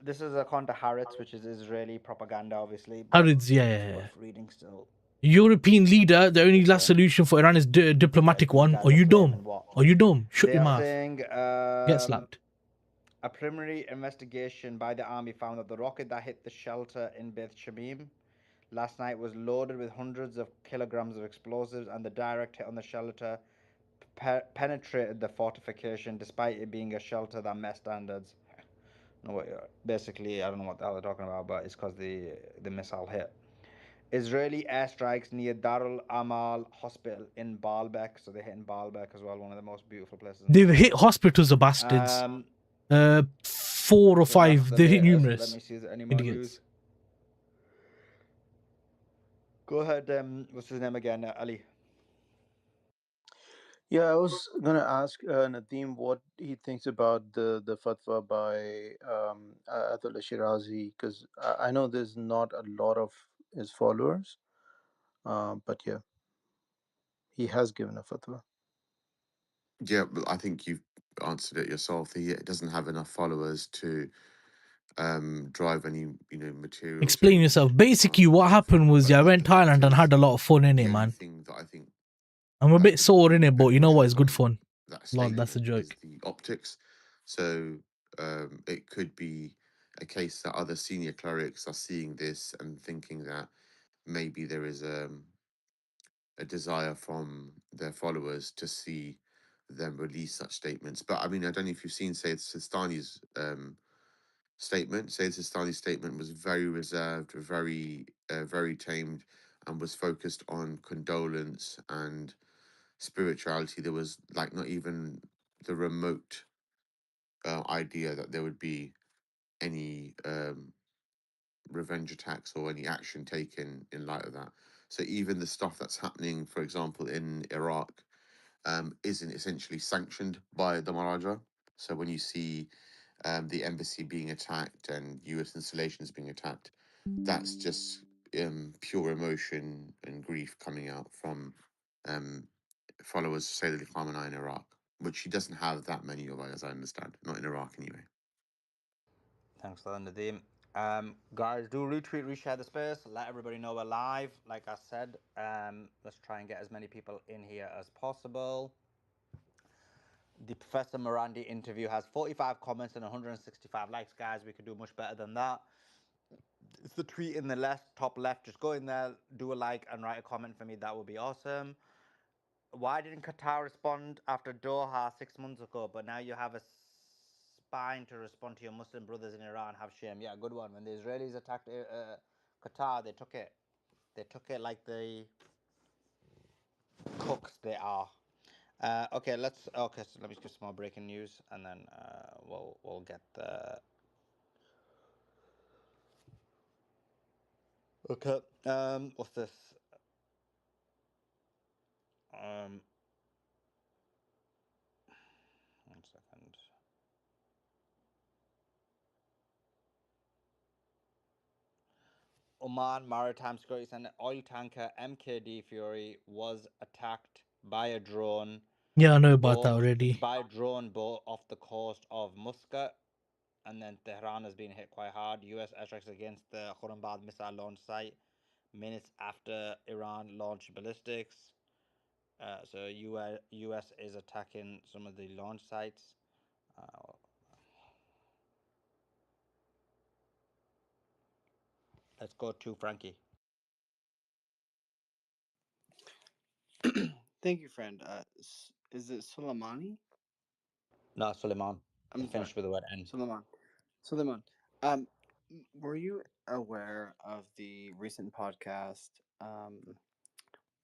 this is according to Haaretz, which is Israeli propaganda, obviously, but Harids, it's yeah. worth reading still. European leader, the only They last say solution for Iran is diplomatic these one. guys Are are you dumb? claiming what? Are you dumb? Shut They your are mouth. saying Get slapped. a preliminary investigation by the army found that the rocket that hit the shelter in Beth Shamim last night was loaded with hundreds of kilograms of explosives, and the direct hit on the shelter penetrated the fortification despite it being a shelter that met standards. No, basically, I don't know what the hell they're talking about, but it's because the missile hit. Israeli airstrikes near Darul Amal Hospital in Baalbek, so they hit in Baalbek as well, one of the most beautiful places in the They've world. hit hospitals, the bastards. 4 or So that's 5. the They hit latest. Let numerous. me see if there's any more Idiots. news. Go ahead. What's his name again? Ali. Yeah, I was gonna ask Nadeem what he thinks about the fatwa by Ayatollah Shirazi, because I know there's not a lot of his followers, but yeah, he has given a fatwa. Yeah, but I think you've answered it yourself. He doesn't have enough followers to drive any material. Explain change yourself. Basically, what happened was, but I the went Thailand and optics, had a lot of fun in the it, only man. thing that I think I'm a that bit could sore in be it, but you know what? It's good beneficial fun. from that Lord, that's a statement is joke. the optics. So it could be a case that other senior clerics are seeing this and thinking that maybe there is a desire from their followers to see them release such statements. But I mean, I don't know if you've seen Sayyid Sistani's statement. Sayyid Sistani's statement was very reserved, very tamed, and was focused on condolence and spirituality. There was like not even the remote idea that there would be any revenge attacks or any action taken in light of that. So even the stuff that's happening, for example, in Iraq, isn't essentially sanctioned by the Maharaja. So when you see the embassy being attacked and U.S. installations being attacked, that's just pure emotion and grief coming out from um, followers of Sayyid Ali Khamenei in Iraq, which he doesn't have that many of, as I understand, not in Iraq anyway. Thanks for that, Nadeem. Guys, do retweet, reshare the space. Let everybody know we're live. Like I said, let's try and get as many people in here as possible. The Professor Morandi interview has 45 comments and 165 likes, guys. We could do much better than that. It's the tweet in the top left. Just go in there, do a like, and write a comment for me. That would be awesome. Why didn't Qatar respond after Doha 6 months ago, but now you have a spine to respond to your Muslim brothers in Iran? Have shame. Yeah, good one. When the Israelis attacked Qatar, they took it. They took it like the cooks they are. Okay, okay. So let me give some more breaking news, and then we'll get the. Okay. What's this? Um, 1 second. Oman Maritime Security Center oil tanker MKD Fury was attacked by a drone Yeah, I know about that boat already. off the coast of Muscat, and then Tehran has been hit quite hard. U.S. airstrikes against the Khurramabad missile launch site minutes after Iran launched ballistics. So US is attacking some of the launch sites. Let's go to Frankie. Thank you, friend. Is it Soleimani? No, Suleiman. I'm It sorry, finished with the word N. Suleiman. Suleiman. Were you aware of the recent podcast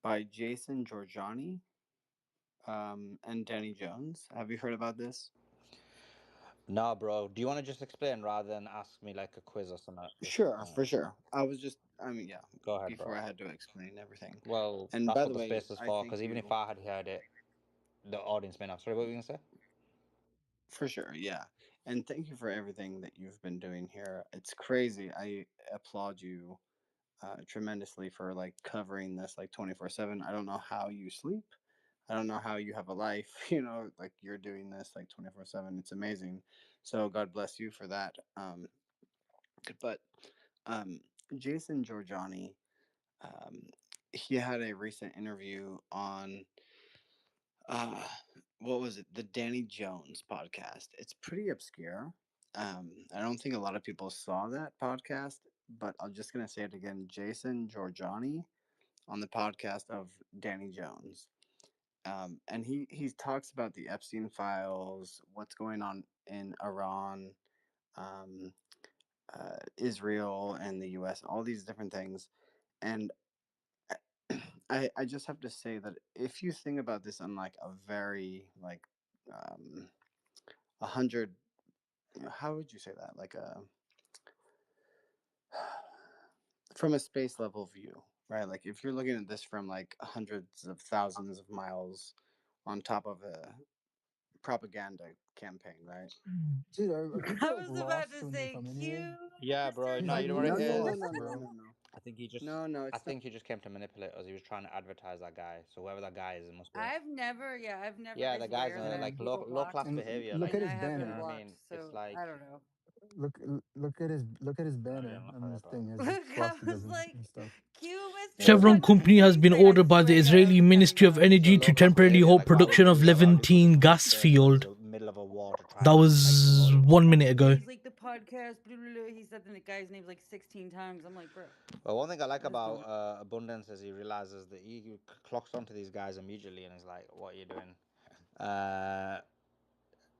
by Jason Giorgiani and Danny Jones? Have you heard about this? No, bro. Do you want to just explain rather than ask me like a quiz or something? Sure, for sure. Yeah, Go ahead, before bro. I had to explain everything. Well, And that's by what the the way, space is I for. thank Because even if you. I had heard it, the audience may not. Sorry, what were you gonna say? For sure, yeah. And thank you for everything that you've been doing here. It's crazy. I applaud you tremendously for like covering this like 24/7. I don't know how you sleep. I don't know how you have a life, like you're doing this like 24/7. It's amazing. So God bless you for that. But um, Jason Giorgiani, um, he had a recent interview on uh, what was it? The Danny Jones podcast. It's pretty obscure. I don't think a lot of people saw that podcast, but I'm just gonna say it again. Jason Giorgiani on the podcast of Danny Jones. And he talks about the Epstein files, what's going on in Iran, um, Israel, and the U.S., all these different things. And I just have to say that if you think about this on like a very like 100, how would you say that? Like a from a space level view, right? Like if you're looking at this from like hundreds of thousands of miles on top of a propaganda campaign, right? Dude, I think I you like was about lost to when you say come in here. Q, Yeah, bro. He's No, like, you know you what it got is. lost, bro. I think he just. No, I it's not. think he just came to manipulate us. He was trying to advertise that guy. So whoever that guy is, it must be. I've never, Yeah, I the guy's swear, a, had like And low people low blocked class and me, behavior. look Like, at and his I have you know been what I banner. mean? blocked. It's So like. I don't know. Look look at his banner I'm not on sorry, this bro. thing. It has Look, like I was swastikas like, and stuff. Q was still What? Chevron trying to Company has been speak, but I ordered by the swear to God, I Israeli was cutting Ministry of them. It's a Energy to low class temporarily behavior. halt Like, why would production you of do that? Why would you put Levantine yourself in gas space when there's field. a middle of a war to try That and like was promote it? 1 minute ago. He's like the podcast. Blah, blah, blah. He said the guy's name like 16 times. I'm like, bro, Well, one thing I like at this about point. Abundance is he realizes that he clocks onto these guys immediately and he's like, "What are you doing?" Uh,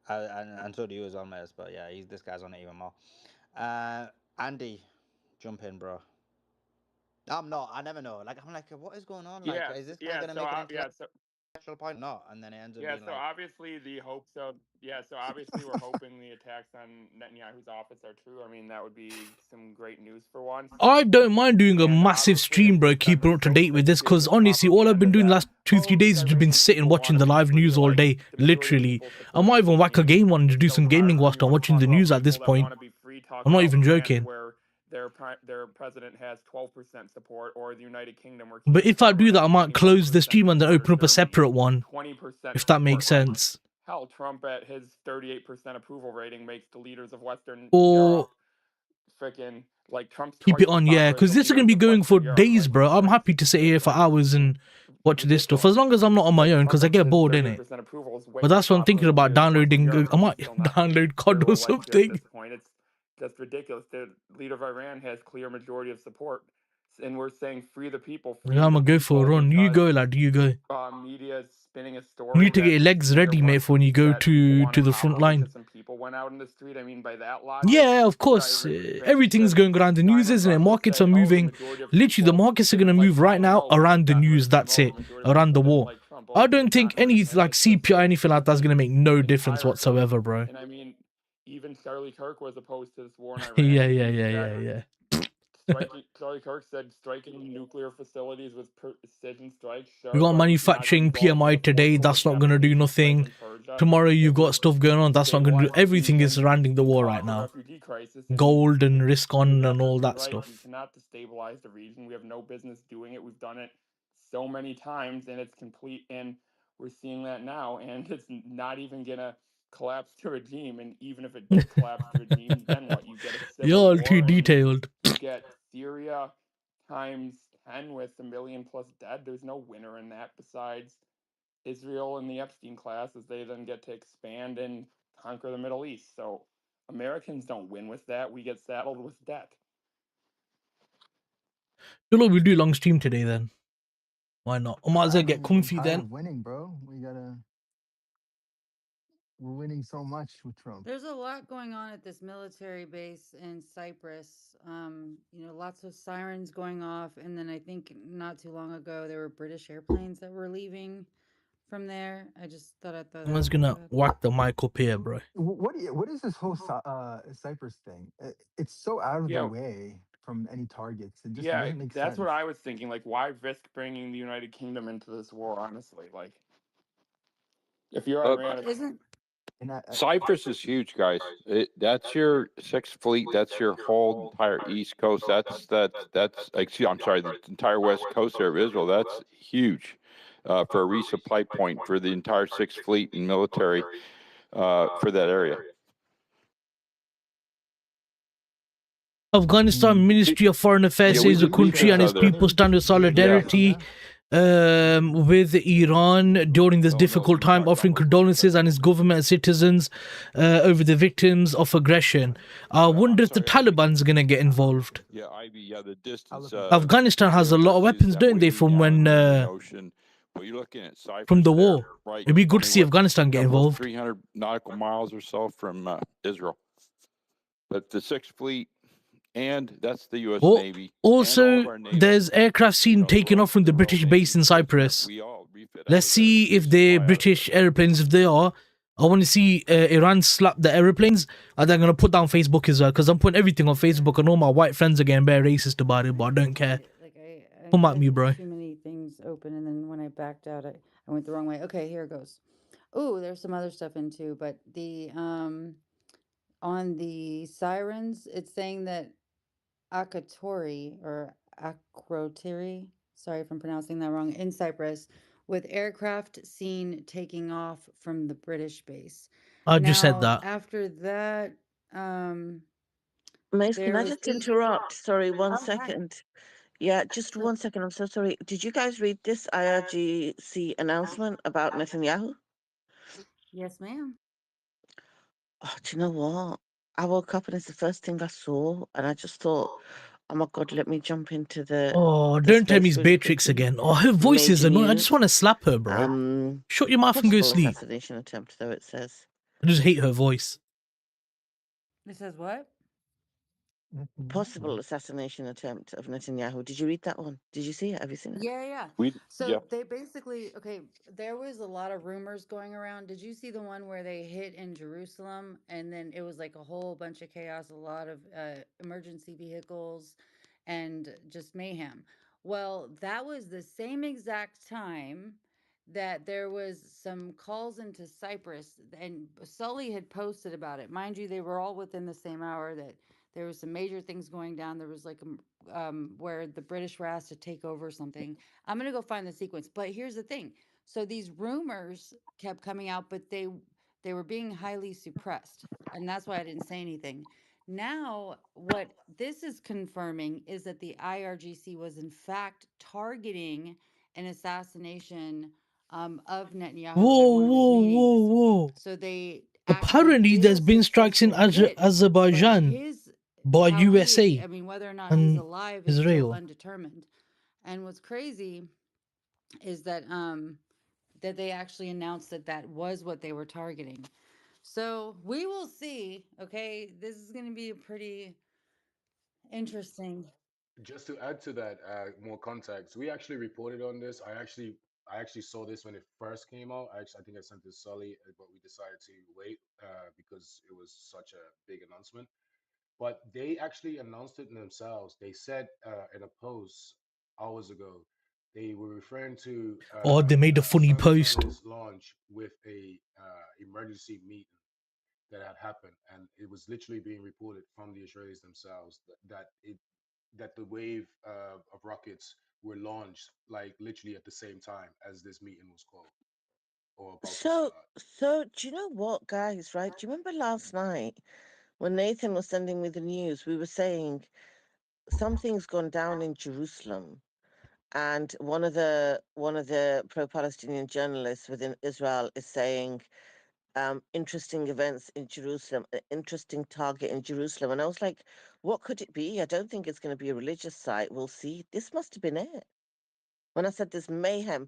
and so do you as well, mate. But yeah, this guy's on it even more. Andy, jump in, bro. I'm not. I never know. Like I'm like, what is going on? Like, is this guy gonna make an intellectual point? No, and then it ends up Yeah, being so like. obviously the hopes of so obviously we're hoping the attacks on Netanyahu's office are true. I mean, that would be some great news for once. I don't mind doing a And massive obviously stream, bro, it's been keeping up to so date with this, associated because with honestly, all I've been propaganda doing the that last 2-3 these days has just been Iranian sitting people want watching to the be live free news to all like day, the million literally. people I support might this even whack a regime. game on and do So some for gaming whatever whilst you I'm want to watching talk the about news at this people that point. want to be free, talk I'm not about even France joking. where their president has 12% support, or the United Kingdom where But Keir if I Starmer do that, has I might 21% close the stream and then support, or open up a Germany separate one, 20% if that makes support. Like sense. hell, Trump at his 38% approval rating makes the leaders of Western Or Europe freaking like Trump's keep it twice as on, yeah, popular as because the this is going to leaders be of going Western for Europe. days, Like bro. I'm happy to sit here for hours and watch this stuff, as ridiculous. long as I'm not on my Like own, because I get His bored in it. 38% approval is way But more that's what I'm popular thinking than the about leaders of Western downloading. Europe, I and he's might still not download COD they're or elected at something. this point. It's just ridiculous. The leader of Iran has clear majority of support, and we're saying free the people, I'm free the gonna go for a people, run. You because go, lad. You go. media is spinning a You story need to get that your legs these are ready, mate, for when you go that people to wanted the front power line. because some people went out in the street. I mean, by that logic, Yeah, of course. Everything's going around the news, Simon isn't it? Buffett Markets said, are "Oh, the moving. majority of Literally, the people markets are going to didn't like move right Trump. now Oh, around the got rid news. of him. That's Oh, the it. majority of Around people the didn't war. like Trump. I Oh, don't think got rid any of him." like It's just CPI, anything like that's going to make no difference entire whatsoever, bro. and I mean, even Charlie Kirk was opposed to this war in Iran. Yeah, He yeah, thinks yeah, that yeah, yeah. Charlie Kirk said striking nuclear facilities with precision strikes. We got Sharp is not going to manufacturing result in PMI a today. forceful That's not going to do retaliation strike nothing. in Persia Tomorrow that you've got would stuff going on. That's not going to do. destabilize the Everything is region surrounding the and war cause right a now. refugee crisis. And Gold and risk you're on and all definitely that right. We stuff. cannot destabilize the region. We have no business doing it. We've done it so many times, and it's complete. And we're seeing that now, and it's not even gonna collapse the regime. And even if it did collapse the regime, then what? You get a You're civil all too war, and detailed. you get Syria times 10 with 1 million plus dead. There's no winner in that besides Israel and the Epstein class as they then get to expand and conquer the Middle East. So Americans don't win with that. We get saddled with debt. We'll do long stream today then. Why not? I might as well get comfy I'm then. tired of winning, bro. We're winning so much with Trump. There's a lot going on at this military base in Cyprus. Lots of sirens going off, and then I think not too long ago there were British airplanes that were leaving from there. I just thought I'd throw that Someone's out there. gonna whack the mic up here, bro. What is this whole Cyprus thing? It's so out of the Yeah. way from any targets. It just Yeah, doesn't make that's sense. what I was thinking. Like, why risk bringing the United Kingdom into this war, honestly? Like, if you're Iran, Isn't Cyprus is huge, guys. That's your Sixth Fleet. That's your whole entire East Coast. That's. Excuse, I'm sorry, the entire West Coast there of Israel. That's huge for a resupply point for the entire Sixth Fleet and military for that area. Afghanistan Ministry of Foreign Affairs says the country and its people stand in solidarity with Iran during this difficult time, offering condolences and its government and citizens over the victims of aggression. I wonder if the Taliban's gonna get involved. Yeah, Ivy. Yeah, the distance. Afghanistan has a lot of weapons, don't they, from when Well, you're looking at Cyprus from the there, war. right? It'd be good to see Afghanistan get Almost involved. 300 nautical miles or so from Israel. But the Sixth Fleet, and that's the U.S. Navy. Also, there's aircraft seen taking off from the British base in Cyprus. Let's see if they're British airplanes. If they are, I want to see Iran slap the airplanes, and they're going to put down Facebook as well, because I'm putting everything on Facebook, and all my white friends are getting very racist about it, but I don't care. Come at me, bro. Too many things open, and then when I backed out, I went the wrong way. Okay, here it goes. Oh, there's some other stuff in too, but the on the sirens, it's saying that Akatori or Akrotiri, sorry if I'm pronouncing that wrong, in Cyprus, with aircraft seen taking off from the British base. I just said that. After that, Mace, can I just interrupt? Sorry, one second. Yeah, just 1 second. I'm so sorry. Did you guys read this IRGC announcement about Netanyahu? Yes, ma'am. Oh, do you know what? I woke up and it's the first thing I saw, and I just thought, oh my God, let me jump into the. Oh, don't tell me it's Beatrix again. Oh, her voice is annoying. I just want to slap her, bro. Shut your mouth and go sleep. Assassination attempt, though, it says. I just hate her voice. It says what? Possible assassination attempt of Netanyahu. Did you read that one? Did you see it? Have you seen it? Yeah. They basically, there was a lot of rumors going around. Did you see the one where they hit in Jerusalem and then it was like a whole bunch of chaos, a lot of emergency vehicles and just mayhem? Well, that was the same exact time that there was some calls into Cyprus, and Sully had posted about it. Mind you, they were all within the same hour that there was some major things going down. There was like where the British were asked to take over something. I'm gonna go find the sequence. But here's the thing. So these rumors kept coming out, but they were being highly suppressed, and that's why I didn't say anything. Now, what this is confirming is that the IRGC was in fact targeting an assassination of Netanyahu at one of his meetings. Whoa. So they apparently there's been strikes in Azerbaijan by USA. I mean, whether or not he's alive is still undetermined. And what's crazy is that that they actually announced that that was what they were targeting. So we will see. Okay, this is going to be a pretty interesting. Just to add to that, more context, we actually reported on this. I actually saw this when it first came out. I think I sent it to Sully, but we decided to wait because it was such a big announcement. But they actually announced it themselves. They said in a post hours ago, they were referring to they made a funny post. Launch with a emergency meeting that had happened, and it was literally being reported from the Israelis themselves that the wave of rockets were launched like literally at the same time as this meeting was called or about to start. So do you know what, guys? Right? Do you remember last night when Nathan was sending me the news? We were saying something's gone down in Jerusalem, and one of the pro-Palestinian journalists within Israel is saying, interesting events in Jerusalem, an interesting target in Jerusalem. And I was like, what could it be? I don't think it's going to be a religious site. We'll see. This must have been it. When I said this mayhem,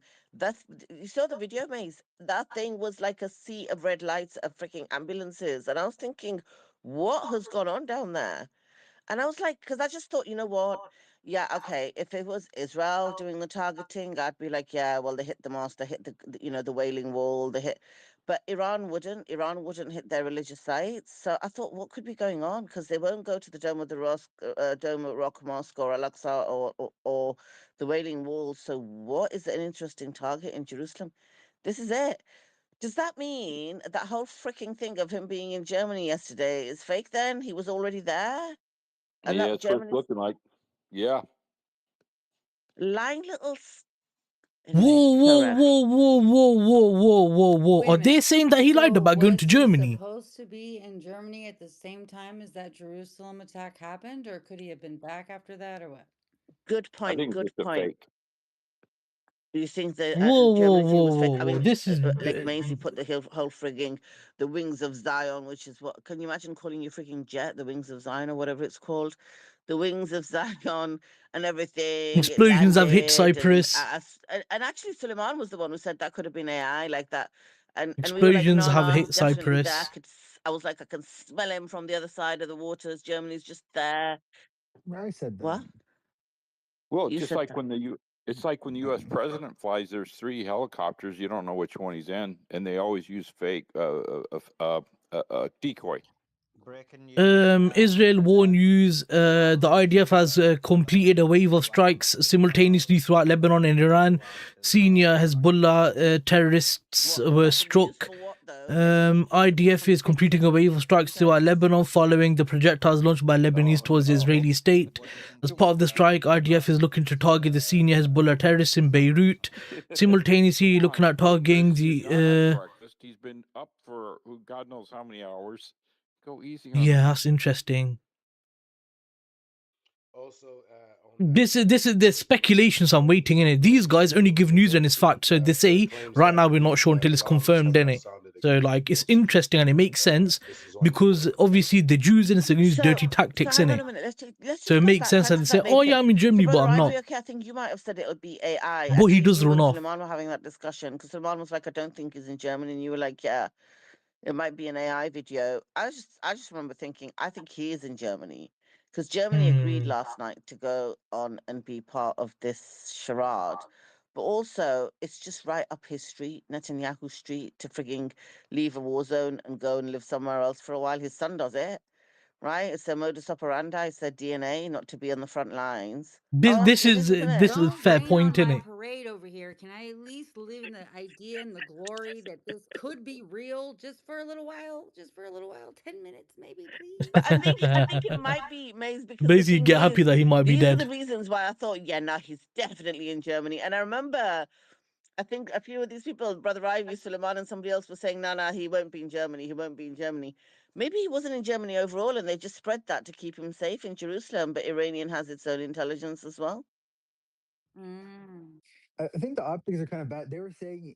you saw the video, Maze? That thing was like a sea of red lights of freaking ambulances. And I was thinking, what has gone on down there? And I was like, because I just thought, you know what? Yeah, okay. If it was Israel doing the targeting, I'd be like, yeah, well, they hit the mosque, they hit the Wailing Wall, they hit. But Iran wouldn't. Iran wouldn't hit their religious sites. So I thought, what could be going on? Because they won't go to the Dome of the Rock Mosque or Al-Aqsa or the Wailing Wall. So what is an interesting target in Jerusalem? This is it. Does that mean that whole freaking thing of him being in Germany yesterday is fake then? He was already there? And Yeah, that that's what it's Germany looking like. Yeah. lying little. Anyway, Whoa, so whoa, rad. whoa, whoa, whoa, whoa, whoa, whoa, whoa. Wait a Are they minute. saying that he lied So about going was to he Germany? supposed to be in Germany at the same time as that Jerusalem attack happened, or could he have been back after that, or what? Good I point. think it's Good just a point. fake. You think the Whoa, whoa, Germany thing whoa, was fake? whoa, I whoa. mean, This is like Maisie put the whole frigging the Wings of Zion, which is what? Can you imagine calling your freaking jet the Wings of Zion or whatever it's called? The Wings of Zion and everything. It explosions have hit landed, Cyprus. and actually Suleiman was the one who said that could have been AI, like that. And we were like, Explosions no, have no, he's hit definitely there. Cyprus. I was like, I can smell him from the other side of the waters. Germany's just there. I said What? that. Well, You just said like that. it's like when the U.S. president flies. There's 3 helicopters. You don't know which one he's in, and they always use fake decoy. Breaking news. Israel war news. The IDF has completed a wave of strikes simultaneously throughout Lebanon and Iran. Senior Hezbollah terrorists were struck. IDF is completing a wave of strikes throughout Lebanon following the projectiles launched by Lebanese towards the Israeli state. As part of the strike, IDF is looking to target the senior Hezbollah terrorists in Beirut. Simultaneously, looking at targeting the. Breakfast. He's been up for God knows how many hours. Go easy on Yeah, him. that's interesting. Also, on This is the speculations I'm waiting in it. These guys only give news when it's fact. So they say right now we're not sure until it's confirmed, innit? So like it's interesting and it makes sense because obviously the Jews and the use dirty tactics, hang on innit? a minute. Let's So just it go makes sense back and to they say, that oh yeah, I'm in So Germany, but brother I'm not. Ivory, okay, I think you might have said it would be AI. But he Actually, does you run and off. Suleiman were having that discussion because Suleiman was like, I don't think he's in Germany, and you were like, yeah, it might be an AI video. I just remember thinking, I think he is in Germany because Germany agreed last night to go on and be part of this charade. But also, it's just right up his street, Netanyahu street, to frigging leave a war zone and go and live somewhere else for a while. His son does it, right? It's their modus operandi, it's their DNA, not to be on the front lines. This It is is, isn't this it? is a Don't fair rain on point, my innit? parade over here. Can I at least live in the idea and the glory that this could be real just for a little while? Just for a little while, 10 minutes, maybe, please. But I think it might be Maze because the Basically, thing get happy is, that he might be these are the dead. reasons why I thought, yeah, no, he's definitely in Germany. And I remember, I think a few of these people, Brother Ivy, Suleiman, and somebody else was saying, no, no, he won't be in Germany. He won't be in Germany. Maybe he wasn't in Germany overall, and they just spread that to keep him safe in Jerusalem. But Iranian has its own intelligence as well. I think the optics are kind of bad. They were saying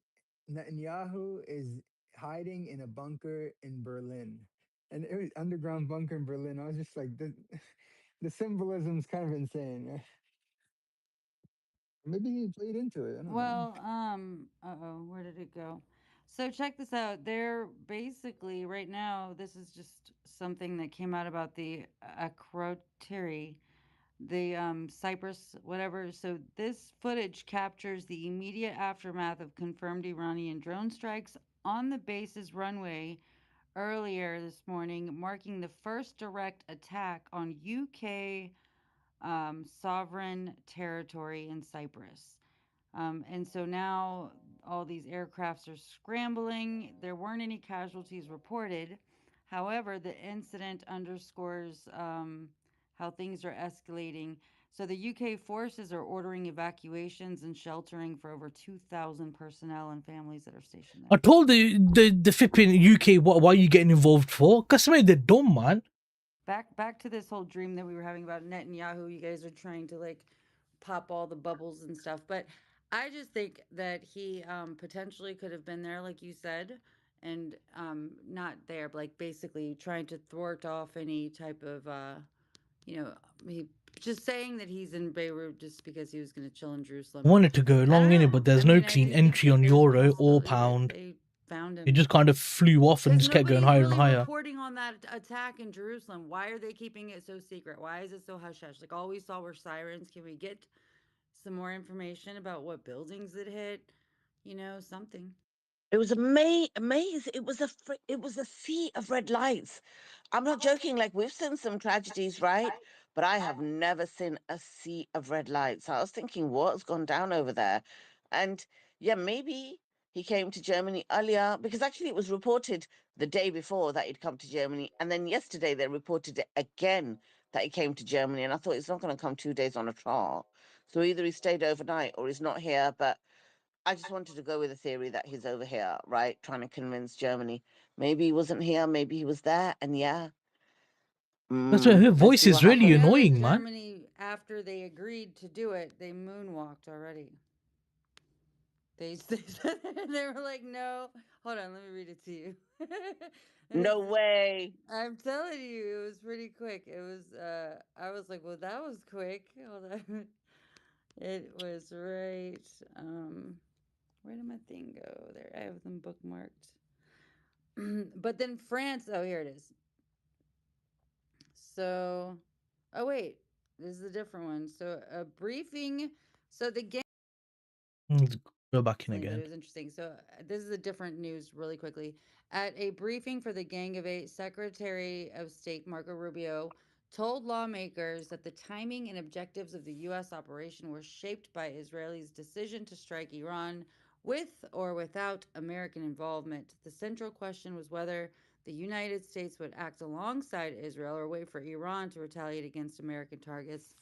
Netanyahu is hiding in a bunker in Berlin, and it was underground bunker in Berlin. I was just like, the symbolism is kind of insane. Maybe he played into it. I don't know. Well, where did it go? So check this out. They're basically right now, this is just something that came out about the Akrotiri, the Cyprus, whatever. So this footage captures the immediate aftermath of confirmed Iranian drone strikes on the base's runway earlier this morning, marking the first direct attack on UK sovereign territory in Cyprus. And so now all these aircrafts are scrambling. There weren't any casualties reported. However, the incident underscores how things are escalating. So the UK forces are ordering evacuations and sheltering for over 2,000 personnel and families that are stationed I there. told the flipping UK why are you getting involved for? Cause they're dumb, man. Back to this whole dream that we were having about Netanyahu. You guys are trying to like pop all the bubbles and stuff. But I just think that he potentially could have been there, like you said, and not there, like basically trying to thwart off any type of, he just saying that he's in Beirut just because he was going to chill in Jerusalem. I wanted to go along in it, but there's no clean entry on euro or possibility that pound. they found him. It just kind of flew off and just kept going higher and Nobody's higher. reporting on that attack in Jerusalem. Why are they keeping it so secret? Why is it so hush hush? Like all we saw were sirens. Can we get some more information about what buildings it hit? Something. It was amazing. It was a sea of red lights. I'm not joking. Like we've seen some tragedies, right? But I have never seen a sea of red lights. I was thinking, what's gone down over there? And yeah, maybe he came to Germany earlier because actually it was reported the day before that he'd come to Germany, and then yesterday they reported it again that he came to Germany. And I thought he's not going to come 2 days on a trot. So either he stayed overnight or he's not here. But I just wanted to go with the theory that he's over here, right? Trying to convince Germany. Maybe he wasn't here, maybe he was there, and yeah. That's why her voice is really annoying, man. Germany, after they agreed to do it, they moonwalked already. They were like, no. Hold on, let me read it to you. No way. I'm telling you, it was pretty quick. It was, I was like, well, that was quick. Hold on. It was right, where did my thing go? There, I have them bookmarked. But then France, oh, here it is. So, oh, wait, this is a different one. So, a briefing. So, the game. Go back in again. It was interesting. So this is a different news really quickly. At a briefing for the Gang of Eight, Secretary of State Marco Rubio told lawmakers that the timing and objectives of the U.S. operation were shaped by Israel's decision to strike Iran with or without American involvement. The central question was whether the United States would act alongside Israel or wait for Iran to retaliate against American targets.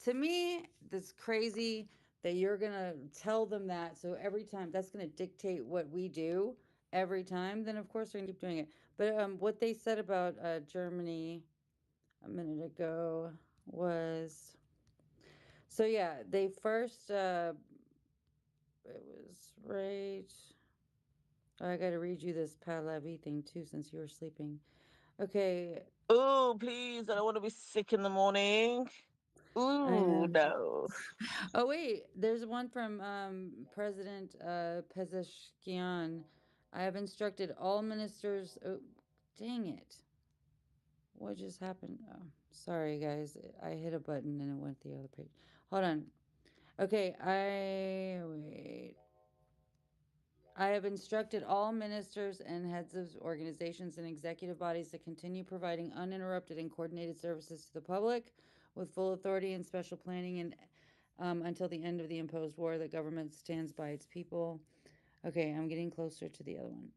To me, that's crazy that you're going to tell them that. So every time that's going to dictate what we do every time, then of course they're going to keep doing it. But what they said about Germany a minute ago was, so yeah, they first, it was right. Oh, I got to read you this Pahlavi thing too, since you were sleeping. Okay. Oh, please. I don't want to be sick in the morning. Ooh, no. Oh, wait. There's one from President Pezeshkian. I have instructed all ministers. Oh, dang it. What just happened? Oh, sorry, guys. I hit a button and it went the other page. Hold on. Okay, wait. I have instructed all ministers and heads of organizations and executive bodies to continue providing uninterrupted and coordinated services to the public with full authority and special planning and until the end of the imposed war. The government stands by its people. Okay, I'm getting closer to the other one.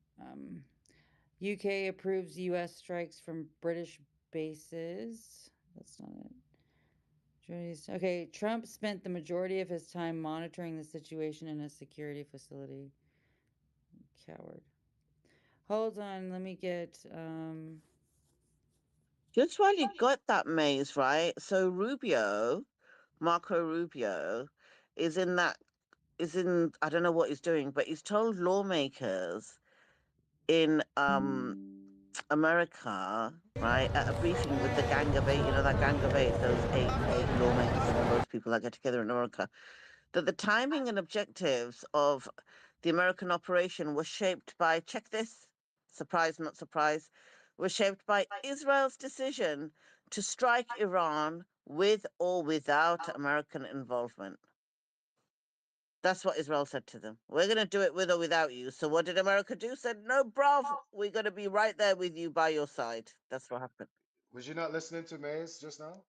UK approves US strikes from British bases. That's not it. Okay, Trump spent the majority of his time monitoring the situation in a security facility. Coward. Hold on, let me get Just while you got that, Maze, right? So Marco Rubio, is in, I don't know what he's doing, but he's told lawmakers in America, right, at a briefing with the Gang of Eight, that Gang of Eight, those eight lawmakers and all those people that get together in America, that the timing and objectives of the American operation were shaped by, check this, surprise, not surprise, were shaped by Israel's decision to strike Iran with or without American involvement. That's what Israel said to them. We're going to do it with or without you. So what did America do? Said, no, bruv, we're going to be right there with you by your side. That's what happened. Was you not listening to Maze just now?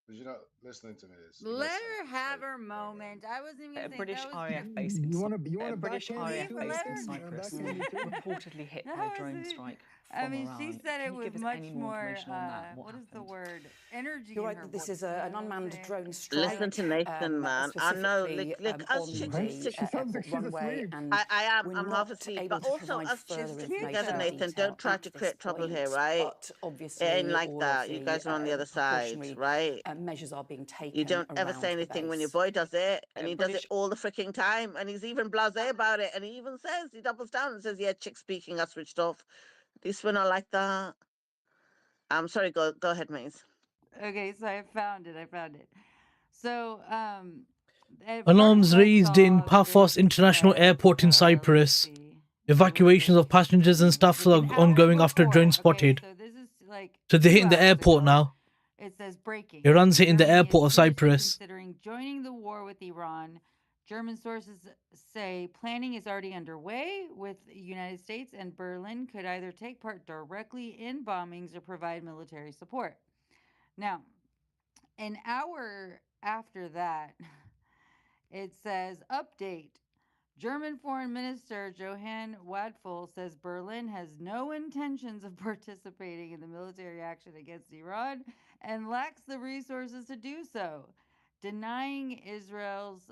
Was you not listening to Maze? Let her have her moment. I wasn't even saying British that was RAF base in you want to British backhand RAF me base too? in Cyprus reportedly hit by a drone strike I from mean, she Iran. said Can it you with give us any much more more, information on that? What what is the happened? word? Energy You're in right her that this voice. is You an know what I'm unmanned saying? drone Listen strike, to Nathan, man. I know, specifically us on chicks the stick. She sounds like airport she's runway, asleep. and I am. we're I'm half not asleep. able But to also, provide us chicks further stick Can't together, information or tell. Nathan. detail Don't try at to this create trouble here, point. right? But It ain't obviously, like all of that. You the guys are on the other side, precautionary right? measures are being You taken don't ever say around the anything when your base. boy does it, and he does it British. all the freaking time, and he's even blasé about it, and he even says, he doubles down and says, yeah, chick speaking, I switched off. This one, I like that. I'm sorry, go ahead, Maze. Okay, so I found it. I found it. So, at first Alarms I raised in saw Paphos this, International Airport in let's Cyprus. see, where is Evacuations it? of passengers and staff are An hour ongoing after a drone before. Okay, spotted. so this is like So they're 2 hitting the hours airport ago. now. It says breaking. Iran's hitting the Germany is airport of seriously Cyprus. considering joining the war with Iran. German sources say planning is already underway with the United States and Berlin could either take part directly in bombings or provide military support. Now, an hour after that, it says update. German Foreign Minister Johann Wadful says Berlin has no intentions of participating in the military action against Iran and lacks the resources to do so, denying Israel's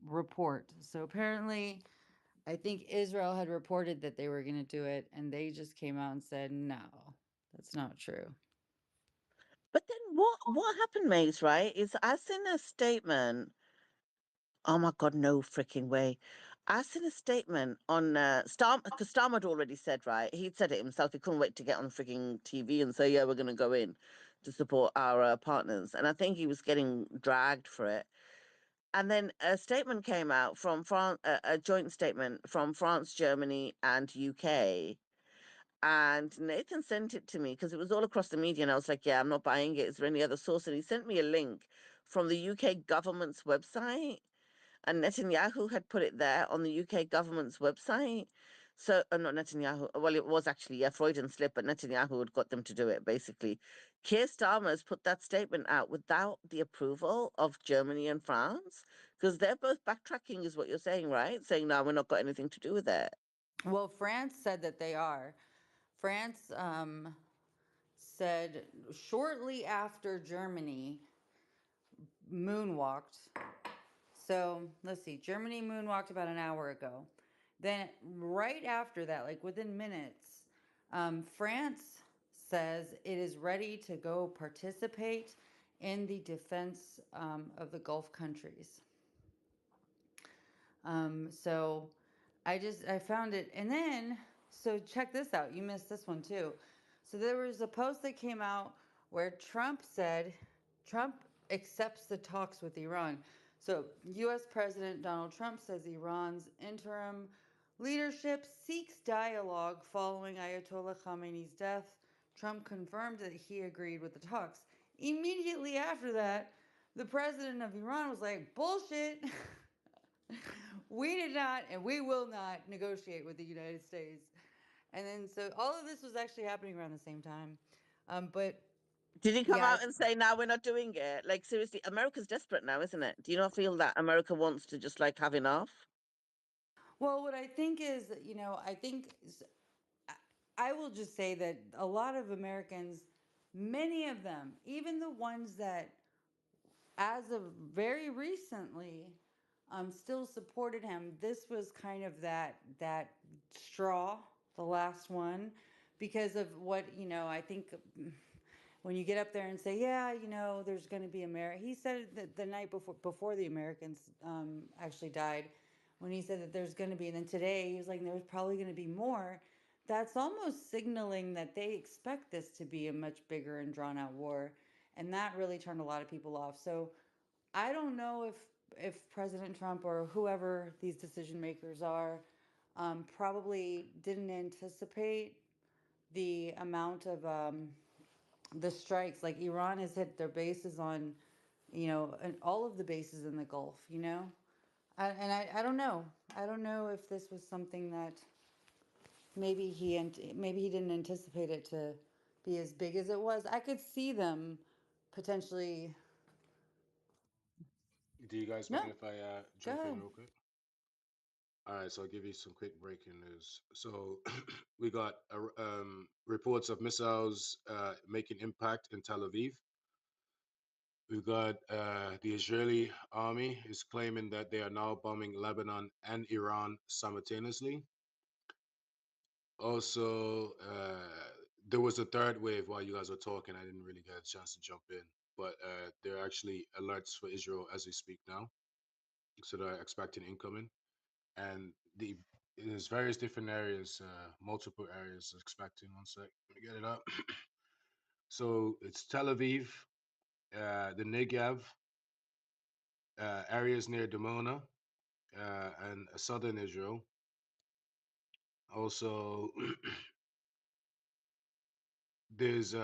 report. So apparently, I think Israel had reported that they were going to do it, and they just came out and said, no, that's not true. But then what happened, Maze, right, is I seen a statement. Oh my God, no freaking way. I seen a statement on Star, because Starm had already said, right? He'd said it himself. He couldn't wait to get on freaking TV and say, yeah, we're going to go in to support our partners. And I think he was getting dragged for it. And then a statement came out from France, a joint statement from France, Germany, and UK. And Nathan sent it to me because it was all across the media. And I was like, yeah, I'm not buying it. Is there any other source? And he sent me a link from the UK government's website, and Netanyahu had put it there on the UK government's website. So, not Netanyahu. Well, it was actually a Freudian slip, but Netanyahu had got them to do it. Basically, Keir Starmer's put that statement out without the approval of Germany and France, because they're both backtracking, is what you're saying, right? Saying, no, we're not got anything to do with it. Well, France said that they are. France said shortly after Germany moonwalked. So let's see, Germany moonwalked about an hour ago. Then, right after that, like within minutes, France says it is ready to go participate in the defense of the Gulf countries. So I found it. And then, so check this out. You missed this one too. So there was a post that came out where Trump said Trump accepts the talks with Iran. So US President Donald Trump says Iran's interim leadership seeks dialogue following Ayatollah Khamenei's death. Trump confirmed that he agreed with the talks. Immediately after that, the president of Iran was like, bullshit. We did not and we will not negotiate with the United States. And then, so all of this was actually happening around the same time. But Did he come yeah, out and say, now we're not doing it? Like, seriously, America's desperate now, isn't it? Do you not feel that America wants to just like have enough? well, what I think is, I think I will just say that a lot of Americans, many of them, even the ones that as of very recently still supported him, this was kind of that straw, the last one, because of what I think when you get up there and say, yeah, there's going to be America. He said it the night before the Americans actually died, when he said that there's going to be, and then today he was like, there's probably going to be more. That's almost signaling that they expect this to be a much bigger and drawn out war, and that really turned a lot of people off. So I don't know if President Trump or whoever these decision makers are probably didn't anticipate the amount of the strikes. Like Iran has hit their bases on, and all of the bases in the Gulf. I don't know. I don't know if this was something that maybe he didn't anticipate it to be as big as it was. I could see them potentially. Do you guys No, mind if I go jump in ahead. real quick? All right, so I'll give you some quick breaking news. So we got reports of missiles making impact in Tel Aviv. We've got the Israeli army is claiming that they are now bombing Lebanon and Iran simultaneously. Also, there was a third wave while you guys were talking. I didn't really get a chance to jump in, but there are actually alerts for Israel as we speak now. So they're expecting incoming. And there's various different areas, multiple areas expecting. One sec, let me get it up. So it's Tel Aviv, the Negev, areas near Dimona, and southern Israel. Also, there's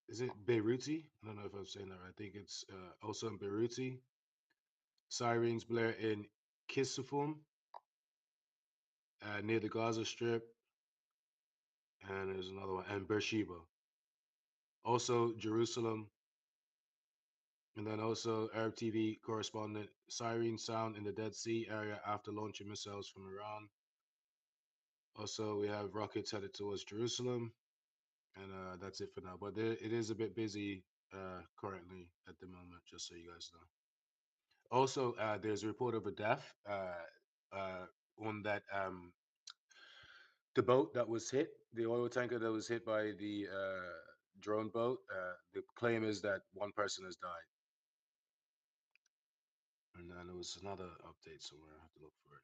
is it Beiruti? I don't know if I'm saying that right. I think it's also in Beiruti. Sirens blare in Kisufum, near the Gaza Strip, and there's another one, and Beersheba. Also, Jerusalem, and then also Arab TV correspondent, sirens sound in the Dead Sea area after launching missiles from Iran. Also, we have rockets headed towards Jerusalem, and that's it for now. But it is a bit busy currently at the moment, just so you guys know. Also, there's a report of a death on that the boat that was hit, the oil tanker that was hit by the drone boat. The claim is that one person has died. And then there was another update somewhere. I have to look for it.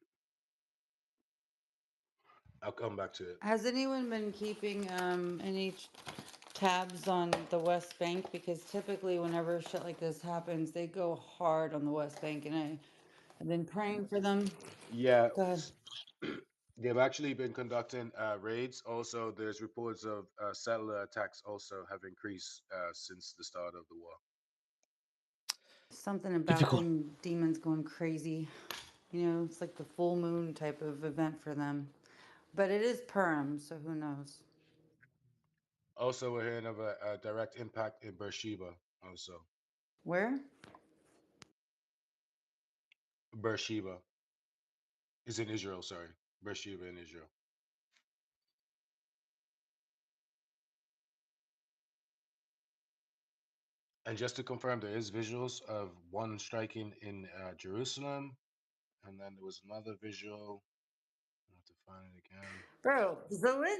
I'll come back to it. Has anyone been keeping any tabs on the West Bank? Because typically whenever shit like this happens, they go hard on the West Bank, and I've been praying for them. Yeah. Go ahead. They've actually been conducting raids. Also, there's reports of settler attacks also have increased since the start of the war. Something about Difficult. them demons going crazy. You know, it's like the full moon type of event for them. But it is Purim, so who knows? Also, we're hearing of a direct impact in Beersheba also. Where? Beersheba is in Israel, sorry. Beersheba in Israel. And just to confirm, there is visuals of one striking in Jerusalem. And then there was another visual. I have to find it again. Bro,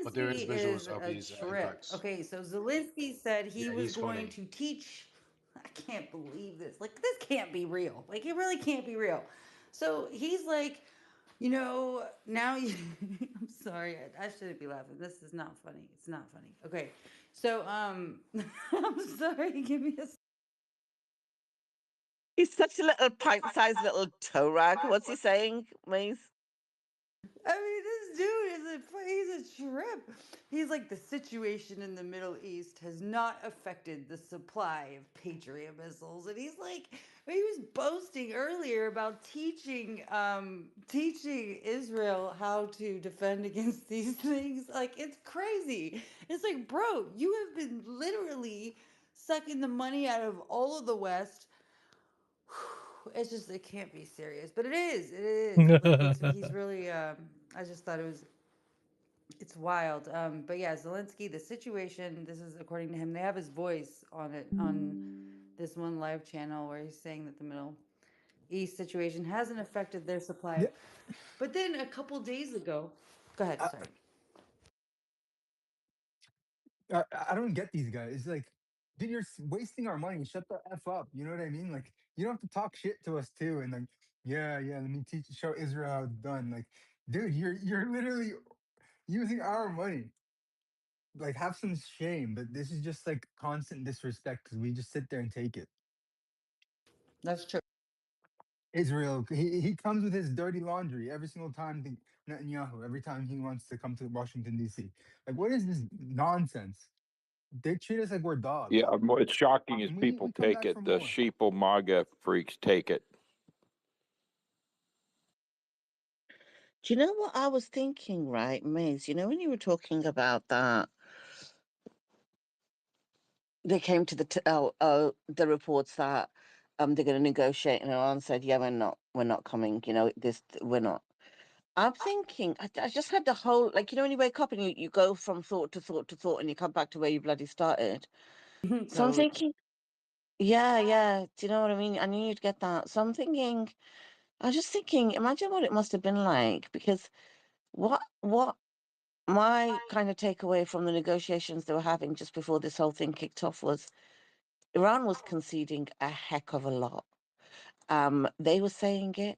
But there is Zelensky visuals is of a these trip. impacts. Okay, so Zelensky said he Yeah, was he's going funny. to teach. I can't believe this. Like, this can't be real. Like, it really can't be real. So he's like, you know, now you. I'm sorry, I shouldn't be laughing. This is not funny. It's not funny. Okay, so I'm sorry. Give me a. He's such a little pint-sized little toe rag. What's he saying, Maze? I mean, this dude he's a trip. He's like, the situation in the Middle East has not affected the supply of Patriot missiles. And he's like, he was boasting earlier about teaching Israel how to defend against these things. Like, it's crazy. It's like, bro, you have been literally sucking the money out of all of the West. It's just, it can't be serious, but it is. It is. Like, he's really. I just thought it's wild. But yeah, Zelensky, the situation. This is according to him. They have his voice on it on this one live channel where he's saying that the Middle East situation hasn't affected their supply. Yeah, But then a couple days ago, go ahead. I, Sorry. I don't get these guys. It's like, dude, you're wasting our money. Shut the f up. You know what I mean? Like, you don't have to talk shit to us too. And like, yeah, yeah. Let me show Israel how it's done. Like, dude, you're literally using our money. Like, have some shame. But this is just like constant disrespect because we just sit there and take it. That's true. Israel, he comes with his dirty laundry every single time. Netanyahu, every time he wants to come to Washington D.C. Like, what is this nonsense? They treat us like we're dogs, Yeah, what's shocking is and people we come take back it. for The more. sheeple MAGA freaks take it. Do you know what I was thinking, right, Maze? You know, when you were talking about that, they came to the reports that they're going to negotiate, and Iran said, yeah, we're not coming. You know, this we're not. I'm thinking, I just had the whole, like, you know, when you wake up and you go from thought to thought to thought, and you come back to where you bloody started. So I'm Totally. thinking, yeah, yeah. Do you know what I mean? I knew you'd get that. So I'm thinking, I was just thinking, imagine what it must have been like, because what my kind of takeaway from the negotiations they were having just before this whole thing kicked off was Iran was conceding a heck of a lot. They were saying it.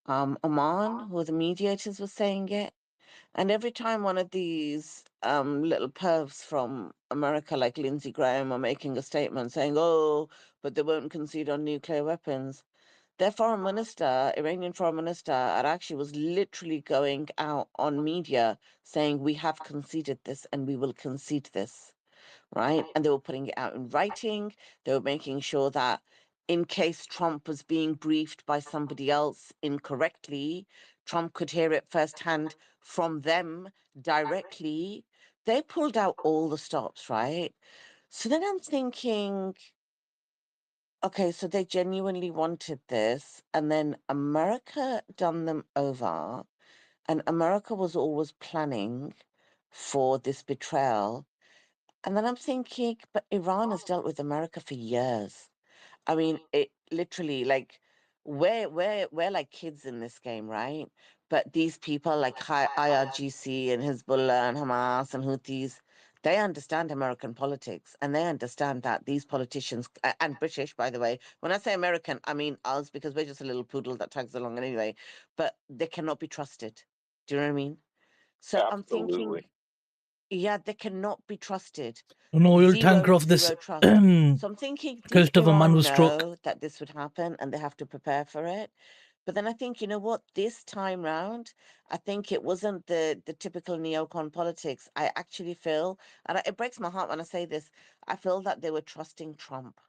Oman, who were the mediators, was saying it. And every time one of these little pervs from America, like Lindsey Graham, are making a statement saying, oh, but they won't concede on nuclear weapons, their foreign minister, Iranian foreign minister, actually was literally going out on media saying, we have conceded this and we will concede this, right? And they were putting it out in writing. They were making sure that in case Trump was being briefed by somebody else incorrectly, Trump could hear it firsthand from them directly. They pulled out all the stops, right? So then I'm thinking, okay, so they genuinely wanted this, and then America done them over, and America was always planning for this betrayal. And then I'm thinking, but Iran has dealt with America for years. I mean, it literally, like, we're like kids in this game, right? But these people like IRGC and Hezbollah and Hamas and Houthis, they understand American politics, and they understand that these politicians and British, by the way. When I say American, I mean us, because we're just a little poodle that tags along anyway. But they cannot be trusted. Do you know what I mean? So I'm thinking, Absolutely. yeah, they cannot be trusted. An oil tanker Zero, of this zero trust. So I'm thinking, did coast of a man Iran was struck. know that this would happen and they have to prepare for it? But then I think, you know what, this time round, I think it wasn't the typical neocon politics. I actually feel, and it breaks my heart when I say this, I feel that they were trusting Trump.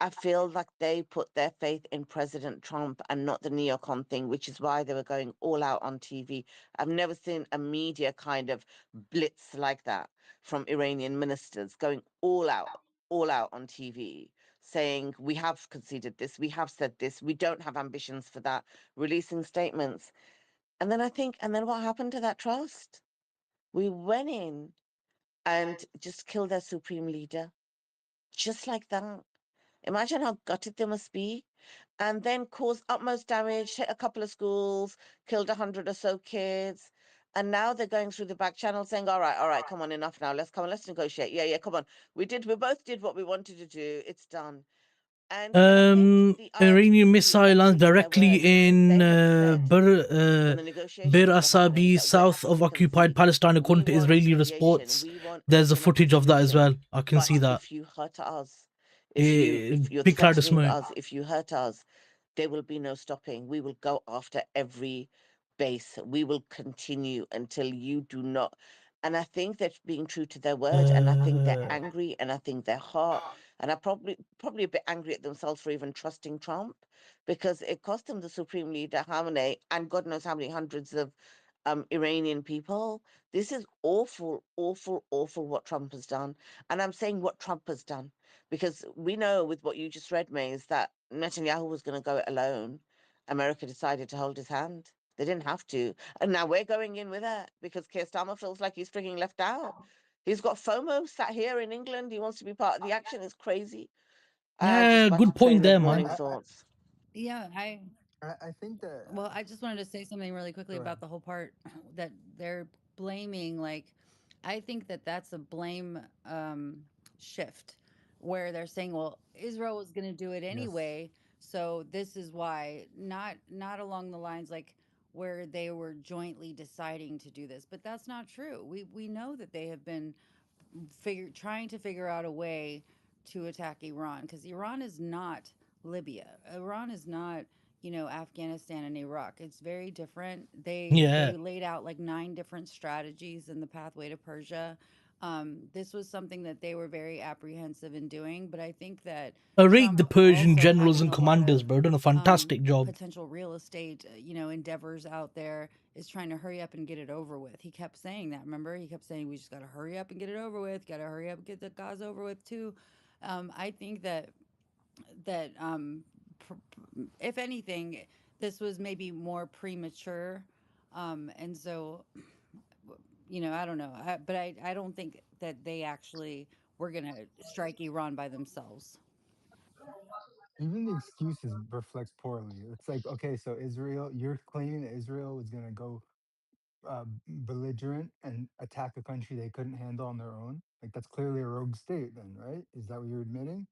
I feel like they put their faith in President Trump and not the neocon thing, which is why they were going all out on TV. I've never seen a media kind of blitz like that from Iranian ministers going all out on TV, saying, we have conceded this, we have said this, we don't have ambitions for that, releasing statements. And then I think, and then what happened to that trust? We went in and just killed their supreme leader, just like that. Imagine how gutted they must be. And then caused utmost damage, hit a couple of schools, killed 100 or so kids. And now they're going through the back channel saying, all right, come on, enough now. Let's negotiate. Yeah, yeah, come on. We both did what we wanted to do. It's done. And I think the Iranian IRGC are missile lands true to their directly word because in they had said when the Bir negotiations were happening Asabi, that we're south happy of to occupied concede. Palestine, We according to want Israeli mediation. reports. We want There's a open up a footage of that as solution. well. I can see But that. if you hurt us, if you're Big cloud of threatening smoke. us, if you hurt us, there will be no stopping. We will go after every base. We will continue until you do not. And I think they're being true to their word. And I think they're Uh, angry. And I think they're hot. And I probably a bit angry at themselves for even trusting Trump, because it cost them the supreme leader Khamenei and God knows how many hundreds of Iranian people. This is awful, awful, awful what Trump has done. And I'm saying what Trump has done because we know with what you just read, Mays, that Netanyahu was going to go it alone. America decided to hold his hand. They didn't have to. And now we're going in with it because Keir Starmer feels like he's freaking left out. He's got FOMO sat here in England. He wants to be part of the action. It's crazy. Just yeah, about to good play point there, love man. morning thoughts. Yeah, I think that. well, I just wanted to say something really quickly Go ahead. about the whole part that they're blaming. Like, I think that that's a blame shift where they're saying, well, Israel was going to do it Yes. anyway, so this is why. Not along the lines like where they were jointly deciding to do this, but that's not true. We know that they have been trying to figure out a way to attack Iran because Iran is not Libya. Iran is not, Afghanistan and Iraq. It's very different. They Yeah. laid out like 9 different strategies in the pathway to Persia. This was something that they were very apprehensive in doing, but I think that I rate the Trump Persian also generals having and a lot commanders, of bro. Done a fantastic job. potential real estate, endeavors out there is trying to hurry up and get it over with. He kept saying that. Remember, he kept saying we just got to hurry up and get it over with. Got to hurry up and get the Gaza over with too. I think that that if anything, this was maybe more premature, and so I don't know, but I don't think that they actually were gonna strike Iran by themselves. Even the excuses reflects poorly. It's like, okay, so Israel, you're claiming that Israel was going to go belligerent and attack a country they couldn't handle on their own. Like that's clearly a rogue state, then, right? Is that what you're admitting?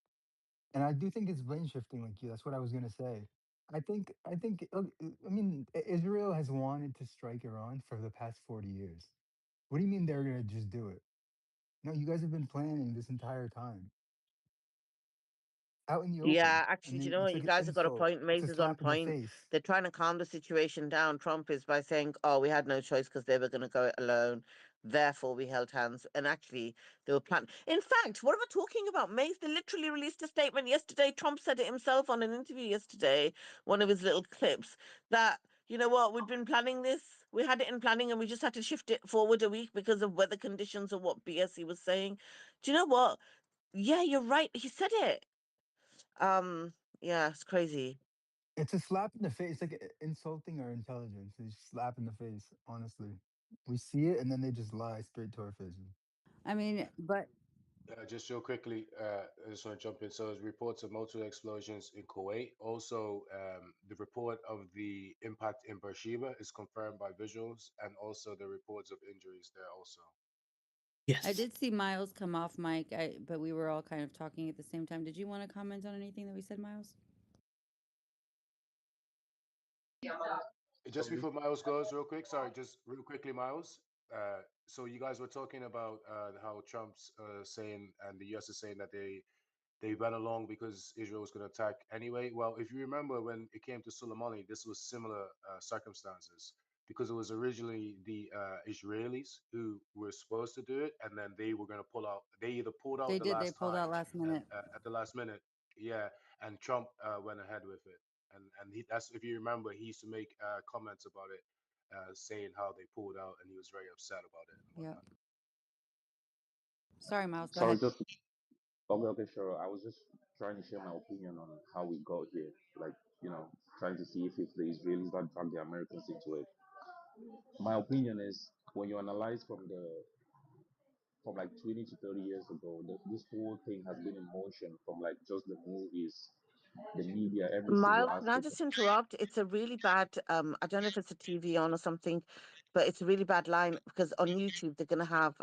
And I do think it's blame shifting, like you. That's what I was going to say. I think. I mean, Israel has wanted to strike Iran for the past 40 years. What do you mean they're going to just do it? No, you guys have been planning this entire time, out in the open. Yeah, I actually, do you mean, know it's what? You like an guys have got a insult. point. It's a Maze is on slap in the point. face. They're trying to calm the situation down. Trump is by saying, "Oh, we had no choice because they were going to go it alone. Therefore, we held hands." And actually, they were planning. In fact, what am I talking about? Maze, they literally released a statement yesterday. Trump said it himself on an interview yesterday, one of his little clips, that, you know what, we'd been planning this. We had it in planning and we just had to shift it forward a week because of weather conditions or what BS he was saying. Do you know what? Yeah, you're right. He said it. Um, yeah, it's crazy. It's a slap in the face. It's like insulting our intelligence. It's just slap in the face. Honestly, we see it and then they just lie straight to our faces. I mean, but Just real quickly, I just want to jump in. So, there's reports of multiple explosions in Kuwait. Also, the report of the impact in Beersheba is confirmed by visuals, and also the reports of injuries there also. I Yes. did see Miles come off mic, but we were all kind of talking at the same time. Did you want to comment on anything that we said, Miles? Just before Miles goes, real quick, sorry, just real quickly, Miles. So you guys were talking about how Trump's saying and the US is saying that they went along because Israel was going to attack anyway. Well, if you remember when it came to Soleimani, this was similar circumstances because it was originally the Israelis who were supposed to do it, and then they were going to pull out. They either pulled They out the did. They last pulled out time last minute. at the last minute, yeah, and Trump went ahead with it. And that's if you remember, he used to make comments about it, saying how they pulled out, and he was very upset about it and Yeah. whatnot. Sorry, Miles. Go Sorry, ahead. just okay, sure. I was just trying to share my opinion on how we got here. Like, trying to see if it's the Israelis that dragged the Americans into it. My opinion is when you analyze from like 20 to 30 years ago, this whole thing has been in motion from like just the movies, the media, every single Miles, can I aspect. just interrupt? It's a really bad, I don't know if it's a TV on or something, but it's a really bad line because on YouTube they're gonna have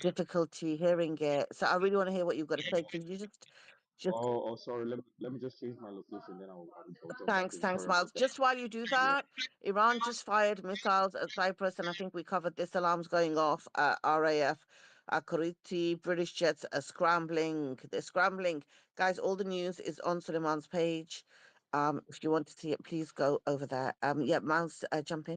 difficulty hearing it. So I really want to hear what you've got to say. Could you just Oh, sorry. Let me just change my location, then I'll jump back thanks, in. thanks, Sorry Miles. about that. Just while you do Yeah. that, Iran just fired missiles at Cyprus, and I think we covered this. Alarms going off. RAF, Kuriti, British jets are scrambling. They're scrambling, guys. All the news is on Suleiman's page. If you want to see it, please go over there. Yeah, Miles, jump in.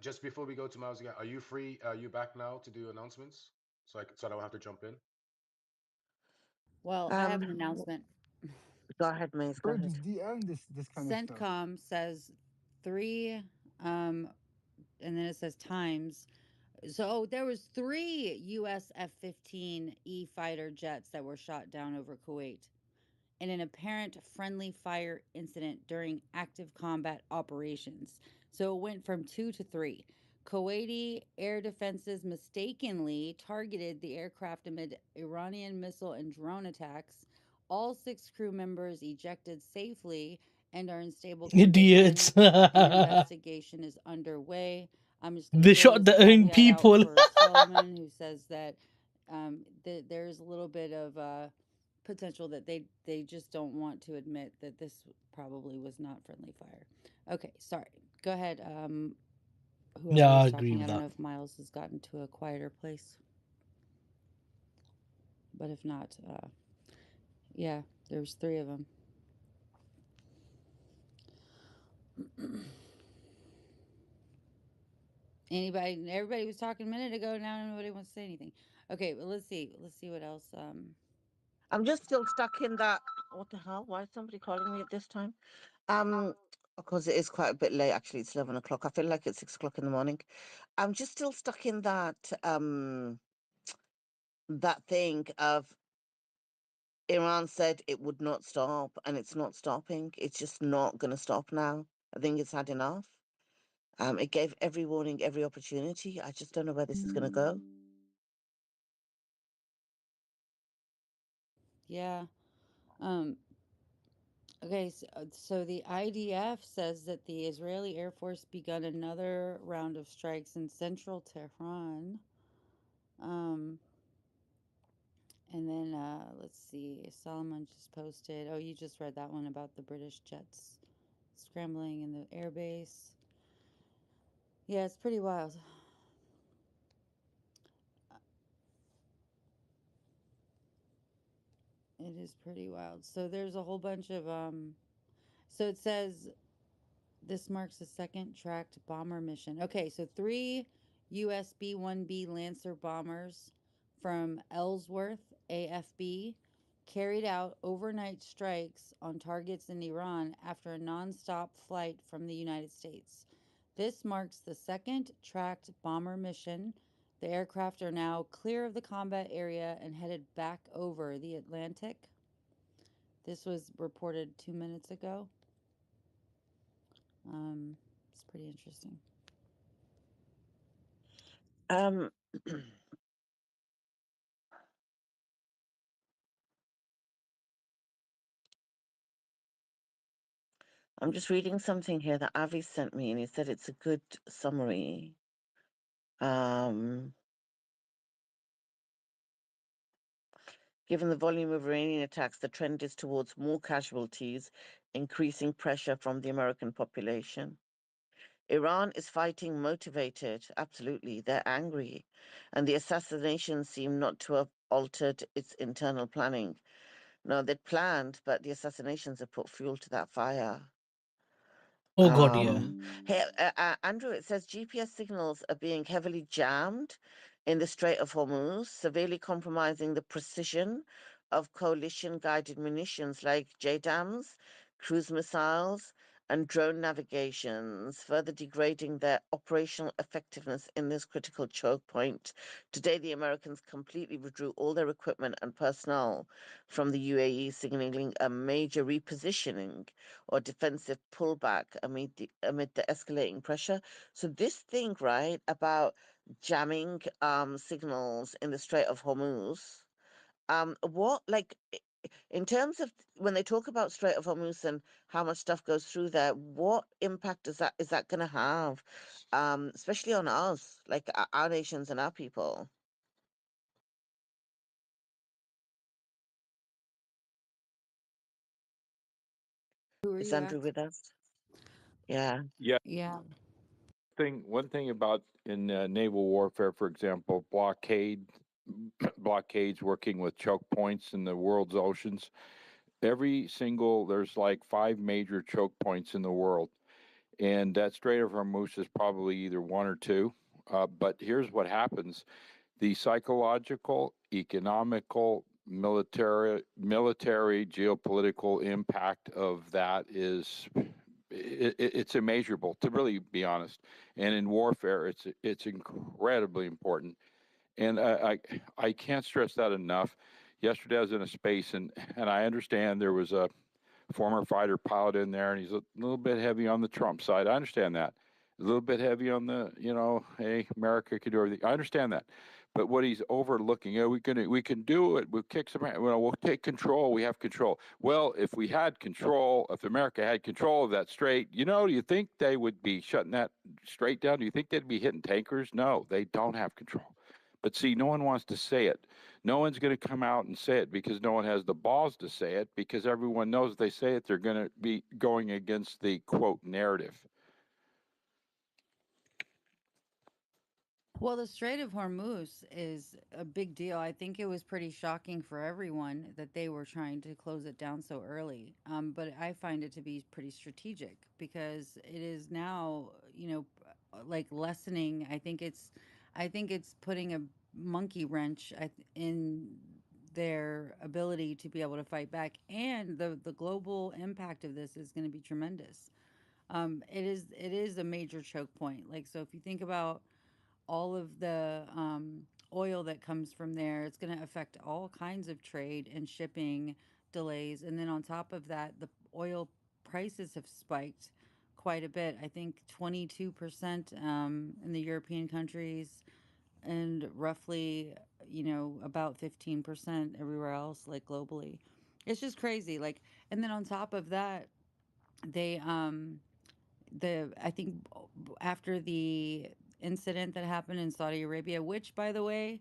Just before we go to Miles again, are you free? Are you back now to do announcements? So I don't have to jump in. Well, I have an Um, announcement. go ahead, Maze. Go Bro, ahead. just DM this kind of stuff. CENTCOM says 3, and then it says times. So there was 3 U.S. F-15E fighter jets that were shot down over Kuwait in an apparent friendly fire incident during active combat operations. So it went from 2 to 3. Kuwaiti air defenses mistakenly targeted the aircraft amid Iranian missile and drone attacks. All 6 crew members ejected safely and are in stable Idiots. condition. The investigation is underway. I'm just going to They throw shot this their own caveat out people. for Solomon, who says that there's a little bit of potential that they just don't want to admit that this probably was not friendly fire. Okay, sorry. Go ahead. Whoever Yeah, I was agree talking, I with don't that. know if Miles has gotten to a quieter place, but if not, yeah, there's 3 of them. Everybody was talking a minute ago. Now nobody wants to say anything. Okay, well, let's see. Let's see what else. I'm just still stuck in that. What the hell? Why is somebody calling me at this time? Of course, it is quite a bit late. Actually, it's 11 o'clock. I feel like it's 6 o'clock in the morning. I'm just still stuck in that that thing of Iran said it would not stop, and it's not stopping. It's just not going to stop now. I think it's had enough. It gave every warning, every opportunity. I just don't know where this is going to go. Yeah. Um, okay, so the IDF says that the Israeli Air Force begun another round of strikes in central Tehran. Um, and then let's see, Solomon just posted. Oh, you just read that one about the British jets scrambling in the airbase. Yeah, it's pretty wild. It is pretty wild. So there's a whole bunch of so it says this marks the second tracked bomber mission. Okay, so 3 US B-1B Lancer bombers from Ellsworth AFB carried out overnight strikes on targets in Iran after a nonstop flight from the United States. This marks the second tracked bomber mission. The aircraft are now clear of the combat area and headed back over the Atlantic. This was reported 2 minutes ago. It's pretty interesting. Um, I'm just reading something here that Avi sent me, and he said it's a good summary. Given the volume of Iranian attacks, the trend is towards more casualties, increasing pressure from the American population. Iran is fighting motivated, absolutely. They're angry. And the assassinations seem not to have altered its internal planning. No, they'd planned, but the assassinations have put fuel to that fire. Oh God, yeah. Hey, Andrew, it says GPS signals are being heavily jammed in the Strait of Hormuz, severely compromising the precision of coalition-guided munitions like JDAMs, cruise missiles, and drone navigations, further degrading their operational effectiveness in this critical choke point. Today, the Americans completely withdrew all their equipment and personnel from the UAE, signaling a major repositioning or defensive pullback amid the escalating pressure. So this thing, right, about jamming signals in the Strait of Hormuz, what like in terms of when they talk about Strait of Hormuz and how much stuff goes through there, what impact is that going to have, especially on us, like our nations and our people? Who are Is you Andrew asking? with us? Yeah. Yeah. Yeah. One thing about in naval warfare, for example, blockades working with choke points in the world's oceans. There's like 5 major choke points in the world, and that Strait of Hormuz is probably either one or two. But here's what happens: the psychological, economical, military, geopolitical impact of that it's immeasurable, to really be honest. And in warfare, it's incredibly important. And I can't stress that enough. Yesterday, I was in a space, and I understand there was a former fighter pilot in there, and he's a little bit heavy on the Trump side. I understand that. A little bit heavy on the, hey, America could do everything. I understand that. But what he's overlooking, we can do it. We'll kick some, we'll take control. We have control. Well, if we had control, if America had control of that strait, do you think they would be shutting that strait down? Do you think they'd be hitting tankers? No, they don't have control. But see, no one wants to say it. No one's going to come out and say it because no one has the balls to say it, because everyone knows if they say it, they're going to be going against the quote narrative. Well, the Strait of Hormuz is a big deal. I think it was pretty shocking for everyone that they were trying to close it down so early. But I find it to be pretty strategic because it is now, like lessening. I think it's putting a monkey wrench in their ability to be able to fight back, and the global impact of this is going to be tremendous. It is a major choke point. Like, so if you think about all of the oil that comes from there. It's going to affect all kinds of trade and shipping delays. And then on top of that, the oil prices have spiked quite a bit. I think 22% in the European countries, and roughly, about 15% everywhere else, like globally. It's just crazy. Like, and then on top of that, they I think after the incident that happened in Saudi Arabia, which, by the way,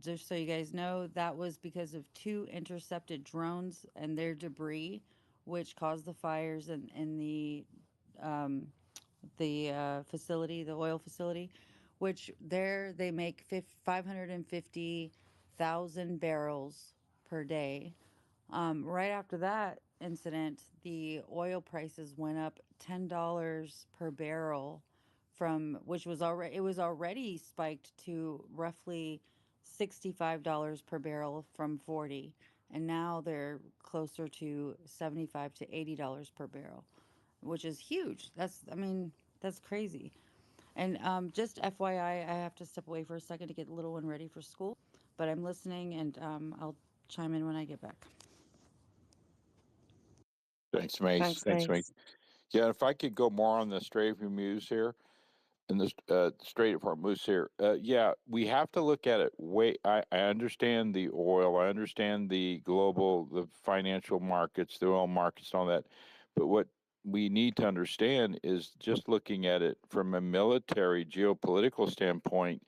just so you guys know, that was because of two intercepted drones and their debris, which caused the fires in um, the facility, the oil facility, which there they make 550,000 barrels per day. Right after that incident, the oil prices went up $10 per barrel, from which was already, it was already spiked to roughly $65 per barrel from 40, and now they're closer to 75 to $80 per barrel, which is huge. I mean, that's crazy. And just FYI, I have to step away for a second to get the little one ready for school, but I'm listening, and I'll chime in when I get back. Thanks, Mace. Thanks, Thanks, Mace. Mace. Yeah, if I could go more on the Strait of Hormuz here, and the Strait of Hormuz here. Yeah, we have to look at it. I understand the oil. I understand the financial markets, the oil markets, and all that. But what we need to understand is just looking at it from a military geopolitical standpoint.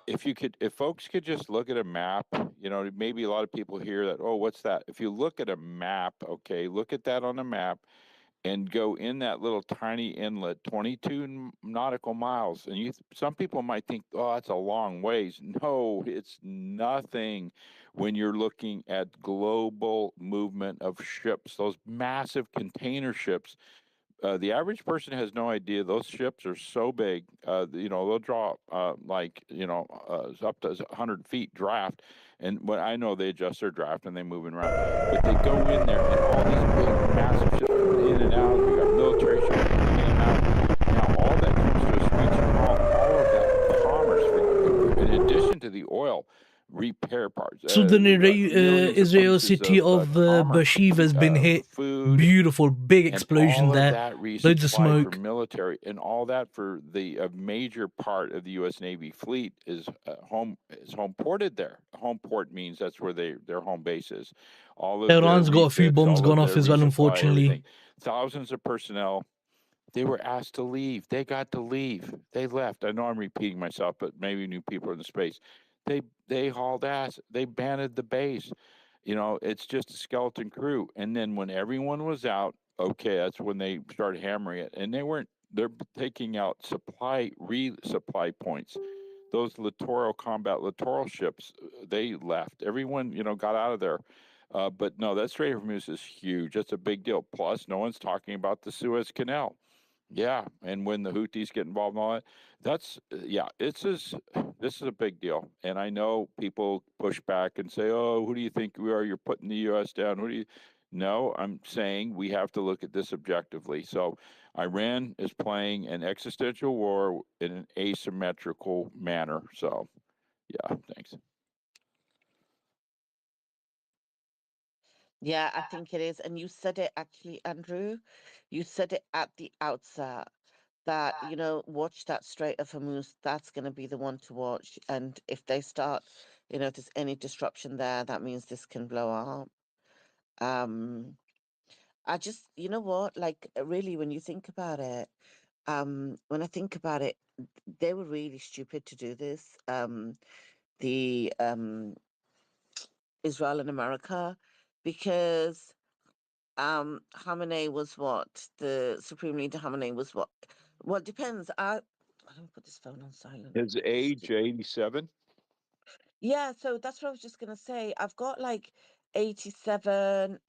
If folks could just look at a map, maybe a lot of people hear that. Oh, what's that? If you look at a map, okay, look at that on a map and go in that little tiny inlet, 22 nautical miles. And some people might think, oh, that's a long ways. No, it's nothing when you're looking at global movement of ships, those massive container ships. The average person has no idea those ships are so big. They'll draw up to 100 feet draft, and when I know they adjust their draft and they move around, but they go in there and all these big massive ships coming in and out. We got military ships coming in and out. Now all that comes to a screeching halt. All of that commerce, in addition to the oil, repair parts. So the Millions of Israel pieces city of commerce, Bashiva has been hit. food, Beautiful, big and explosion all of there. that Loads of resupply for smoke. military, and all that for the major part of the U.S. Navy fleet is home ported there. Home port means that's where their home base is. All of their Iran's got a few refits, bombs all of gone off their as well, resupply, unfortunately. everything. Thousands of personnel, they were asked to leave. They got to leave. They left. I know I'm repeating myself, but maybe new people in the space. They hauled ass. They banded the base. It's just a skeleton crew. And then when everyone was out, okay, that's when they started hammering it. And they're taking out resupply points. Those littoral ships, they left. Everyone, got out of there. But no, that Strait of Hormuz is huge. That's a big deal. Plus, no one's talking about the Suez Canal. Yeah, and when the Houthis get involved in all that, yeah, this is a big deal. And I know people push back and say, "Oh, who do you think we are? You're putting the U.S. down. Who do you?" No, I'm saying we have to look at this objectively. So, Iran is playing an existential war in an asymmetrical manner. So, yeah, thanks. Yeah, I think it is. And you said it actually, Andrew. You said it at the outset that, watch that Strait of Hormuz. That's going to be the one to watch. And if they start, if there's any disruption there, that means this can blow up. I just, you know what, like really, when you think about it, when I think about it, they were really stupid to do this. The Israel and America, because Khamenei was what? The Supreme Leader Khamenei was what? Well, it depends. I don't put this phone on silent. His age, 87. Yeah, so that's what I was just gonna say. I've got like 87,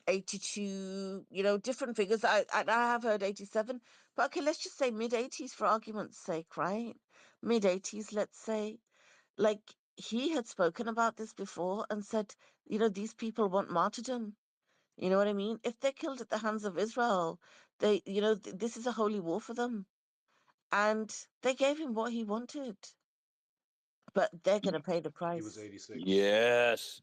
82, different figures. I have heard 87, but okay, let's just say mid 80s for argument's sake, right? Mid 80s, let's say. Like he had spoken about this before and said, these people want martyrdom. You know what I mean? If they're killed at the hands of Israel, this is a holy war for them. And they gave him what he wanted. but they're going to pay the He was price. 86. Yes.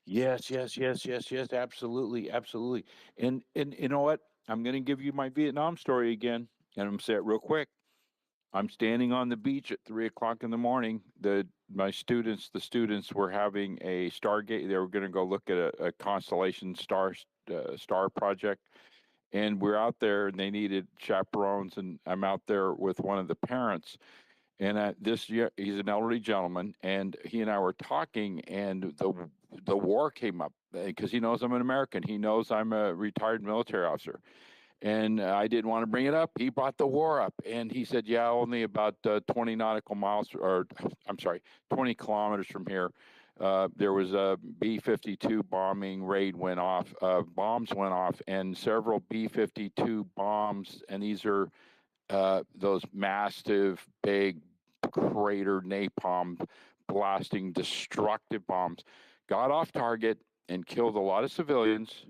Yes, absolutely, absolutely. And you know what? I'm going to give you my Vietnam story again, and I'm going to say it real quick. I'm standing on the beach at 3 o'clock in the morning. The students were having a stargate. They were going to go look at a constellation star project, and we're out there, and they needed chaperones, and I'm out there with one of the parents. And this year, he's an elderly gentleman, and he and I were talking, and the war came up because he knows I'm an American. He knows I'm a retired military officer, and I didn't want to bring it up. He brought the war up, and he said, "Yeah, only about 20 nautical miles, or I'm sorry, 20 kilometers from here." There was a B-52 bombing raid went off. Bombs went off, and several B-52 bombs, and these are those massive, big crater napalm blasting destructive bombs, got off target and killed a lot of civilians.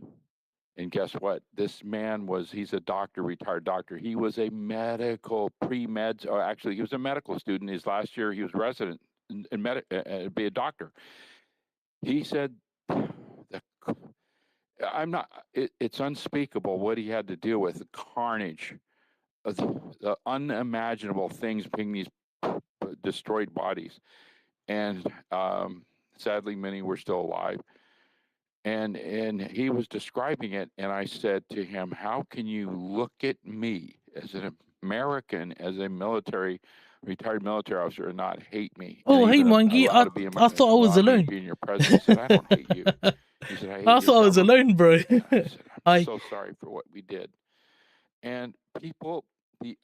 And guess what? This man he's a doctor, retired doctor. He was a medical pre-med, or actually, he was a medical student. His last year, he was resident be a doctor. He said, it's unspeakable what he had to deal with, the carnage, the unimaginable things being these destroyed bodies. And sadly, many were still alive. And he was describing it, and I said to him, "How can you look at me as an American, as a retired military officer, and not hate me? And Oh, hey, even Monkey. I thought I was allow me to alone. be in your presence." He said, "I don't hate you." He said, "I hate I your thought I was government." alone, bro. And I said, "I'm I so sorry for what we did." And people,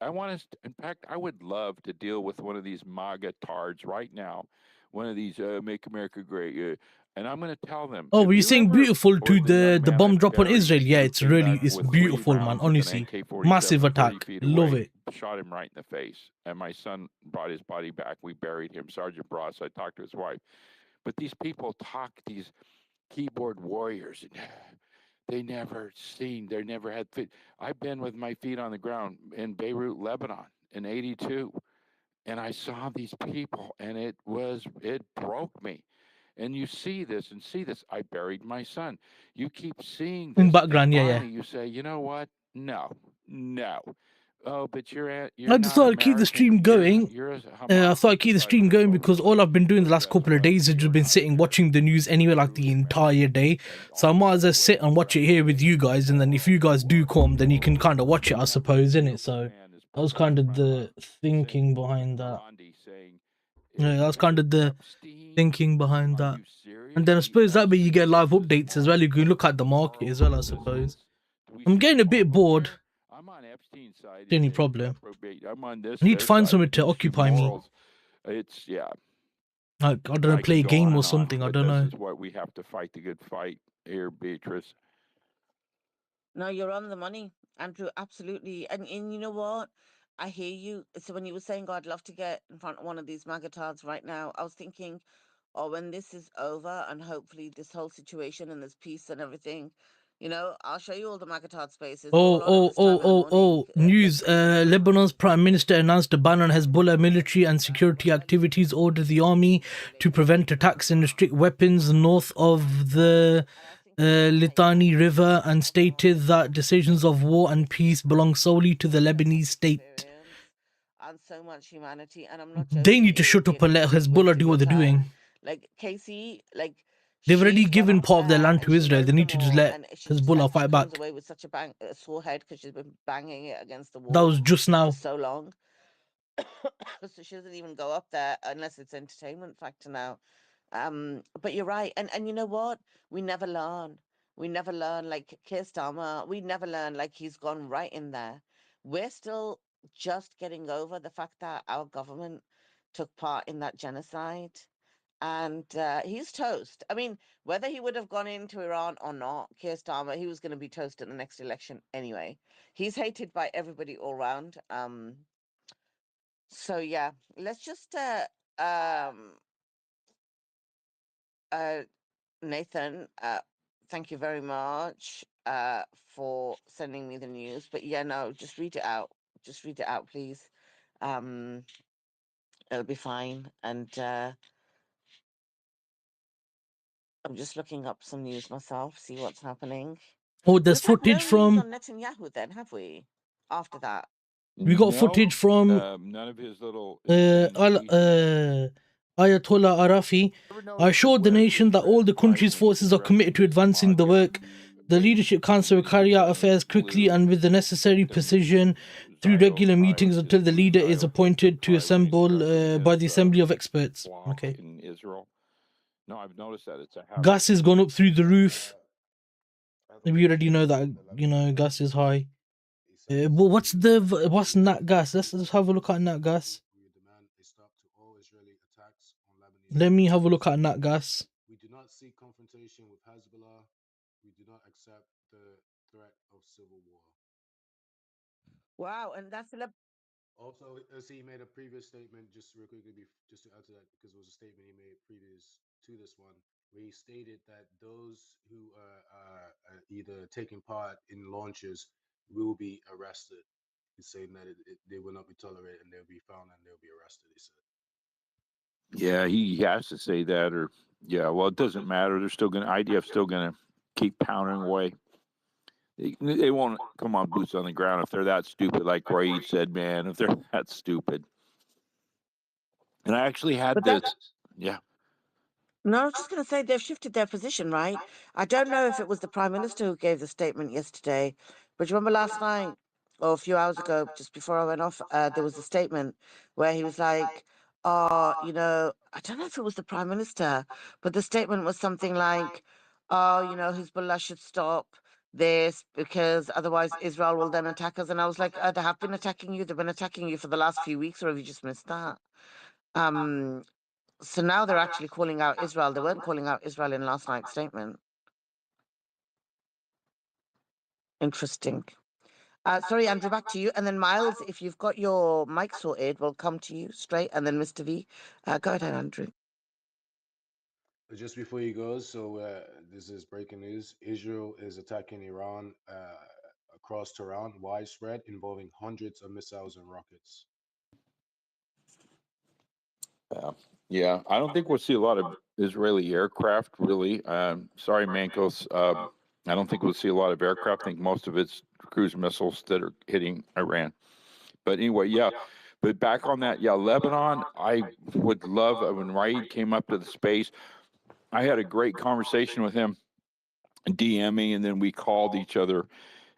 I want us. In fact, I would love to deal with one of these MAGA tards right now. One of these "Make America Great," and I'm going to tell them, Oh, were if you you saying ever, beautiful or to the young the man I bomb drop on buried Israel? Yeah, who it's came really back it's with 3 beautiful, man. rounds with an Honestly, massive AK-47, 30 attack. feet Love away, it. shot him right in the face, and my son brought his body back. We buried him, Sergeant Bross. I talked to his wife, but these people talk, these keyboard warriors. They never had feet. I've been with my feet on the ground in Beirut, Lebanon in 82. And I saw these people, and it broke me. And you see this and see this. I buried my son. You keep seeing In this, and background, yeah. finally you say, you know what? No, no. Oh, but you're I just not thought I'd keep the American. stream going. You're a I Hamas thought I'd keep the stream sympathizer. going Oh, because really? all I've been doing the Well, last guess couple of what? days is just You're been not sitting watching the American. news anyway, You're like the truly entire American. day. And So I all might the as well sit way and watch it here with you guys, and then if you guys do come, then you can kind of watch it, I suppose, innit? So that was kind of the thinking behind that. Yeah, that was kind of the thinking behind that. And then I suppose that way you get live updates as well. You can look at the market as well, I suppose. I'm getting a bit bored. I'm on Epstein's side. The It's only a problem. reprobate. I'm on this I need to their find side. something to occupy me. Morals. It's Like, I don't know, I play can a go on game or and on, something. I but don't this know. is what we have to fight the good fight here, Beatrice. No, you're on the money, Andrew. Absolutely. And you know what? I hear you. So when you were saying, "Oh, I'd love to get in front of one of these magatards right now," I was thinking, oh, when this is over and hopefully this whole situation and there's peace and everything, I'll show you all the magatard spaces. We're all on at this time in the morning. Let's News. see what's going on. Lebanon's prime minister announced a ban on Hezbollah military and security activities, ordered the army to prevent attacks and restrict weapons north of the Litani River, and stated that decisions of war and peace belong solely to the Lebanese state. And so much humanity, and I'm not They joking. need to It would shut be a up and let complete Hezbollah waste do of your what they're time. doing. Like Casey, They've already she's gone given up part of their there land and to she Israel. They knows need them to just all, let and she Hezbollah she fight comes back. away with such a sore head because she's been banging it against the That wall was just for now. so long. So she doesn't even go up there unless it's entertainment factor now. But you're right, and you know what? We never learn. We never learn. Like Keir Starmer, we never learn. Like he's gone right in there. We're still just getting over the fact that our government took part in that genocide, and he's toast. I mean, whether he would have gone into Iran or not, Keir Starmer, he was going to be toast in the next election anyway. He's hated by everybody all round. So yeah, let's just um uh Nathan, thank you very much for sending me the news. But yeah, no, just read it out. Just read it out, please. Um, it'll be fine. And I'm just looking up some news myself, see what's happening. Oh, there's We've had no footage news from. on Netanyahu then, have we? After that. We got footage from none of his little Ayatollah Arafi. I assured the nation that all the country's forces are committed to advancing the work. The Leadership Council will carry out affairs quickly and with the necessary precision through regular meetings until the leader is appointed to assemble by the Assembly of Experts. Okay. in Israel. No, I've noticed that it's a Gas has gone up through the roof. I have a We already question. know that, you know, gas is high. He says, But what's nat gas? Let's have a look at nat gas. we demand a stop to all Israeli attacks on Lebanese. Let me have a look at nat gas. We do not seek confrontation with Hezbollah. We do not accept the threat of civil war. Wow, and that's Also, as he made a previous statement, just real quickly, just to add to that, because it was a statement he made previous to this one, where he stated that those who are either taking part in launches will be arrested. He's saying that they will not be tolerated and they'll be found and they'll be arrested, he said. Yeah, he has to say that, or yeah. Well, it doesn't matter. They're still going to IDF's still going to keep pounding away. They won't come on boots on the ground if they're that stupid, like Raid said, man. If they're that stupid. And I actually had this. Yeah. No, I was just going to say they've shifted their position, right? I don't know if it was the Prime Minister who gave the statement yesterday, but you remember last night or a few hours ago, just before I went off, there was a statement where he was like, oh, you know, I don't know if it was the Prime Minister, but the statement was something like, oh, you know, Hezbollah should stop this because otherwise Israel will then attack us. And I was like, they have been attacking you. They've been attacking you for the last few weeks, or have you just missed that? So now they're actually calling out Israel. They weren't calling out Israel in last night's statement. Interesting. Sorry, Andrew, back to you. And then Miles, if you've got your mic sorted, we'll come to you straight. And then Mr. V, go ahead, Andrew. Just before he goes, so this is breaking news. Israel is attacking Iran across Tehran, widespread, involving hundreds of missiles and rockets. Yeah, I don't think we'll see a lot of Israeli aircraft, really. Sorry, Mankos. I don't think we'll see a lot of aircraft. I think most of it's cruise missiles that are hitting Iran. But anyway, yeah. But back on that, yeah, Lebanon, I would love, when Raid came up to the space, I had a great conversation with him, DMing, and then we called each other.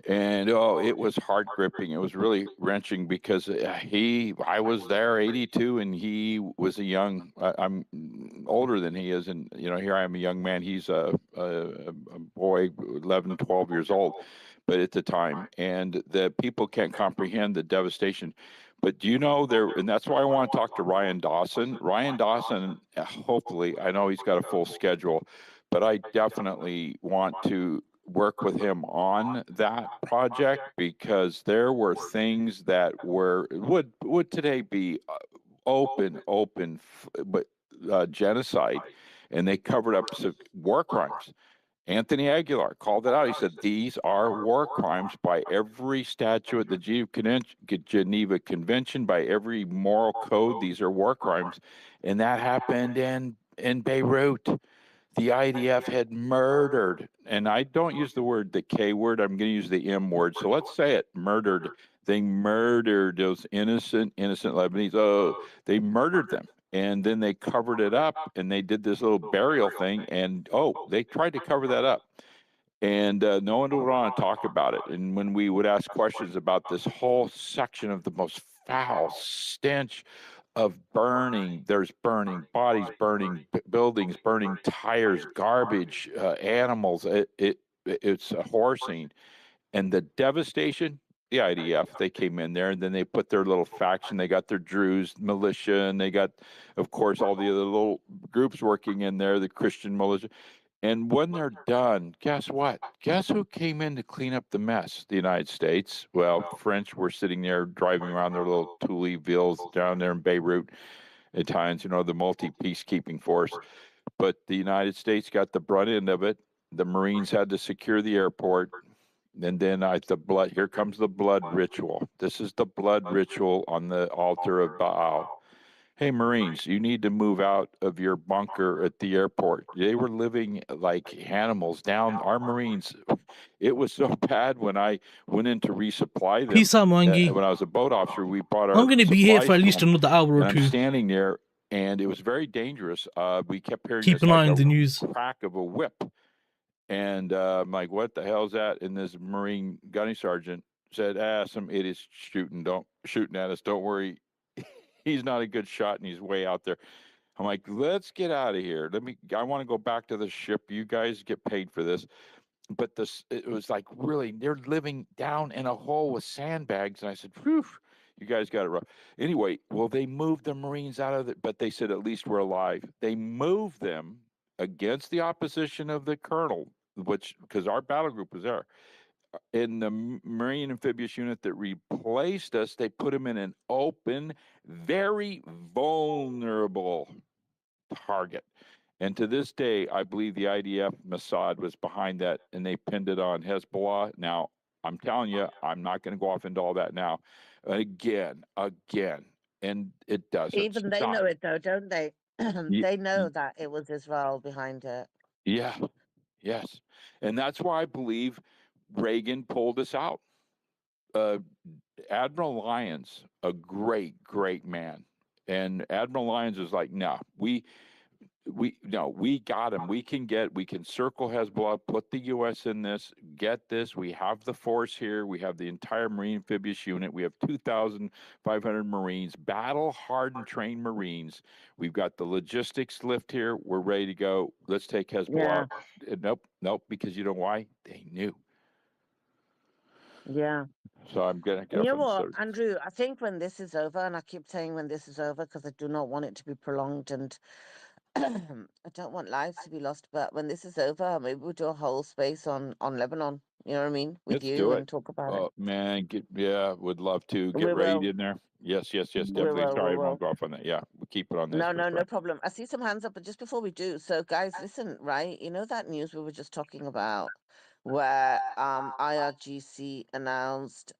And it was heart gripping. It was really wrenching because I was there, 82, and he was a young. I'm older than he is, and you know, here I am, a young man. He's a boy, 11, 12 years old, but at the time, and the people can't comprehend the devastation. But do you know there? And that's why I want to talk to Ryan Dawson. Ryan Dawson, hopefully, I know he's got a full schedule, but I definitely want to work with him on that project because there were things that would today be open but genocide, and they covered up war crimes. Anthony Aguilar called it out. He said these are war crimes by every statute at the Geneva Convention, by every moral code. These are war crimes, and that happened in Beirut. The IDF had murdered, and I don't use the K word, I'm going to use the M word. So let's say it, murdered. They murdered those innocent Lebanese. Oh, they murdered them. And then they covered it up, and they did this little burial thing, and they tried to cover that up. And no one would want to talk about it. And when we would ask questions about this whole section of the most foul stench of burning, there's burning bodies, burning buildings, burning tires, garbage, animals. It's a horror scene. And the devastation, the IDF, they came in there, and then they put their little faction. They got their Druze militia, and they got, of course, all the other little groups working in there, the Christian militia. And when they're done, guess what? Guess who came in to clean up the mess? The United States. Well, French were sitting there driving around their little Thule villas down there in Beirut at times, the multi-peacekeeping force. But the United States got the brunt end of it. The Marines had to secure the airport. And then here comes the blood ritual. This is the blood ritual on the altar of Baal. Hey, Marines, you need to move out of your bunker at the airport. They were living like animals down. Our Marines, it was so bad when I went in to resupply them. Peace out, Mangi. When I was a boat officer, we brought I'm our going to be here supplies for at to least them, another hour or and I'm two. standing there, and it was very dangerous. We kept hearing Keep this an like eye on a the news. crack of a whip, and I'm like, "What the hell's that?" And this Marine gunny sergeant said, some idiots shooting at us. Don't worry, he's not a good shot, and he's way out there. I'm like, let's get out of here. I want to go back to the ship. You guys get paid for this. But it was like really, they're living down in a hole with sandbags. And I said, whew, you guys got it rough. Anyway, well, they moved the Marines out of it, but they said, at least we're alive. They moved them against the opposition of the colonel, because our battle group was there. In the Marine Amphibious Unit that replaced us, they put them in an open, very vulnerable target. And to this day, I believe the IDF Mossad was behind that, and they pinned it on Hezbollah. Now, I'm telling you, I'm not going to go off into all that now. Again, and it doesn't Even they stop. know it, though, don't they? They know that it was Israel behind it. Yeah, yes, and that's why I believe Reagan pulled us out. Uh, Admiral Lyons, a great man, and Admiral Lyons was like, "No, we got him. We can circle Hezbollah, put the U.S. in this, get this. We have the force here. We have the entire Marine Amphibious Unit. We have 2,500 Marines, battle hardened, trained Marines. We've got the logistics lift here. We're ready to go. Let's take Hezbollah Yeah. out." Nope. Because you know why? They knew. Yeah. So I'm gonna get And you up know on what, the Andrew? I think when this is over, and I keep saying when this is over because I do not want it to be prolonged and I don't want lives to be lost. But when this is over, maybe we'll do a whole space on Lebanon. You know what I mean? With Let's you do it. and talk about it. Oh man, would love to get We Raid will. in there. Yes, We definitely. will. We Sorry, I won't will. go off on that. Yeah, we'll keep it on this No, for no, sure. no problem. I see some hands up, but just before we do, so guys, listen, right? You know that news we were just talking about where IRGC announced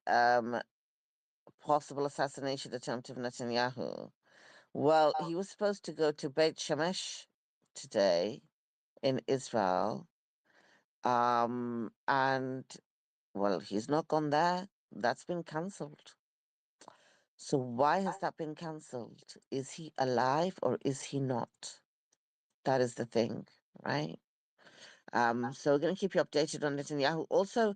possible assassination attempt of Netanyahu. Well, he was supposed to go to Beit Shemesh today in Israel. And well, he's not gone there. That's been cancelled. So why has that been cancelled? Is he alive or is he not? That is the thing, right? So we're going to keep you updated on Netanyahu. Also,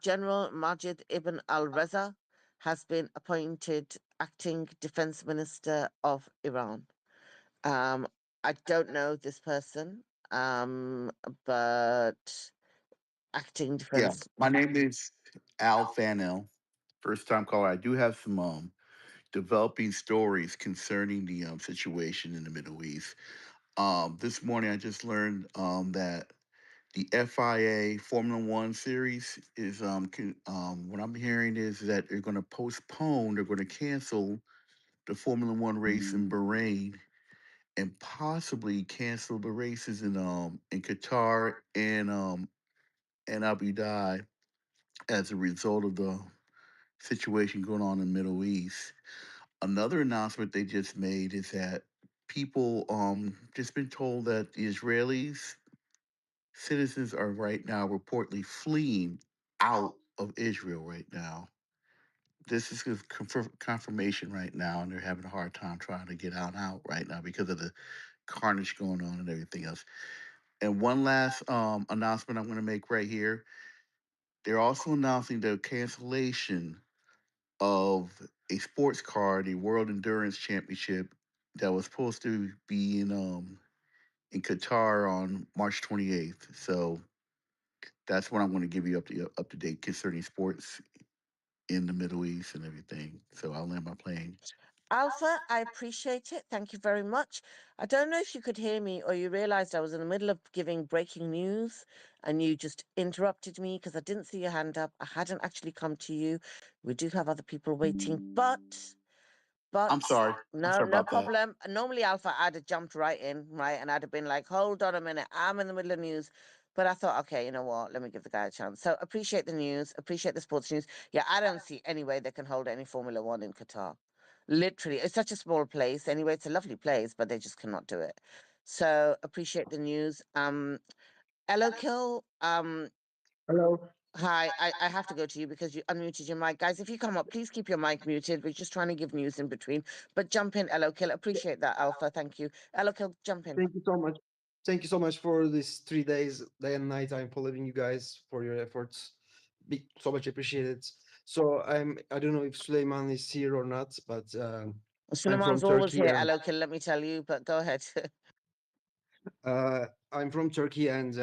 General Majid Ibn al-Reza has been appointed acting defense minister of Iran. I don't know this person, but acting Yeah, defense. my name is Al Fanel. First time caller. I do have some developing stories concerning the situation in the Middle East. This morning I just learned that the FIA Formula One series is what I'm hearing is that they're going to postpone. They're going to cancel the Formula One race in Bahrain and possibly cancel the races in Qatar and Abu Dhabi as a result of the situation going on in the Middle East. Another announcement they just made is that people just been told that the Israelis citizens are right now reportedly fleeing out of Israel right now. This is a confirmation right now, and they're having a hard time trying to get out right now because of the carnage going on and everything else. And one last announcement I'm going to make right here. They're also announcing the cancellation of a sports car, the World Endurance Championship, that was supposed to be in Qatar on March 28th. So that's what I'm going to give you up to date concerning sports in the Middle East and everything. So I'll land my plane. Alpha, I appreciate it. Thank you very much. I don't know if you could hear me or you realized I was in the middle of giving breaking news and you just interrupted me because I didn't see your hand up. I hadn't actually come to you. We do have other people waiting, but I'm sorry. I'm no, sorry no about that. problem. Normally, Alpha, I'd have jumped right in, right? And I'd have been like, hold on a minute, I'm in the middle of news. But I thought, okay, you know what? Let me give the guy a chance. So appreciate the news, appreciate the sports news. Yeah, I don't see any way they can hold any Formula One in Qatar. Literally, it's such a small place. Anyway, it's a lovely place, but they just cannot do it. So appreciate the news. Hello, Kill. Hello. Hi, I have to go to you because you unmuted your mic. Guys, if you come up, please keep your mic muted. We're just trying to give news in between. But jump in, Hello, Kill. Appreciate that, Alpha. Thank you. Hello, Kill, jump in. Thank you so much. Thank you so much for these 3 days, day and night. I'm following you guys for your efforts. So much appreciated. So I don't know if Suleiman is here or not, but I'm from Suleiman's always Turkey here, and Hello, Kill, let me tell you, but go ahead. I'm from Turkey and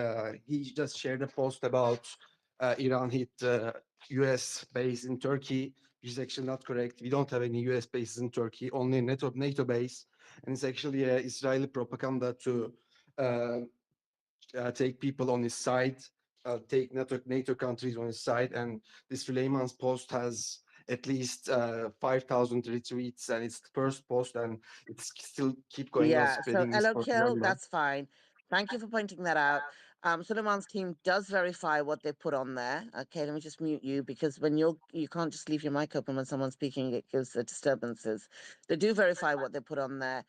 he just shared a post about Iran hit US base in Turkey, which is actually not correct. We don't have any US bases in Turkey, only NATO base. And it's actually Israeli propaganda to take people on his side, take NATO countries on his side. And this Suleiman's post has at least 5,000 retweets, and it's the first post, and it's still keep going on Yeah, so spreading this hello, Kill, propaganda. that's fine. Thank you for pointing that out. Suleiman's team does verify what they put on there. Okay, let me just mute you because when you can't just leave your mic open when someone's speaking, it gives the disturbances. They do verify what they put on there.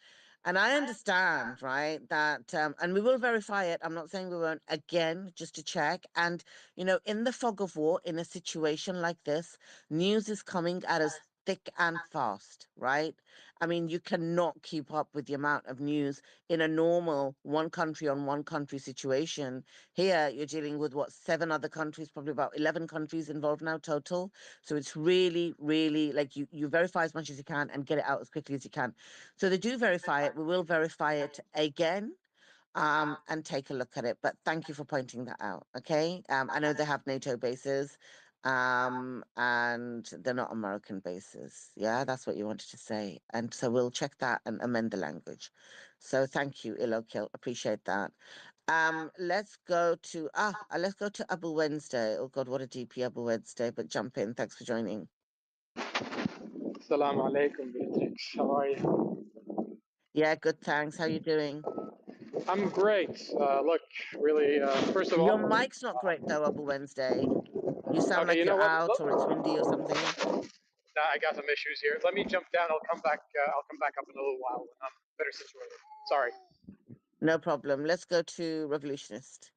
And I understand, right, that, and we will verify it. I'm not saying we won't, again, just to check. And, you know, in the fog of war, in a situation like this, news is coming at us thick and fast, right? I mean, you cannot keep up with the amount of news in a normal one country on one country situation. Here, you're dealing with what, 7 other countries, probably about 11 countries involved now total. So it's really, really like you verify as much as you can and get it out as quickly as you can. So they do verify it. We will verify it again. And take a look at it. But thank you for pointing that out. Okay. I know they have NATO bases, and they're not American bases. Yeah, that's what you wanted to say. And so we'll check that and amend the language. So thank you, Ilokil. Appreciate that. Let's go to Abu Wednesday. Oh God, what a DP Abu Wednesday. But jump in. Thanks for joining. Assalamu alaikum, Beatrix. How are you? Yeah, good. Thanks. How you doing? I'm great. Look, really, first of Your all, mic's not great though, Abu Wednesday. You sound okay, like you know you're what? out or it's windy or something. I got some issues here. Let me jump down. I'll come back. I'll come back up in a little while when I'm better situated. Sorry. No problem. Let's go to Revolutionist.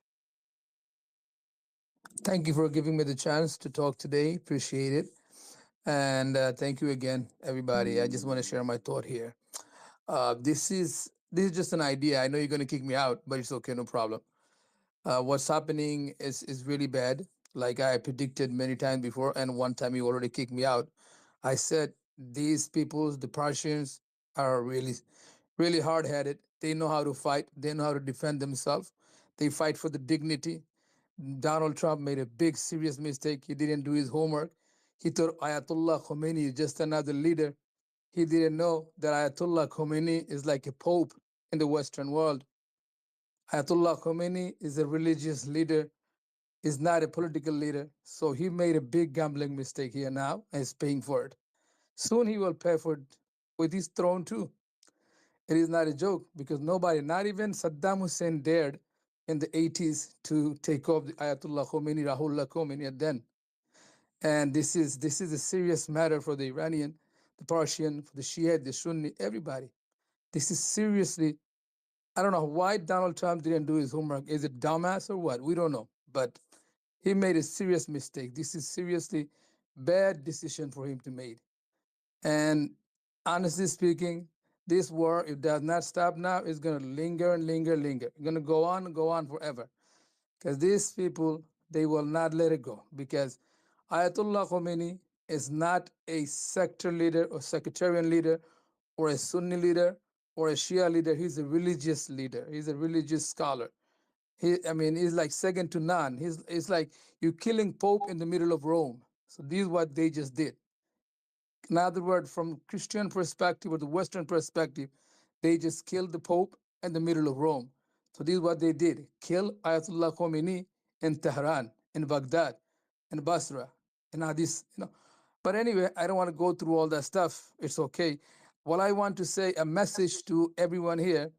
Thank you for giving me the chance to talk today. Appreciate it. And thank you again, everybody. I just want to share my thought here. This is just an idea. I know you're going to kick me out, but it's okay, no problem. What's happening is really bad. Like I predicted many times before, and one time you already kicked me out. I said these people, the Persians, are really, really hard-headed. They know how to fight. They know how to defend themselves. They fight for the dignity. Donald Trump made a big, serious mistake. He didn't do his homework. He thought Ayatollah Khomeini is just another leader. He didn't know that Ayatollah Khomeini is like a pope in the Western world. Ayatollah Khomeini is a religious leader, is not a political leader. So he made a big gambling mistake here now and is paying for it. Soon he will pay for it with his throne too. It is not a joke because nobody, not even Saddam Hussein, dared in the 80s to take off the Ayatollah Khomeini, Rahullah Khomeini then. And this is a serious matter for the Iranian, the Persian, for the Shia, the Sunni, everybody. This is seriously, I don't know why Donald Trump didn't do his homework. Is it dumbass or what? We don't know. But he made a serious mistake. This is seriously bad decision for him to make. And honestly speaking, this war, if it does not stop now, is going to linger and linger, linger. It's going to go on and go on forever. Because these people, they will not let it go. Because Ayatollah Khomeini is not a sector leader or sectarian leader or a Sunni leader or a Shia leader. He's a religious leader. He's a religious scholar. He's like second to none. It's like you killing Pope in the middle of Rome. So this is what they just did. In other words, from Christian perspective or the Western perspective, they just killed the Pope in the middle of Rome. So this is what they did. Kill Ayatollah Khomeini in Tehran, in Baghdad, in Basra, and now this. But anyway, I don't want to go through all that stuff. It's okay. What I want to say, a message to everyone here,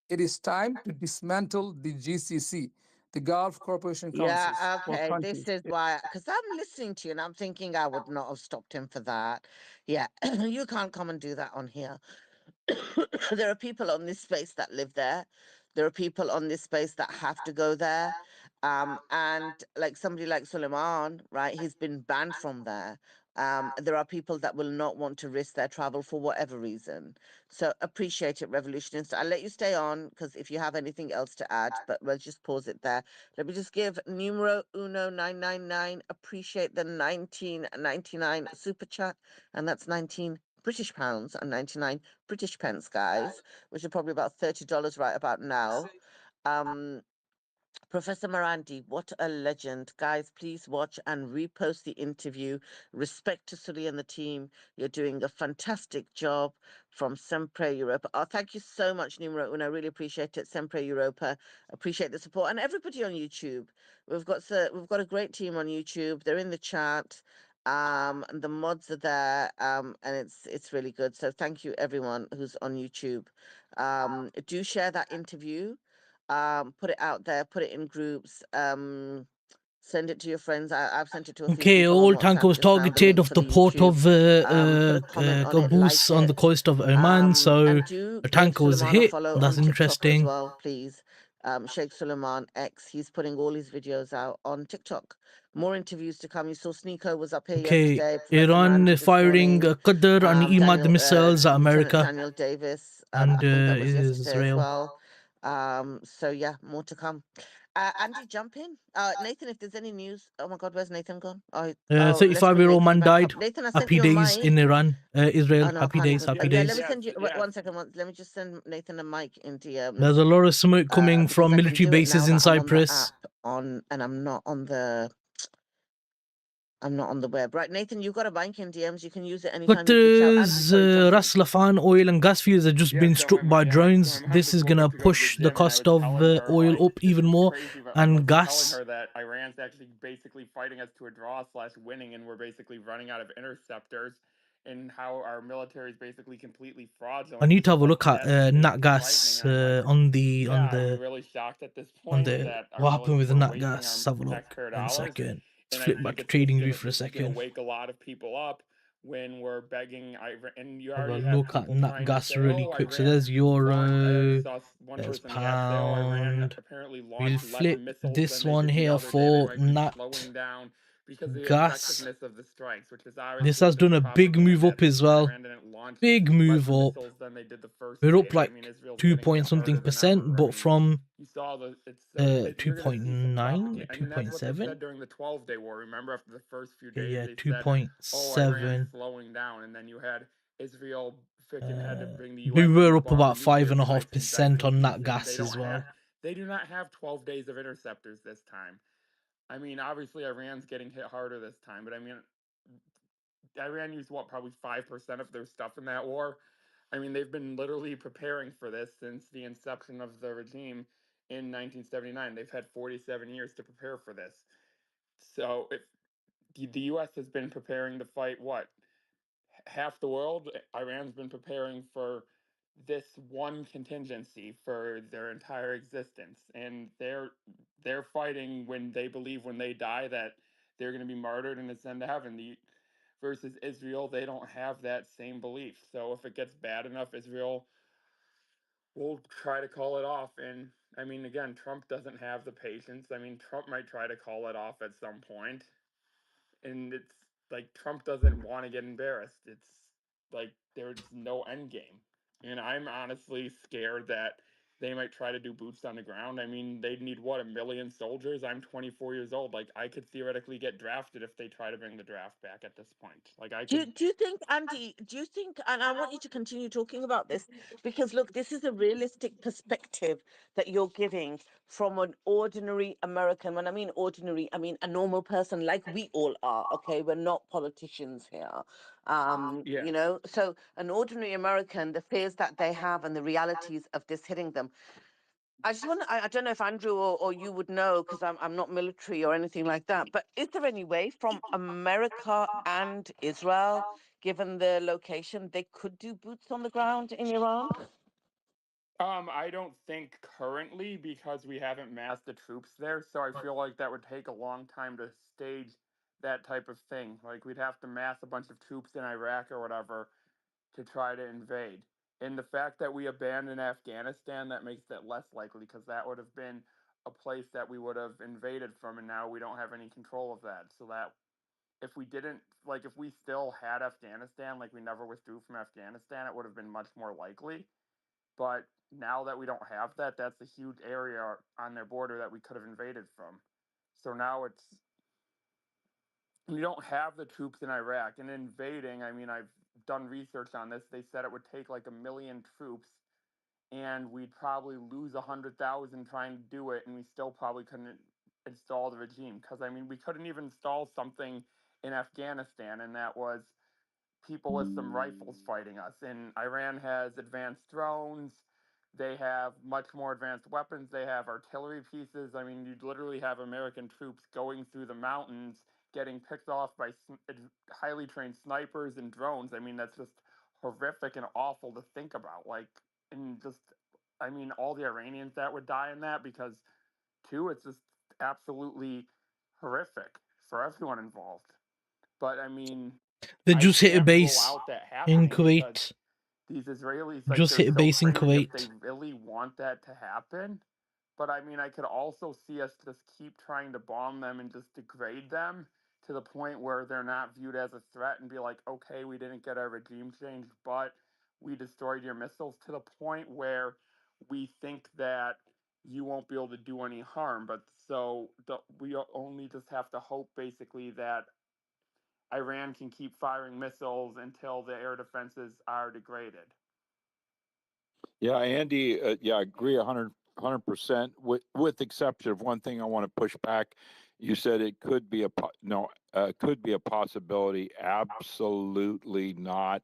it is time to dismantle the GCC. the Gulf Cooperation Yeah, Councils or okay. This countries. is why, because I'm listening to you and I'm thinking I would not have stopped him for that. Yeah, you can't come and do that on here. There are people on this space that live there. There are people on this space that have to go there. And like somebody like Suleiman, right? He's been banned from there. There are people that will not want to risk their travel for whatever reason. So appreciate it, Revolutionist. I'll let you stay on because if you have anything else to add, but we'll just pause it there. Let me just give numero uno 999. Appreciate the 1999 super chat, and that's 19 British pounds and 99 British pence, guys, which are probably about $30 right about now. Professor Morandi, what a legend. Guys, please watch and repost the interview. Respect to Sully and the team. You're doing a fantastic job from Sempre Europa. Oh, thank you so much, Numero Uno. I really appreciate it. Sempre Europa. Appreciate the support. And everybody on YouTube. We've got a great team on YouTube. They're in the chat. The mods are there. And it's really good. So thank you everyone who's on YouTube. Do share that interview. Put it out there, put it in groups, send it to your friends. I've sent it to a few Okay, people on oil tanker WhatsApp. was Just found the targeted link off for the the port YouTube. of Put a comment on it, Gabus like on the it, coast of Oman, and so do a give tanker was Suleiman a hit. follow That's on TikTok as interesting. well, please. Sheikh Suleiman X, he's putting all his videos out on TikTok. More interviews to come. You saw Sneeko was up here Okay, yesterday. Professor Iran Miranda this firing morning. Qadr and Imad Daniel, missiles at Lieutenant America Daniel Davis. and I think that was yesterday as Israel. well. So yeah, more to come. Andy, jump in. Nathan, if there's any news. Oh my God, where's Nathan gone? Oh, let's bring 35-year-old Nathan man back up. died. Nathan, I sent Happy you a days in mic. Iran, Israel. Oh no, I Happy can't days, even. happy Yeah, let days. me send you. One second. Let me just send Nathan a mic in DMs. There's a lot of smoke coming Because from I can military do it bases now in that I'm on the Cyprus. app and I'm not on the web. Right, Nathan, you've got a mic in DMs. You can use it anytime you reach out. Andy, Qatar's sorry, jump in. Ras Laffan oil and gas fields have just been struck by drones. This is gonna push the cost of oil up even more, and gas. Telling her that Iran's actually basically fighting us to a draw / winning, and we're basically running out of interceptors, and how our military is basically completely fraudulent. I need to have a Like, look at that's nat basically gas frightening. I'm like, on the I'm really shocked at this point that our what happened with the we're nat wasting gas. our Have a look. taxpayer 1 dollars, second. Let's and I flip back think to it's TradingView gonna for a second. wake a lot of people up when we're begging Iran, and you Have a already have look at people nat trying to gas say, really "Oh, quick. So Iran there's launched." I already euro, saw one there's person yesterday. Oh, Iran pound. apparently We'll launched less flip missiles than this they one did the here other day. They for might be nat slowing down because of the gas. effectiveness of the strikes, which is This obviously has just done a big move propaganda up at this as point. well. Iran didn't launch Big less move up. missiles than they did the first We're up day. I like mean, Israel's 2 getting hit point something harder than ever. percent, I but mean, from you saw you're going to see some 2.9 propaganda. or I mean, that's what they 2.7. said during the 12-day war. Remember, after the first few Okay, days, yeah, they said, "Oh, Iran's 2.7. slowing down," and then you had Israel freaking had to bring the We U.S. in were to up bomb the about nuclear five and a half sites in percent vectoral on peace, nat and gas as well. they do not have 12 days of interceptors this time. I mean, obviously Iran's getting hit harder this time, but I mean, Iran used what, probably 5% of their stuff in that war. I mean, they've been literally preparing for this since the inception of the regime in 1979. They've had 47 years to prepare for this. So if the U.S. has been preparing to fight what, half the world, Iran's been preparing for this one contingency for their entire existence, and they're fighting when they believe when they die that they're going to be martyred and ascend to heaven. Versus Israel, they don't have that same belief. So if it gets bad enough, Israel will try to call it off. And I mean, again, Trump doesn't have the patience. I mean, Trump might try to call it off at some point, and it's like Trump doesn't want to get embarrassed. It's like there's no end game. And I'm honestly scared that they might try to do boots on the ground. I mean, they'd need what, 1 million soldiers? I'm 24 years old. Like, I could theoretically get drafted if they try to bring the draft back at this point. Like, I could. Do you think, Andy, and I want you to continue talking about this, because look, this is a realistic perspective that you're giving from an ordinary American. When I mean ordinary, I mean a normal person like we all are, okay? We're not politicians here. Yeah. So an ordinary American, the fears that they have and the realities of this hitting them. I just want to, I don't know if Andrew or you would know, because I'm not military or anything like that, but is there any way from America and Israel, given the location, they could do boots on the ground in Iran? I don't think currently because we haven't massed the troops there, so I feel like that would take a long time to stage that type of thing. Like we'd have to mass a bunch of troops in Iraq or whatever to try to invade. And the fact that we abandoned Afghanistan, that makes that less likely because that would have been a place that we would have invaded from, and now we don't have any control of that. So that if we didn't, like, if we still had Afghanistan, like we never withdrew from Afghanistan, it would have been much more likely. But now that we don't have that, that's a huge area on their border that we could have invaded from. So now it's we don't have the troops in Iraq. And invading, I mean, I've done research on this. They said it would take like 1,000,000 troops, and we'd probably lose 100,000 trying to do it, and we still probably couldn't install the regime. Because I mean, we couldn't even install something in Afghanistan, and that was people with some rifles fighting us. And Iran has advanced drones. They have much more advanced weapons. They have artillery pieces. I mean, you'd literally have American troops going through the mountains, getting picked off by highly trained snipers and drones. I mean, that's just horrific and awful to think about. Like, and just, I mean, all the Iranians that would die in that because, too, it's just absolutely horrific for everyone involved. But I mean, They I just hit a can't rule base out that in happening because Kuwait. these Israelis, like, Just they're hit a so base in crazy if they Kuwait. really want that to happen. But I mean, I could also see us just keep trying to bomb them and just degrade them to the point where they're not viewed as a threat and be like, okay, we didn't get our regime changed, but we destroyed your missiles, to the point where we think that you won't be able to do any harm. But so we only just have to hope basically that Iran can keep firing missiles until the air defenses are degraded. Yeah, Andy. Yeah, I agree 100%. With exception of one thing, I want to push back. You said it could be could be a possibility. Absolutely not.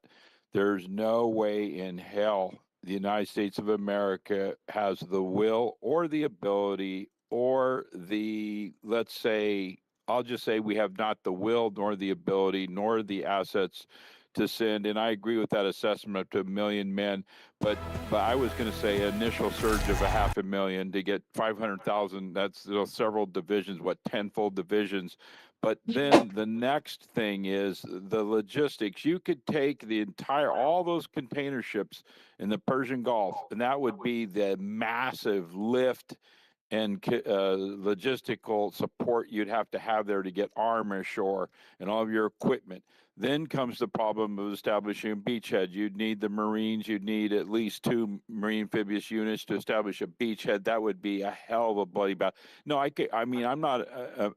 There's no way in hell the United States of America has the will or the ability or the, let's say, I'll just say we have not the will nor the ability nor the assets to send. And I agree with that assessment to 1,000,000 men. But I was going to say initial surge of 500,000 to get 500,000. That's several divisions, what, tenfold divisions. But then the next thing is the logistics. You could take all those container ships in the Persian Gulf, and that would be the massive lift and logistical support you'd have to have there to get armor ashore and all of your equipment. Then comes the problem of establishing a beachhead. You'd need the Marines. You'd need at least 2 Marine amphibious units to establish a beachhead. That would be a hell of a bloody battle. No, I mean, I'm not,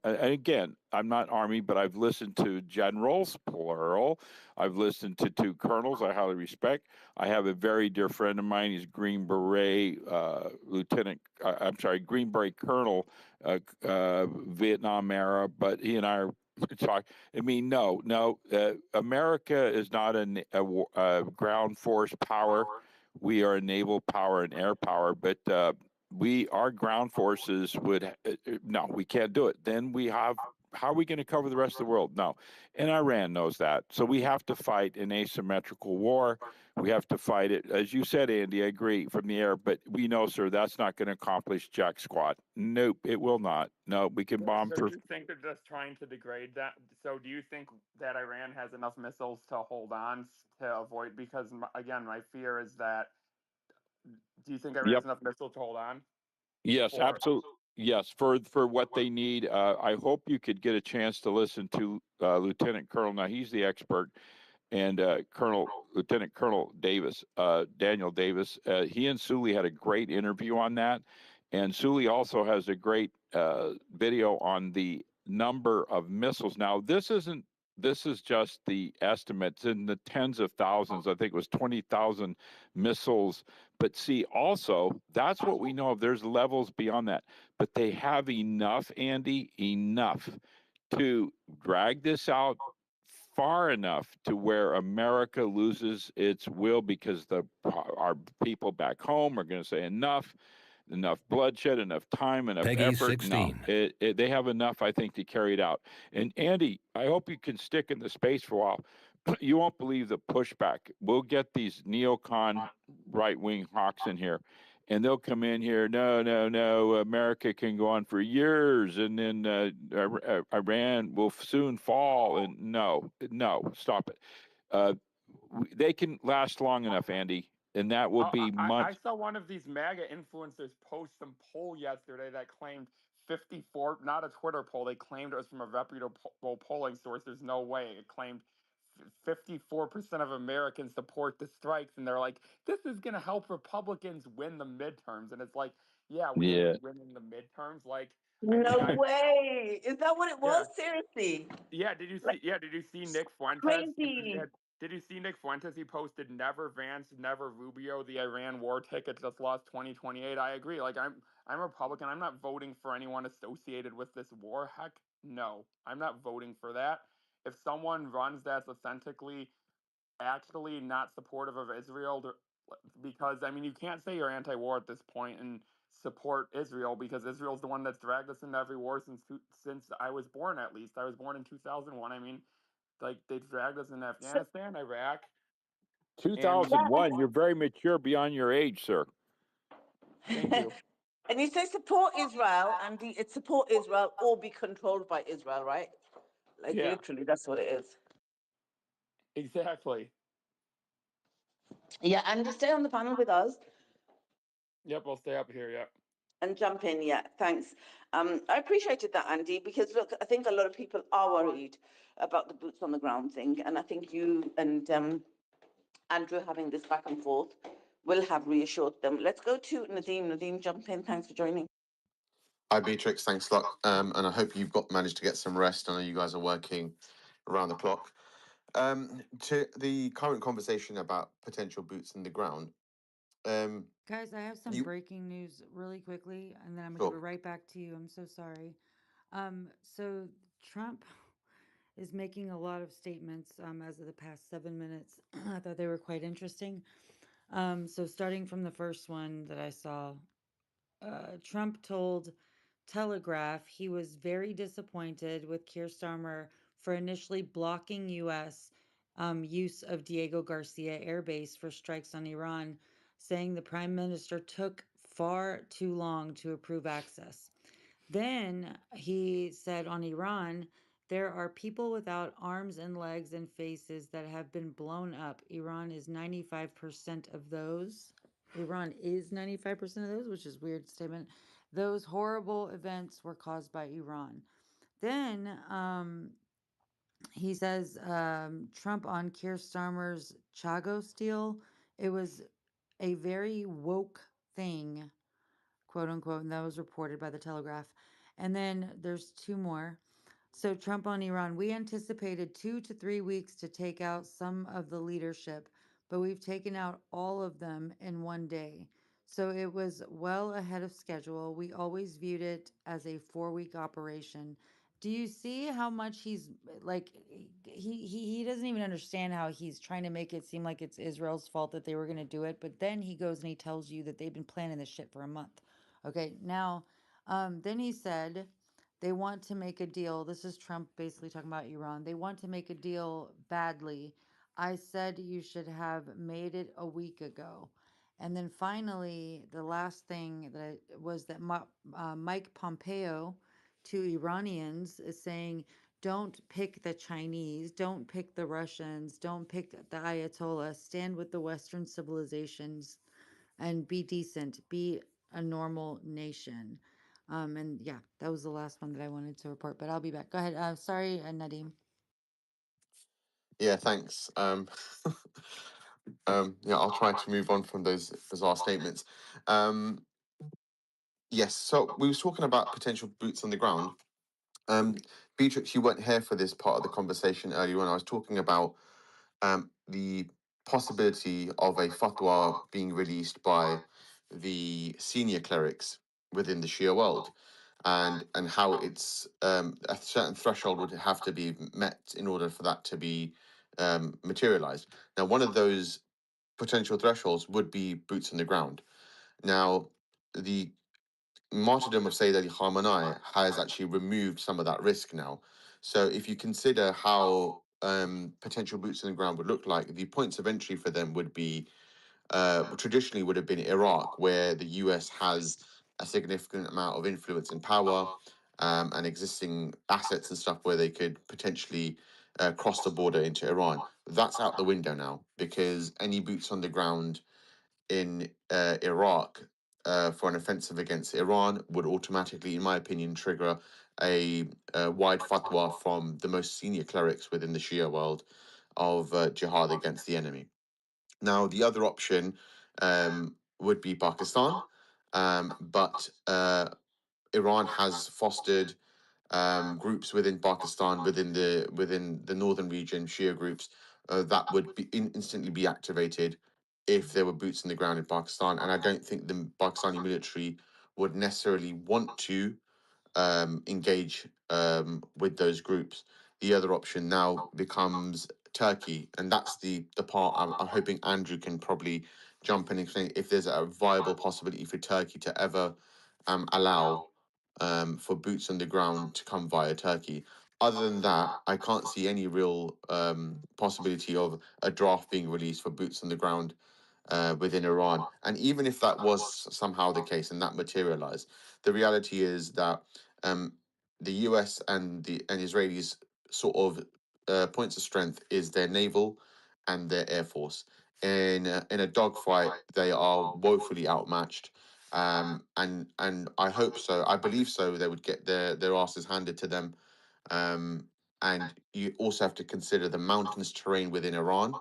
again, I'm not Army, but I've listened to generals, plural. I've listened to 2 colonels I highly respect. I have a very dear friend of mine. He's Green Beret Green Beret Colonel, Vietnam era, but he and I are talking. I mean, no, America is not a ground force power. We are a naval power and air power, but our ground forces would no, we can't do it. Then we have. How are we going to cover the rest of the world? No. And Iran knows that. So we have to fight an asymmetrical war. We have to fight it. As you said, Andy, I agree, from the air. But we know, sir, that's not going to accomplish jack squat. Nope, it will not. No, we can bomb So for. you think they're just trying to degrade that? So do you think that Iran has enough missiles to hold on to avoid? Because again, my fear is that. Do you think Iran has Yep. enough missiles to hold on? Yes, Or absolutely. Yes, for what they need. I hope you could get a chance to listen to Lieutenant Colonel. Now he's the expert, and Lieutenant Colonel Davis, Daniel Davis. He and Sully had a great interview on that, and Sully also has a great video on the number of missiles. Now this isn't. This is just the estimates in the tens of thousands. I think it was 20,000 missiles. But see, also, that's what we know of. There's levels beyond that. But they have enough, Andy, enough to drag this out far enough to where America loses its will because our people back home are going to say enough bloodshed, enough time, enough Peggy effort. 16. No, they have enough, I think, to carry it out. And Andy, I hope you can stick in the space for a while. you won't believe the pushback. We'll get these neocon right-wing hawks in here, and they'll come in here. No. America can go on for years, and then Iran will soon fall. And no, stop it. They can last long enough, Andy, and that will be I months. saw one of these MAGA influencers post some poll yesterday that claimed 54, not a Twitter poll, they claimed it was from a reputable polling source. There's no way. It claimed 54% of Americans support the strikes, and they're like, this is going to help Republicans win the midterms. And it's like, yeah, we ain't winning the midterms. Like, No way. Is that what it was? yeah. Seriously? Yeah, did you see? Yeah, did you see Nick Fuentes? Crazy. Did you see Nick Fuentes? He posted never Vance, never Rubio. The Iran war ticket just lost 2028. I agree. Like I'm Republican. I'm not voting for anyone associated with this war. Heck, no, I'm not voting for that. If someone runs that's authentically, actually not supportive of Israel, because I mean you can't say you're anti-war at this point and support Israel because Israel's the one that's dragged us into every war since I was born. At least I was born in 2001. I mean, like they dragged us in Afghanistan, Iraq, and 2001. You're very mature beyond your age, sir. Thank you. And you say support Israel, and it's support Israel or be controlled by Israel, right? Like literally, that's what it is. Exactly. Yeah, and just stay on the panel with us. Yep, I'll stay up here. Yep. And jump in, yeah, thanks. I appreciated that, Andy, because look, I think a lot of people are worried about the boots on the ground thing, and I think you and Andrew having this back and forth will have reassured them. Let's go to Nadeem. Nadeem, jump in. Thanks for joining. Hi, Beatrix. Thanks a lot. And I hope you've managed to get some rest. I know you guys are working around the clock. To the current conversation about potential boots in the ground. Guys, I have some breaking news really quickly, and then I'm gonna give it right back to you. I'm so sorry. So Trump is making a lot of statements as of the past 7 minutes. I thought they were quite interesting. So starting from the first one that I saw, Trump told Telegraph he was very disappointed with Keir Starmer for initially blocking U.S. Use of Diego Garcia Air Base for strikes on Iran, saying the prime minister took far too long to approve access. Then he said on Iran, there are people without arms and legs and faces that have been blown up. Iran is 95% of those. Iran is 95% of those, which is a weird statement. Those horrible events were caused by Iran. Then he says Trump on Keir Starmer's Chagos deal. It was a very woke thing, quote unquote, and that was reported by the Telegraph. And then there's two more. So Trump on Iran, we anticipated 2 to 3 weeks to take out some of the leadership, but we've taken out all of them in one day. So it was well ahead of schedule. We always viewed it as a 4-week operation. Do you see how much he's like he doesn't even understand how he's trying to make it seem like it's Israel's fault that they were going to do it, but then he goes and he tells you that they've been planning this shit for a month. Okay, now then he said they want to make a deal. This is Trump basically talking about Iran. They want to make a deal badly. I said you should have made it a week ago. And then finally, the last thing that was that Mike Pompeo to Iranians is saying, don't pick the Chinese, don't pick the Russians, don't pick the Ayatollah, stand with the Western civilizations and be decent, be a normal nation. And yeah, that was the last one that I wanted to report, but I'll be back. Go ahead. Sorry, Nadeem. Yeah, thanks. Yeah, I'll try to move on from those bizarre statements. Yes, so we were talking about potential boots on the ground. Beatrix, you weren't here for this part of the conversation earlier when I was talking about the possibility of a fatwa being released by the senior clerics within the Shia world, and how it's a certain threshold would have to be met in order for that to be materialized. Now, one of those potential thresholds would be boots on the ground. Now, the martyrdom of Sayyid Ali Khamenei has actually removed some of that risk now. So if you consider how potential boots on the ground would look like, the points of entry for them would be traditionally would have been Iraq, where the US has a significant amount of influence and power and existing assets and stuff where they could potentially cross the border into Iran. That's out the window now because any boots on the ground in Iraq for an offensive against Iran would automatically, in my opinion, trigger a wide fatwa from the most senior clerics within the Shia world of jihad against the enemy. Now, the other option would be Pakistan, but Iran has fostered groups within Pakistan, within the northern region, Shia groups that would be instantly be activated if there were boots on the ground in Pakistan. And I don't think the Pakistani military would necessarily want to engage with those groups. The other option now becomes Turkey, and that's the part I'm hoping Andrew can probably jump in and explain if there's a viable possibility for Turkey to ever allow for boots on the ground to come via Turkey. Other than that, I can't see any real possibility of a draft being released for boots on the ground within Iran. And even if that was somehow the case and that materialized, the reality is that the US and Israelis sort of points of strength is their naval and their air force. In a dogfight, they are woefully outmatched. And I hope so. I believe so. They would get their asses handed to them. And you also have to consider the mountainous terrain within Iran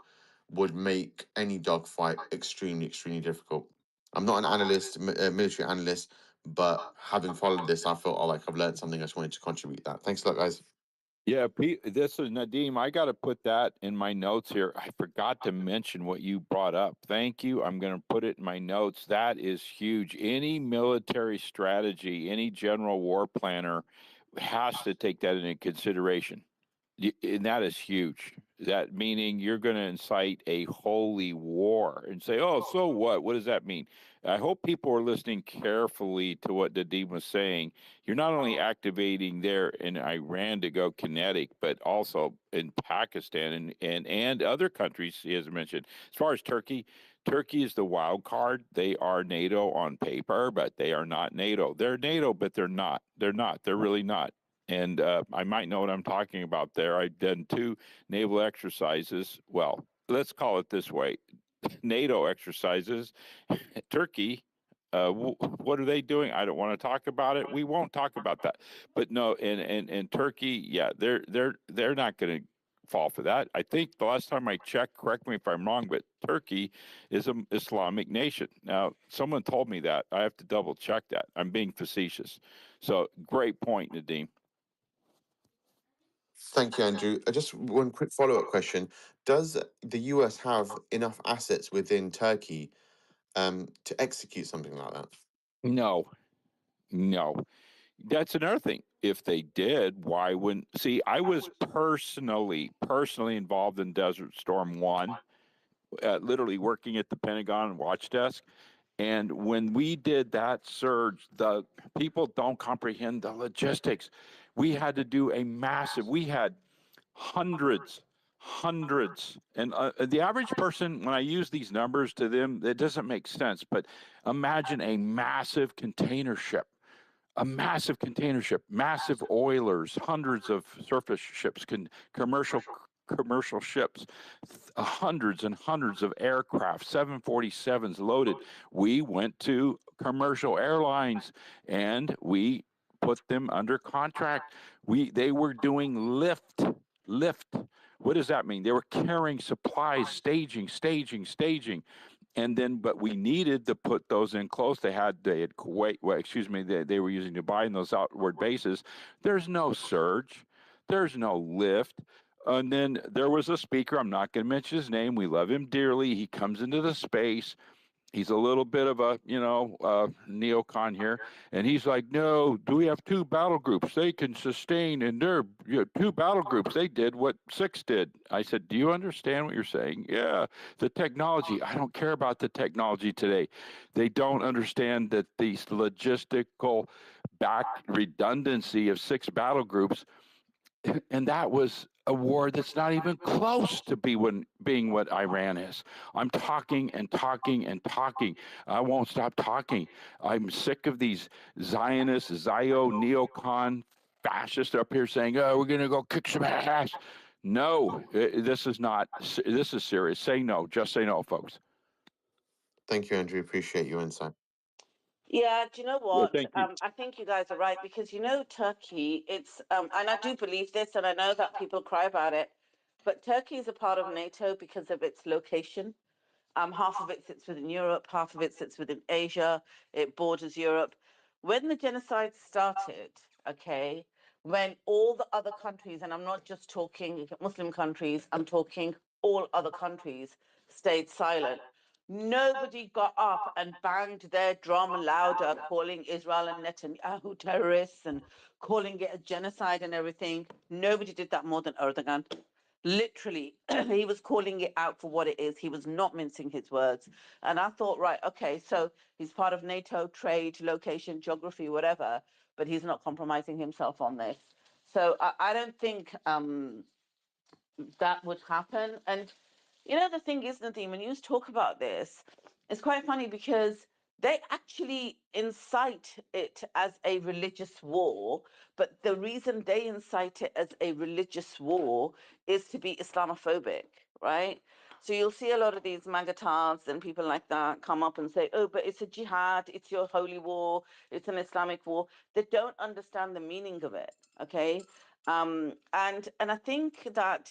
would make any dogfight extremely, extremely difficult. I'm not an analyst, military analyst, but having followed this, I felt like I've learned something. I just wanted to contribute that. Thanks a lot, guys. Yeah, Pete, this is Nadeem. I got to put that in my notes here. I forgot to mention what you brought up. Thank you. I'm going to put it in my notes. That is huge. Any military strategy, any general war planner has to take that into consideration. And that is huge. That meaning you're going to incite a holy war and say, oh, so what? What does that mean? I hope people are listening carefully to what Nadeem was saying. You're not only activating there in Iran to go kinetic, but also in Pakistan and other countries, as I mentioned. As far as Turkey, Turkey is the wild card. They are NATO on paper, but they are not NATO. They're NATO, but they're not. They're not. They're really not. And I might know what I'm talking about there. I've done 2 naval exercises. Well, let's call it this way. NATO exercises. Turkey, what are they doing? I don't want to talk about it. We won't talk about that. But no, in Turkey, yeah, they're not going to fall for that. I think the last time I checked, correct me if I'm wrong, but Turkey is an Islamic nation. Now, someone told me that. I have to double check that. I'm being facetious. So great point, Nadeem. Thank you, Andrew. Just one quick follow-up question. Does the US have enough assets within Turkey to execute something like that? No. That's another thing. If they did, why wouldn't... See, I was personally involved in Desert Storm 1, literally working at the Pentagon watch desk. And when we did that surge, the people don't comprehend the logistics. We had to do a massive... We had hundreds, and the average person, when I use these numbers to them, it doesn't make sense. But imagine a massive container ship, massive oilers, hundreds of surface ships, commercial ships, hundreds and hundreds of aircraft, 747s loaded. We went to commercial airlines and we put them under contract. They were doing lift. What does that mean? They were carrying supplies, staging. And then, but we needed to put those in close. They had Kuwait, they were using Dubai in those outward bases. There's no surge. There's no lift. And then there was a speaker. I'm not going to mention his name. We love him dearly. He comes into the space. He's a little bit of a, neocon here. And he's like, no, do we have 2 battle groups? They can sustain, and they're 2 battle groups. They did what 6 did. I said, do you understand what you're saying? Yeah, the technology. I don't care about the technology today. They don't understand that the logistical back redundancy of 6 battle groups. And that was a war that's not even close to being what Iran is. I'm talking and talking and talking. I won't stop talking. I'm sick of these Zionists, neocon fascists up here saying, "Oh, we're going to go kick some ass." No, this is not. This is serious. Say no. Just say no, folks. Thank you, Andrew. Appreciate your insight. Yeah, do you know Yeah, what? thank you. I think you guys are right because Turkey. It's and I do believe this, and I know that people cry about it, but Turkey is a part of NATO because of its location. Half of it sits within Europe, half of it sits within Asia. It borders Europe. When the genocide started, okay, when all the other countries, and I'm not just talking Muslim countries, I'm talking all other countries, stayed silent. Nobody got up and banged their drum louder, calling Israel and Netanyahu terrorists and calling it a genocide and everything. Nobody did that more than Erdogan. Literally, he was calling it out for what it is. He was not mincing his words. And I thought, right, okay, so he's part of NATO, trade, location, geography, whatever, but he's not compromising himself on this. So I don't think that would happen. And the thing is, Nadeem, when you talk about this, it's quite funny because they actually incite it as a religious war, but the reason they incite it as a religious war is to be Islamophobic, right? So you'll see a lot of these magatards and people like that come up and say, oh, but it's a jihad, it's your holy war, it's an Islamic war. They don't understand the meaning of it, okay? And I think that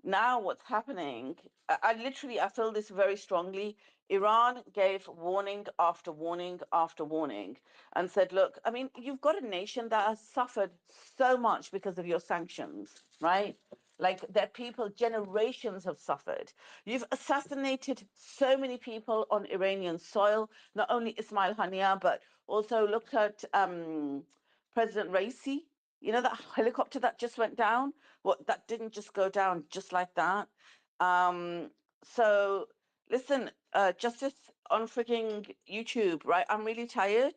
now what's happening, I literally, I feel this very strongly. Iran gave warning after warning after warning and said, look, I mean, you've got a nation that has suffered so much because of your sanctions, right? Like their people, generations have suffered. You've assassinated so many people on Iranian soil, not only Ismail Haniyeh, but also look at President Raisi. That helicopter that just went down? What, that didn't just go down just like that. So listen, Justice on freaking YouTube, right? I'm really tired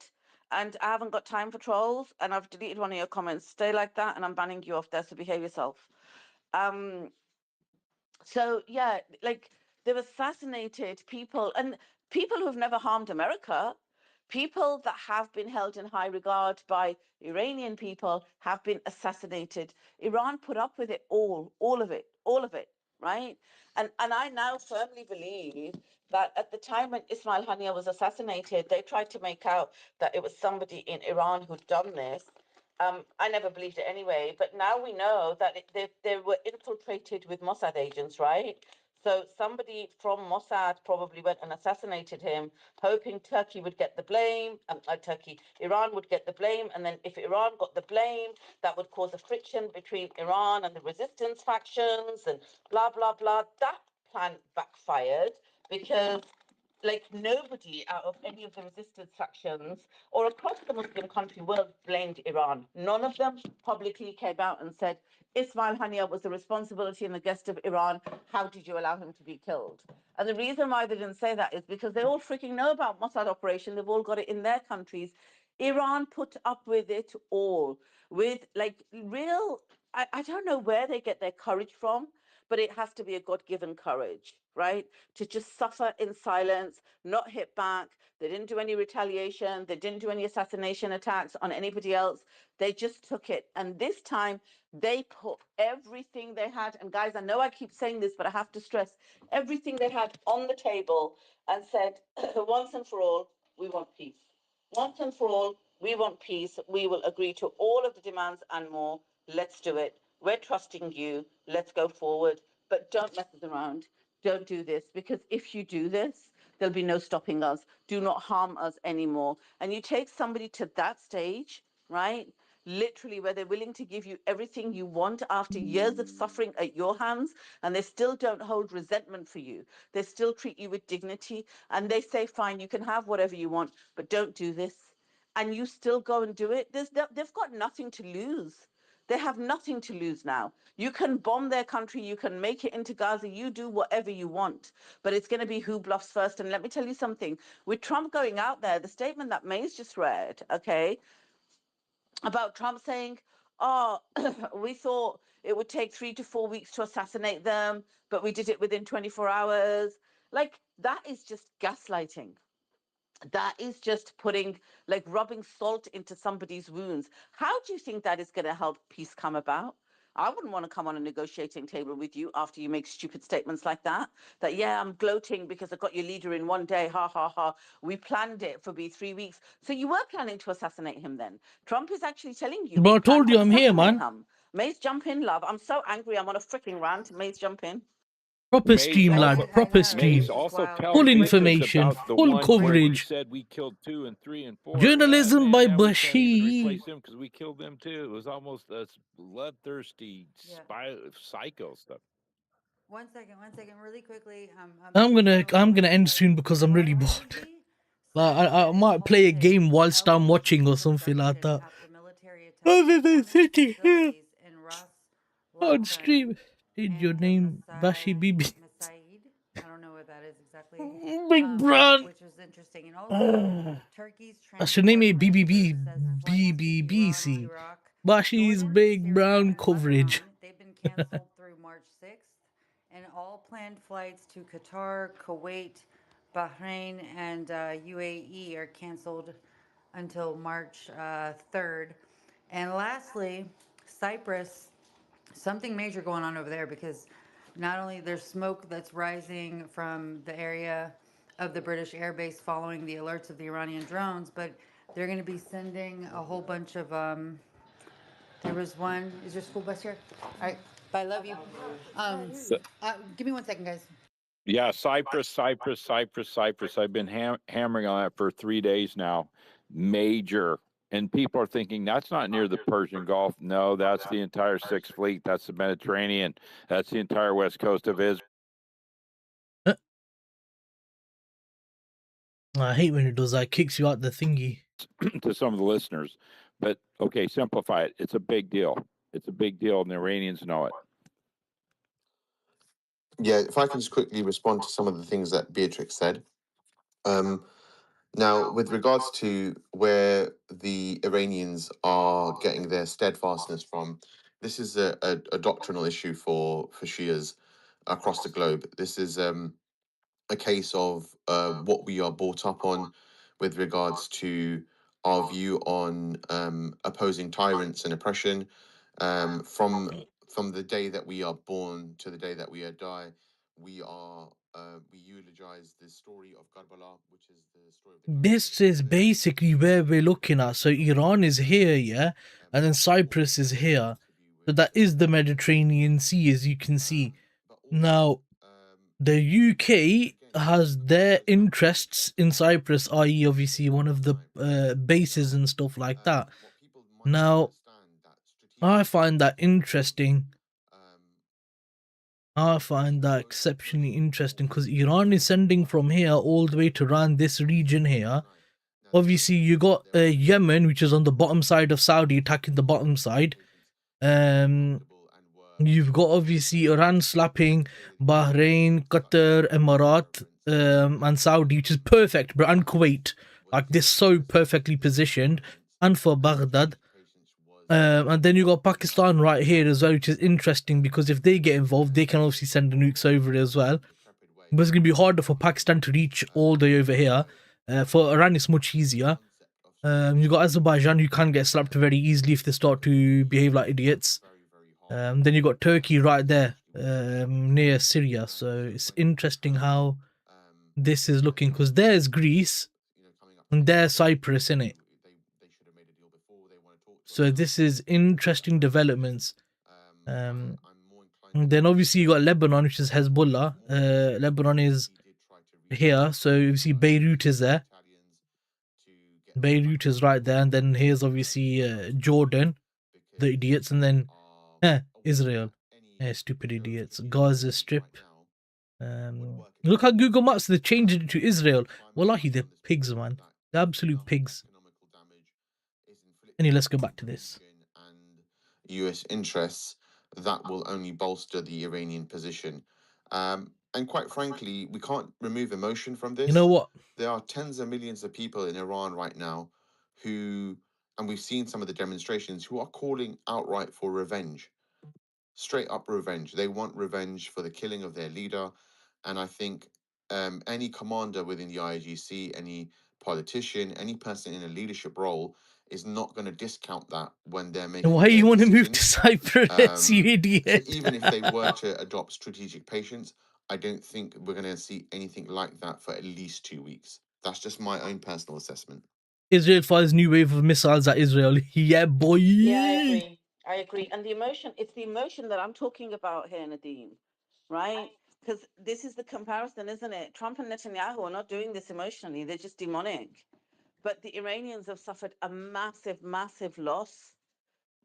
and I haven't got time for trolls and I've deleted one of your comments. Stay like that and I'm banning you off there, so behave yourself. So yeah, like they've assassinated people and people who've never harmed America. People that have been held in high regard by Iranian people have been assassinated. Iran put up with it all of it, right? And I now firmly believe that at the time when Ismail Haniyeh was assassinated, they tried to make out that it was somebody in Iran who'd done this. I never believed it anyway, but now we know that they were infiltrated with Mossad agents, right? So somebody from Mossad probably went and assassinated him, hoping Turkey would get the blame, Iran would get the blame, and then if Iran got the blame, that would cause a friction between Iran and the resistance factions and blah, blah, blah. That plan backfired because like nobody out of any of the resistance factions or across the Muslim country world blamed Iran. None of them publicly came out and said, Ismail Haniyeh was the responsibility and the guest of Iran. How did you allow him to be killed? And the reason why they didn't say that is because they all freaking know about Mossad operation. They've all got it in their countries. Iran put up with it all with like real, I don't know where they get their courage from, but it has to be a God-given courage, right? To just suffer in silence, not hit back. They didn't do any retaliation. They didn't do any assassination attacks on anybody else. They just took it. And this time they put everything they had. And guys, I know I keep saying this, but I have to stress everything they had on the table and said, once and for all, we want peace. Once and for all, we want peace. We will agree to all of the demands and more. Let's do it. We're trusting you. Let's go forward. But don't mess us around. Don't do this, because if you do this, there'll be no stopping us. Do not harm us anymore. And you take somebody to that stage, right? Literally, where they're willing to give you everything you want after years of suffering at your hands, and they still don't hold resentment for you. They still treat you with dignity, and they say, fine, you can have whatever you want, but don't do this. And you still go and do it. They've got nothing to lose. They have nothing to lose now. You can bomb their country, you can make it into Gaza, you do whatever you want, but it's going to be who bluffs first. And let me tell you something, with Trump going out there, the statement that May's just read, okay, about Trump saying, oh, we thought it would take 3 to 4 weeks to assassinate them, but we did it within 24 hours. Like, that is just gaslighting. That is just putting, like, rubbing salt into somebody's wounds. How do you think that is going to help peace come about? I wouldn't want to come on a negotiating table with you after you make stupid statements like that. That, yeah, I'm gloating because I got your leader in one day. Ha ha ha. We planned it for 3 weeks. So you were planning to assassinate him then. Trump is actually telling you But we I plan told to you I'm here, assassinate man. him. Maze, jump in, love. I'm so angry. I'm on a freaking rant. Maze, jump in. Proper Maze stream, also lad. Proper Maze stream. also tell Full Beatrix information. about the Full one where you coverage. said we killed 2 and 3 and 4. Journalism Man, by now we can't even Bashir. replace him because we killed them too. It was almost a bloodthirsty psycho stuff. 1 second, 1 second, really quickly. I'm gonna end soon because I'm really bored. Like I might play a game whilst I'm watching or something like that. Other than sitting here on stream. Did your name Bashi Bibi? I don't know what that is exactly. Big Brown. Which was interesting. And also, Turkey's I should name it transport BBB minister says flights to Iran, BBBC. Iraq, Bashi's Jordan, Big Syria, Brown and coverage. Lebanon, they've been canceled through March 6th. And all planned flights to Qatar, Kuwait, Bahrain, and UAE are canceled until March 3rd. And lastly, Cyprus, something major going on over there because not only there's smoke that's rising from the area of the British airbase following the alerts of the Iranian drones, but they're going to be sending a whole bunch of. There was one. Is your school bus here? All right. Bye. Love you. Give me 1 second, guys. Yeah, Cyprus. I've been hammering on that for 3 days now. Major. And people are thinking that's not near the Persian Gulf. No, that's the entire Sixth Fleet. That's the Mediterranean. That's the entire west coast of Israel. I hate when it does that. It kicks you out the thingy. To some of the listeners. But okay, simplify it. It's a big deal. It's a big deal, and the Iranians know it. Yeah, if I can just quickly respond to some of the things that Beatrix said. Now, with regards to where the Iranians are getting their steadfastness from, this is a doctrinal issue for Shias across the globe. This is a case of what we are brought up on with regards to our view on opposing tyrants and oppression from the day that we are born to the day that we die. We eulogize the story of Karbala, which is the story of the This is basically where we're looking at. So Iran is here, yeah, and then Cyprus is here. So that is the Mediterranean Sea, as you can see. Now, the UK has their interests in Cyprus, i.e., obviously one of the bases and stuff like that. Now, I find that interesting. I find that exceptionally interesting because Iran is sending from here all the way to around this region here. Obviously, you got Yemen, which is on the bottom side of Saudi, attacking the bottom side. You've got obviously Iran slapping Bahrain, Qatar, Emirat, and Saudi, which is perfect, bro, and Kuwait. Like, they're so perfectly positioned. And for Baghdad. And then you got Pakistan right here as well, which is interesting because if they get involved, they can obviously send the nukes over as well. But it's going to be harder for Pakistan to reach all the way over here. For Iran, it's much easier. You got Azerbaijan, who can get slapped very easily if they start to behave like idiots. Then you got Turkey right there, near Syria. So it's interesting how this is looking because there's Greece and there's Cyprus in it. So this is interesting developments. And then obviously you got Lebanon, which is Hezbollah. Lebanon is here, so you see Beirut is there. Beirut is right there, and then here's obviously Jordan, the idiots, and then Israel. Stupid idiots. Gaza Strip. Look how Google Maps, they changed it to Israel. Wallahi, they're pigs, man. They're absolute pigs. Anyway, let's go back to this. US interests, that will only bolster the Iranian position. And quite frankly, we can't remove emotion from this. You know what? There are tens of millions of people in Iran right now who and we've seen some of the demonstrations, who are calling outright for revenge, straight up revenge. They want revenge for the killing of their leader. And I think any commander within the IGC, any politician, any person in a leadership role is not going to discount that when they're making Why their you want to move to decisions. Cyprus, you So idiot? even if they were to adopt strategic patience, I don't think we're going to see anything like that for at least 2 weeks. That's just my own personal assessment. Israel fires new wave of missiles at Israel. Yeah, boy. Yeah, I agree. I agree. And the emotion, it's the emotion that I'm talking about here, Nadeem, right? Because this is the comparison, isn't it? Trump and Netanyahu are not doing this emotionally, they're just demonic. But the Iranians have suffered a massive, massive loss.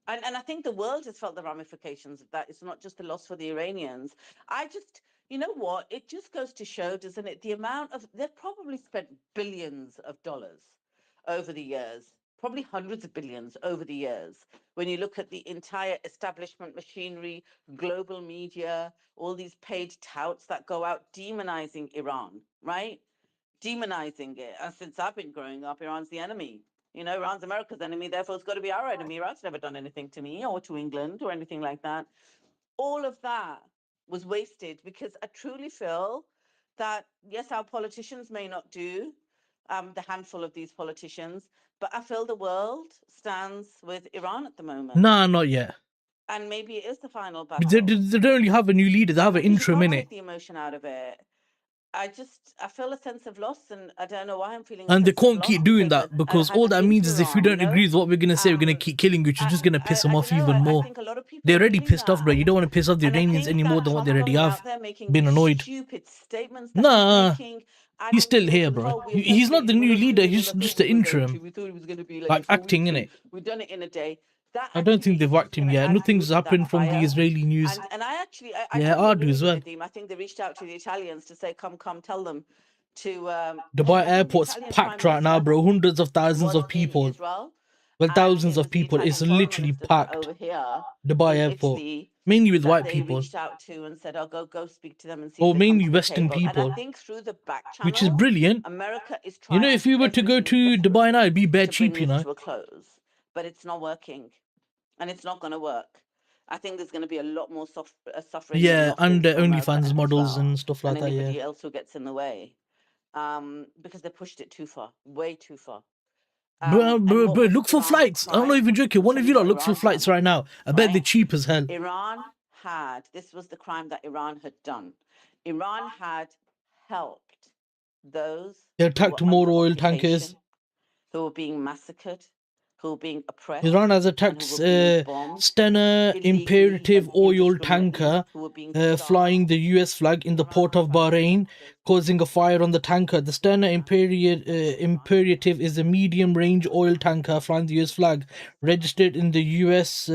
And I think the world has felt the ramifications of that. It's not just a loss for the Iranians. You know what? It just goes to show, doesn't it? The amount of, they've probably spent billions of dollars over the years, probably hundreds of billions over the years. When you look at the entire establishment machinery, global media, all these paid touts that go out demonizing Iran, right? Demonizing it. And since I've been growing up, Iran's the enemy. You know, Iran's America's enemy, therefore it's got to be our enemy. Iran's never done anything to me or to England or anything like that. All of that was wasted because I truly feel that, yes, our politicians may not do, the handful of these politicians, but I feel the world stands with Iran at the moment. Nah, not yet. And maybe it is the final They battle. don't really have a new leader. They have an Because you interim can't in take it. the emotion out of it. I feel a sense of loss, and I don't know why I'm feeling a And they sense of can't loss keep doing because that, because I all haven't that been means to is if you Iran, you don't know? agree with what we're going to say, we're going to keep killing you, which is just going to piss them I off don't know. even I more. think a lot of people They're are already feeling pissed off, bro. that. You don't want to piss off the And I Iranians think any more that than what they Trump already going have. out there making Been these annoyed. stupid statements that Nah, he's making, he's adding still fuel here, to the bro. whole, we He's not essentially, the we're new not leader. doing it when He's I thought just we the were going to. interim, We thought it was going to be like a like 4 week acting in thing. it. We've done it in a day. That I don't think actually they've is just whacked him going to yet. add Nothing's fuel to that happened from the fire. Israeli news. And I Yeah, truly I do believe as you, well. Nadeem. I think they reached out to the Italians to say, come, tell them to, Dubai I think the airport's Italian Prime packed right now, Minister bro. Hundreds of thousands was of in people. Israel, Well, and thousands it of was the people. It's Italian foreign literally minister sat packed. over here Dubai in airport. Italy Mainly with that white they people. reached out to and said, "Oh, go speak to them and see if Or they come mainly to the Western table." And I people. think through the back Which is channel, brilliant. America is You know, trying if we were to go everything to Dubai now, desperately it'd be bare to bring cheap, you this know. to a close, but it's not working, and it's not going to work. I think there's going to be a lot more suffering and Yeah, losses and for America OnlyFans as models well, and stuff and like that, yeah. anybody else who gets in the way, because they pushed it too far, way too far. Bro, And what was look for Iran's flights. I'm not crime? even joking. I'll One tell of you you lot what look for Iran flights done, right now. I bet they're right? cheap as hell. This was the crime that Iran had done. Iran had helped those They who were attacked more under oil tankers. occupation, who were being massacred, who were being Iran oppressed, has and who attacked were being bombed Stena illegally Imperative and oil indiscriminately, tanker who were being flying starved. the US flag in the port of Bahrain, causing a fire on the tanker. The Stena Imperative is a medium-range oil tanker flying the US flag, registered in the US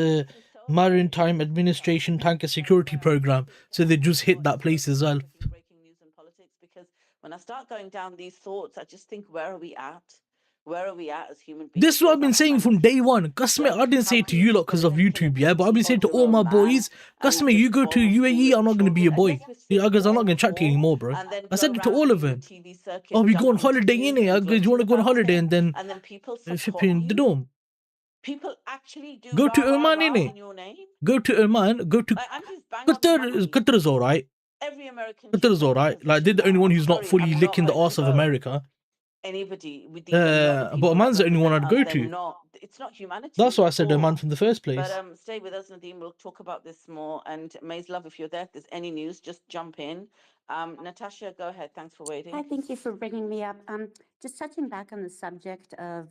Maritime Administration Tanker Security Program. So they just hit that place as well. Breaking news and politics, because when I start going down these thoughts, I just think, where are we at? Where are we at as human This beings is what on I've been that saying from planet? day one. Custom, I didn't How say it to can you you lot just go because of ahead and YouTube, yeah, but I've been keep saying on to your all own my man boys, and Custom, you just go to bomb a school UAE, I'm of not going to be children, your and boy. yes, we're seeing Because I'm war not going on to chat to you war, anymore, bro. and then I go said it to around all and of do a them. TV Oh, circuit we go on dumping holiday, steam innit? and Do you gloating want to go on about holiday it, and then and then people support flipping the you. dome? People actually do Go rah to rah Oman, rah innit? in your name. Go to Oman, go to And just bang on the Qatar. money. Qatar is alright. Every American Qatar should is take a alright. Like, they're position the only now. one I'm who's not sorry, fully I'm not licking the going to arse of vote America. anybody with these other But people that Oman's the only one represent I'd us. go They're to. not, it's not That's humanity why I at said Oman all. from the first But place. stay with us, Nadeem. We'll talk about this more. And Maze Love, if you're there, if there's any news, just jump in. Natasha, go ahead. Thanks for waiting. Hi, thank you for bringing me up. Just touching back on the subject of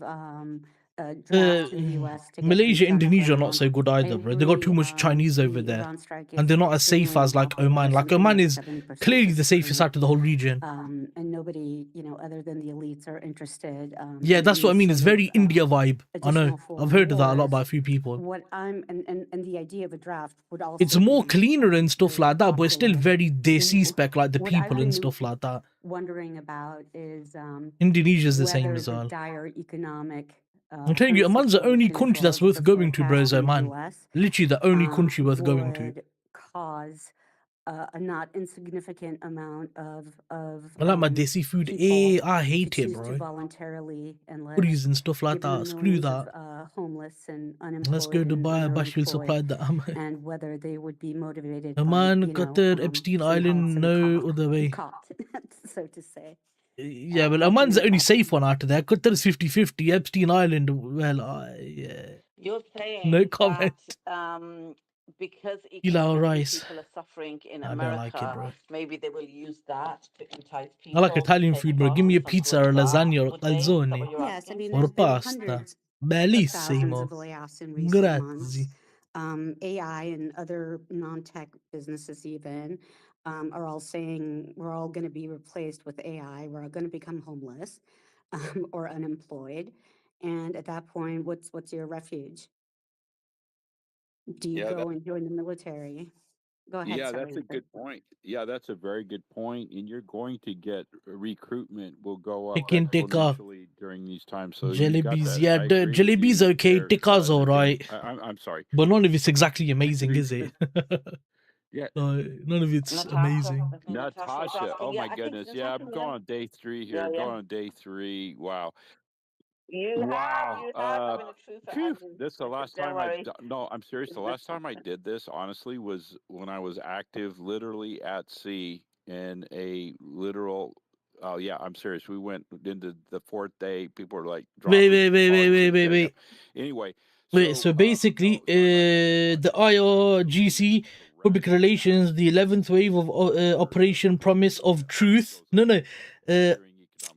draft to the U.S. to get things Malaysia, done at Indonesia their are not own. so good I either, bro. They got agree. too much Chinese over The there. Iran strike And is they're not as safe extremely as like unpopular. Oman. Like Something Oman like is 70% clearly the safest disagree. out of the whole region. And nobody, other than the elites are interested Yeah, in that's what I any mean. It's sort of very India vibe. I know. additional I've foreign heard of that a lot by a wars. few people. What I'm and the idea of a draft would It's also more be cleaner and stuff very like that, but it's still unpopular. very desi W- spec, like the What I've people and been stuff like that. wondering about is Indonesia's the same whether as the well. dire economic I'm telling you, current Oman's the only situation, as country well that's as worth the going to, bro, is forecast in the Oman. U.S., Literally the only country worth going to. would cause a not insignificant amount of I like my desi food. I hate it, choose to bro. voluntarily enlist, Curries and stuff like given the that. Screw millions of that. homeless and Let's go unemployed to and Dubai. Bash will supply underemployed, that. and whether they would be motivated A by, man, Qatar, Epstein somehow it's Island, some no other way. caught, so to say. Yeah, well, Not Oman's the being only safe impacted. one out of there. Qatar's 50-50. Epstein Island, well, yeah. You're No saying comment. that because Pilau economically rice. people are suffering in I don't like it, America, bro. maybe they will use that to entice I like people to Italian take food, bro. Give me a funds from pizza or good a graft, lasagna or would they? Is that what calzone you're Yes, I asking? mean, or there's been pasta. hundreds of thousands Bellissimo. of layoffs in recent months. Grazie. AI and other non-tech businesses even are all saying we're all going to be replaced with AI. We're all going to become homeless or unemployed. And at that point, what's your refuge? Do you Yeah, go and join the military? Go ahead, yeah, sorry. that's a good point. Yeah, that's a very good point. And you're going to get recruitment will go up Chicken tikka. exponentially during these times. So you got Jalebis. that. Yeah, I the agree with jalebi's you okay. there, Tikka's Nadim. alright. I'm sorry. But none of it's exactly amazing, is it? Yeah. No, none of it's amazing. Natasha is Natasha, asking. oh Yeah, my I think goodness. Yeah, Natasha, I'm yeah. going on day 3 Yeah, here. yeah. Going on day 3. Wow. You Wow. have. I'm in a true for Phew, Andrew. this the last Don't time I've worry. done. No, I'm serious. The last time I did this, honestly, was when I was active, literally at sea in a literal. Oh yeah, I'm serious. We went into the 4th day. People were like dropping parts and setting up. Anyway, Wait, so basically, the IRGC Public Relations, the 11th wave of Operation Promise of Truth.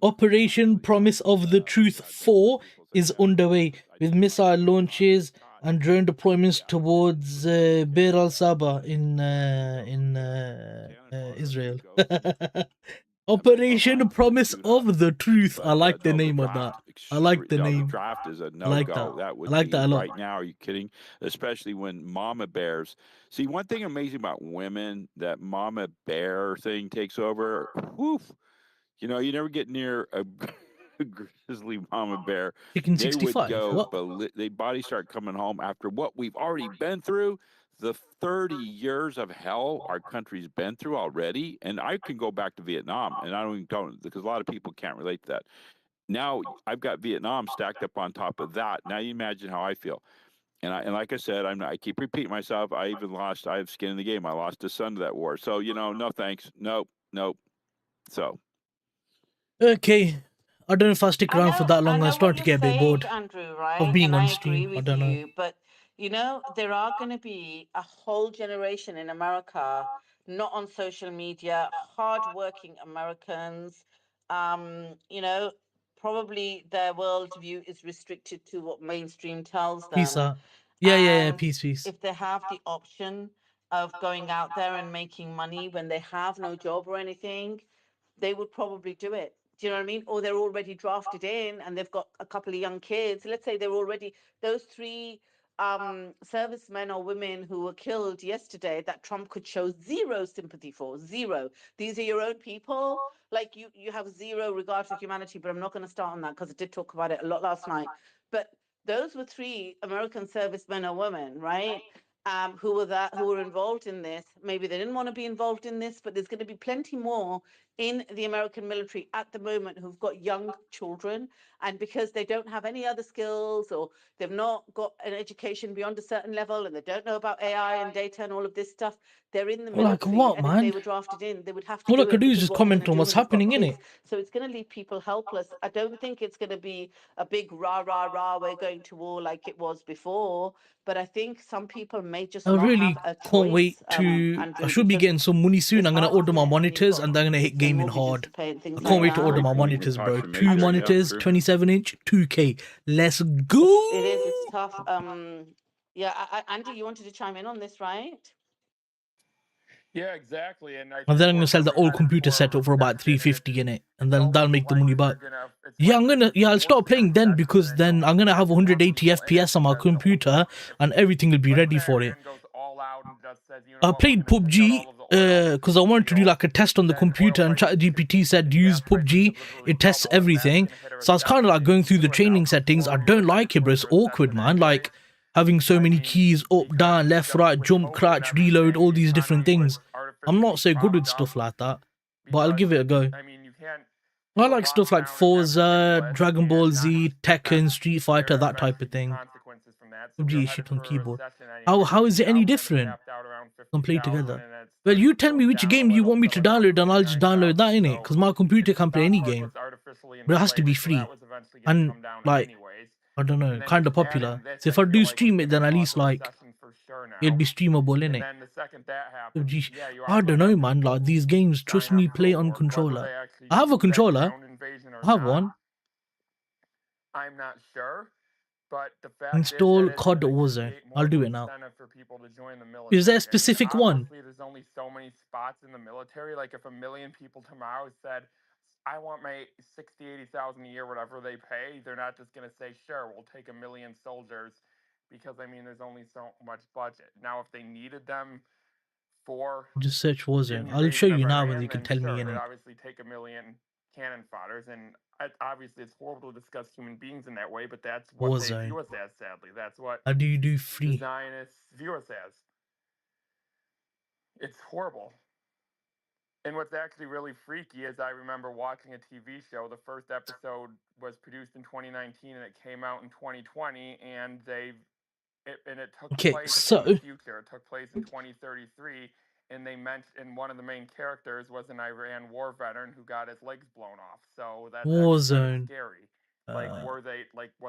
Operation Promise of the Truth 4 is underway with missile launches and drone deployments towards Bir al Sabah in Israel. Operation Promise of the Truth. I like the name of that. I like the no, the name. draft is a I no like go. that. That I would like be that a lot. right now. Are you kidding? Especially when mama bears. See, one thing amazing about women, that mama bear thing takes over. Whew. You know, you never get near a grizzly mama bear. Chicken They would 65. go, What? they body start coming home after what we've already been through. The 30 years of hell our country's been through already. And I can go back to Vietnam, and I don't even don't, because a lot of people can't relate to that. Now I've got Vietnam stacked up on top of that. Now you imagine how I feel. And like I said, I keep repeating myself. I have skin in the game. I lost a son to that war. So, no thanks. Nope. So. Okay. I don't know if I'll stick around for that I long. I'm know what starting to you're get a bit saying, bored Andrew, of right? being And on I agree stream. I with don't know. you. But, there are going to be a whole generation in America, not on social media, hardworking Americans. Probably their worldview is restricted to what mainstream tells Peace them. out. Yeah. And Peace. if they have the option of going out there and making money when they have no job or anything, they would probably do it. Do you know what I mean? Or they're already drafted in and they've got a couple of young kids. Let's say they're already, those 3 servicemen or women who were killed yesterday that Trump could show zero sympathy for. Zero. These are your own people. Like you have zero regard for humanity, but I'm not going to start on that because I did talk about it a lot last night. But those were 3 American servicemen or women, right? Who were involved in this. Maybe they didn't want to be involved in this, but there's going to be plenty more in the American military at the moment who've got young children, and because they don't have any other skills, or they've not got an education beyond a certain level, and they don't know about AI and data and all of this stuff, they're in the Like military. what, And if they man? were drafted in, they would have to All I do could it do is because just what are they going comment to on do what's when they've got happening, kids? innit? So it's going to leave people helpless. I don't think it's going to be a big rah rah rah, we're going to war like it was before. But I think some people may just I not have really a can't wait choice, to. I Andrew, should be because getting some money soon. it's I'm gonna hard, order isn't my it, when you've monitors got and they're gonna hit kids and gaming mortgages to hard. pay and things I like can't wait to that? order Great my point, monitors, bro. Natasha. 2 Major. Yeah, monitors, true. 27-inch, 2K. Let's go. It's tough. Yeah, Andy, you wanted to chime in on this, right? Yeah, exactly. And I And think then I'm gonna what sell the old everybody's computer more setup for about interested in is 350 in it, and it's then that'll almost make the money like back. it's Yeah, like there's I'll more start severe playing then recession because than then I'm gonna have there's more 180 people in it FPS on my because someone computer, wants to. and everything will be Let's ready say for it. Iran goes all out and just says I unilaterally played going to take out PUBG all of the oil, because I wanted to do like a test on the then oil computer, and prices could ChatGPT said and use gas prices PUBG. could literally It tests double, and that's everything. going to hit a So I was kind of like recession. going through the Even training without the settings. I war, we would don't have been like it, bro. going It's through a awkward, recession man. anyways. Like having so I many mean, keys up, because down, left, just right, with jump, COVID and crouch, everything, reload, all these different economy was things. I'm not so good with stuff like that, but I'll give it a go. I mean, you can't. I like stuff like Forza, Dragon Ball Z, Tekken, Street Fighter, that type of thing. Consequences from that. So PUBG shit on keyboard. How is it any different? Can play together. Well, you tell me which game you want me to download, and I'll just download that in it. Because my computer can play any game, but it has to be free and like I don't know, kind of popular. So if I do stream it, then at least like it'll be streamable in it. I don't know, man. Like these games, trust me, play on controller. I have a controller. I have one. I'm not sure. But the fact Install COD Warzone. I'll do it now. Is there a specific one? Obviously, there's only so many spots in the military. Like if 1 million people tomorrow said, I want my 80,000 a year, whatever they pay, they're not just going to say, sure, we'll take 1 million soldiers because, I mean, there's only so much budget. Now, if they needed them for just search Warzone. I'll show you now when you can tell me in it. Obviously take 1 million cannon fodders, and obviously it's horrible to discuss human beings in that way, but that's what Warzone. they view us as, sadly. That's what how do you do free? The Zionists view us as. It's horrible. And what's actually really freaky is I remember watching a TV show. The first episode was produced in 2019 and it came out in 2020, and it took place in the future. It took place in 2033, and they mentioned one of the main characters was an Iran war veteran who got his legs blown off. So that's Warzone. Scary. Like, was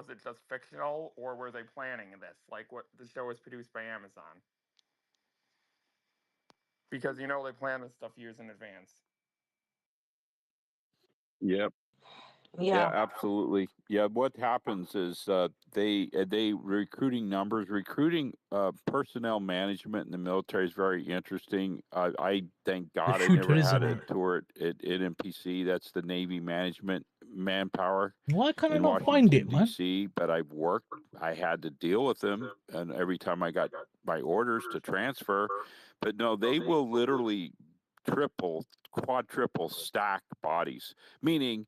it just fictional, or were they planning this? Like, what the show was produced by Amazon. Because they plan this stuff years in advance. Yep. Yeah, absolutely. Yeah, what happens is they recruiting numbers, recruiting personnel management in the military is very interesting. I thank God I never had a tour at NPC. That's the Navy Management Manpower. Why can't I not find it, man? DC, but I've worked. I had to deal with them, and every time I got my orders to transfer, but no, they will literally triple, quadruple stack bodies, meaning.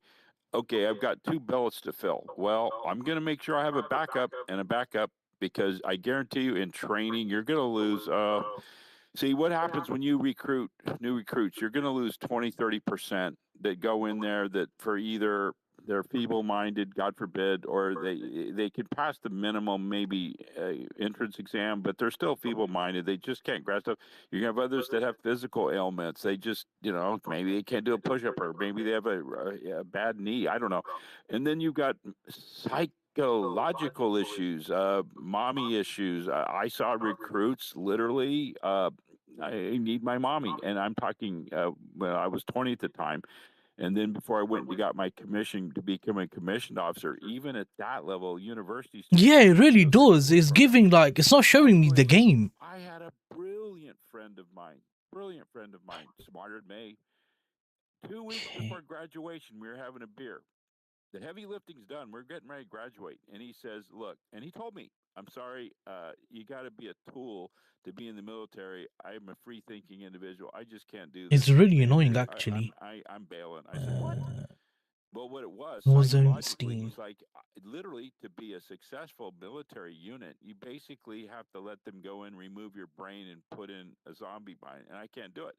Okay, I've got 2 billets to fill. Well, I'm going to make sure I have a backup and a backup because I guarantee you in training, you're going to lose. See, what happens when you recruit new recruits? You're going to lose 20, 30% that go in there that for either they're feeble-minded, God forbid, or they can pass the minimum maybe entrance exam, but they're still feeble-minded. They just can't grasp stuff. You have others that have physical ailments. They just, maybe they can't do a push-up, or maybe they have a bad knee. I don't know. And then you've got psychological issues, mommy issues. I saw recruits literally. I need my mommy, and I'm talking. When I was 20 at the time. And then before I went and got my commission to become a commissioned officer, even at that level, universities. Yeah, it really does. It's giving it's not showing me the game. I had a brilliant friend of mine, smarter than me. 2 weeks before graduation, we were having a beer. The heavy lifting's done. We're getting ready to graduate. And he says, look, and he told me, I'm sorry, you got to be a tool to be in the military. I'm a free-thinking individual. I just can't do this. It's really annoying, actually. I'm bailing. I said, what? Well, what it was, psychologically, he's like, literally, to be a successful military unit, you basically have to let them go in, remove your brain, and put in a zombie mind. And I can't do it.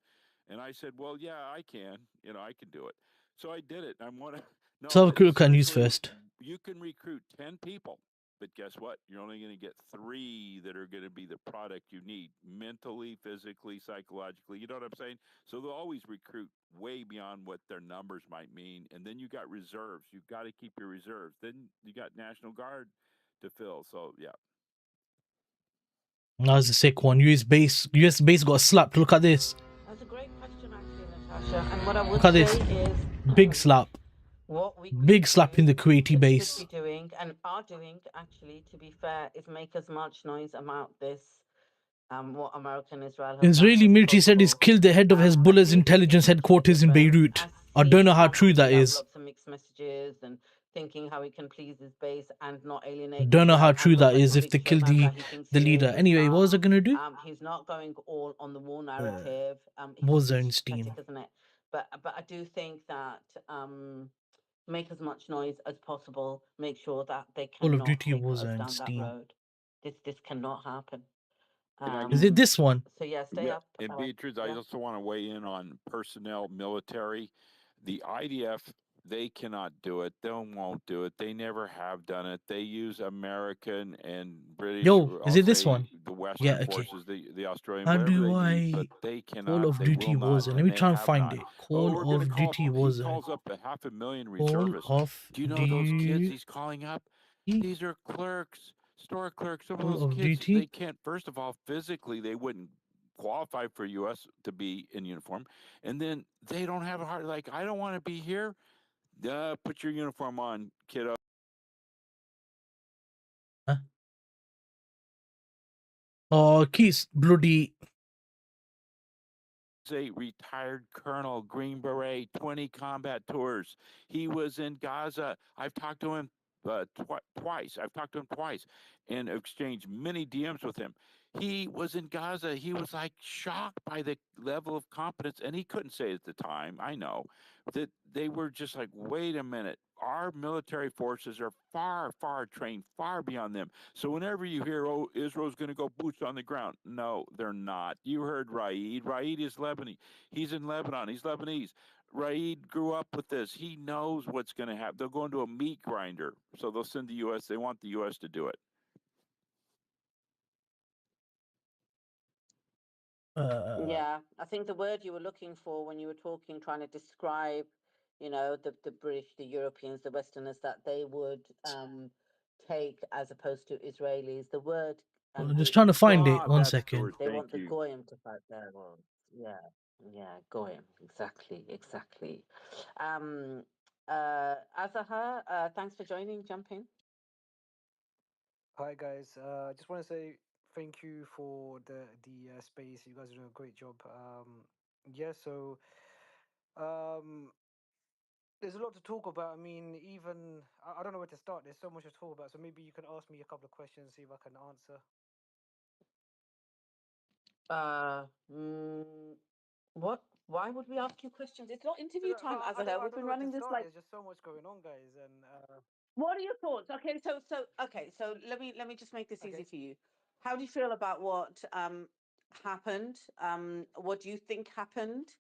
And I said, well, yeah, I can. I can do it. So I did it. I'm one of... No, so have a look at news first. You can recruit 10 people, but guess what? You're only going to get 3 that are going to be the product you need mentally, physically, psychologically. You know what I'm saying? So they'll always recruit way beyond what their numbers might mean. And then you got reserves. You've got to keep your reserves. Then you got National Guard to fill. So, yeah. That was a sick one. US base got slapped. Look at this. That's a great question, actually, Natasha. And what I would look at this. Is big slap. Big slap in the Kuwaiti base. Should be doing and are doing, actually, to be fair, is make as much noise about this. What America and Israel have Israeli military said it's killed the head of Hezbollah's intelligence headquarters in Beirut. I don't know how true that is. Lots of mixed messages and thinking how he can please his base and not alienate. Don't know how true that is if they killed the leader. Anyway, what was I gonna do? He's not going all on the war narrative. Warzone Steam, isn't it? But I do think that make as much noise as possible. Make sure that they cannot Call of Duty take us Warzone down Steam. that road. This cannot happen. Is it this one? So yeah, stay Yeah, up. and Beatrice, I Yeah. also want to weigh in on personnel, military. The IDF, they cannot do it. They won't do it. They never have done it. They use American and British, Yo, is I'll it this say one? the Western Yeah, okay. forces, the Australian, How whatever do they need, I but they Call cannot, of they will Duty not, Warzone? Let and me they try and have find not. it. Oh, Call we're going to of Duty he Warzone. calls up 500,000 Call reservists. of Do you know those kids Duty. he's calling up? These are clerks, store clerks. Some of Call those of kids, they Duty. can't, first of all, physically, they wouldn't qualify for US to be in uniform. And then they don't have a heart. Like, I don't want to be here. Put your uniform on, kiddo. Huh? Oh, Keith, bloody. A retired colonel, Green Beret, 20 combat tours. He was in Gaza. I've talked to him twice. I've talked to him twice and exchanged many DMs with him. He was in Gaza. He was like shocked by the level of competence, and he couldn't say it at the time. I know that they were just like, wait a minute. Our military forces are far trained, far beyond them. So whenever you hear, oh, Israel's going to go boots on the ground, no, they're not. You heard Raid. Raid is Lebanese. He's in Lebanon. He's Lebanese. Raid grew up with this. He knows what's going to happen. They'll go into a meat grinder. So they'll send the U.S. They want the U.S. to do it. Yeah, I think the word you were looking for when you were talking, trying to describe, you know, the British, the Europeans, the Westerners that they would take as opposed to Israelis. The word I'm just is trying to find it. Ah, One that's second. the they thank want the you. goyim to fight their war. Yeah, yeah, goyim. Exactly. Azahar, thanks for joining. Jump in. Hi guys, I just want to say thank you for the space. You guys are doing a great job. Yeah, so there's a lot to talk about. I mean, even I don't know where to start. There's so much to talk about. So maybe you can ask me a couple of questions, see if I can answer. What? Why would we ask you questions? It's not interview time, Azahar. I We've don't been know where to running this start. like. There's just so much going on, guys, and What are your thoughts? Okay, so let me just make this easy okay. for you. How do you feel about what happened? What do you think happened?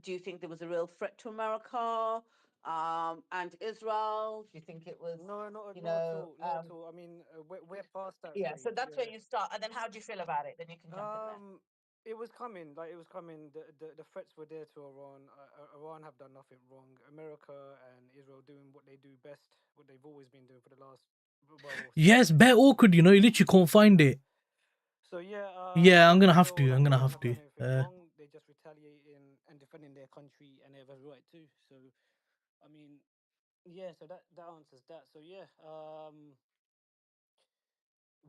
Do you think there was a real threat to America and Israel? Do you think it was, No, not you not at know, all, not at all. I mean, we're past that yeah? So stage. that's where Yeah. you start, and then how do you feel about it? Then you can jump in there. It was coming. Like it was coming. The threats were there to Iran. Iran have done nothing wrong. America and Israel doing what they do best, what they've always been doing for the last Yes, bit awkward. You know, you literally can't find it. So yeah, Yeah, I'm gonna have Israel to. and I'm gonna Iran have have to. done anything wrong. They're just retaliating and defending their country, and they have every right to. So, I mean, yeah. So that answers that. So yeah,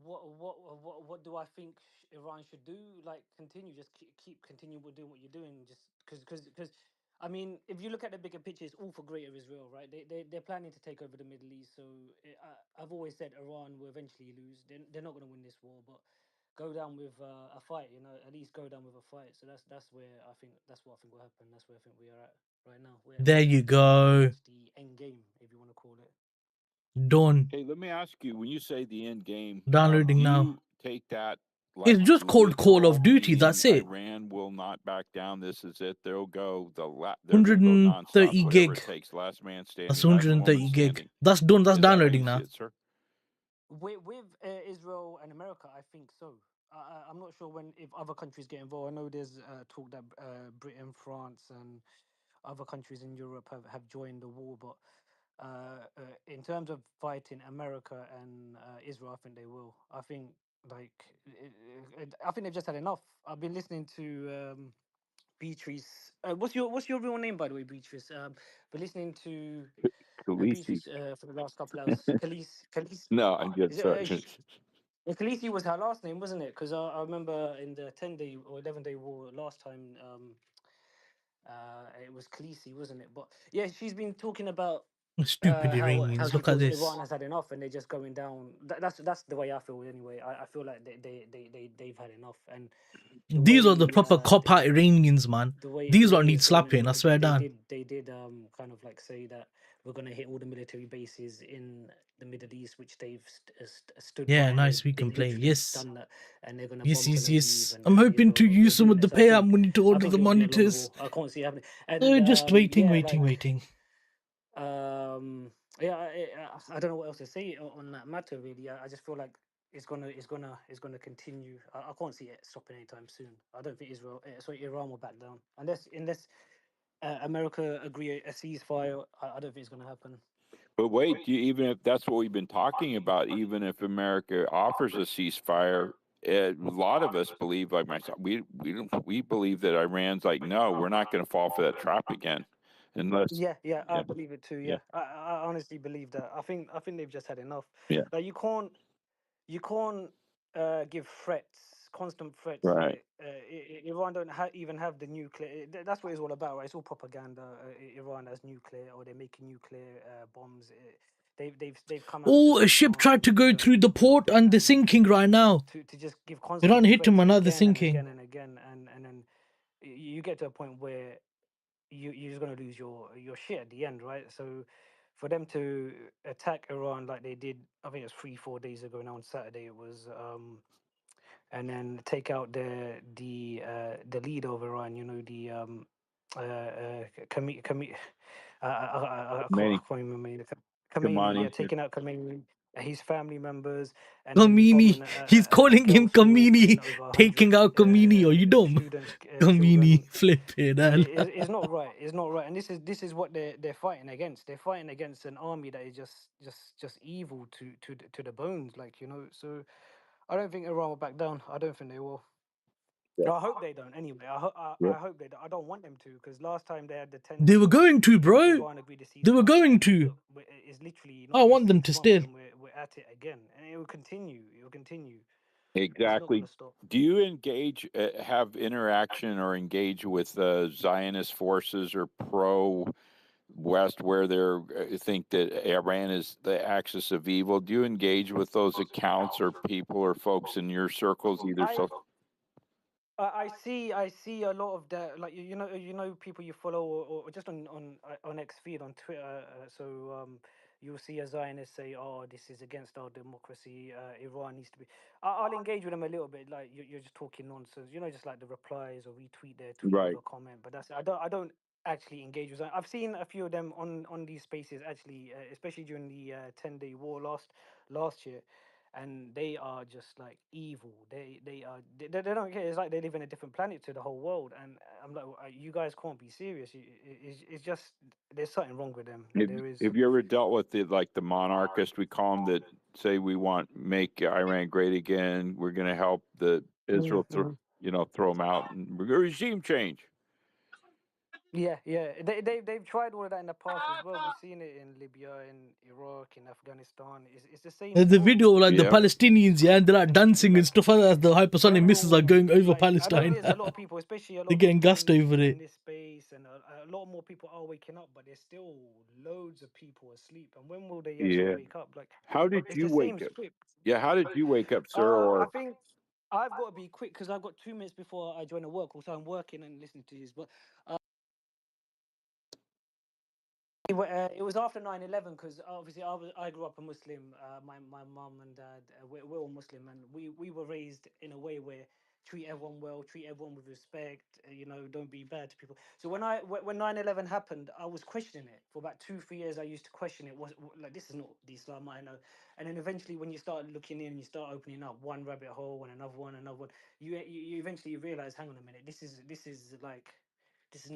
what do I think Iran should do? Like continue, just continue with doing what you're doing, just because I mean, if you look at the bigger picture, it's all for greater Israel, right? They're planning to take over the Middle East. So I've always said Iran will eventually lose. They're not going to win this war, but go down with a fight. You know, at least go down with a fight. So that's where I think that's what I think will happen. That's where I think we are at right now. There you We're go. towards the end game, if you want to call it. Done. Hey, let me ask you, when you say the end game, Downloading do now. you take that It's like just called Call literal, of Duty. meaning That's it. Iran will not back down? This is it. They're going to go nonstop, 130 whatever it gig. takes. Last man That's standing, last woman 130 gig. standing. That's done. That's Is that how you downloading see now. it, sir? With Israel and America, I think so. I'm not sure if other countries get involved. I know there's talk that Britain, France, and other countries in Europe have joined the war, but in terms of fighting America and Israel, I think they will. I think I think they've just had enough. I've been listening to Beatrice. What's your real name, by the way, Beatrice? Been listening to Khaleesi. Beatrice for the last couple hours. Khaleesi. No, I'm good. Is Sorry. Khaleesi was her last name, wasn't it? Because I remember in the 10-day or 11-day war last time, it was Khaleesi, wasn't it? But yeah, she's been talking about Stupid how Iranians. she Look at feels Iran this. has had enough and they're just going down. That's the way I feel anyway. I feel like they've had enough, and the These are the way proper cop out Iranians, man. the way These lot it's need going, slapping. I swear down. they did kind of like say that we're going to hit all the military bases in the Middle East, which they've stood Yeah, by. nice. We They've complain. literally Yes. done that, and they're going to Yes, bomb Tel yes, Aviv yes. and I'm hoping to Israel. They're use some doing of the it. So I payout think money to order the it will be a long monitors. haul. I can't see it happening. And Just waiting, yeah, waiting, like waiting. yeah, I don't know what else to say on that matter. Really, I just feel like it's gonna continue. I can't see it stopping anytime soon. I don't think sorry, Iran will back down unless America agree a ceasefire. I don't think it's gonna happen. But wait, even if that's what we've been talking about, even if America offers a ceasefire, a lot of us believe, like myself, we believe that Iran's like, no, we're not going to fall for that trap again, unless, Yeah, I yeah, believe it too. yeah, Yeah, I honestly believe that. I think they've just had enough. yeah, Like you can't give threats, constant threats. right. Like Iran don't even have the nuclear. That's what it's all about, right? It's all propaganda. Iran has nuclear, or they're making nuclear bombs. They've come out to Oh, a say ship no, tried to they go don't through the they don't port do it, and they're and sinking right now. to just give Iran constant hit him threats another again and sinking. again and again, and then you get to a point where you're just gonna lose your shit at the end, right? So for them to attack Iran like they did, I think it was 3-4 days ago now on Saturday, it was and then take out the leader of Iran, the I Many can't remember Khomeini, Kamani, yeah, taking out Khomeini, his family members, and then Kamini. bombing He's a calling him girls' school, killing Kamini, over 100 taking out Kamini. Are you dumb? students, children. Kamini. Flip it. It's not right. It's not right, and this is what they're fighting against. They're fighting against an army that is just evil to the bones, like So I don't think Iran will back down. I don't think they will. yeah, I hope they don't. Anyway, yeah. I hope they don't. I don't want them to, because last time they had the They were 10 days going to, and bro. Iran agreed to They were ceasefire, going and to. look, it's literally I not been want them six to months, still. and we're at it again, and it will continue. It will continue. It's not Exactly. gonna stop. Do you engage, have interaction or engage with Zionist forces or pro West where they think that Iran is the axis of evil? Do you engage with those accounts or people or folks in your circles, either I so? I see a lot of the, like, people you follow, or just on X feed on Twitter. So you'll see a Zionist say, "Oh, this is against our democracy. Iran needs to be." I'll engage with them a little bit. Like you're just talking nonsense. Just like the replies, or retweet their tweet with Right. a comment. But that's it. I don't actually engage with them. I've seen a few of them on these spaces actually, especially during the 10-day war last year, and they are just like evil. They don't care. It's like they live in a different planet to the whole world. And I'm like, you guys can't be serious. It's just there's something wrong with them. There is. Have you ever dealt with the monarchist, we call them, that say we want make Iran great again? We're going to help the Israel, Mhm. throw them out and regime change. Yeah. They've tried all of that in the past as well. We've seen it in Libya, in Iraq, in Afghanistan. It's the same There's the story. video of like the Yeah. Palestinians, yeah, and they're like dancing and Like, stuff like that as the hypersonic when missiles are will, going over like, I know Palestine. there's a lot of people, especially a lot They're of getting people gassed over in it. this space, and a lot more people are waking up, but there's still loads of people asleep. And when will they actually Yeah. wake up? Like, How did it's you the same wake up? script. Yeah. How did you wake up, sir? I Or think I've got to be quick because I've got 2 minutes before I join the work. Also, I'm working and listening to this, but it was after 9/11, because obviously I grew up a Muslim. My mum and dad, we're all Muslim, and we were raised in a way where treat everyone well, treat everyone with respect. Don't be bad to people. So when 9/11 happened, I was questioning it for about 2-3 years. I used to question it. Was like, this is not the Islam I know. And then eventually, when you start looking in, you start opening up one rabbit hole and another one. You eventually realize, hang on a minute, this is like there's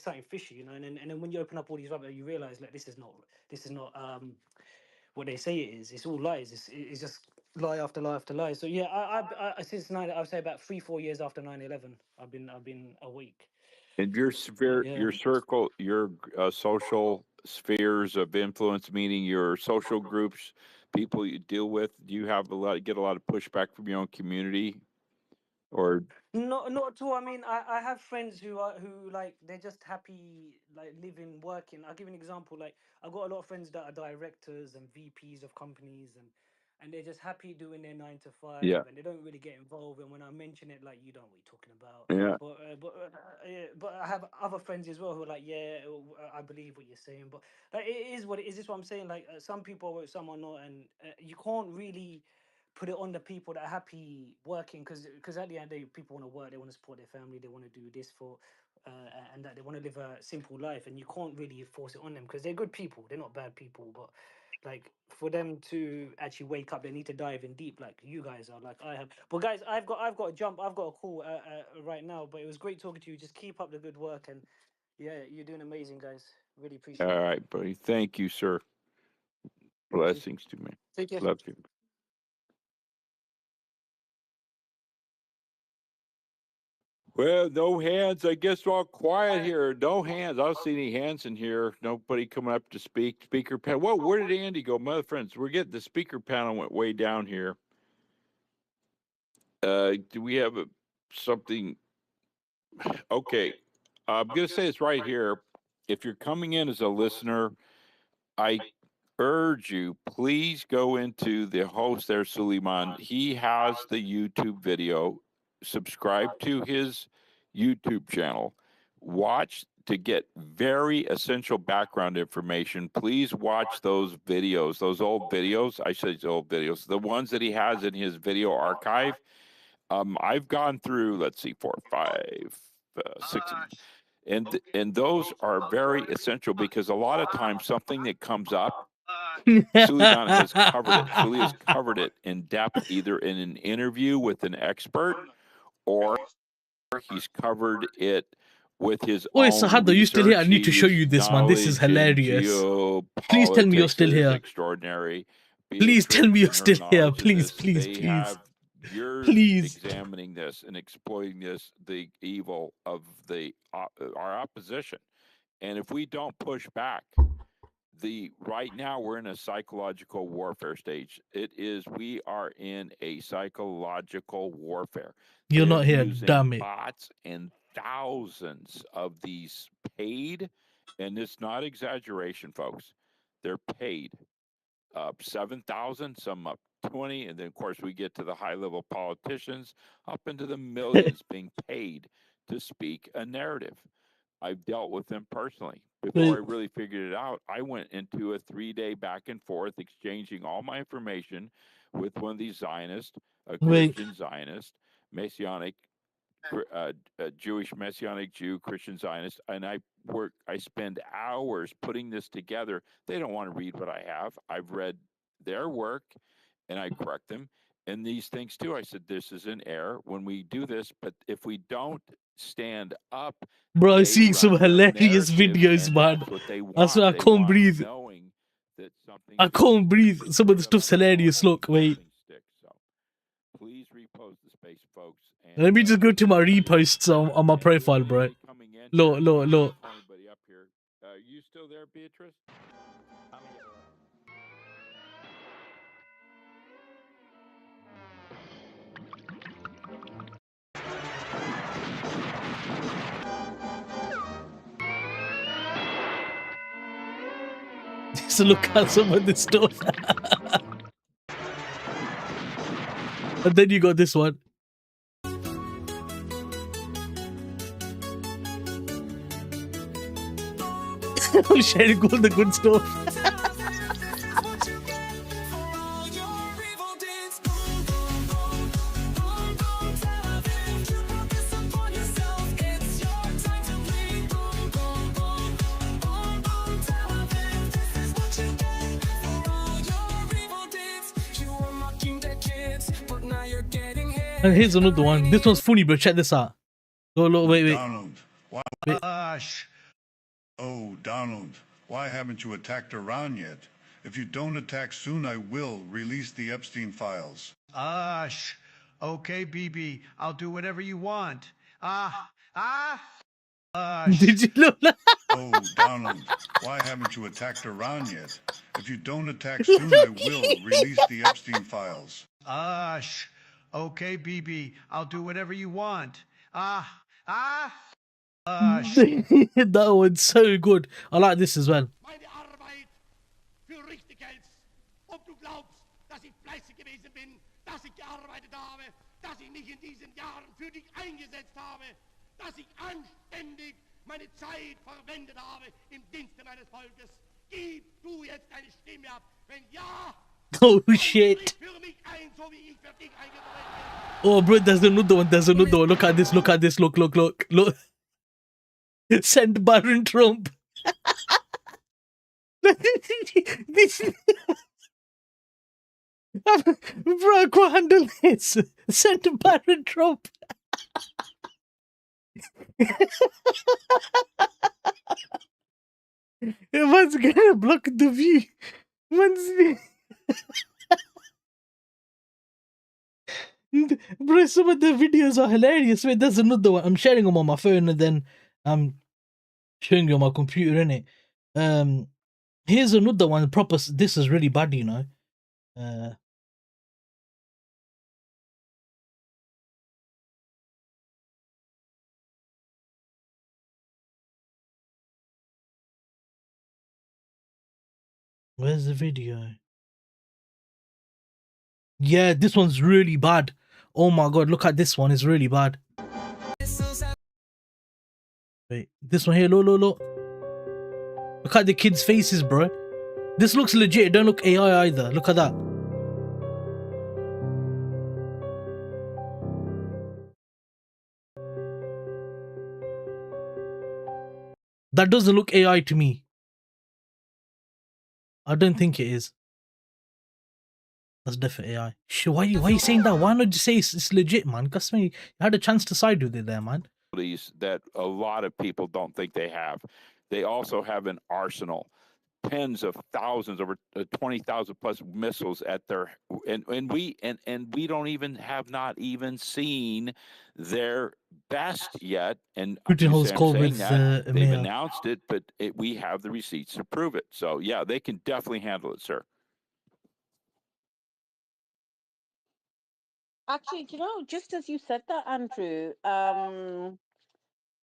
something fishy, and then when you open up all these rubber, you realize, like, this is not what they say it is. It's all lies. It's just lie after lie after lie. So yeah, since I would say about 3-4 years after 9/11, I've been awake. in your sphere, Yeah. your circle, your social spheres of influence, meaning your social groups, people you deal with, do you get a lot of pushback from your own community, or Not at all. I mean, I have friends who, like, they're just happy, like, living, working. I'll give you an example. Like, I've got a lot of friends that are directors and VPs of companies, and and they're just happy doing their 9 to 5, Yeah. and they don't really get involved. And when I mention it, like, you don't know what you're talking about. Yeah. But I have other friends as well who are like, yeah, I believe what you're saying. But like, it is what it is. This is what I'm saying. Like, some people are, some are not, and you can't really put it on the people that are happy working, because at the end of the day, people want to work, they want to support their family, they want to do this for and that they want to live a simple life, and you can't really force it on them because they're good people, they're not bad people. But like, for them to actually wake up, they need to dive in deep, like you guys are, like I have. But guys, I've got to jump, I've got a call right now. But it was great talking to you. Just keep up the good work, and yeah, you're doing amazing, guys. Really appreciate All it. right, buddy. Thank you, sir. Thank you. Blessings to me. Take care. Love you. Well, no hands. I guess we're all quiet here. No hands. I don't see any hands in here. Nobody coming up to speak. Speaker panel. Whoa, where did Andy go? My friends, we're getting the speaker panel went way down here. Do we have something? Okay. I'm going to say this right here. If you're coming in as a listener, I urge you, please go into the host there, Suleiman. He has the YouTube video. Subscribe to his YouTube channel. Watch to get very essential background information. Please watch those videos, those old videos. I say old videos, the ones that he has in his video archive. I've gone through, let's see, 4, 5, 6, and those are very essential because a lot of times something that comes up, Suleiman has covered it. Suli has covered it in depth, either in an interview with an expert or he's covered it with his Oi, own Sahad, are you still here? I research. need to show His you this, man. This is knowledge in hilarious. Please tell me you're geopolitics still is here. extraordinary. Please tell me you're Beatrix and still her here. knowledge in Please, this, please, they please. have years Please. examining this and exploiting this, the evil of the our opposition. And if we don't push back, right now we're in a psychological warfare stage. We are in a psychological warfare. You're They're not here, using damn it. bots and thousands of these paid, and it's not exaggeration, folks. They're paid 7,000, some up 20, and then of course we get to the high level politicians up into the millions being paid to speak a narrative. I've dealt with them personally. Before I really figured it out, I went into a 3-day back and forth exchanging all my information with one of these Zionists, a Christian Zionist, Messianic, Jewish Messianic Jew, Christian Zionist, and I spend hours putting this together. They don't want to read what I have. I've read their work and I correct them. And these things too, I said, this is an error when we do this, but if we don't stand up, bro, I'm they seeing some run their hilarious narrative, videos, and man. that's what they I want. swear I They can't want breathe. knowing that something I is can't breathe. true Some of for the them stuff's to follow hilarious. Look, wait. something sticks. So please repost the space, folks. And Let me just go to my reposts on my profile, bro. Look, look, look. Anybody up here? You still there, Beatrice? Just look at some of this stuff. And then you got this one. I'm sharing all the good stuff. And here's another one. This one's funny, bro. Check this out. Look, wait. Donald, why? Oh, Donald, why haven't you attacked Iran yet? If you don't attack soon, I will release the Epstein files. Okay, BB, I'll do whatever you want. Did you know that? Oh, Donald, why haven't you attacked Iran yet? If you don't attack soon, I will release the Epstein files. Okay, BB, I'll do whatever you want. That one's so good. I like this as well. dass ich fleißig gewesen bin, dass ich gearbeitet habe, dass ich mich in diesen Jahren für dich eingesetzt habe, dass ich anständig meine Zeit verwendet habe im Dienste meines Volkes. Gib du jetzt deine Stimme ab. Wenn ja, Oh shit. für mich ein, so wie ich für dich eingetreten bin. Oh bro, there's another one. There's another one. Look at this. Look at this. Look. Send Baron Trump. This bro, I can't handle this. Send Baron Trump. Man's gonna block the view. Man's bro, some of the videos are hilarious. Wait, there's another one. I'm sharing them on my phone and then I'm showing you on my computer, innit? Here's another one. Proper. This is really bad, you know. Where's the video? Yeah, this one's really bad. Oh my god, look at this one. It's really bad. Wait, this one here. Look. Look at the kids' faces, bro. This looks legit. It don't look AI either. Look at that. That doesn't look AI to me. I don't think it is. That's definitely AI. Why are you saying that? Why not just say it's legit, man? Because you had a chance to side with it there, man. That a lot of people don't think they have. They also have an arsenal, tens of thousands, over 20,000 plus missiles at their, and we don't even have not even seen their best yet. And Putin holds Sam call saying with that they've Emir. announced it, but we have the receipts to prove it. So yeah, they can definitely handle it, sir. Actually, do you know, just as you said that, Andrew,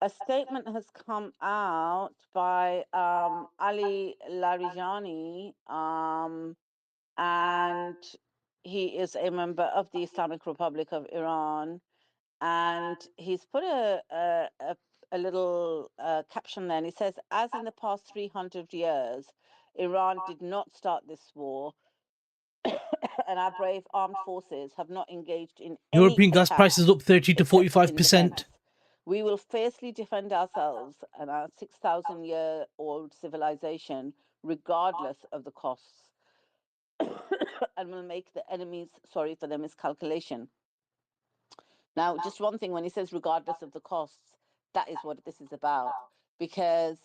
a statement has come out by Ali Larijani, and he is a member of the Islamic Republic of Iran, and he's put a little caption there, and he says, as in the past 300 years, Iran did not start this war, and our brave armed forces have not engaged in European any gas attack prices up 30 to except in 45%. defense. We will fiercely defend ourselves and our 6,000-year-old civilization, regardless of the costs, and will make the enemies sorry for their miscalculation. Now, just one thing, when he says regardless of the costs, that is what this is about, because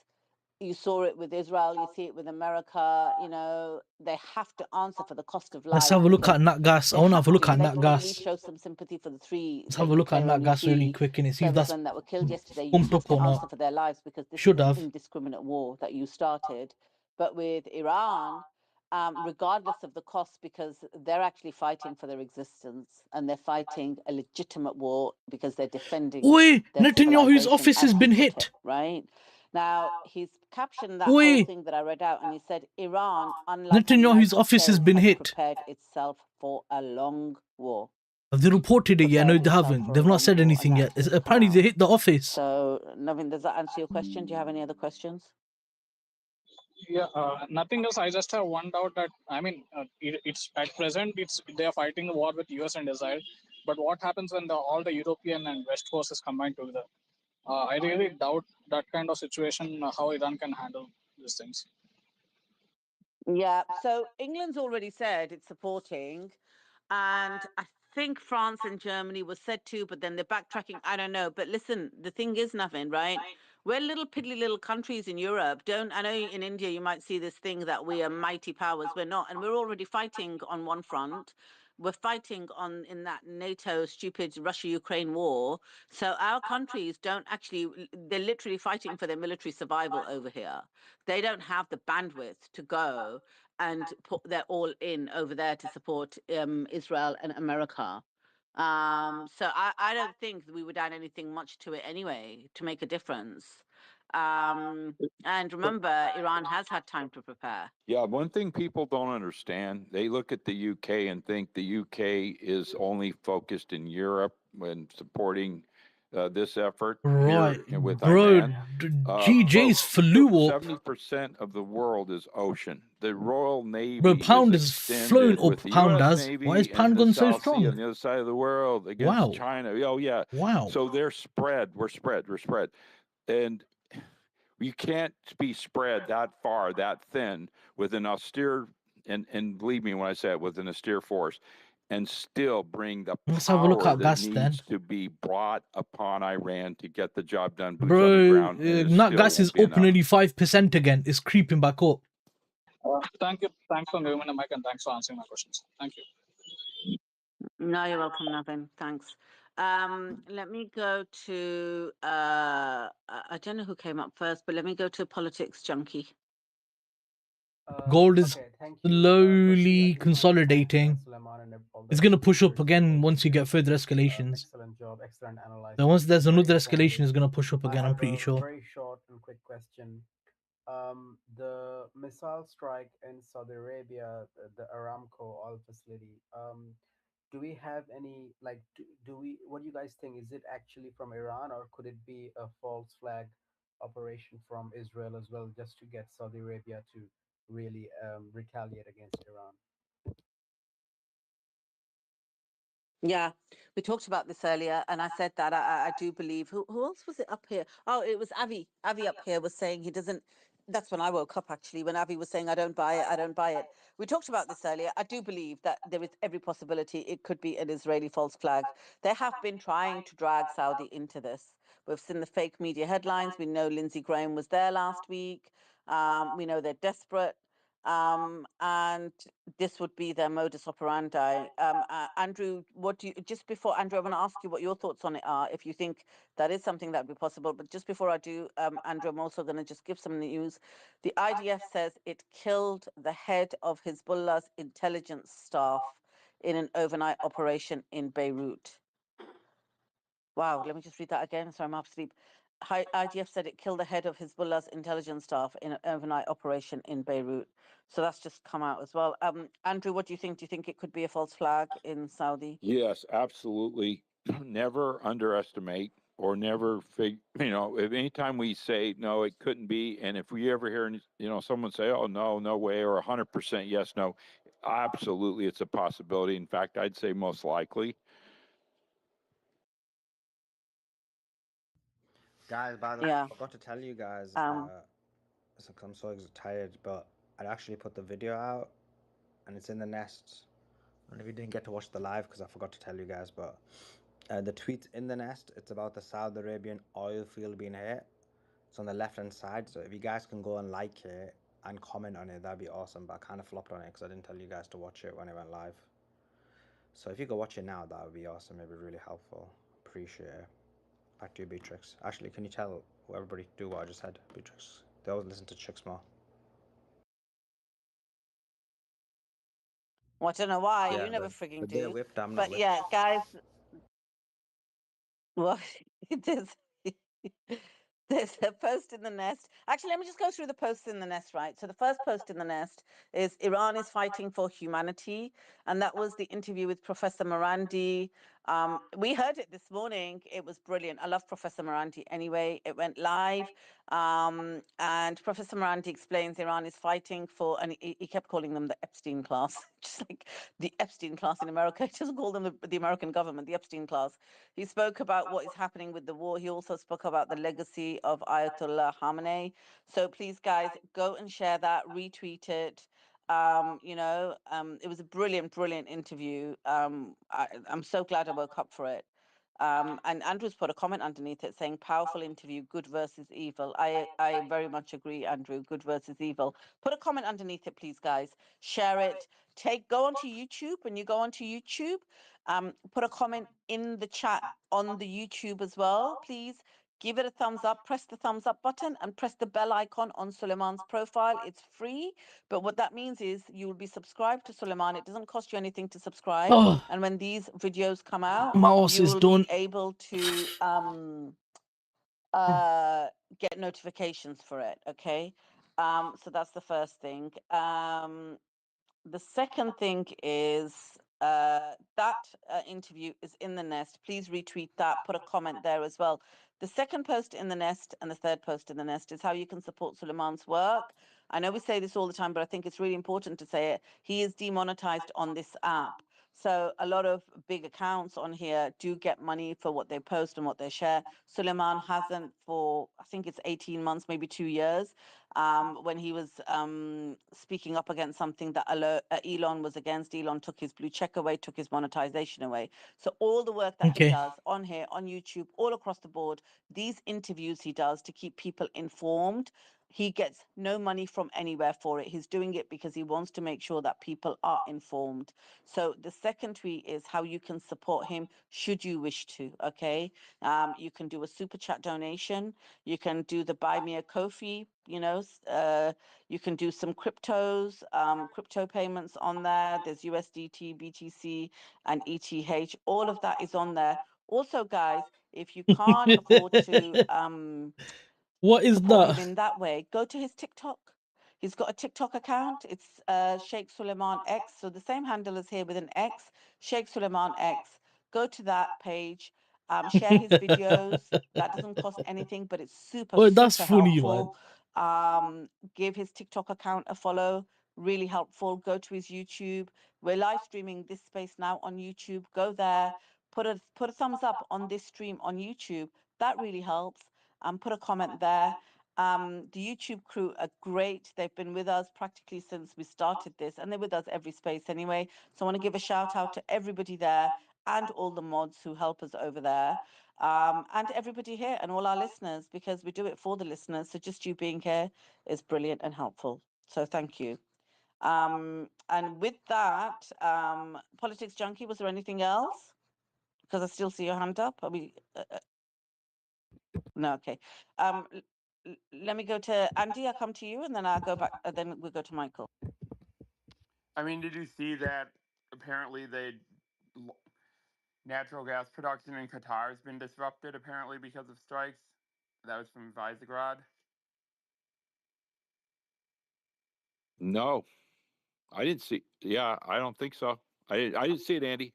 you saw it with Israel, you see it with America, you know, they have to answer for the cost of life. Let's have a look at Nat Gas. I want to have a look at They Nat can at least Gas. show some sympathy for the three. Let's have a look at Nat Gas really quick and see if that's servicemen that were killed yesterday. You pumped have up to or answer not. for their lives, because this Should is an have. indiscriminate war that you started. But with Iran, regardless of the cost, because they're actually fighting for their existence and they're fighting a legitimate war because they're defending Oi, their Netanyahu's civilization, office has as he been put hit. it, right? Now, he's captioned that Oi. whole thing that I read out, and he said, Iran, unlike the Netanyahu's United office has States, been has hit. prepared itself for a long war. Have they reported it yet? No, Prepared they itself haven't. for a They've not long said war, and anything yet. that's just come Apparently, they out. hit the office. So, Navin, does that answer your question? Do you have any other questions? Yeah, nothing else. I just have one doubt that it's at present they are fighting a war with US and Israel, but what happens when all the European and West forces combine together? I really doubt that kind of situation. How Iran can handle these things. Yeah, so England's already said it's supporting, and I think France and Germany were said to, but then they're backtracking. I don't know. But listen, the thing is, nothing, right? We're little piddly little countries in Europe. I know in India you might see this thing that we are mighty powers. We're not, and we're already fighting on one front. We're fighting in that NATO stupid Russia-Ukraine war. So our countries don't actually, they're literally fighting for their military survival over here. They don't have the bandwidth to go and put their all in over there to support Israel and America. So I don't think we would add anything much to it anyway to make a difference. And remember, Iran has had time to prepare. Yeah, one thing people don't understand, they look at the UK and think the UK is only focused in Europe when supporting this effort Right, here with bro. Iran. GJ's flew up. 70% of the world is ocean. The Royal Navy Bro, pound is has flown extended up. with the Pound U.S. has. Why is Navy and pound the gone so South Sea on strong? the other side of the world against Wow. China. Oh, yeah. Wow. So they're spread. We're spread. And you can't be spread that far, that thin, with an austere, and believe me when I say it, with an austere force, and still bring the Let's have a look power at that gas needs then. to be brought upon Iran to get the job done, boots on the Bro, ground, and it nat still gas is won't be up enough. nearly 5% again. It's creeping back up. Thank you. Thanks for giving me the mic and thanks for answering my questions. Thank you. No, you're welcome, Navin. Thanks. Let me go to I don't know who came up first, but let me go to Politics Junkie. Gold is Okay, thank you. slowly consolidating. It's going to push up again once you get further escalations. Excellent job, excellent analysis. So once there's Very another escalation, informative. it's going to push up I again, I'm have pretty a sure. very short and quick question. The missile strike in Saudi Arabia, the Aramco oil facility. Do we have any like? Do we? What do you guys think? Is it actually from Iran, or could it be a false flag operation from Israel as well, just to get Saudi Arabia to really retaliate against Iran? Yeah, we talked about this earlier, and I said that I do believe. Who else was it up here? Oh, it was Avi. Avi up here was saying he doesn't. That's when I woke up actually, when Avi was saying, "I don't buy it. I don't buy it." We talked about this earlier. I do believe that there is every possibility it could be an Israeli false flag. They have been trying to drag Saudi into this. We've seen the fake media headlines. We know Lindsey Graham was there last week. We know they're desperate. And this would be their modus operandi. Andrew, what do you, just before, Andrew, I want to ask you what your thoughts on it are, if you think that is something that would be possible. But just before I do, Andrew, I'm also going to just give some news. The IDF says it killed the head of Hezbollah's intelligence staff in an overnight operation in Beirut. Wow, let me just read that again. Sorry, I'm half asleep. IDF said it killed the head of Hezbollah's intelligence staff in an overnight operation in Beirut. So that's just come out as well. Andrew, what do you think? Do you think it could be a false flag in Saudi? Yes, absolutely. Never underestimate or never if anytime we say no, it couldn't be, and if we ever hear someone say, oh no way, or 100% yes, no, absolutely it's a possibility. In fact, I'd say most likely. Guys, by the way, I forgot to tell you guys, I'm so tired, but I actually put the video out, and it's in the nest. And if you didn't get to watch the live, because I forgot to tell you guys, but the tweet's in the nest. It's about the Saudi Arabian oil field being hit. It's on the left-hand side, so if you guys can go and like it and comment on it, that'd be awesome. But I kind of flopped on it because I didn't tell you guys to watch it when it went live. So if you go watch it now, that would be awesome. It'd be really helpful. Appreciate it. Back to you, Beatrix. Actually, can you tell everybody to do what I just said, Beatrix? They always listen to chicks more. Well, I don't know why. Yeah, you never frigging but do. they're whipped, I'm not But whipped. yeah, guys. Well, it is. There's a post in the nest. Actually, let me just go through the posts in the nest, right? So the first post in the nest is Iran is fighting for humanity. And that was the interview with Professor Morandi. We heard it this morning. It was brilliant. I love Professor Morandi anyway. It went live. And Professor Morandi explains Iran is fighting for, and he kept calling them the Epstein class, just like the Epstein class in America. He doesn't call them the American government, the Epstein class. He spoke about what is happening with the war. He also spoke about the legacy of Ayatollah Khamenei. So please, guys, go and share that, retweet it. It was a brilliant, brilliant interview. I'm so glad I woke up for it. And Andrew's put a comment underneath it saying, powerful interview, good versus evil. I very much agree, Andrew, good versus evil. Put a comment underneath it, please, guys. Share it. Go onto YouTube. When you go onto YouTube, put a comment in the chat on the YouTube as well, please. Give it a thumbs up, press the thumbs up button and press the bell icon on Suleiman's profile. It's free, but what that means is you will be subscribed to Suleiman. It doesn't cost you anything to subscribe. Oh, and when these videos come out, mouse you is will done. be able to get notifications for it. Okay. So that's the first thing. The second thing is that interview is in the nest. Please retweet that, put a comment there as well. The second post in the nest and the third post in the nest is how you can support Suleiman's work. I know we say this all the time, but I think it's really important to say it. He is demonetized on this app. So a lot of big accounts on here do get money for what they post and what they share. Suleiman hasn't for, I think it's 18 months, maybe 2 years, when he was speaking up against something that Elon was against. Elon took his blue check away, took his monetization away. So all the work that he Okay. does on here, on YouTube, all across the board, these interviews he does to keep people informed, he gets no money from anywhere for it. He's doing it because he wants to make sure that people are informed. So the second tweet is how you can support him should you wish to. Okay. You can do a super chat donation. You can do the buy me a Kofi, you can do some cryptos, crypto payments on there. There's USDT, BTC, and ETH. All of that is on there. Also, guys, if you can't afford to What is support him that? in that way, go to his TikTok. He's got a TikTok account. It's Sheikh Suleiman X. So the same handle is here with an X, Sheikh Suleiman X. Go to that page, share his videos. That doesn't cost anything, but it's super, Oh, that's super funny, man. helpful. Give his TikTok account a follow. Really helpful. Go to his YouTube. We're live streaming this space now on YouTube. Go there. Put a thumbs up on this stream on YouTube. That really helps. Put a comment there. The YouTube crew are great. They've been with us practically since we started this, and they're with us every space anyway. So I want to give a shout out to everybody there and all the mods who help us over there, and everybody here and all our listeners, because we do it for the listeners. So just you being here is brilliant and helpful. So thank you. And with that, Politics Junkie, was there anything else? Because I still see your hand up. Are we? No, okay. Let me go to Andy. I'll come to you, and then I'll go back. Then we'll go to Michael. I mean, did you see that apparently natural gas production in Qatar has been disrupted apparently because of strikes? That was from Visegrad. No, I didn't see. Yeah, I don't think so. I didn't see it, Andy.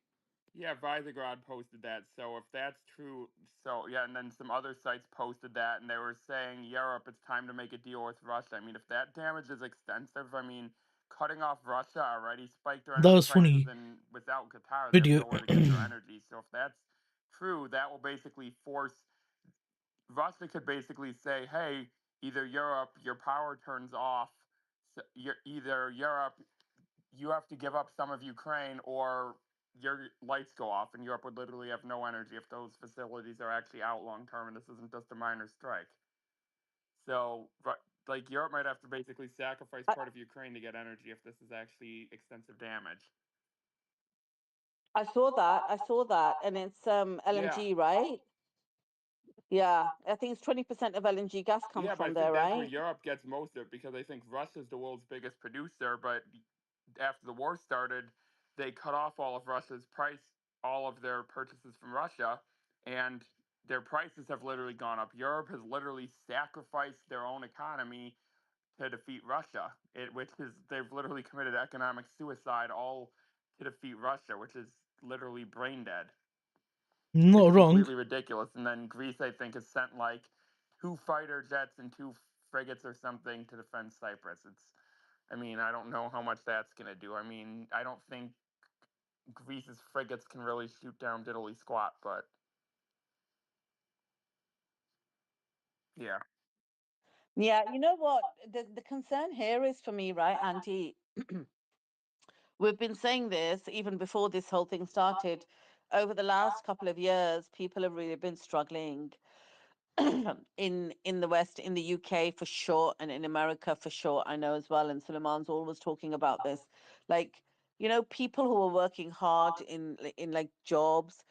Yeah, Visegrad posted that. So if that's true, so yeah, and then some other sites posted that, and they were saying Europe, it's time to make a deal with Russia. I mean, if that damage is extensive, I mean, cutting off Russia already spiked their That energy was prices, funny and without Qatar, they have video. nowhere to get their energy. So if that's true, that will basically force Russia could basically say, hey, either Europe, your power turns off, either Europe, you have to give up some of Ukraine, or your lights go off, and Europe would literally have no energy if those facilities are actually out long term, and this isn't just a minor strike. So, like, Europe might have to basically sacrifice part of Ukraine to get energy if this is actually extensive damage. I saw that. I saw that, and it's Yeah. LNG, right? Yeah, I think it's 20% of LNG gas comes Yeah, but I from think there, that's where right? Europe gets most of it, because I think Russia's the world's biggest producer, but after the war started, they cut off all of Russia's all of their purchases from Russia, and their prices have literally gone up. Europe has literally sacrificed their own economy to defeat Russia, which is they've literally committed economic suicide all to defeat Russia, which is literally brain dead. It's Not wrong. completely ridiculous. And then Greece, I think, has sent like 2 fighter jets and 2 frigates or something to defend Cyprus. I mean, I don't know how much that's going to do. I mean, I don't think Greece's frigates can really shoot down diddly squat, but yeah. Yeah, you know what? The concern here is for me, right, Auntie? We've been saying this even before this whole thing started. Over the last couple of years, people have really been struggling in the West, in the UK for sure, and in America for sure. I know as well. And Suleiman's always talking about this, like, people who are working hard in like jobs,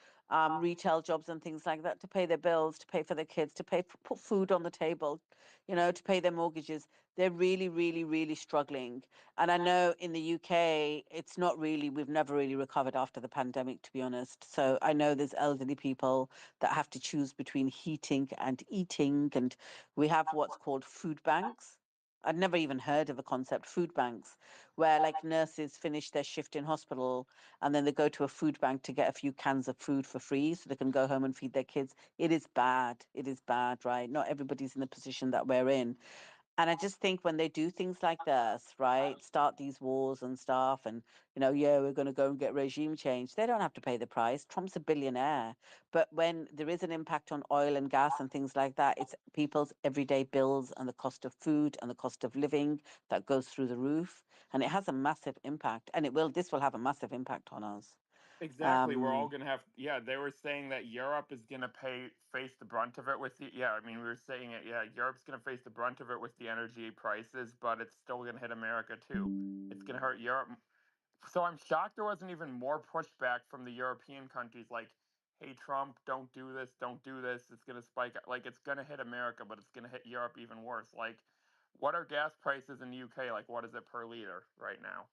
retail jobs and things like that to pay their bills, to pay for their kids, to pay put food on the table, you know, to pay their mortgages. They're really, really, really struggling. And I know in the UK, it's not really, we've never really recovered after the pandemic, to be honest. So I know there's elderly people that have to choose between heating and eating. And we have what's called food banks. I'd never even heard of a concept, food banks, where like nurses finish their shift in hospital and then they go to a food bank to get a few cans of food for free so they can go home and feed their kids. It is bad. It is bad, right? Not everybody's in the position that we're in. And I just think when they do things like this, right, start these wars and stuff, and, you know, yeah, we're going to go and get regime change, they don't have to pay the price. Trump's a billionaire. But when there is an impact on oil and gas and things like that, it's people's everyday bills and the cost of food and the cost of living that goes through the roof. And it has a massive impact. And this will have a massive impact on us. Exactly. We're all gonna have. Yeah, they were saying that Europe is gonna face the brunt of it with the. Yeah, I mean, we were saying it. Yeah, Europe's gonna face the brunt of it with the energy prices, but it's still gonna hit America too. It's gonna hurt Europe. So I'm shocked there wasn't even more pushback from the European countries, like, "Hey, Trump, don't do this. Don't do this. It's gonna spike. Like, it's gonna hit America, but it's gonna hit Europe even worse." Like, what are gas prices in the UK? Like, what is it per liter right now?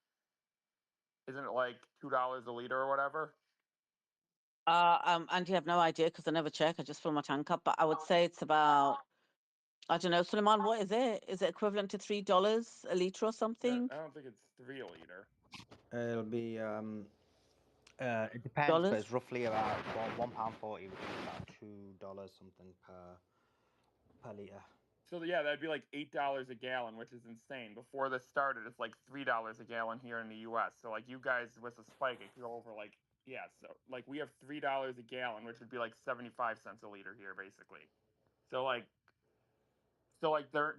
Isn't it like $2 a liter or whatever? And you have no idea because I never check. I just fill my tank up. But I would say it's about, I don't know, Suleiman, what is it? Is it equivalent to $3 a liter or something? I don't think it's 3 a liter. It'll be it depends, but Dollars? it's roughly about £1.40, which is about $2 something per liter. So yeah, that'd be like $8 a gallon, which is insane. Before this started, it's like $3 a gallon here in the U.S. So like you guys with a spike, it could go over like so like we have $3 a gallon, which would be like 75 cents a liter here, basically. So like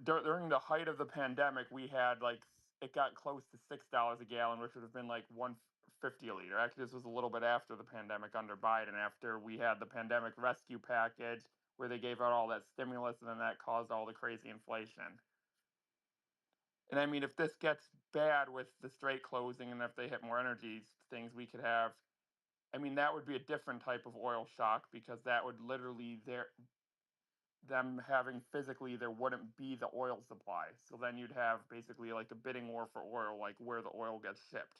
during the height of the pandemic, we had like it got close to $6 a gallon, which would have been like 150 a liter. Actually, this was a little bit after the pandemic under Biden, after we had the pandemic rescue package where they gave out all that stimulus, and then that caused all the crazy inflation. And I mean, if this gets bad with the strait closing, and if they hit more energy things, we could have. I mean, that would be a different type of oil shock, because that would literally them having physically there wouldn't be the oil supply. So then you'd have basically like a bidding war for oil, like where the oil gets shipped.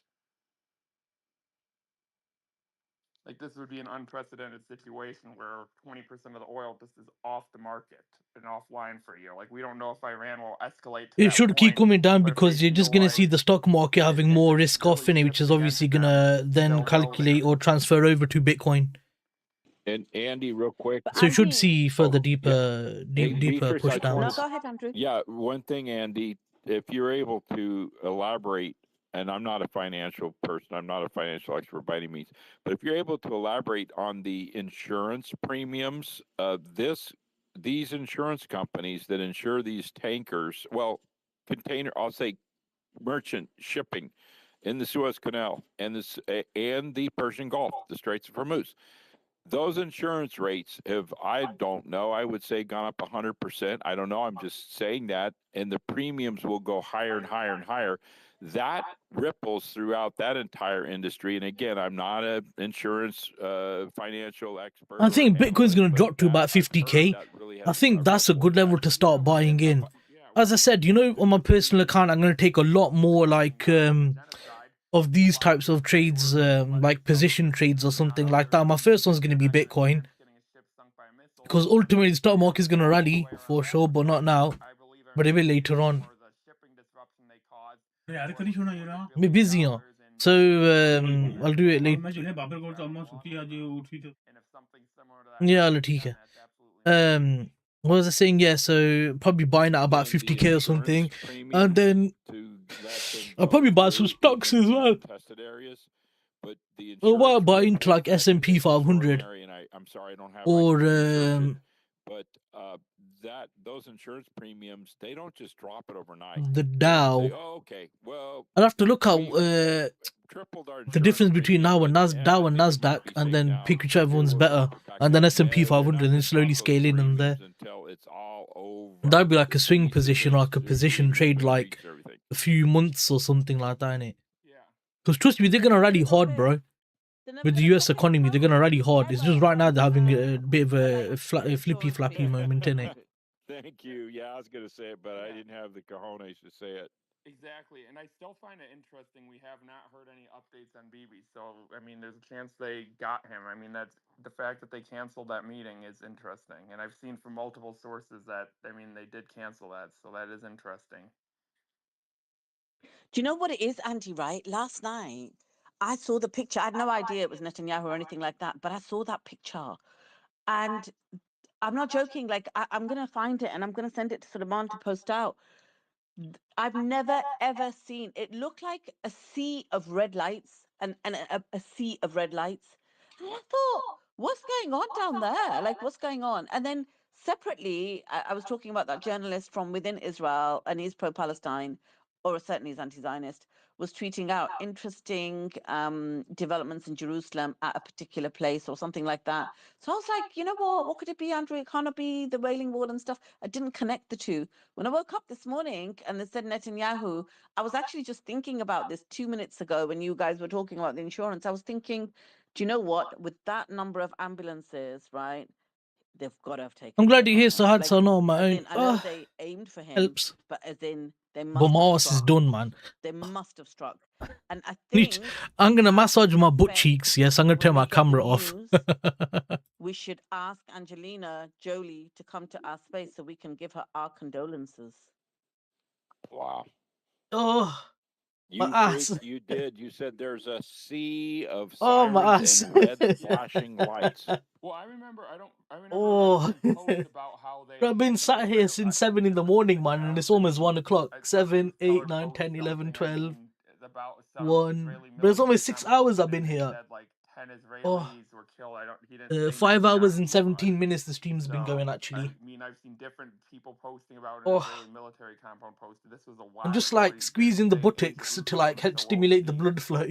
Like this would be an unprecedented situation where 20% of the oil just is off the market and offline for you. Like we don't know if Iran will escalate to It that should keep point, coming down but if because they you're just going to feel see like the stock market having more risk off in it, which shift is obviously against going them, to then they'll go calculate there. or transfer over to Bitcoin. And Andy, real quick. But So you should Andy, see further Oh, yeah. Hey, deeper Beatrice, push I just want no, downs. go ahead, Andrew. Yeah, one thing, Andy, if you're able to elaborate, and I'm not a financial person, I'm not a financial expert by any means, but if you're able to elaborate on the insurance premiums, these insurance companies that insure these tankers, well, I'll say merchant shipping in the Suez Canal and the Persian Gulf, the Straits of Hormuz. Those insurance rates have, I don't know, I would say gone up 100%. I don't know. I'm just saying that. And the premiums will go higher and higher and higher. That ripples throughout that entire industry. And again, I'm not an insurance financial expert. I think Bitcoin's going to drop to about 50k. I think that's a good level to start buying in. As I said, you know, on my personal account, I'm going to take a lot more like of these types of trades, like position trades or something like that. My first one's going to be Bitcoin, because ultimately the stock market is going to rally for sure, but not now, but a bit later on. I'm busy now, so I'll do it later. Yeah, I'll take it. What was I saying? Yeah, so probably buying at about 50k or something, and then I'll probably buy some stocks as well. Or what about buy into like S&P 500? I'm sorry, I don't have. Or but those insurance premiums, they don't just drop it overnight. The Dow. Oh, okay, well, I'll have to look at the difference between Dow and Nasdaq, and then pick whichever one's better, and then S&P 500, and then slowly scale in and there. That'd be like a swing position, or like a position trade, like a few months or something like that, innit? Because trust me, they're gonna rally hard, bro. with the US economy, they're gonna rally hard. It's just right now they're having a bit of a flippy flappy moment, innit? Thank you. Yeah, I was going to say it, but I didn't have the cojones to say it. Exactly, and I still find it interesting. We have not heard any updates on BB, so I mean, there's a chance they got him. I mean, that's the fact that they canceled that meeting is interesting, and I've seen from multiple sources that I mean they did cancel that, so that is interesting. Do you know what it is, Andy, right? Last night, I saw the picture. I had no idea it was Netanyahu or anything like that, but I saw that picture. And I'm not joking. Like, I'm going to find it and I'm going to send it to Suleiman to post out. I've never, ever seen it look like a sea of red lights and a sea of red lights. And I thought, what's going on down there? Like, what's going on? And then separately, I was talking about that journalist from within Israel, and he's pro-Palestine, or certainly he's anti-Zionist, was tweeting out interesting developments in Jerusalem at a particular place or something like that. So I was like, you know what could it be, Andrew? It can't be the Wailing Wall and stuff. I didn't connect the two. When I woke up this morning and they said Netanyahu, I was actually just thinking about this 2 minutes ago when you guys were talking about the insurance. I was thinking, do you know what? With that number of ambulances, right? They've got to have taken I'm him glad to to hear Gaza. Sahad Like, Sana on my as own. in, I know they aimed for him, Helps. but as in, they But must my have ass is struck. done, man. They must have struck. And I Need- think I'm gonna as massage my butt Fed, cheeks. Yes, I'm gonna turn when my we get the camera off. news, we should ask Angelina Jolie to come to our space so we can give her our condolences. Wow. Oh, You my freak, ass. you did. You said there's a sea of Oh, my sirens ass. and red flashing lights. Well, I remember Oh, post about how they. I've been sat here since 7 in the morning, man, and it's almost 1 o'clock. 7, 8, 9, 10, 11, 12, About some 1. Israeli But it's military almost 6 hours I've been they here. said like 10 Israelis Oh, were killed. He didn't say 5 hours and Netanyahu, but 17 minutes the stream's been so going, actually. I mean I've seen different people posting about an Oh, Israeli military compound posted. This was a while I'm just ago. like squeezing the buttocks to like help stimulate the blood flow.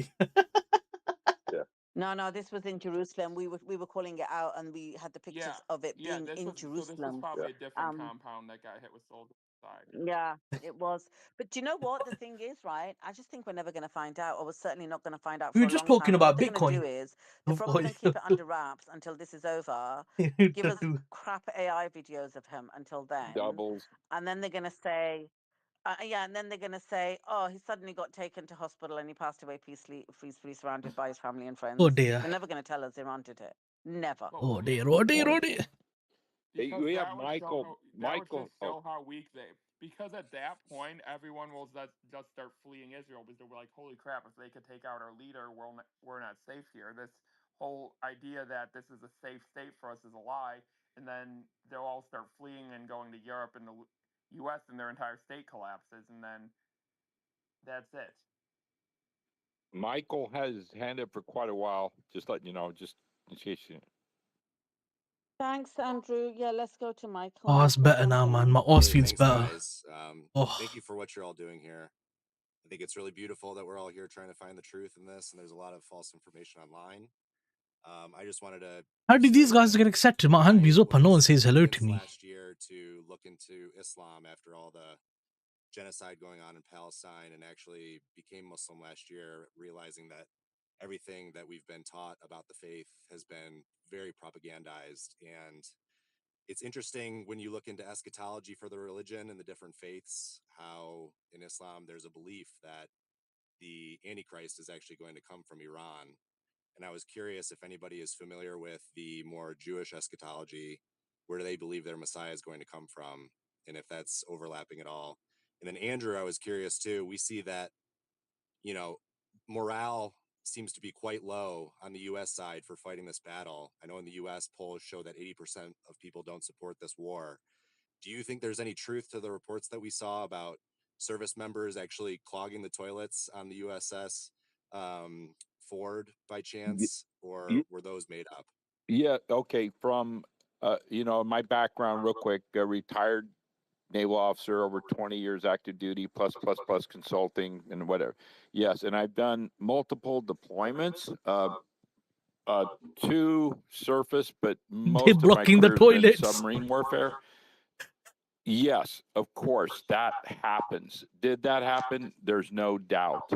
Yeah. No, this was in Jerusalem. We were calling it out, and we had the pictures of it being in Jerusalem. So this was probably a different compound that got hit with soldiers inside. Yeah, it was. But do you know what the thing is, right? I just think we're never going to find out, or we're certainly not going to find out We for were a just long talking time. And what about they're going to do Bitcoin. is they're probably going to keep it under wraps until this is over. Give us crap AI videos of him until then. Doubles. And then they're going to say, and then they're going to say, oh, he suddenly got taken to hospital and he passed away peacefully, surrounded by his family and friends. Oh, dear. They're never going to tell us Iran did it. Never. Oh, dear. Oh, dear. Oh, dear. Because We that have would Michael. just show how weak they. Because at that point, everyone will just start fleeing Israel because they're like, "Holy crap! If they could take out our leader, we're not safe here." This whole idea that this is a safe state for us is a lie, and then they'll all start fleeing and going to Europe, and the U.S. and their entire state collapses, and then that's it. Michael has his hand up for quite a while. Just letting you know, just in case you. Thanks, Andrew. Yeah, let's go to Michael. Oh, it's better now, man. My ass feels Thanks, better. guys. Oh. Thank you for what you're all doing here. I think it's really beautiful that we're all here trying to find the truth in this, and there's a lot of false information online. I just wanted to. How did these guys get accepted? My hand is up and no one says hello to me. Last year to look into Islam after all the genocide going on in Palestine, and actually became Muslim last year, realizing that everything that we've been taught about the faith has been very propagandized. And it's interesting when you look into eschatology for the religion and the different faiths, how in Islam there's a belief that the Antichrist is actually going to come from Iran. And I was curious if anybody is familiar with the more Jewish eschatology, where do they believe their Messiah is going to come from, and if that's overlapping at all. And then Andrew, I was curious too. We see that, you know, morale seems to be quite low on the U.S. side for fighting this battle. I know in the U.S. polls show that 80% of people don't support this war. Do you think there's any truth to the reports that we saw about service members actually clogging the toilets on the USS Ford by chance, or were those made up? Yeah. Okay. From my background, real quick, retired naval officer, over 20 years active duty, plus consulting and whatever. Yes, and I've done multiple deployments to surface, but most of my blocking the career has been toilets. submarine warfare. Yes, of course, that happens. Did that happen? There's no doubt.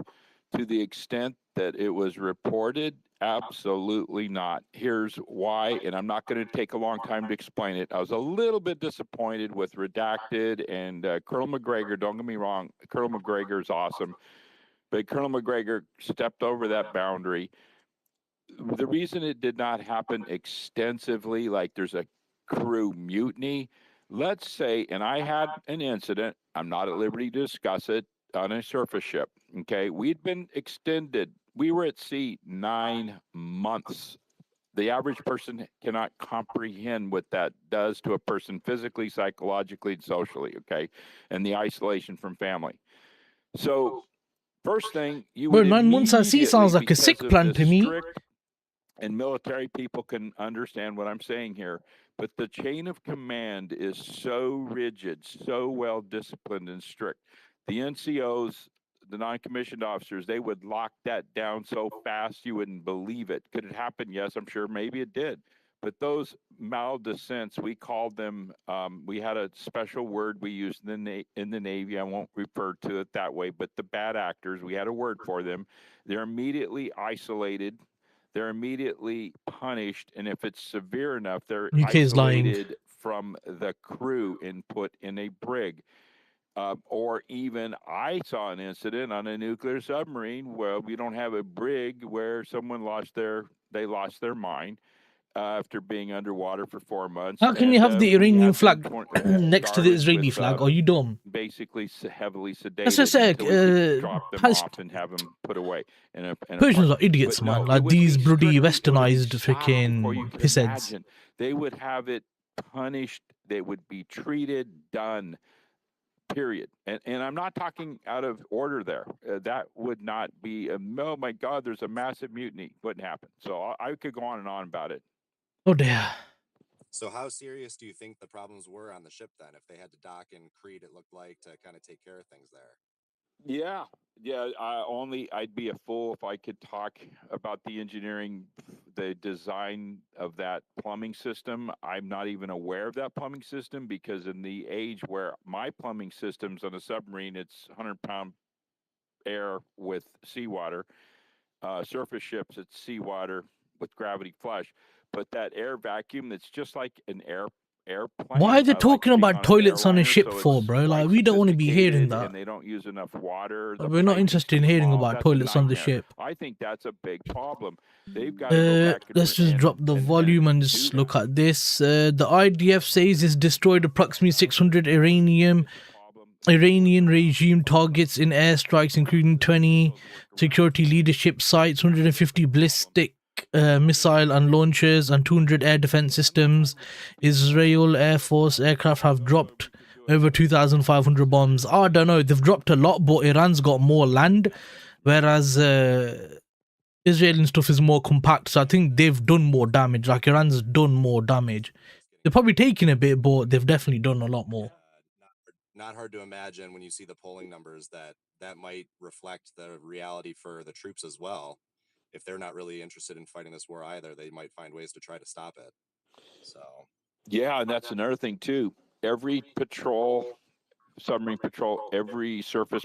to the extent that it was reported? Absolutely not. Here's why, and I'm not going to take a long time to explain it. I was a little bit disappointed with Redacted and Colonel McGregor. Don't get me wrong, Colonel McGregor is awesome, but Colonel McGregor stepped over that boundary. The reason it did not happen extensively, like there's a crew mutiny, let's say, and I had an incident, I'm not at liberty to discuss it, on a surface ship. Okay. We'd been extended. We were at sea 9 months. The average person cannot comprehend what that does to a person physically, psychologically, and socially. Okay. And the isolation from family. So, first thing, you Bro, would 9 months at sea immediately, sounds like a because sick of plan the to me. strict, and military people can understand what I'm saying here, but the chain of command is so rigid, so well disciplined and strict. The NCOs, the non-commissioned officers, they would lock that down so fast you wouldn't believe it. Could it happen? Yes, I'm sure maybe it did. But those maldescents, we called them, we had a special word we used in the Navy. I won't refer to it that way, but the bad actors, we had a word for them. They're immediately isolated. They're immediately punished, and if it's severe enough, they're UK is lying. isolated from the crew and put in a brig. Or even I saw an incident on a nuclear submarine where we don't have a brig where someone lost their mind after being underwater for 4 months. How can you And have the we Iranian had them flag next to the started Israeli with flag? Are you dumb? basically heavily Let's just sedated say, until we could drop them off and have them put away in a Persians park. are idiots, But man. no, it Like would these be bloody strictly, it would be westernized shot before you freaking could pissheads. imagine. They would have it punished. They would be treated, done, period. And I'm not talking out of order there. That would not be, oh my God, there's a massive mutiny. Wouldn't happen. So I could go on and on about it. Oh dear. So how serious do you think the problems were on the ship then? If they had to dock in Crete, it looked like, to kind of take care of things there. Yeah. I'd be a fool if I could talk about the engineering, the design of that plumbing system. I'm not even aware of that plumbing system, because in the age where my plumbing system's on a submarine, it's 100-pound air with seawater. Surface ships, it's seawater with gravity flush. But that air vacuum, that's just like an airplane. Why are they I like talking being about on an toilets on a airliner, ship so for, it's bro? Like, quite we don't want to be hearing sophisticated, that. and they don't use enough water. The We're not piping's interested in too hearing small. about That's a toilets on the nightmare. ship. I think that's a big problem. They've got to go back Let's just drop the volume and just look at this. The IDF says it's destroyed approximately 600 Iranian regime targets in airstrikes, including 20 security leadership sites, 150 ballistic missile and launchers, and 200 air defense systems. Israel Air Force aircraft have dropped over 2,500 bombs. I don't know, they've dropped a lot, but Iran's got more land, whereas Israeli stuff is more compact. So I think they've done more damage. Like, Iran's done more damage. They're probably taking a bit, but they've definitely done a lot more. Not hard to imagine when you see the polling numbers that might reflect the reality for the troops as well. If they're not really interested in fighting this war either, they might find ways to try to stop it. So yeah, and that's another thing too. Every submarine patrol, every surface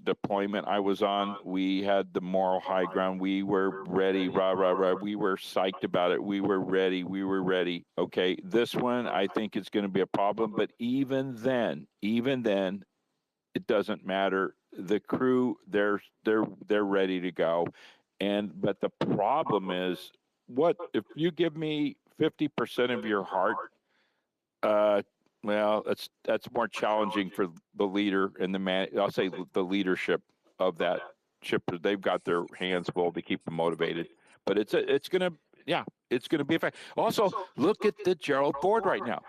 deployment I was on, we had the moral high ground. We were ready, rah, rah, rah. We were psyched about it. We were ready. Okay, this one, I think it's going to be a problem. But even then, it doesn't matter. The crew, they're ready to go. But the problem is, what if you give me 50% of your heart? Well, that's more challenging for the leader and the man. I'll say the leadership of that ship. They've got their hands full to keep them motivated. But it's gonna be a fact. Also, look at the Gerald board right now.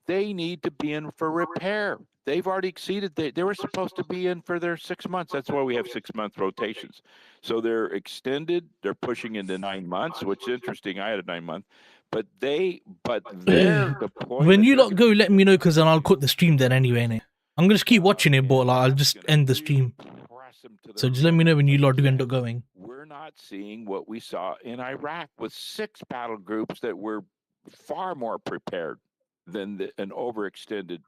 They need to be in for repair. They've already exceeded. They were supposed to be in for their 6 months. That's why we have 6-month rotations. So they're extended. They're pushing into 9 months, which is interesting. I had a 9-month. But their deployment. When you lot go, let me know, because then I'll cut the stream then anyway, innit? I'm gonna just keep watching it, but like, I'll just end the stream. So just let me know when you lot do end up going. We're not seeing what we saw in Iraq with 6 battle groups that were far more prepared than an overextended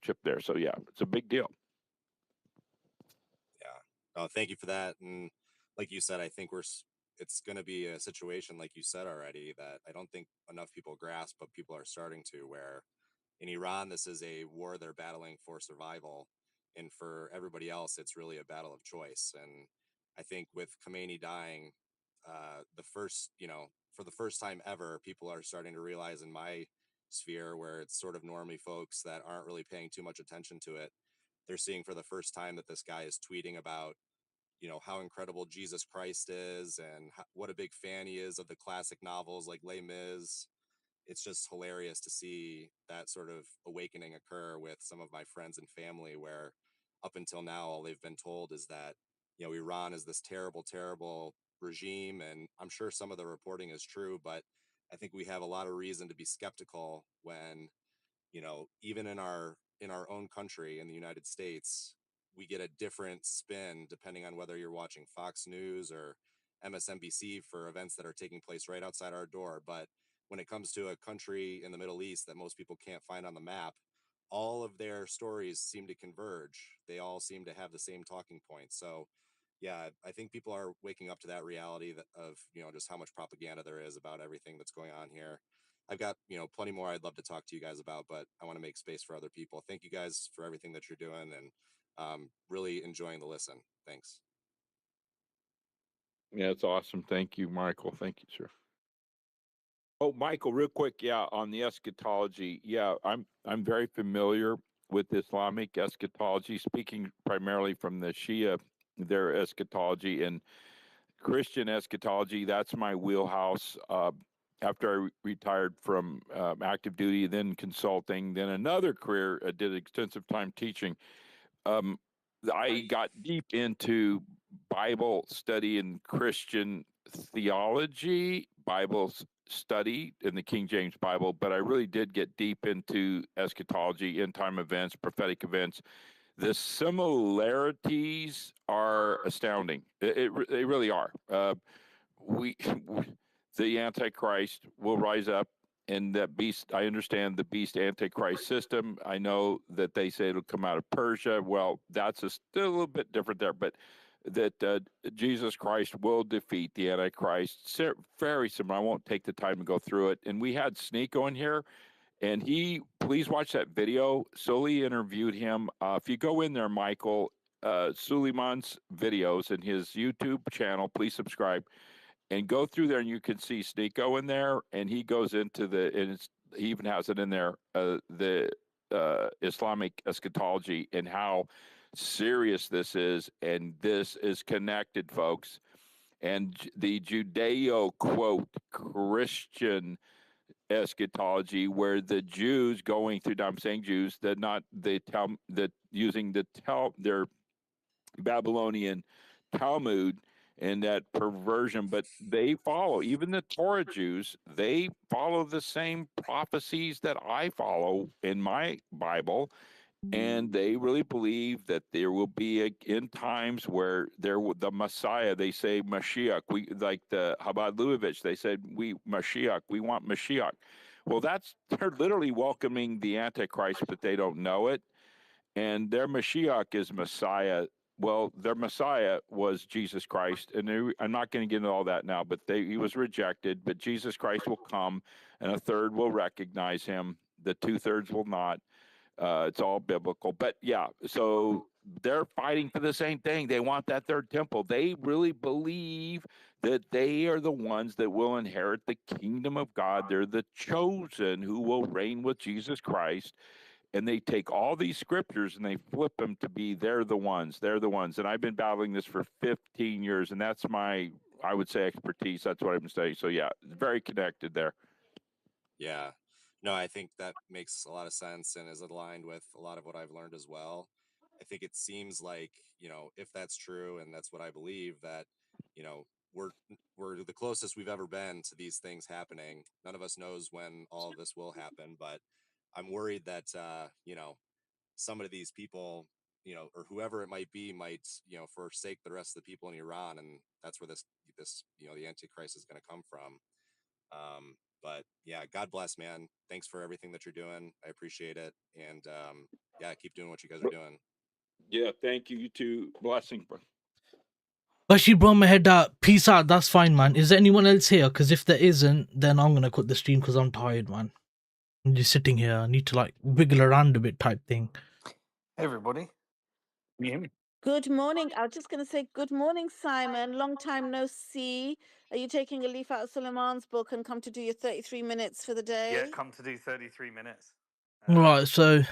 chip there. So yeah, it's a big deal. Thank you for that. And like you said, I think it's going to be a situation, like you said already, that I don't think enough people grasp, but people are starting to, where in Iran, this is a war they're battling for survival. And for everybody else, it's really a battle of choice. And I think with Khomeini dying, for the first time ever, people are starting to realize in my sphere, where it's sort of normie folks that aren't really paying too much attention to it, they're seeing for the first time that this guy is tweeting about, how incredible Jesus Christ is and what a big fan he is of the classic novels like Les Mis. It's just hilarious to see that sort of awakening occur with some of my friends and family, where up until now, all they've been told is that, Iran is this terrible, terrible regime. And I'm sure some of the reporting is true, but I think we have a lot of reason to be skeptical when, even in our own country, in the United States, we get a different spin depending on whether you're watching Fox News or MSNBC for events that are taking place right outside our door. But when it comes to a country in the Middle East that most people can't find on the map, all of their stories seem to converge. They all seem to have the same talking points. So, yeah, I think people are waking up to that reality of, just how much propaganda there is about everything that's going on here. I've got, plenty more I'd love to talk to you guys about, but I want to make space for other people. Thank you guys for everything that you're doing, and really enjoying the listen. Thanks. Yeah, it's awesome. Thank you, Michael. Thank you, sir. Oh, Michael, real quick, yeah, on the eschatology, yeah, I'm very familiar with Islamic eschatology, speaking primarily from the Shia, their eschatology, and Christian eschatology. That's my wheelhouse. After I retired from active duty, then consulting, then another career, I did extensive time teaching. I got deep into Bible study and Christian theology, Bible study in the King James Bible, but I really did get deep into eschatology, end time events, prophetic events. The similarities are astounding. They really are. We, the Antichrist will rise up, and that beast. I understand the beast Antichrist system. I know that they say it'll come out of Persia. Well, that's still a little bit different there, but that Jesus Christ will defeat the Antichrist. Very similar. I won't take the time to go through it. And we had Sneeko in here, and please watch that video. Sully interviewed him. If you go in there, Michael, Suleiman's videos and his YouTube channel, please subscribe and go through there, and you can see Sneeko in there, and he goes into he even has it in there, the Islamic eschatology and how serious this is, and this is connected, folks. And the Judeo quote Christian eschatology, where the Jews going through, I'm saying Jews, that not they tell that using their Babylonian Talmud and that perversion, but they follow, even the Torah Jews, they follow the same prophecies that I follow in my Bible. And they really believe that there will be in times where the Messiah, they say Mashiach, we like the Chabad Lubavitch, they said Mashiach, we want Mashiach. Well, they're literally welcoming the Antichrist, but they don't know it. And their Mashiach is Messiah. Well, their Messiah was Jesus Christ, and I'm not going to get into all that now, but he was rejected. But Jesus Christ will come, and a third will recognize him. The 2/3 will not. It's all biblical. But yeah, so they're fighting for the same thing. They want that third temple. They really believe that they are the ones that will inherit the kingdom of God. They're the chosen who will reign with Jesus Christ. And they take all these scriptures and they flip them to be they're the ones. And I've been battling this for 15 years, and that's my, I would say, expertise. That's what I've been studying. So yeah, very connected there. Yeah. No, I think that makes a lot of sense and is aligned with a lot of what I've learned as well. I think it seems like, if that's true, and that's what I believe, that, you know, we're we're the closest we've ever been to these things happening. None of us knows when all of this will happen, but I'm worried that some of these people, or whoever it might be, might, forsake the rest of the people in Iran, and that's where this the Antichrist is going to come from. But yeah, God bless, man. Thanks for everything that you're doing. I appreciate it. And yeah, keep doing what you guys are doing. Yeah, thank you. You too. Blessing. But she brought my head out. Peace out. That's fine, man. Is there anyone else here? Because if there isn't, then I'm gonna quit the stream because I'm tired, man. I'm just sitting here. I need to like wiggle around a bit, type thing. Hey everybody, can you hear me? Good morning. I was just going to say good morning, Simon. Long time no see. Are you taking a leaf out of Suleiman's book and come to do your 33 minutes for the day? Yeah, come to do 33 minutes. Right, so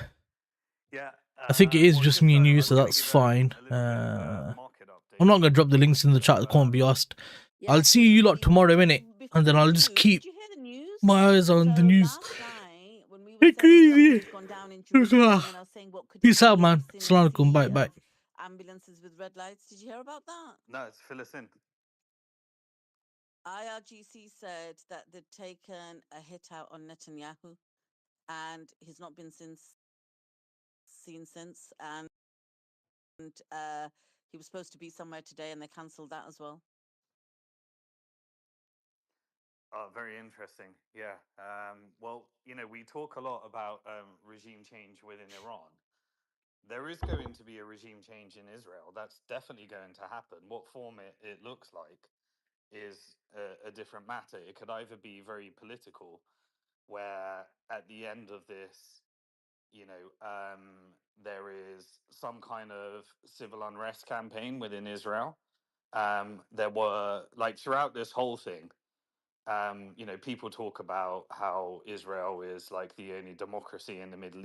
Yeah, I think it is just me and you, so that's fine. I'm not gonna drop the links in the chat. It can't be asked. I'll see you lot tomorrow, innit? And then I'll just keep my eyes on the news. Take it easy. Peace out, man. Assalamu alaikum. Bye, bye. Ambulances with red lights. Did you hear about that? No, it's fill us in. IRGC said that they'd taken a hit out on Netanyahu, and he's not been seen since. And he was supposed to be somewhere today, and they cancelled that as well. Very interesting. Yeah. Well, you know, we talk a lot about regime change within Iran. There is going to be a regime change in Israel. That's definitely going to happen. What form it looks like is a different matter. It could either be very political, where at the end of this, you know, there is some kind of civil unrest campaign within Israel. There were, like, throughout this whole thing, you know, people talk about how Israel is like the only democracy in the Middle East.